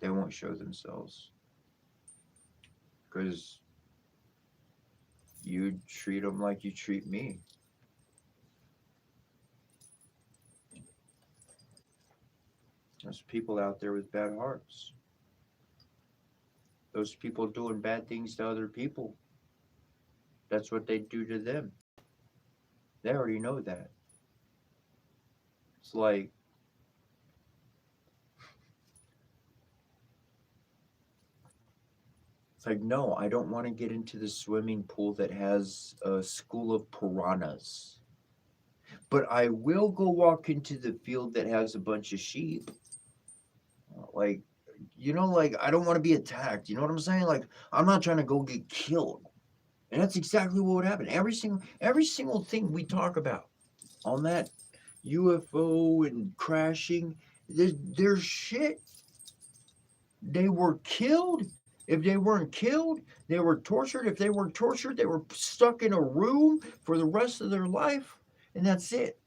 They won't show themselves. Because you treat them like you treat me. There's people out there with bad hearts. Those people doing bad things to other people. That's what they do to them. They already know that. It's like, no, I don't want to get into the swimming pool that has a school of piranhas. But I will go walk into the field that has a bunch of sheep. Like, I don't want to be attacked. You know what I'm saying? Like, I'm not trying to go get killed. And that's exactly what would happen. Every single thing we talk about on that UFO and crashing, there's shit. They were killed. If they weren't killed, they were tortured. If they weren't tortured, they were stuck in a room for the rest of their life. And that's it.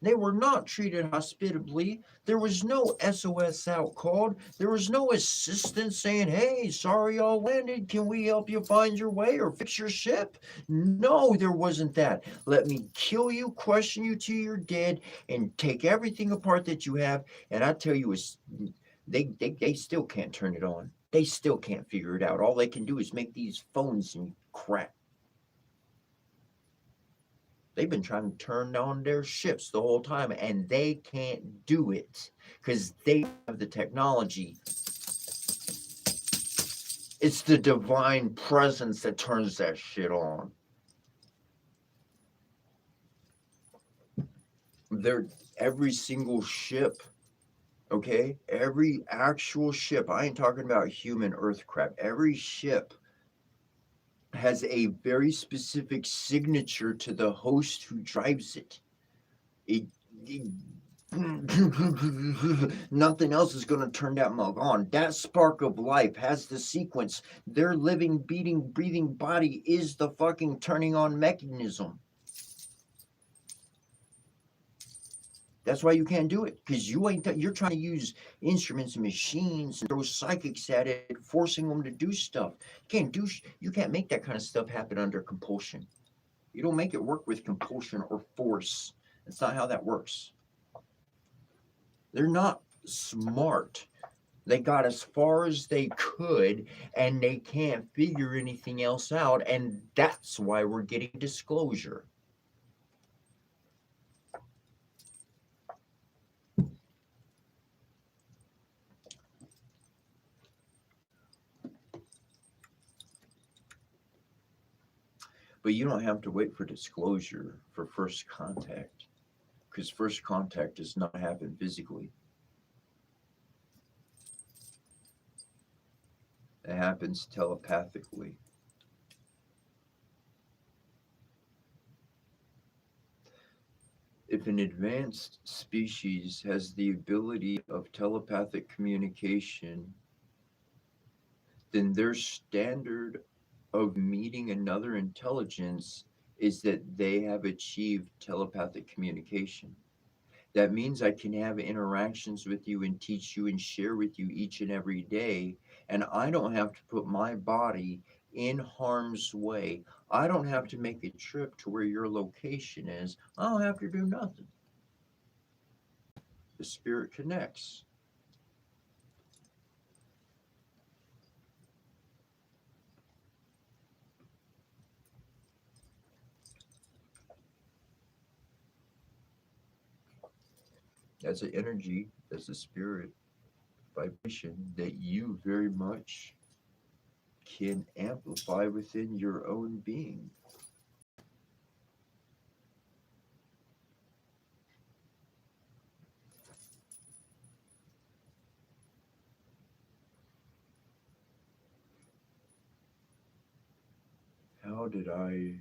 They were not treated hospitably. There was no SOS out called. There was no assistance saying, hey, sorry y'all landed. Can we help you find your way or fix your ship? No, there wasn't that. Let me kill you, question you till you're dead, and take everything apart that you have. And I tell you, they still can't turn it on. They still can't figure it out. All they can do is make these phones and crap. They've been trying to turn on their ships the whole time, and they can't do it because they have the technology. It's the divine presence that turns that shit on. Every single ship, okay? Every actual ship, I ain't talking about human Earth crap. Every ship has a very specific signature to the host who drives it. Nothing else is going to turn that mug on. That spark of life has the sequence. Their living, beating, breathing body is the fucking turning on mechanism. That's why you can't do it, because you're trying to use instruments and machines and throw psychics at it, forcing them to do stuff. You can't make that kind of stuff happen under compulsion. You don't make it work with compulsion or force. That's not how that works. They're not smart. They got as far as they could, and they can't figure anything else out, and that's why we're getting disclosure. But you don't have to wait for disclosure for first contact, because first contact does not happen physically. It happens telepathically. if an advanced species has the ability of telepathic communication, then their standard of meeting another intelligence is that they have achieved telepathic communication. That means I can have interactions with you and teach you and share with you each and every day. And I don't have to put my body in harm's way. I don't have to make a trip to where your location is. I don't have to do nothing. The spirit connects. That's an energy, that's a spirit vibration that you very much can amplify within your own being. How did I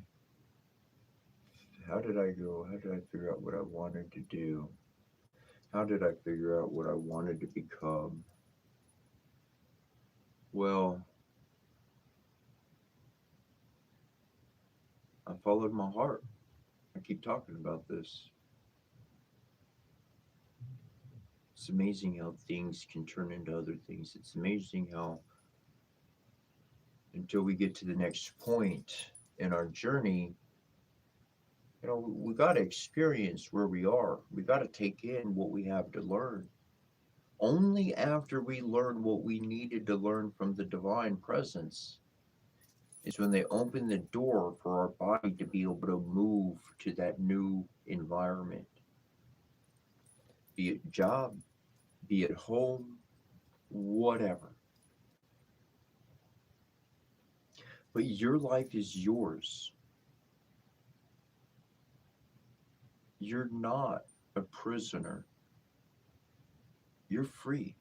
go? How did I figure out what I wanted to do? How did I figure out what I wanted to become? Well, I followed my heart. I keep talking about this. It's amazing how things can turn into other things. It's amazing how, until we get to the next point in our journey, we got to experience where we are. We got to take in what we have to learn. Only after we learn what we needed to learn from the divine presence is when they open the door for our body to be able to move to that new environment. Be it job, be it home, whatever. But your life is yours. You're not a prisoner. You're free.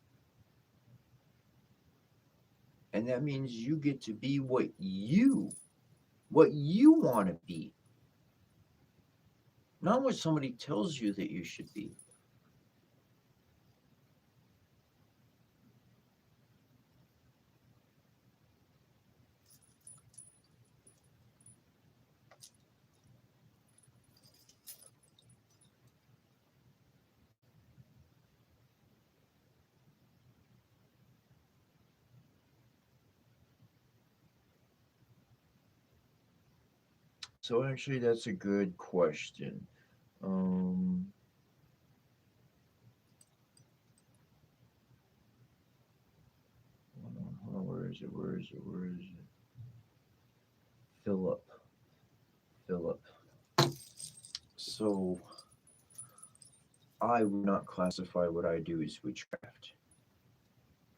And that means you get to be what you want to be. Not what somebody tells you that you should be. So actually, that's a good question. Um, Hold on, where is it? Where is it? Where is it? Philip. Philip. So I would not classify what I do as witchcraft.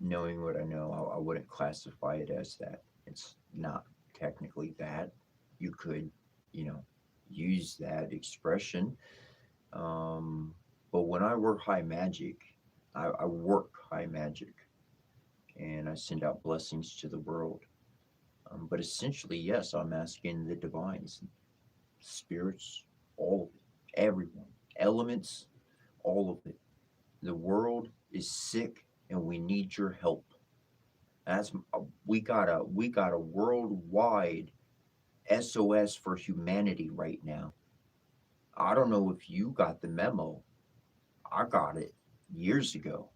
Knowing what I know, I wouldn't classify it as that. It's not technically that. You could, you know, use that expression. Um, but when I work high magic, I work high magic and I send out blessings to the world. But essentially, yes, I'm asking the divines, spirits, all of it, everyone, elements, all of it. The world is sick and we need your help. That's we got a worldwide SOS for humanity right now. I don't know if you got the memo. I got it years ago.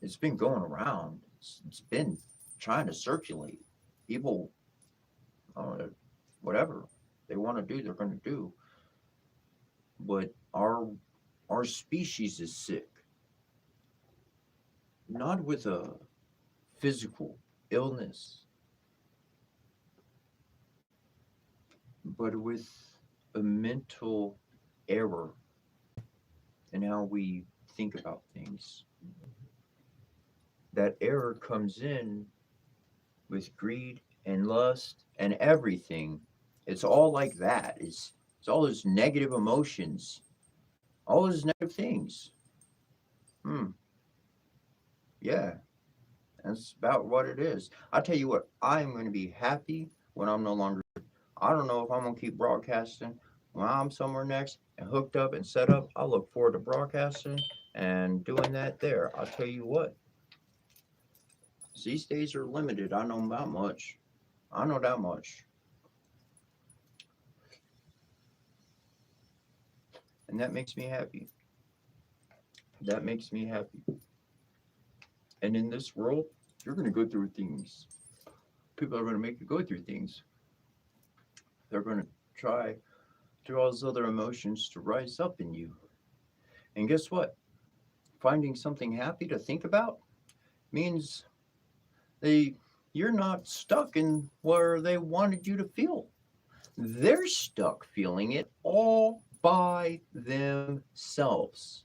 It's been going around. It's been trying to circulate. People, whatever they want to do, they're going to do. But our species is sick, not with a physical illness, but with a mental error in how we think about things. That error comes in with greed and lust and everything. It's all like that. It's all those negative emotions, all those negative things. Hmm. Yeah, that's about what it is. I tell you what, I'm going to be happy when I'm no longer. I don't know if I'm going to keep broadcasting, when I'm somewhere next and hooked up and set up, I look forward to broadcasting and doing that there. I'll tell you what, these days are limited. I know that much. I know that much. And that makes me happy. That makes me happy. And in this world, you're going to go through things. People are going to make you go through things. They're going to try through all those other emotions to rise up in you. And guess what? Finding something happy to think about means you're not stuck in where they wanted you to feel. They're stuck feeling it all by themselves.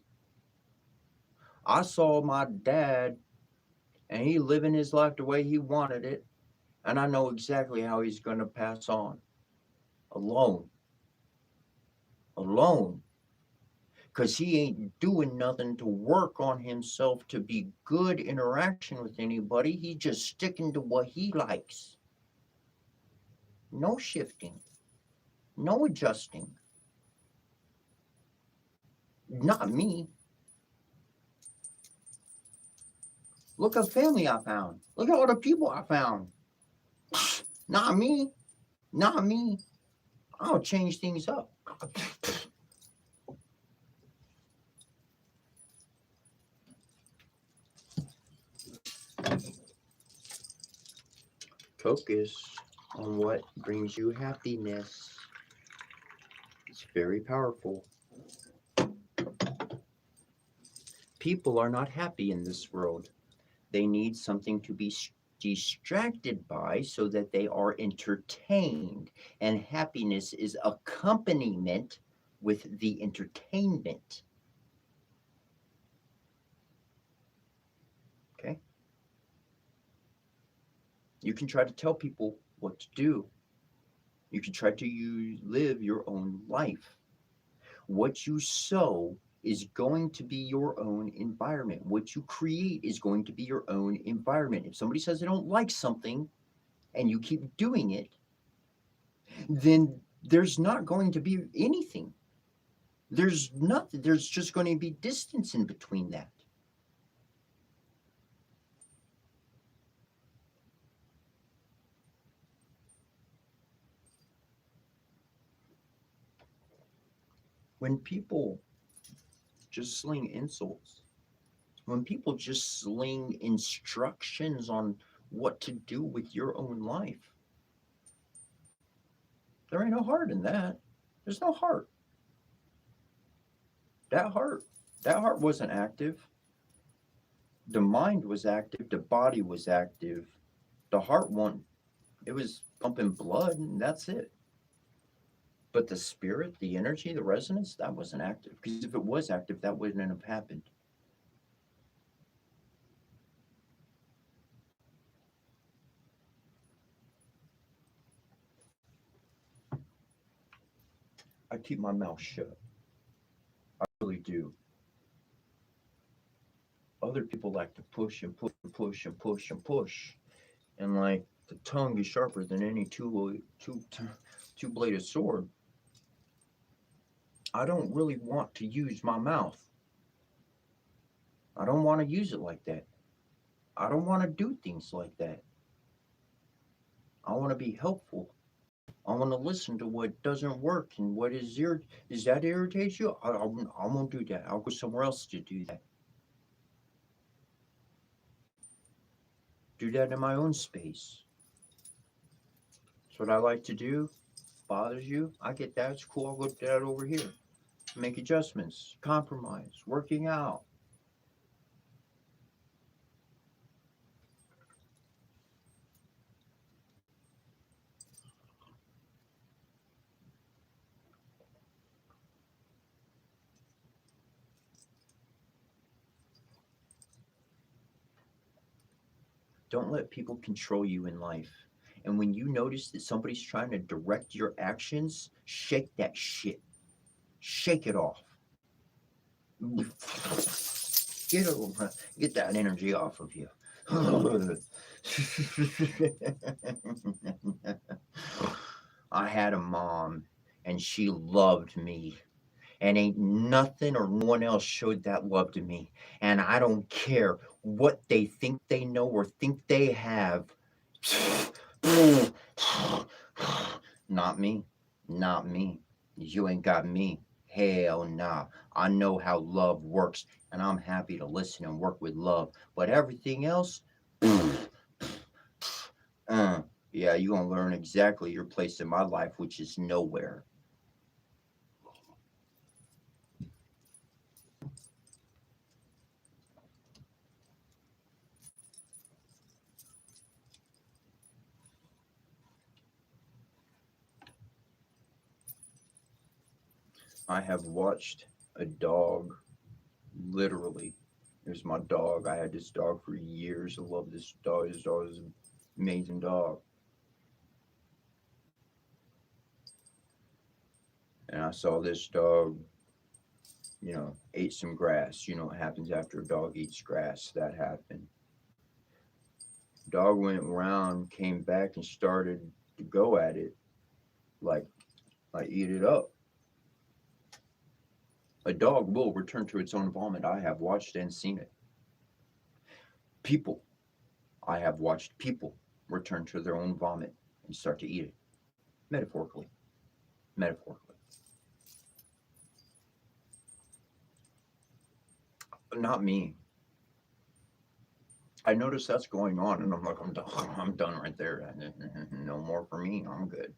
I saw my dad and he living his life the way he wanted it, and I know exactly how he's going to pass on. Alone. Because he ain't doing nothing to work on himself to be good interaction with anybody. He's just sticking to what he likes. No shifting. No adjusting. Not me. Look at family I found. Look at all the people I found. Not me. Not me. I'll change things up. Focus on what brings you happiness. It's very powerful. People are not happy in this world. They need something to be distracted by so that they are entertained. And happiness is accompaniment with the entertainment. Okay? You can try to tell people what to do. You can try to live your own life. What you sow is going to be your own environment. What you create is going to be your own environment. If somebody says they don't like something and you keep doing it, then there's not going to be anything. There's nothing. There's just going to be distance in between that. When people just sling insults, when people just sling instructions on what to do with your own life, there ain't no heart in that. There's no heart. That heart wasn't active. The mind was active. The body was active. The heart it was pumping blood, and that's it. But the spirit, the energy, the resonance, that wasn't active. Because if it was active, that wouldn't have happened. I keep my mouth shut. I really do. Other people like to push and push and push and push and push. And like the tongue is sharper than any two-bladed sword. I don't really want to use my mouth. I don't want to use it like that. I don't want to do things like that. I want to be helpful. I want to listen to what doesn't work and what is that irritates you? I won't do that. I'll go somewhere else to do that. Do that in my own space. That's what I like to do. Bothers you? I get that. It's cool. I'll go do that over here. Make adjustments, compromise, working out. Don't let people control you in life. And when you notice that somebody's trying to direct your actions, shake that shit. Shake it off. Get that energy off of you. I had a mom. and she loved me. And ain't nothing or no one else showed that love to me. And I don't care what they think they know or think they have. Not me. Not me. You ain't got me. Hell nah. I know how love works, and I'm happy to listen and work with love. But everything else, yeah, you're gonna learn exactly your place in my life, which is nowhere. I have watched a dog literally. Here's my dog. I had this dog for years. I love this dog. This dog is an amazing dog. And I saw this dog, ate some grass. You know what happens after a dog eats grass? That happened. Dog went around, came back, and started to go at it, like, eat it up. A dog will return to its own vomit. I have watched and seen it. People, I have watched people return to their own vomit and start to eat it. Metaphorically. Metaphorically. Not me. I notice that's going on, and I'm like, I'm done. I'm done right there. No more for me. I'm good.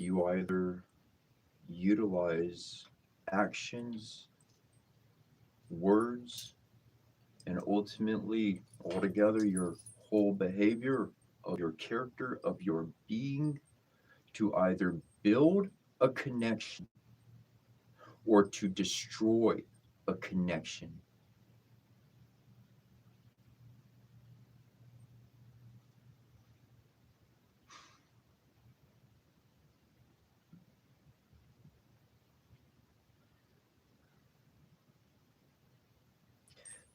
You either utilize actions, words, and ultimately, altogether, your whole behavior of your character, of your being, to either build a connection or to destroy a connection.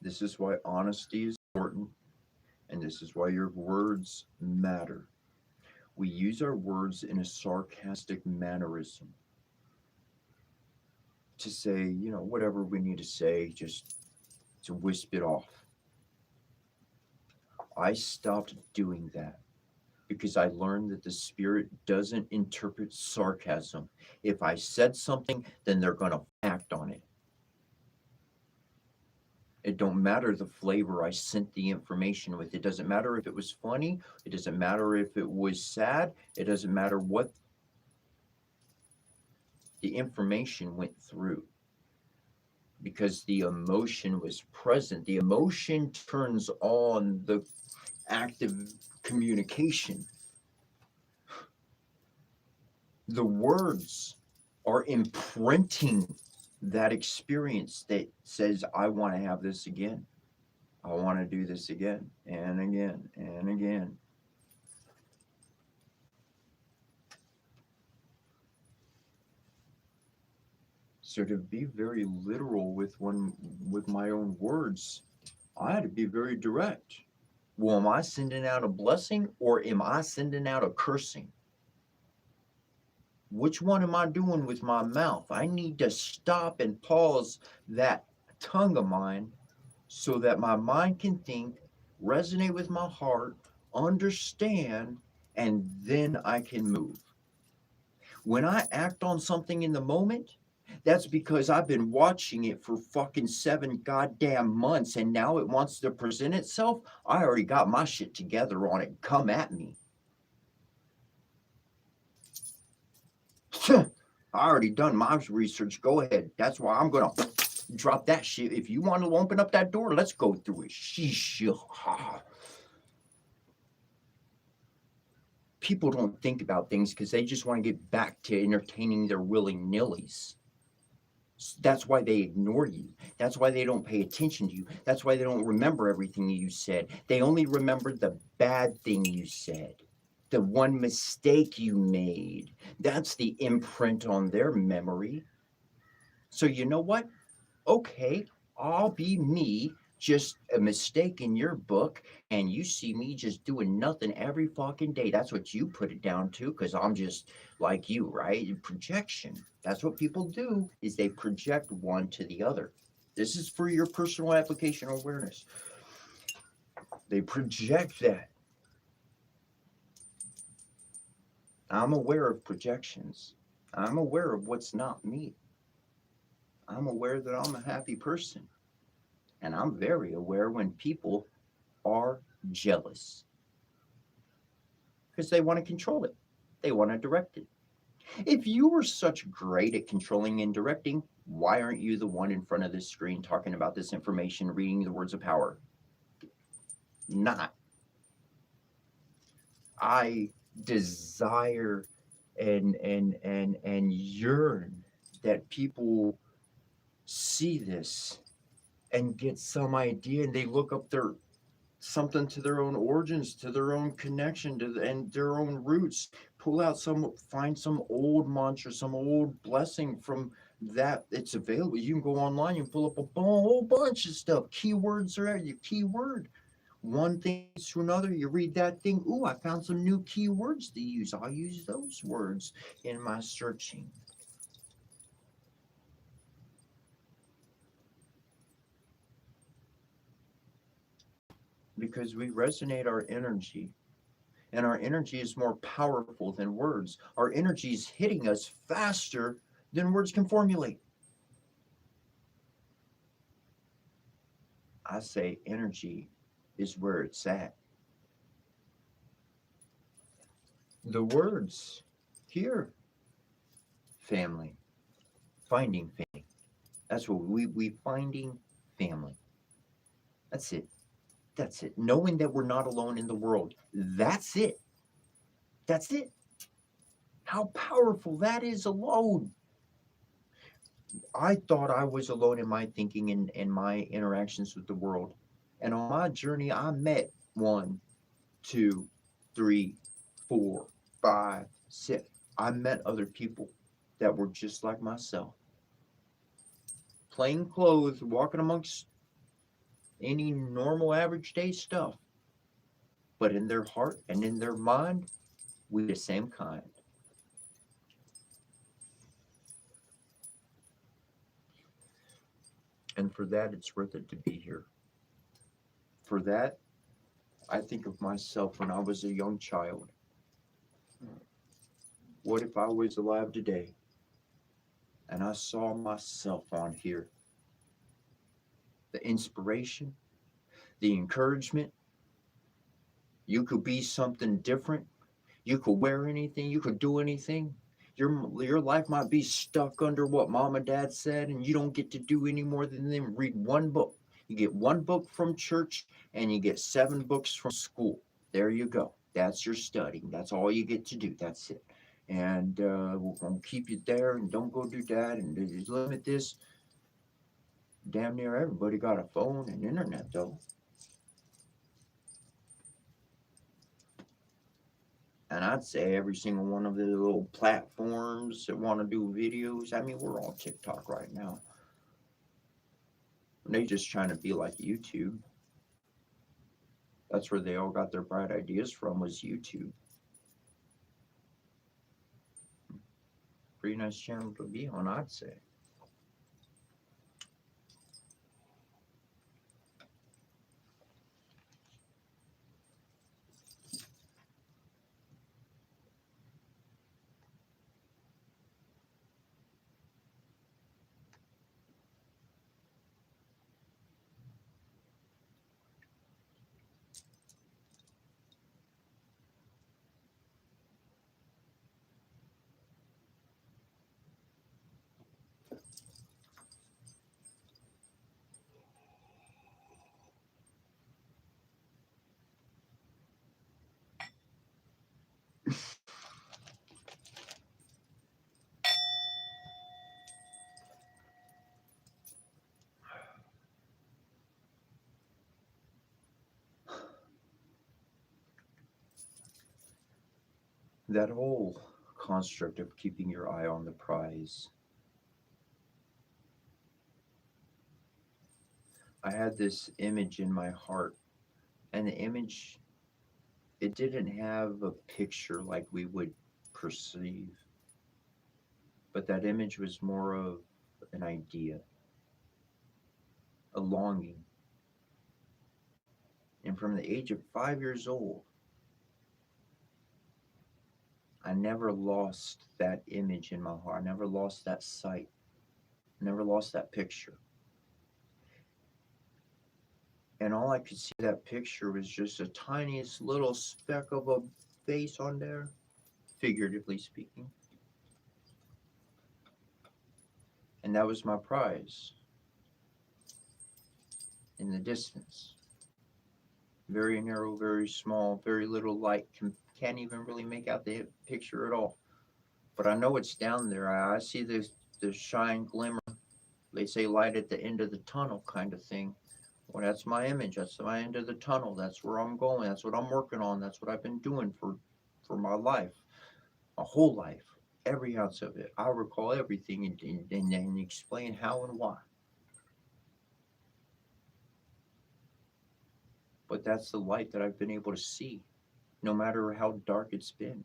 This is why honesty is important, and this is why your words matter. We use our words in a sarcastic mannerism to say, whatever we need to say, just to wisp it off. I stopped doing that because I learned that the spirit doesn't interpret sarcasm. If I said something, then they're going to act on it. It don't matter the flavor I sent the information with. It doesn't matter if it was funny. It doesn't matter if it was sad. It doesn't matter what the information went through, because the emotion was present. The emotion turns on the active communication. The words are imprinting that experience that says, I want to have this again. I want to do this again and again and again. So to be very literal with my own words, I had to be very direct. Well, am I sending out a blessing or am I sending out a cursing? Which one am I doing with my mouth? I need to stop and pause that tongue of mine so that my mind can think, resonate with my heart, understand, and then I can move. When I act on something in the moment, that's because I've been watching it for fucking 7 goddamn months, and now it wants to present itself. I already got my shit together on it. Come at me. I already done my research. Go ahead. That's why I'm going to drop that shit. If you want to open up that door, let's go through it. Sheesh. People don't think about things because they just want to get back to entertaining their willy-nillys. That's why they ignore you. That's why they don't pay attention to you. That's why they don't remember everything you said. They only remember the bad thing you said, the one mistake you made. That's the imprint on their memory. So you know what? Okay, I'll be me, just a mistake in your book, and you see me just doing nothing every fucking day. That's what you put it down to, because I'm just like you, right? Projection. That's what people do, is they project one to the other. This is for your personal application awareness. They project that. I'm aware of projections. I'm aware of what's not me. I'm aware that I'm a happy person. And I'm very aware when people are jealous because they want to control it, they want to direct it. If you were such great at controlling and directing, why aren't you the one in front of this screen talking about this information, reading the words of power? Not. I desire and yearn that people see this and get some idea, and they look up their something to their own origins, to their own connection, and their own roots. Pull out find some old mantra, some old blessing from that. It's available. You can go online, you can pull up a whole bunch of stuff. Keywords are your keyword. One thing to another, you read that thing. Ooh, I found some new keywords to use. I'll use those words in my searching. Because we resonate our energy, and our energy is more powerful than words. Our energy is hitting us faster than words can formulate. I say energy is where it's at. The words here, family, finding family. That's what we finding family. That's it. That's it. Knowing that we're not alone in the world. That's it. That's it. How powerful that is alone. I thought I was alone in my thinking and my interactions with the world. And on my journey, I met one, two, three, four, five, six. I met other people that were just like myself. Plain clothes, walking amongst any normal average day stuff. But in their heart and in their mind, we the same kind. And for that, it's worth it to be here. For that, I think of myself when I was a young child. What if I was alive today and I saw myself on here? The inspiration, the encouragement. You could be something different. You could wear anything. You could do anything. Your life might be stuck under what mom and dad said, and you don't get to do any more than them read one book. You get one book from church, and you get 7 books from school. There you go. That's your studying. That's all you get to do. That's it. And we're gonna keep you there, and don't go do that, and just limit this. Damn near everybody got a phone and internet though. And I'd say every single one of the little platforms that want to do videos. I mean, we're on TikTok right now. They just trying to be like YouTube. That's where they all got their bright ideas from, was YouTube. Pretty nice channel to be on, I'd say. That whole construct of keeping your eye on the prize, I had this image in my heart, and the image, it didn't have a picture like we would perceive, but that image was more of an idea, a longing. And from the age of 5 years old, I never lost that image in my heart. I never lost that sight. I never lost that picture. And all I could see that picture was just a tiniest little speck of a face on there, figuratively speaking. And that was my prize in the distance. Very narrow, very small, very little light. Can't even really make out the picture at all. But I know it's down there. I see the shine glimmer. They say light at the end of the tunnel kind of thing. Well, that's my image. That's my end of the tunnel. That's where I'm going. That's what I'm working on. That's what I've been doing for my life, my whole life, every ounce of it. I recall everything and explain how and why. But that's the light that I've been able to see, no matter how dark it's been,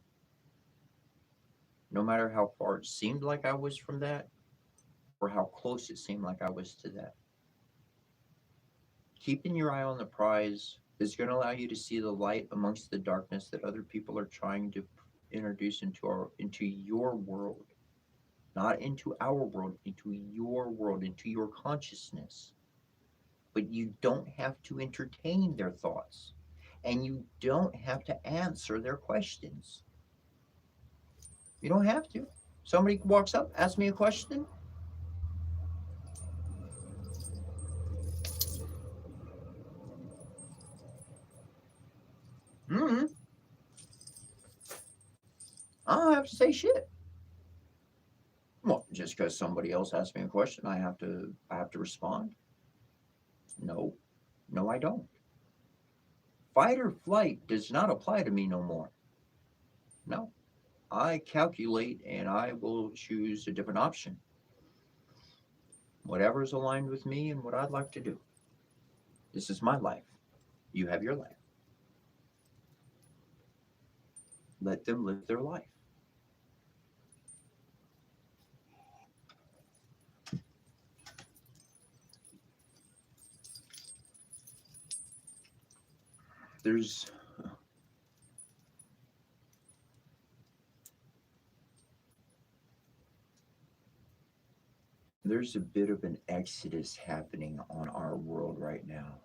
no matter how far it seemed like I was from that, or how close it seemed like I was to that. Keeping your eye on the prize is going to allow you to see the light amongst the darkness that other people are trying to introduce into your world, not into our world, into your world, into your consciousness. But you don't have to entertain their thoughts, and you don't have to answer their questions. You don't have to. Somebody walks up, asks me a question. I don't have to say shit. Well, just because somebody else asks me a question, I have to respond. No, I don't. Fight or flight does not apply to me no more. No, I calculate and I will choose a different option. Whatever is aligned with me and what I'd like to do. This is my life. You have your life. Let them live their life. There's a bit of an exodus happening on our world right now.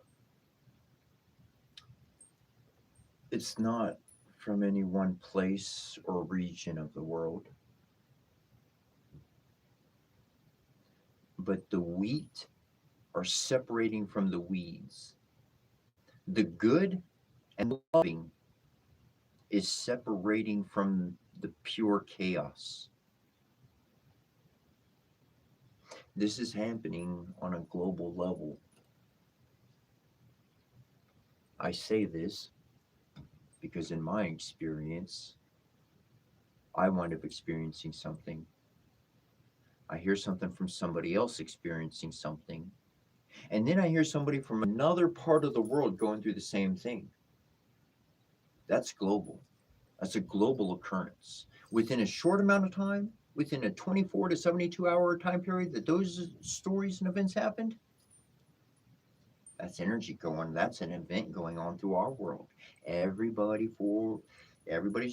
It's not from any one place or region of the world, but the wheat are separating from the weeds. The good and loving is separating from the pure chaos. This is happening on a global level. I say this because in my experience, I wind up experiencing something. I hear something from somebody else experiencing something. And then I hear somebody from another part of the world going through the same thing. That's global. That's a global occurrence. Within a short amount of time, within a 24 to 72 hour time period that those stories and events happened, that's energy going, that's an event going on through our world. Everybody's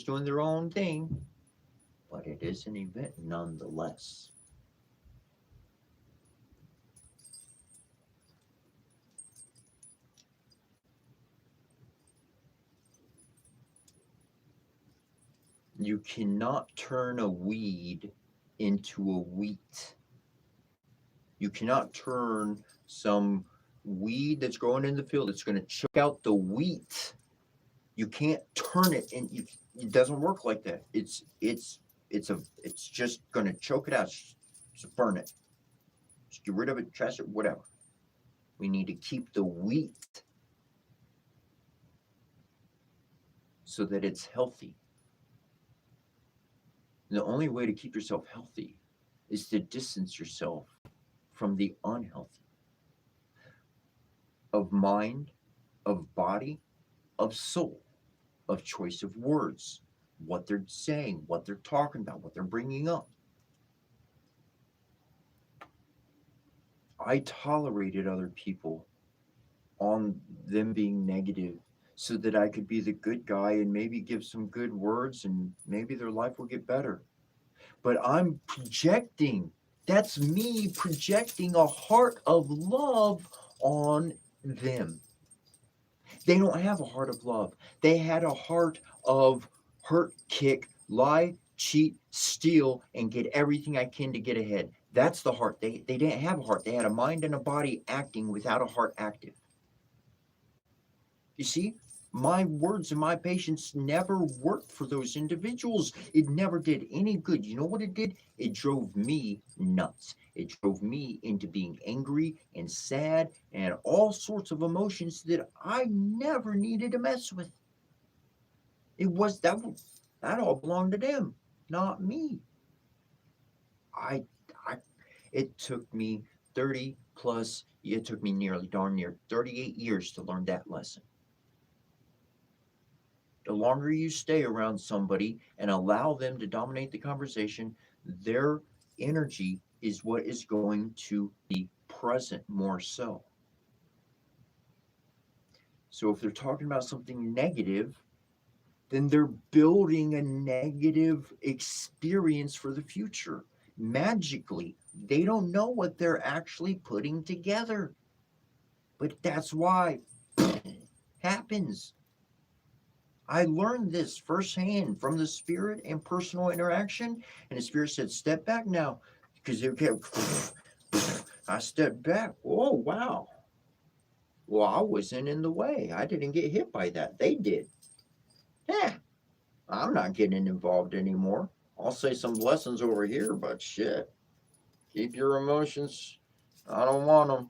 doing their own thing, but it is an event nonetheless. You cannot turn a weed into a wheat. You cannot turn some weed that's growing in the field that's going to choke out the wheat. You can't turn it, and it doesn't work like that. It's just going to choke it out. Just burn it. Just get rid of it, trash it, whatever. We need to keep the wheat so that it's healthy. The only way to keep yourself healthy is to distance yourself from the unhealthy. of mind, of body, of soul, of choice of words, what they're saying, what they're talking about, what they're bringing up. I tolerated other people on them being negative so that I could be the good guy and maybe give some good words and maybe their life will get better. But I'm projecting, that's me projecting a heart of love on them. They don't have a heart of love. They had a heart of hurt, kick, lie, cheat, steal, and get everything I can to get ahead. That's the heart. They didn't have a heart. They had a mind and a body acting without a heart active. You see, my words and my patience never worked for those individuals. It never did any good. You know what it did? It drove me nuts. It drove me into being angry and sad and all sorts of emotions that I never needed to mess with. It was that all belonged to them, not me. I, I it took me 30 plus, it took me nearly darn near 38 years to learn that lesson. The longer you stay around somebody and allow them to dominate the conversation, their energy is what is going to be present more so. So if they're talking about something negative, then they're building a negative experience for the future. Magically, they don't know what they're actually putting together. But that's why it happens. I learned this firsthand from the spirit and personal interaction. And the spirit said, step back now. Because it kept, I stepped back. Oh, wow. Well, I wasn't in the way. I didn't get hit by that. They did. Yeah, I'm not getting involved anymore. I'll say some lessons over here, but shit. Keep your emotions. I don't want them.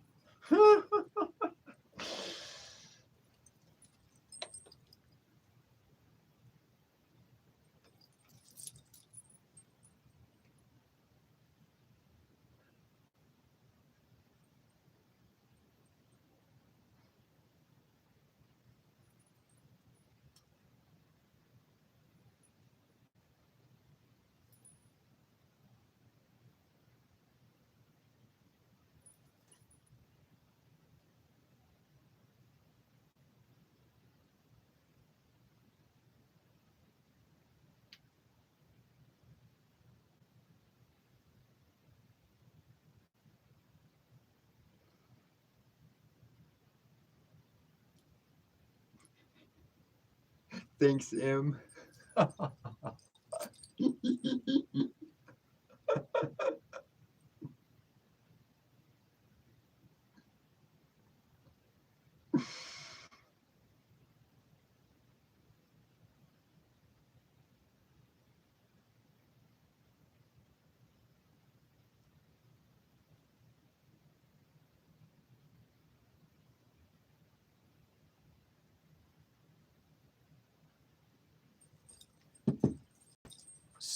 Thanks, M.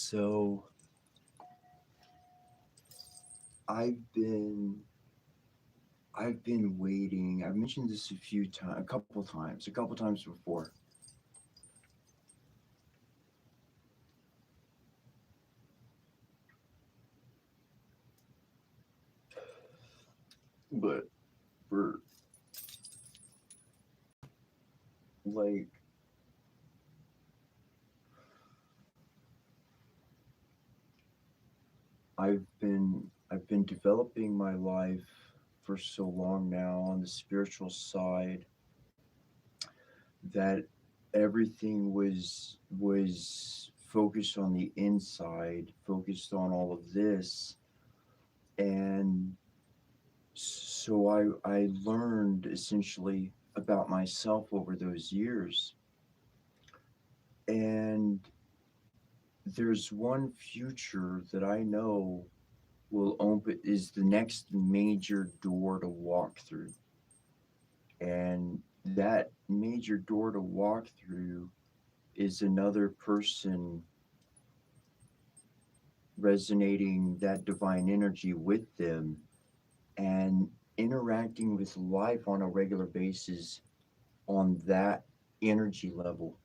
So I've been I've been waiting. I've mentioned this a couple times before. But for like I've been developing my life for so long now on the spiritual side that everything was focused on the inside, focused on all of this. And so I learned essentially about myself over those years. And there's one future that I know will open is the next major door to walk through. And that major door to walk through is another person resonating that divine energy with them and interacting with life on a regular basis on that energy level,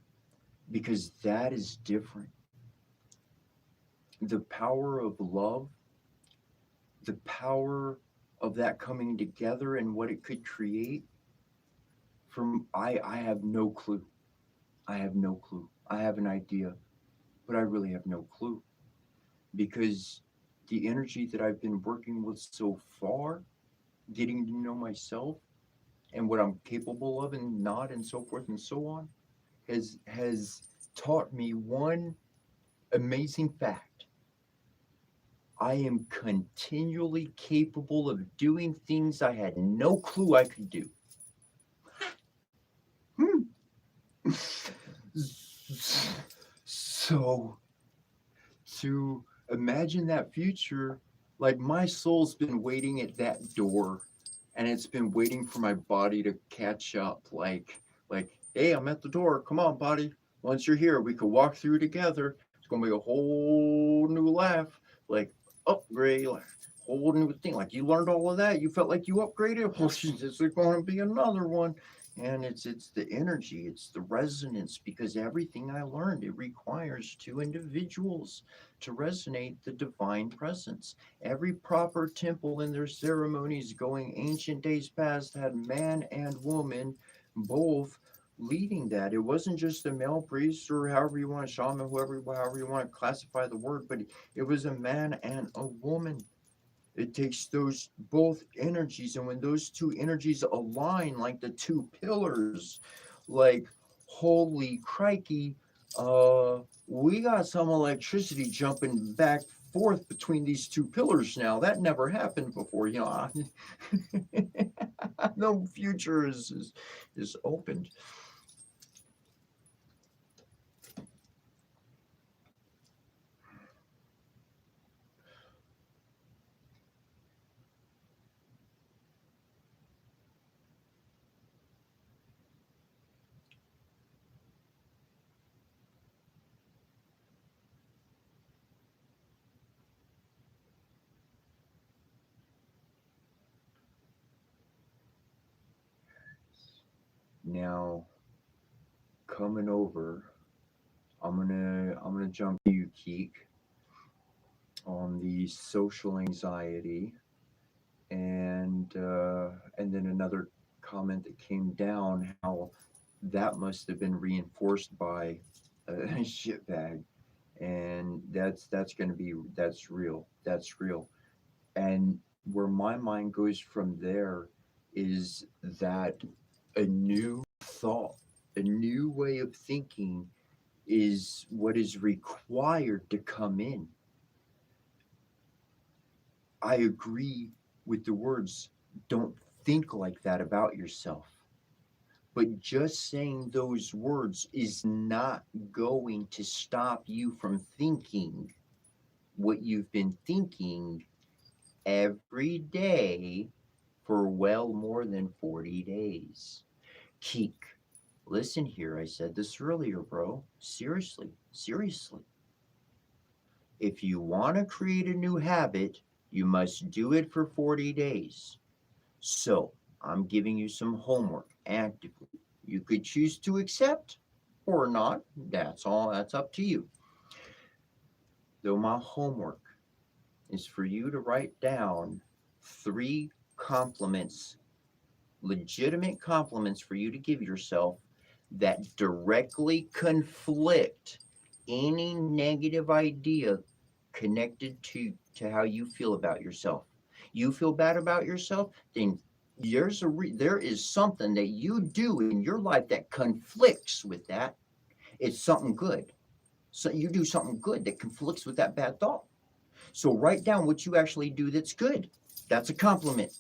because that is different. The power of love, the power of that coming together and what it could create from I have no clue. I have no clue. I have an idea, but I really have no clue, because the energy that I've been working with so far, getting to know myself and what I'm capable of and not, and so forth and so on, has taught me one amazing fact. I am continually capable of doing things I had no clue I could do. Hmm. So, to imagine that future, like my soul's been waiting at that door, and it's been waiting for my body to catch up. Like, hey, I'm at the door. Come on, body. Once you're here, we can walk through together. It's gonna be a whole new laugh. Like upgrade, like whole new thing. Like you learned all of that. You felt like you upgraded. Well, this is gonna be another one. And it's the energy, it's the resonance, because everything I learned, it requires two individuals to resonate the divine presence. Every proper temple in their ceremonies going ancient days past had man and woman both leading that. It wasn't just a male priest, or however you want to shaman, however you want to classify the word, but it was a man and a woman. It takes those both energies, and when those two energies align like the two pillars, like holy crikey, we got some electricity jumping back forth between these two pillars now. That never happened before. No future is opened. Now, coming over, I'm gonna jump to you, Keek, on the social anxiety, and then another comment that came down, how that must have been reinforced by a shitbag. And that's going to be, that's real. And where my mind goes from there is that a new thought, a new way of thinking is what is required to come in. I agree with the words, don't think like that about yourself. But just saying those words is not going to stop you from thinking what you've been thinking every day for well more than 40 days. Keek, listen here. I said this earlier, bro. Seriously, seriously. If you want to create a new habit, you must do it for 40 days. So I'm giving you some homework actively. You could choose to accept or not. That's all. That's up to you. Though my homework is for you to write down 3 compliments, legitimate compliments for you to give yourself that directly conflict any negative idea connected to how you feel about yourself. You feel bad about yourself, then there is something that you do in your life that conflicts with that. It's something good. So you do something good that conflicts with that bad thought. So write down what you actually do that's good. That's a compliment.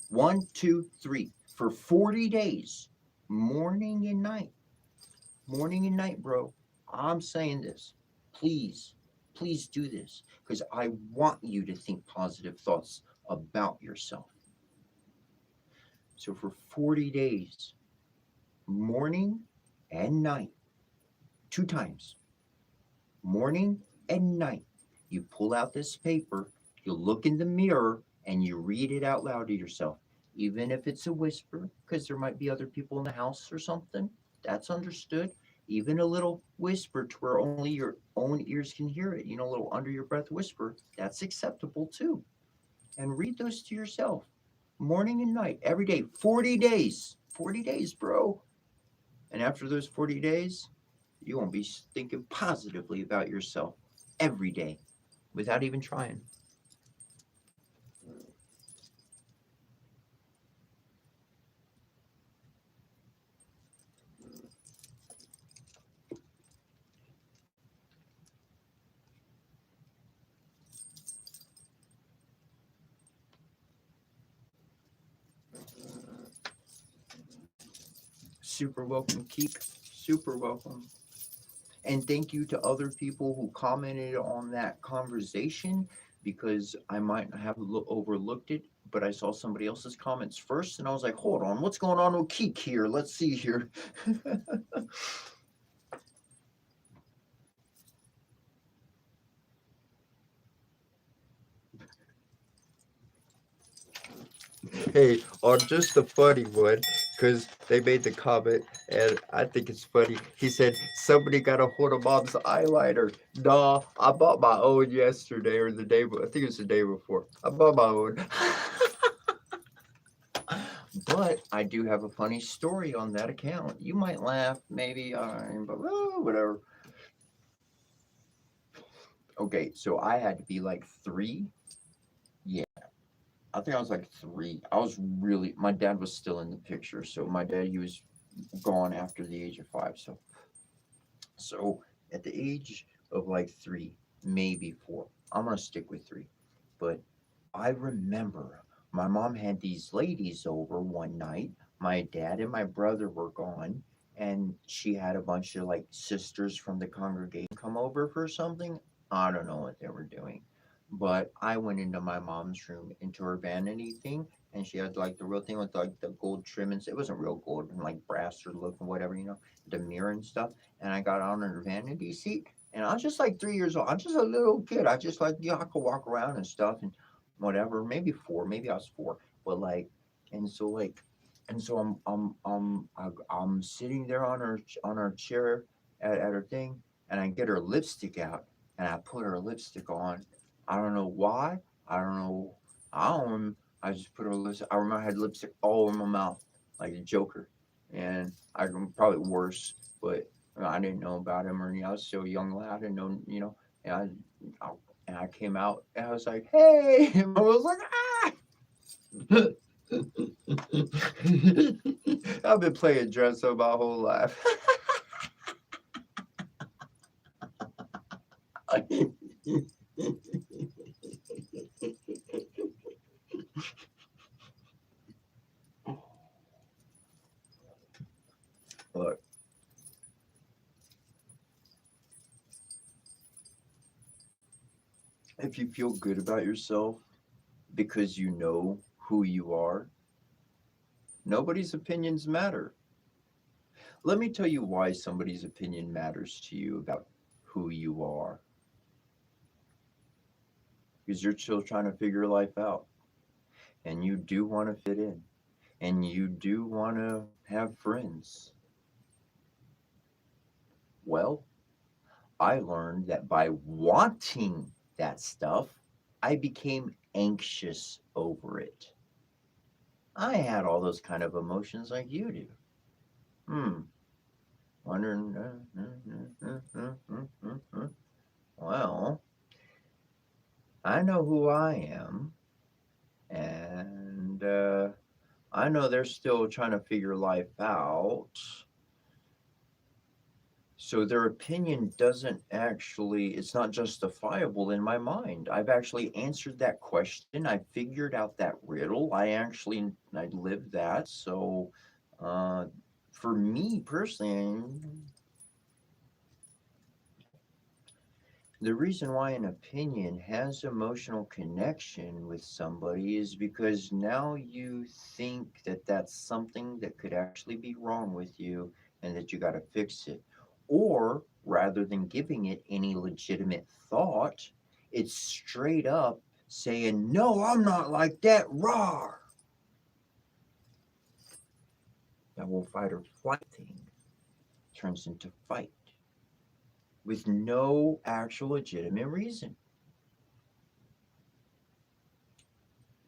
1, 2, 3 for 40 days, morning and night. Morning and night, bro. I'm saying this. Please, please do this, because I want you to think positive thoughts about yourself. So for 40 days, morning and night, 2 times, morning and night, you pull out this paper, you look in the mirror, and you read it out loud to yourself, even if it's a whisper, because there might be other people in the house or something. That's understood. Even a little whisper to where only your own ears can hear it, a little under your breath whisper, that's acceptable too. And read those to yourself morning and night, every day, 40 days. 40 days, bro. And after those 40 days, you won't be thinking positively about yourself every day without even trying. Super welcome, Keek. Super welcome. And thank you to other people who commented on that conversation, because I might have overlooked it, but I saw somebody else's comments first and I was like, hold on, what's going on with Keek here? Let's see here. Hey, on just the funny one, because they made the comment, and I think it's funny. He said, somebody got a hold of mom's eyeliner. Nah, I bought my own yesterday or the day, I think it was the day before. I bought my own. But I do have a funny story on that account. You might laugh, maybe, but whatever. Okay, so I had to be like 3. Yeah, I think I was like 3. I was really, my dad was still in the picture. So my dad, he was gone after the age of 5. So at the age of like 3, maybe 4, I'm going to stick with 3. But I remember my mom had these ladies over one night. My dad and my brother were gone, and she had a bunch of like sisters from the congregation come over for something. I don't know what they were doing, but I went into my mom's room, into her vanity thing, and she had like the real thing with like the gold trimmings. It wasn't real gold, and like brass or looking whatever, the mirror and stuff. And I got on her vanity seat, and I was just like 3 years old. I'm just a little kid. I just like, I could walk around and stuff and whatever. Maybe 4, maybe I was 4, but like, and so like, and so I'm sitting there on her chair at her thing, and I get her lipstick out, and I put her lipstick on. I don't know why. I don't know. I don't. I just put her lipstick. I remember I had lipstick all over my mouth, like a Joker, and I probably worse, but I didn't know about him or anything. I was so young, lad. I didn't know, And I, and I came out and I was like, "Hey!" And I was like, "Ah!" I've been playing dress up my whole life. Look, if you feel good about yourself because you know who you are, nobody's opinions matter. Let me tell you why somebody's opinion matters to you about who you are. Because you're still trying to figure life out, and you do want to fit in, and you do want to have friends. Well, I learned that by wanting that stuff, I became anxious over it. I had all those kind of emotions like you do. Hmm. Wondering. Well, I know who I am, and I know they're still trying to figure life out. So their opinion doesn't actually, it's not justifiable in my mind. I've actually answered that question. I figured out that riddle. I lived that. So uh, for me personally, the reason why an opinion has emotional connection with somebody is because now you think that that's something that could actually be wrong with you and that you got to fix it. Or rather than giving it any legitimate thought, it's straight up. saying, no, I'm not like that, raw. That whole fight or flight thing turns into fight with no actual legitimate reason.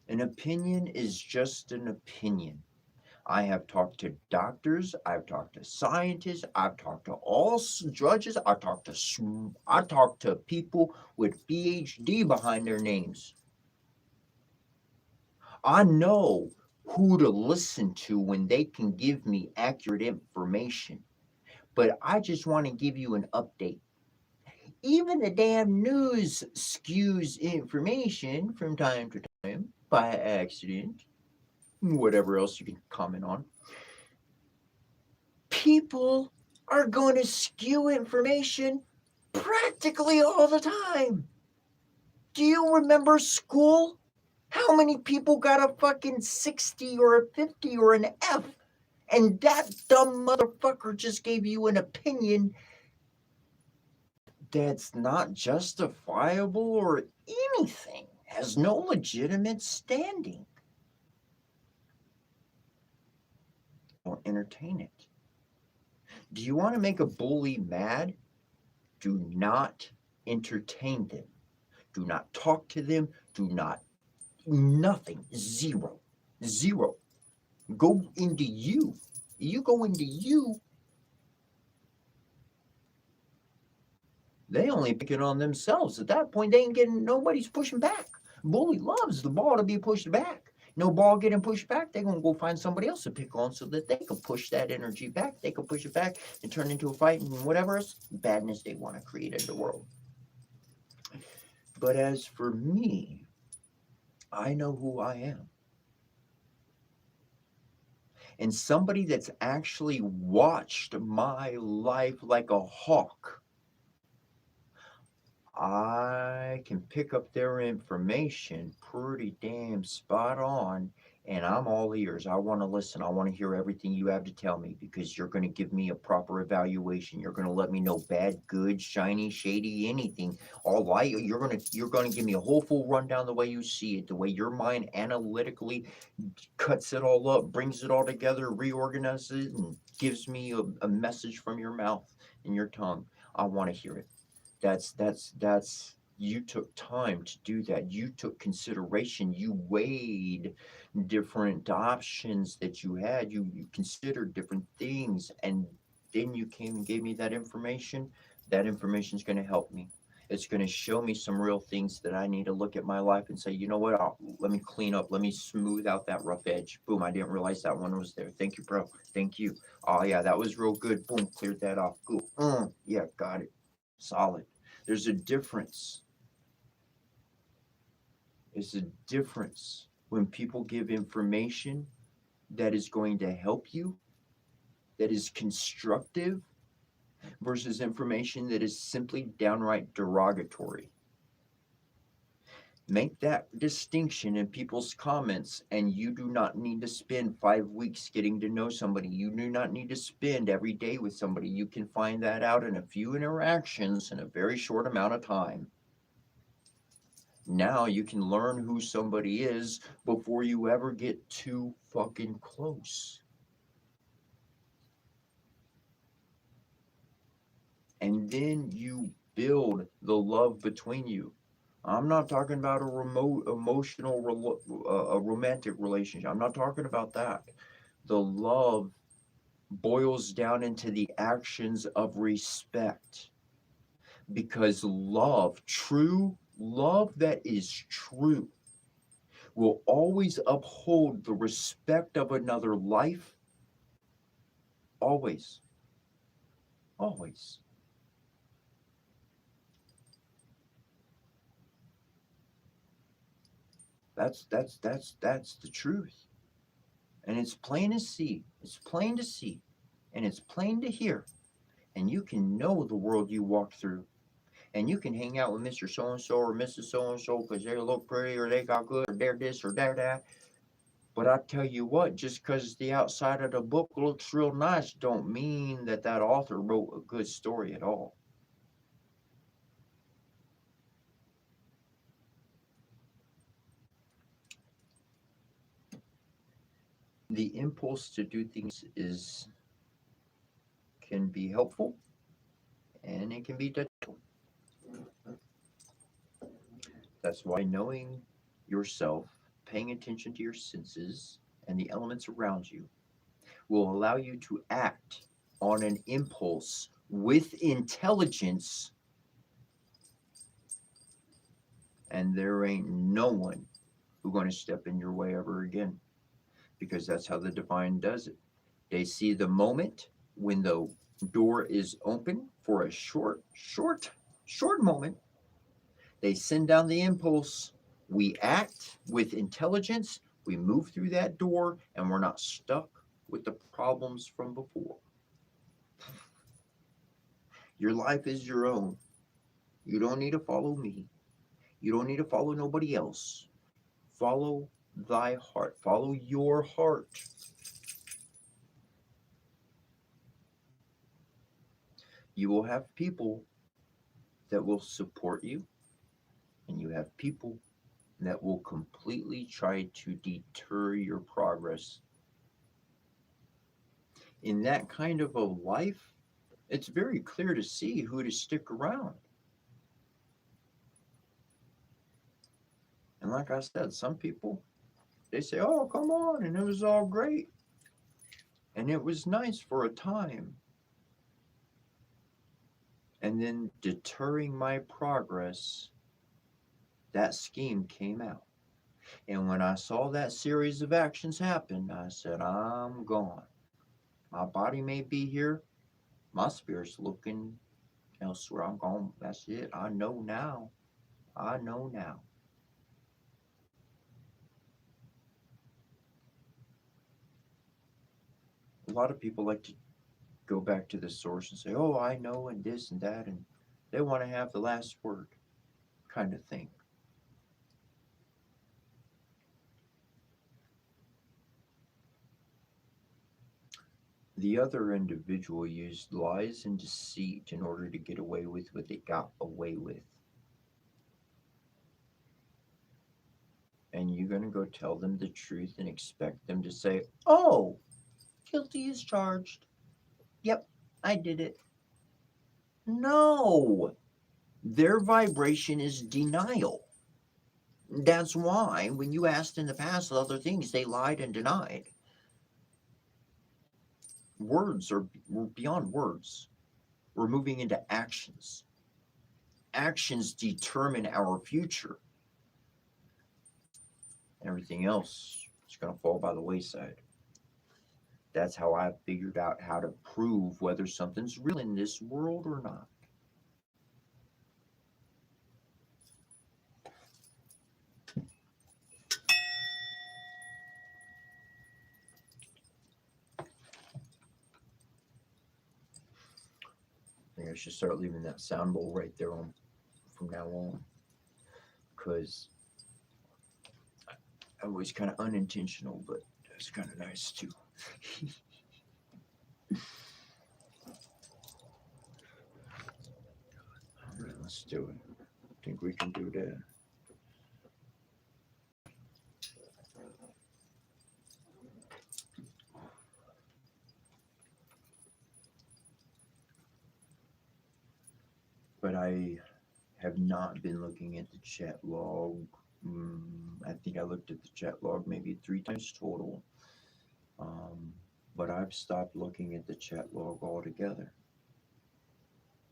An opinion is just an opinion. I have talked to doctors, I've talked to scientists, I've talked to all judges, I talked to people with PhD behind their names. I know who to listen to when they can give me accurate information. But I just want to give you an update. Even the damn news skews information from time to time by accident, whatever else you can comment on. People are going to skew information practically all the time. Do you remember school? How many people got a fucking 60 or a 50 or an F? And that dumb motherfucker just gave you an opinion that's not justifiable or anything, has no legitimate standing. Don't entertain it. Do you want to make a bully mad? Do not entertain them. Do not talk to them. Do not, nothing. Zero. Zero. Go into you. You go into you. They only pick it on themselves. At that point, they ain't getting, nobody's pushing back. Bully loves the ball to be pushed back. No ball getting pushed back, they're going to go find somebody else to pick on so that they can push that energy back. They can push it back and turn into a fight and whatever else badness they want to create in the world. But as for me, I know who I am. And somebody that's actually watched my life like a hawk, I can pick up their information pretty damn spot on, and I'm all ears. I want to listen. I want to hear everything you have to tell me because you're going to give me a proper evaluation. You're going to let me know bad, good, shiny, shady, anything. All light. You're going to give me a whole full rundown the way you see it, the way your mind analytically cuts it all up, brings it all together, reorganizes it, and gives me a message from your mouth and your tongue. I want to hear it. That's you took time to do that. You took consideration. You weighed different options that you had. You considered different things, and then you came and gave me that information. That information is going to help me. It's going to show me some real things that I need to look at my life and say, you know what? Let me clean up. Let me smooth out that rough edge. Boom! I didn't realize that one was there. Thank you, bro. Thank you. Oh yeah, that was real good. Boom! Cleared that off. Cool. Yeah, got it. Solid. There's a difference. There's a difference when people give information that is going to help you, that is constructive, versus information that is simply downright derogatory. Make that distinction in people's comments, and you do not need to spend 5 weeks getting to know somebody. You do not need to spend every day with somebody. You can find that out in a few interactions in a very short amount of time. Now you can learn who somebody is before you ever get too fucking close. And then you build the love between you. I'm not talking about a remote, emotional, a romantic relationship. I'm not talking about that. The love boils down into the actions of respect. Because love, true love that is true, will always uphold the respect of another life. Always. Always. That's the truth. And it's plain to see. It's plain to see. And it's plain to hear. And you can know the world you walk through. And you can hang out with Mr. So-and-so or Mrs. So-and-so because they look pretty or they got good or they're this or they're that. But I tell you what, just because the outside of the book looks real nice don't mean that that author wrote a good story at all. the impulse to do things can be helpful and it can be detrimental. That's why knowing yourself, paying attention to your senses and the elements around you will allow you to act on an impulse with intelligence, and there ain't no one who's going to step in your way ever again, because that's how the divine does it. They see the moment when the door is open for a short moment. They send down the impulse. We act with intelligence. We move through that door, and we're not stuck with the problems from before. Your life is your own. You don't need to follow me. You don't need to follow nobody else. Follow thy heart. Follow your heart. You will have people that will support you, and you have people that will completely try to deter your progress. In that kind of a life, it's very clear to see who to stick around. And like I said, some people, they say, oh, come on, and it was all great. And it was nice for a time. And then deterring my progress, that scheme came out. And when I saw that series of actions happen, I said, I'm gone. My body may be here. My spirit's looking elsewhere. I'm gone. That's it. I know now. I know now. A lot of people like to go back to the source and say, oh, I know, and this and that, and they want to have the last word kind of thing. The other individual used lies and deceit in order to get away with what they got away with. And you're going to go tell them the truth and expect them to say, oh, guilty as charged. Yep, I did it. No, their vibration is denial. That's why when you asked in the past other things, they lied and denied. We're beyond words. We're moving into actions. Actions determine our future. Everything else is going to fall by the wayside. That's how I figured out how to prove whether something's real in this world or not. I think I should start leaving that sound bowl right there on from now on, because I was kind of unintentional, but it's kind of nice too. All right, let's do it. I think we can do that. But I have not been looking at the chat log. I think I looked at the chat log maybe 3 times total. But I've stopped looking at the chat log altogether.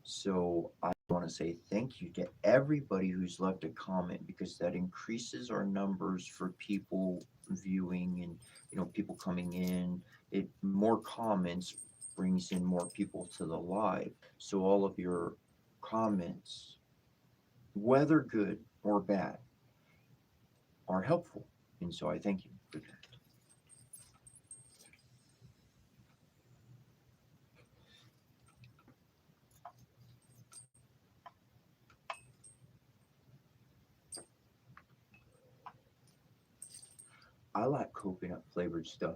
So I want to say thank you to everybody who's left a comment, because that increases our numbers for people viewing and people coming in. More comments brings in more people to the live. So all of your comments, whether good or bad, are helpful. And so I thank you for that. I like coconut flavored stuff.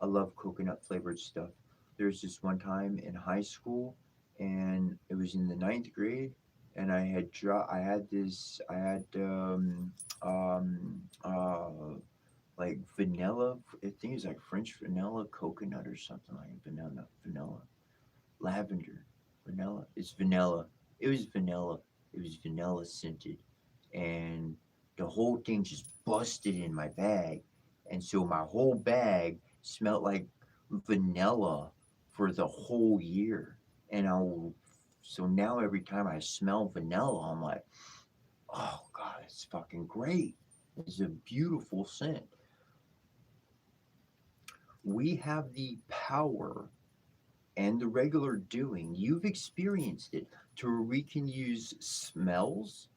I love coconut flavored stuff. There's this one time in high school, and it was in the 9th grade, and I had like vanilla. I think it's like French vanilla coconut or something like vanilla, lavender, vanilla. It's vanilla. It was vanilla. It was vanilla scented, and the whole thing just busted in my bag, and so my whole bag smelled like vanilla for the whole year. And so now every time I smell vanilla, I'm like, oh God, it's fucking great. It's a beautiful scent. We have the power and the regular doing. You've experienced it to where we can use smells,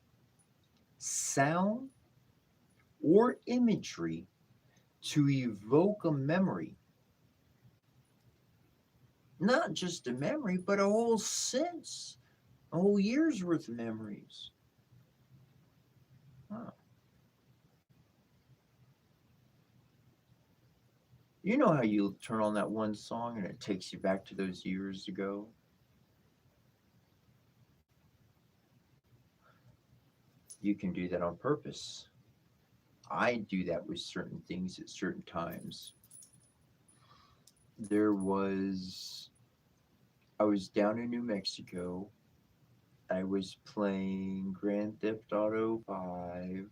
sound, or imagery to evoke a memory. Not just a memory, but a whole sense, a whole year's worth of memories. Huh. You know how you turn on that one song and it takes you back to those years ago? You can do that on purpose. I do that with certain things at certain times. There was, I was down in New Mexico. I was playing Grand Theft Auto 5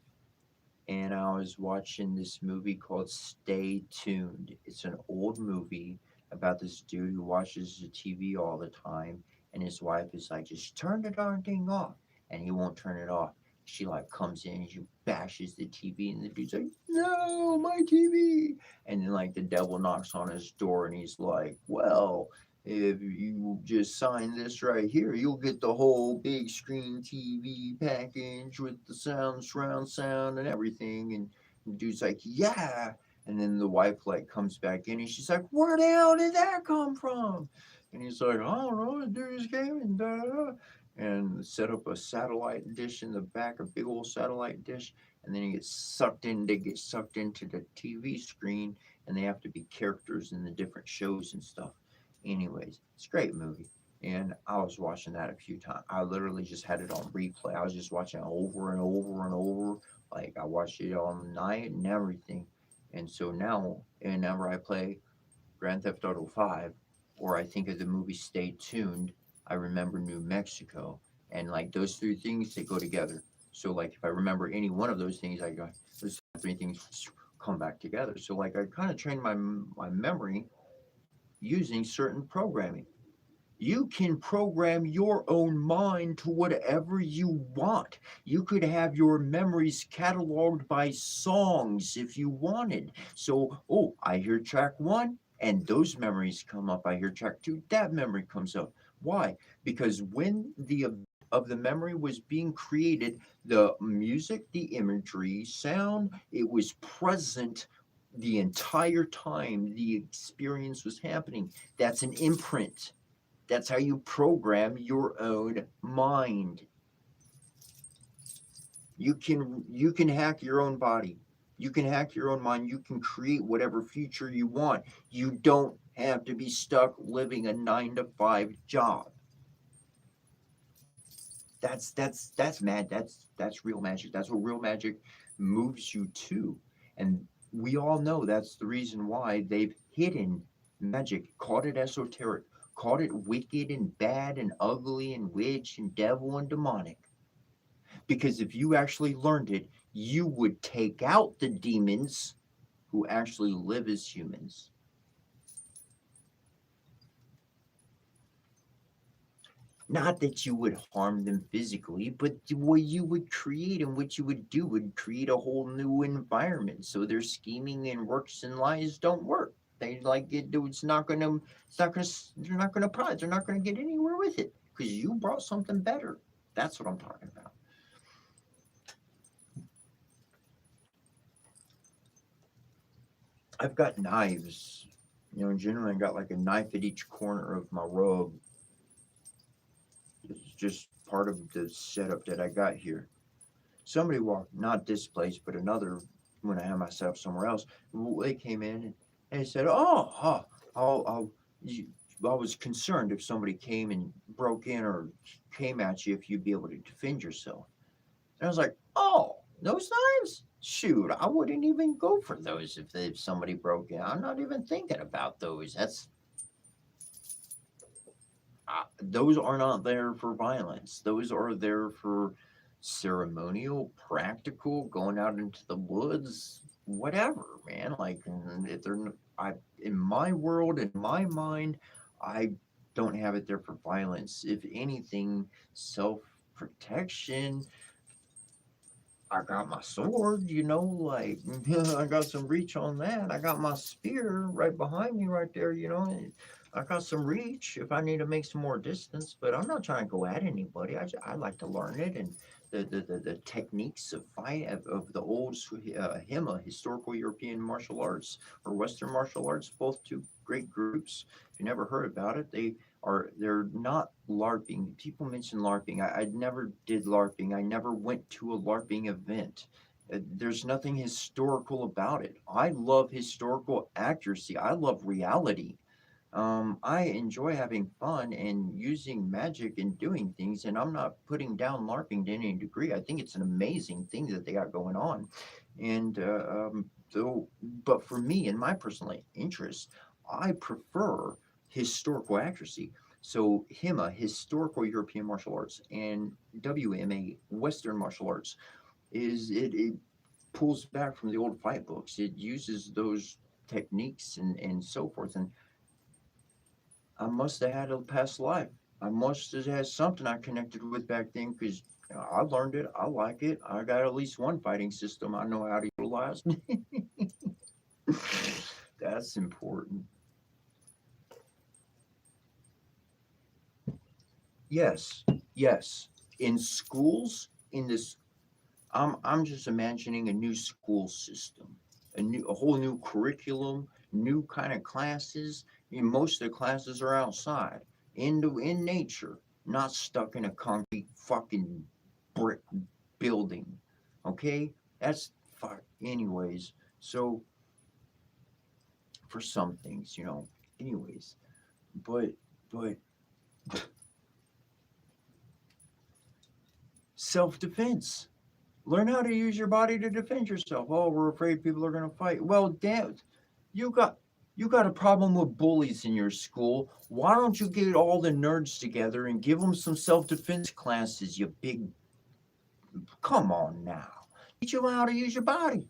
and I was watching this movie called Stay Tuned. It's an old movie about this dude who watches the TV all the time, and his wife is like, just turn the darn thing off, and he won't turn it off. She like comes in and she bashes the TV, and the dude's like, no, my TV. And then like the devil knocks on his door, and he's like, well, if you just sign this right here, you'll get the whole big screen TV package with the surround sound and everything. And the dude's like, yeah. And then the wife like comes back in and she's like, where the hell did that come from? And he's like, I don't know, the dude just came and and set up a satellite dish in the back, a big old satellite dish. And then he gets sucked in, they get sucked into the TV screen, and they have to be characters in the different shows and stuff. Anyways, it's a great movie. And I was watching that a few times. I literally just had it on replay. I was just watching it over and over and over. Like I watched it all night and everything. And so now, whenever I play Grand Theft Auto 5, or I think of the movie Stay Tuned, I remember New Mexico. And like those three things, they go together. So like if I remember any one of those things, I go, those three things come back together. So like I kind of trained my memory using certain programming. You can program your own mind to whatever you want. You could have your memories cataloged by songs if you wanted. So, oh, I hear track one, and those memories come up. I hear track two, that memory comes up. Why? Because when the of the memory was being created, the music, the imagery, sound, it was present the entire time the experience was happening. That's an imprint. That's how you program your own mind. You can hack your own body. You can hack your own mind. You can create whatever future you want. You don't have to be stuck living a 9 to 5 job. That's mad. That's real magic. That's what real magic moves you to. And we all know that's the reason why they've hidden magic, called it esoteric, called it wicked and bad and ugly and witch and devil and demonic. Because if you actually learned it, you would take out the demons who actually live as humans. Not that you would harm them physically, but what you would create and what you would do would create a whole new environment. So their scheming and works and lies don't work. They like it. They're not gonna prize. They're not gonna get anywhere with it because you brought something better. That's what I'm talking about. I've got knives. Generally I got like a knife at each corner of my rug. It's just part of the setup that I got here. Somebody walked, not this place, but another, when I had myself somewhere else. They came in and they said, I'll, I was concerned if somebody came and broke in or came at you if you'd be able to defend yourself. And I was like, oh, Those knives? Shoot, I wouldn't even go for those if somebody broke in. I'm not even thinking about those. Those are not there for violence. Those are there for ceremonial, practical, going out into the woods, whatever, man. Like, if in my world, in my mind, I don't have it there for violence. If anything, self protection. I got my sword, like I got some reach on that. I got my spear right behind me, right there, and I got some reach if I need to make some more distance. But I'm not trying to go at anybody. I like to learn it and the techniques of fight of the old HEMA, historical European martial arts or Western martial arts, both two great groups. If you never heard about it, they're not LARPing. People mention LARPing. I never did LARPing. I never went to a LARPing event. There's nothing historical about it. I love historical accuracy. I love reality. I enjoy having fun and using magic and doing things, and I'm not putting down LARPing to any degree. I think it's an amazing thing that they got going on, and but for me, in my personal interest, I prefer historical accuracy. So HEMA, historical European martial arts, and WMA, Western martial arts, it pulls back from the old fight books. It uses those techniques and so forth. And I must have had a past life. I must have had something I connected with back then because I learned it. I like it. I got at least one fighting system I know how to utilize. That's important. Yes, yes. In schools, in this, I'm just imagining a new school system, a whole new curriculum, new kind of classes. Most of the classes are outside, in nature, not stuck in a concrete fucking brick building. Okay, that's fuck. Anyways, so for some things, anyways, but but self defense. Learn how to use your body to defend yourself. Oh, we're afraid people are going to fight. Well, damn, you got you got a problem with bullies in your school. Why don't you get all the nerds together and give them some self-defense classes, you big. Come on now. Teach them how to use your body.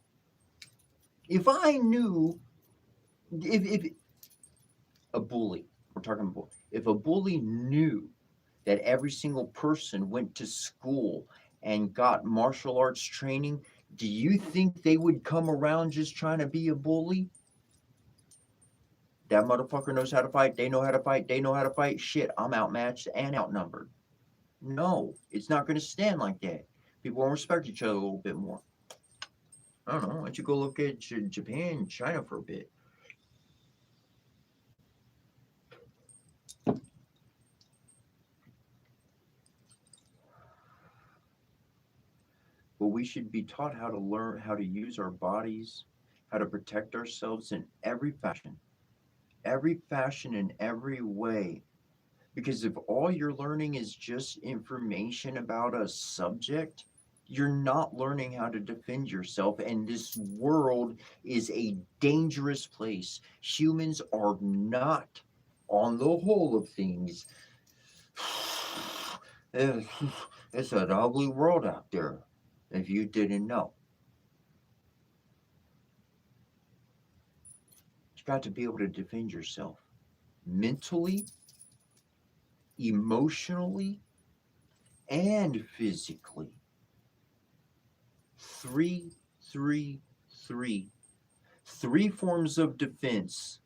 If I knew, if a bully, we're talking about, if a bully knew that every single person went to school and got martial arts training, do you think they would come around just trying to be a bully? That motherfucker knows how to fight. They know how to fight. They know how to fight. Shit, I'm outmatched and outnumbered. No, it's not going to stand like that. People won't respect each other a little bit more. I don't know. Why don't you go look at Japan and China for a bit? But we should be taught how to learn how to use our bodies, how to protect ourselves in every fashion in every way. Because if all you're learning is just information about a subject, you're not learning how to defend yourself. And this world is a dangerous place. Humans are not, on the whole of things, it's an ugly world out there, if you didn't know. You got to be able to defend yourself mentally, emotionally, and physically. Three, three, three. Three forms of defense.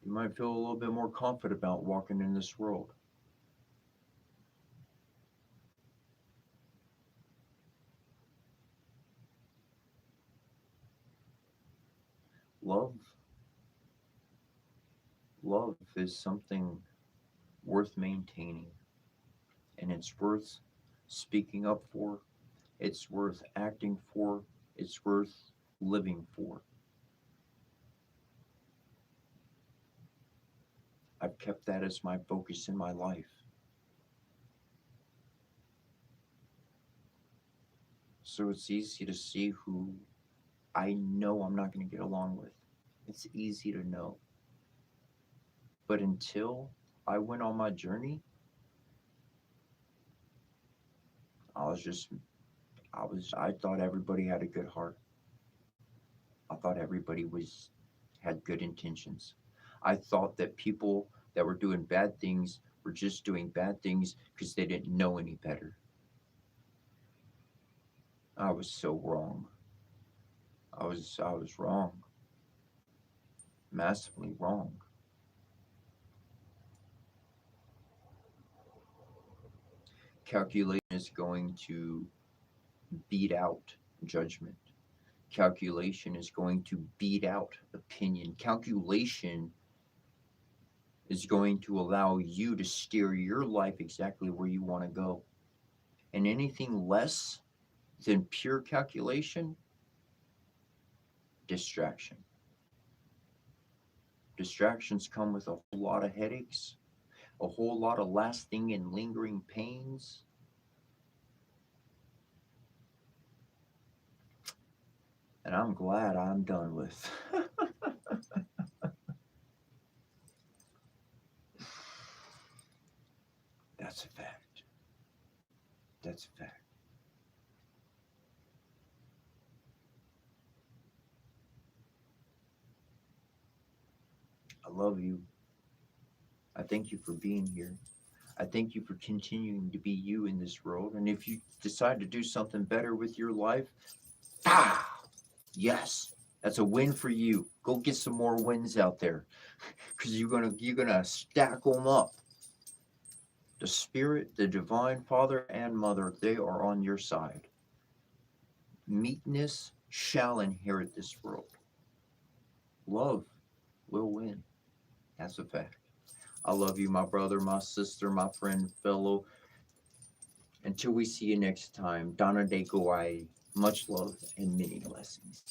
You might feel a little bit more confident about walking in this world. Love. Love is something worth maintaining, and it's worth speaking up for, it's worth acting for, it's worth living for. I've kept that as my focus in my life. So it's easy to see who I know I'm not going to get along with. It's easy to know. But until I went on my journey, I thought everybody had a good heart. I thought everybody had good intentions. I thought that people that were doing bad things were just doing bad things because they didn't know any better. I was so wrong. I was wrong. Massively wrong. Calculation is going to beat out judgment. Calculation is going to beat out opinion. Calculation is going to allow you to steer your life exactly where you want to go. And anything less than pure calculation, distraction. Distractions come with a whole lot of headaches, a whole lot of lasting and lingering pains. And I'm glad I'm done with. That's a fact. That's a fact. I love you. I thank you for being here. I thank you for continuing to be you in this world. And if you decide to do something better with your life, yes, that's a win for you. Go get some more wins out there, because you're gonna stack them up. The Spirit, the Divine Father and Mother, they are on your side. Meekness shall inherit this world. Love will win. That's a fact. I love you, my brother, my sister, my friend, fellow. Until we see you next time, Donna De Goai, much love and many blessings.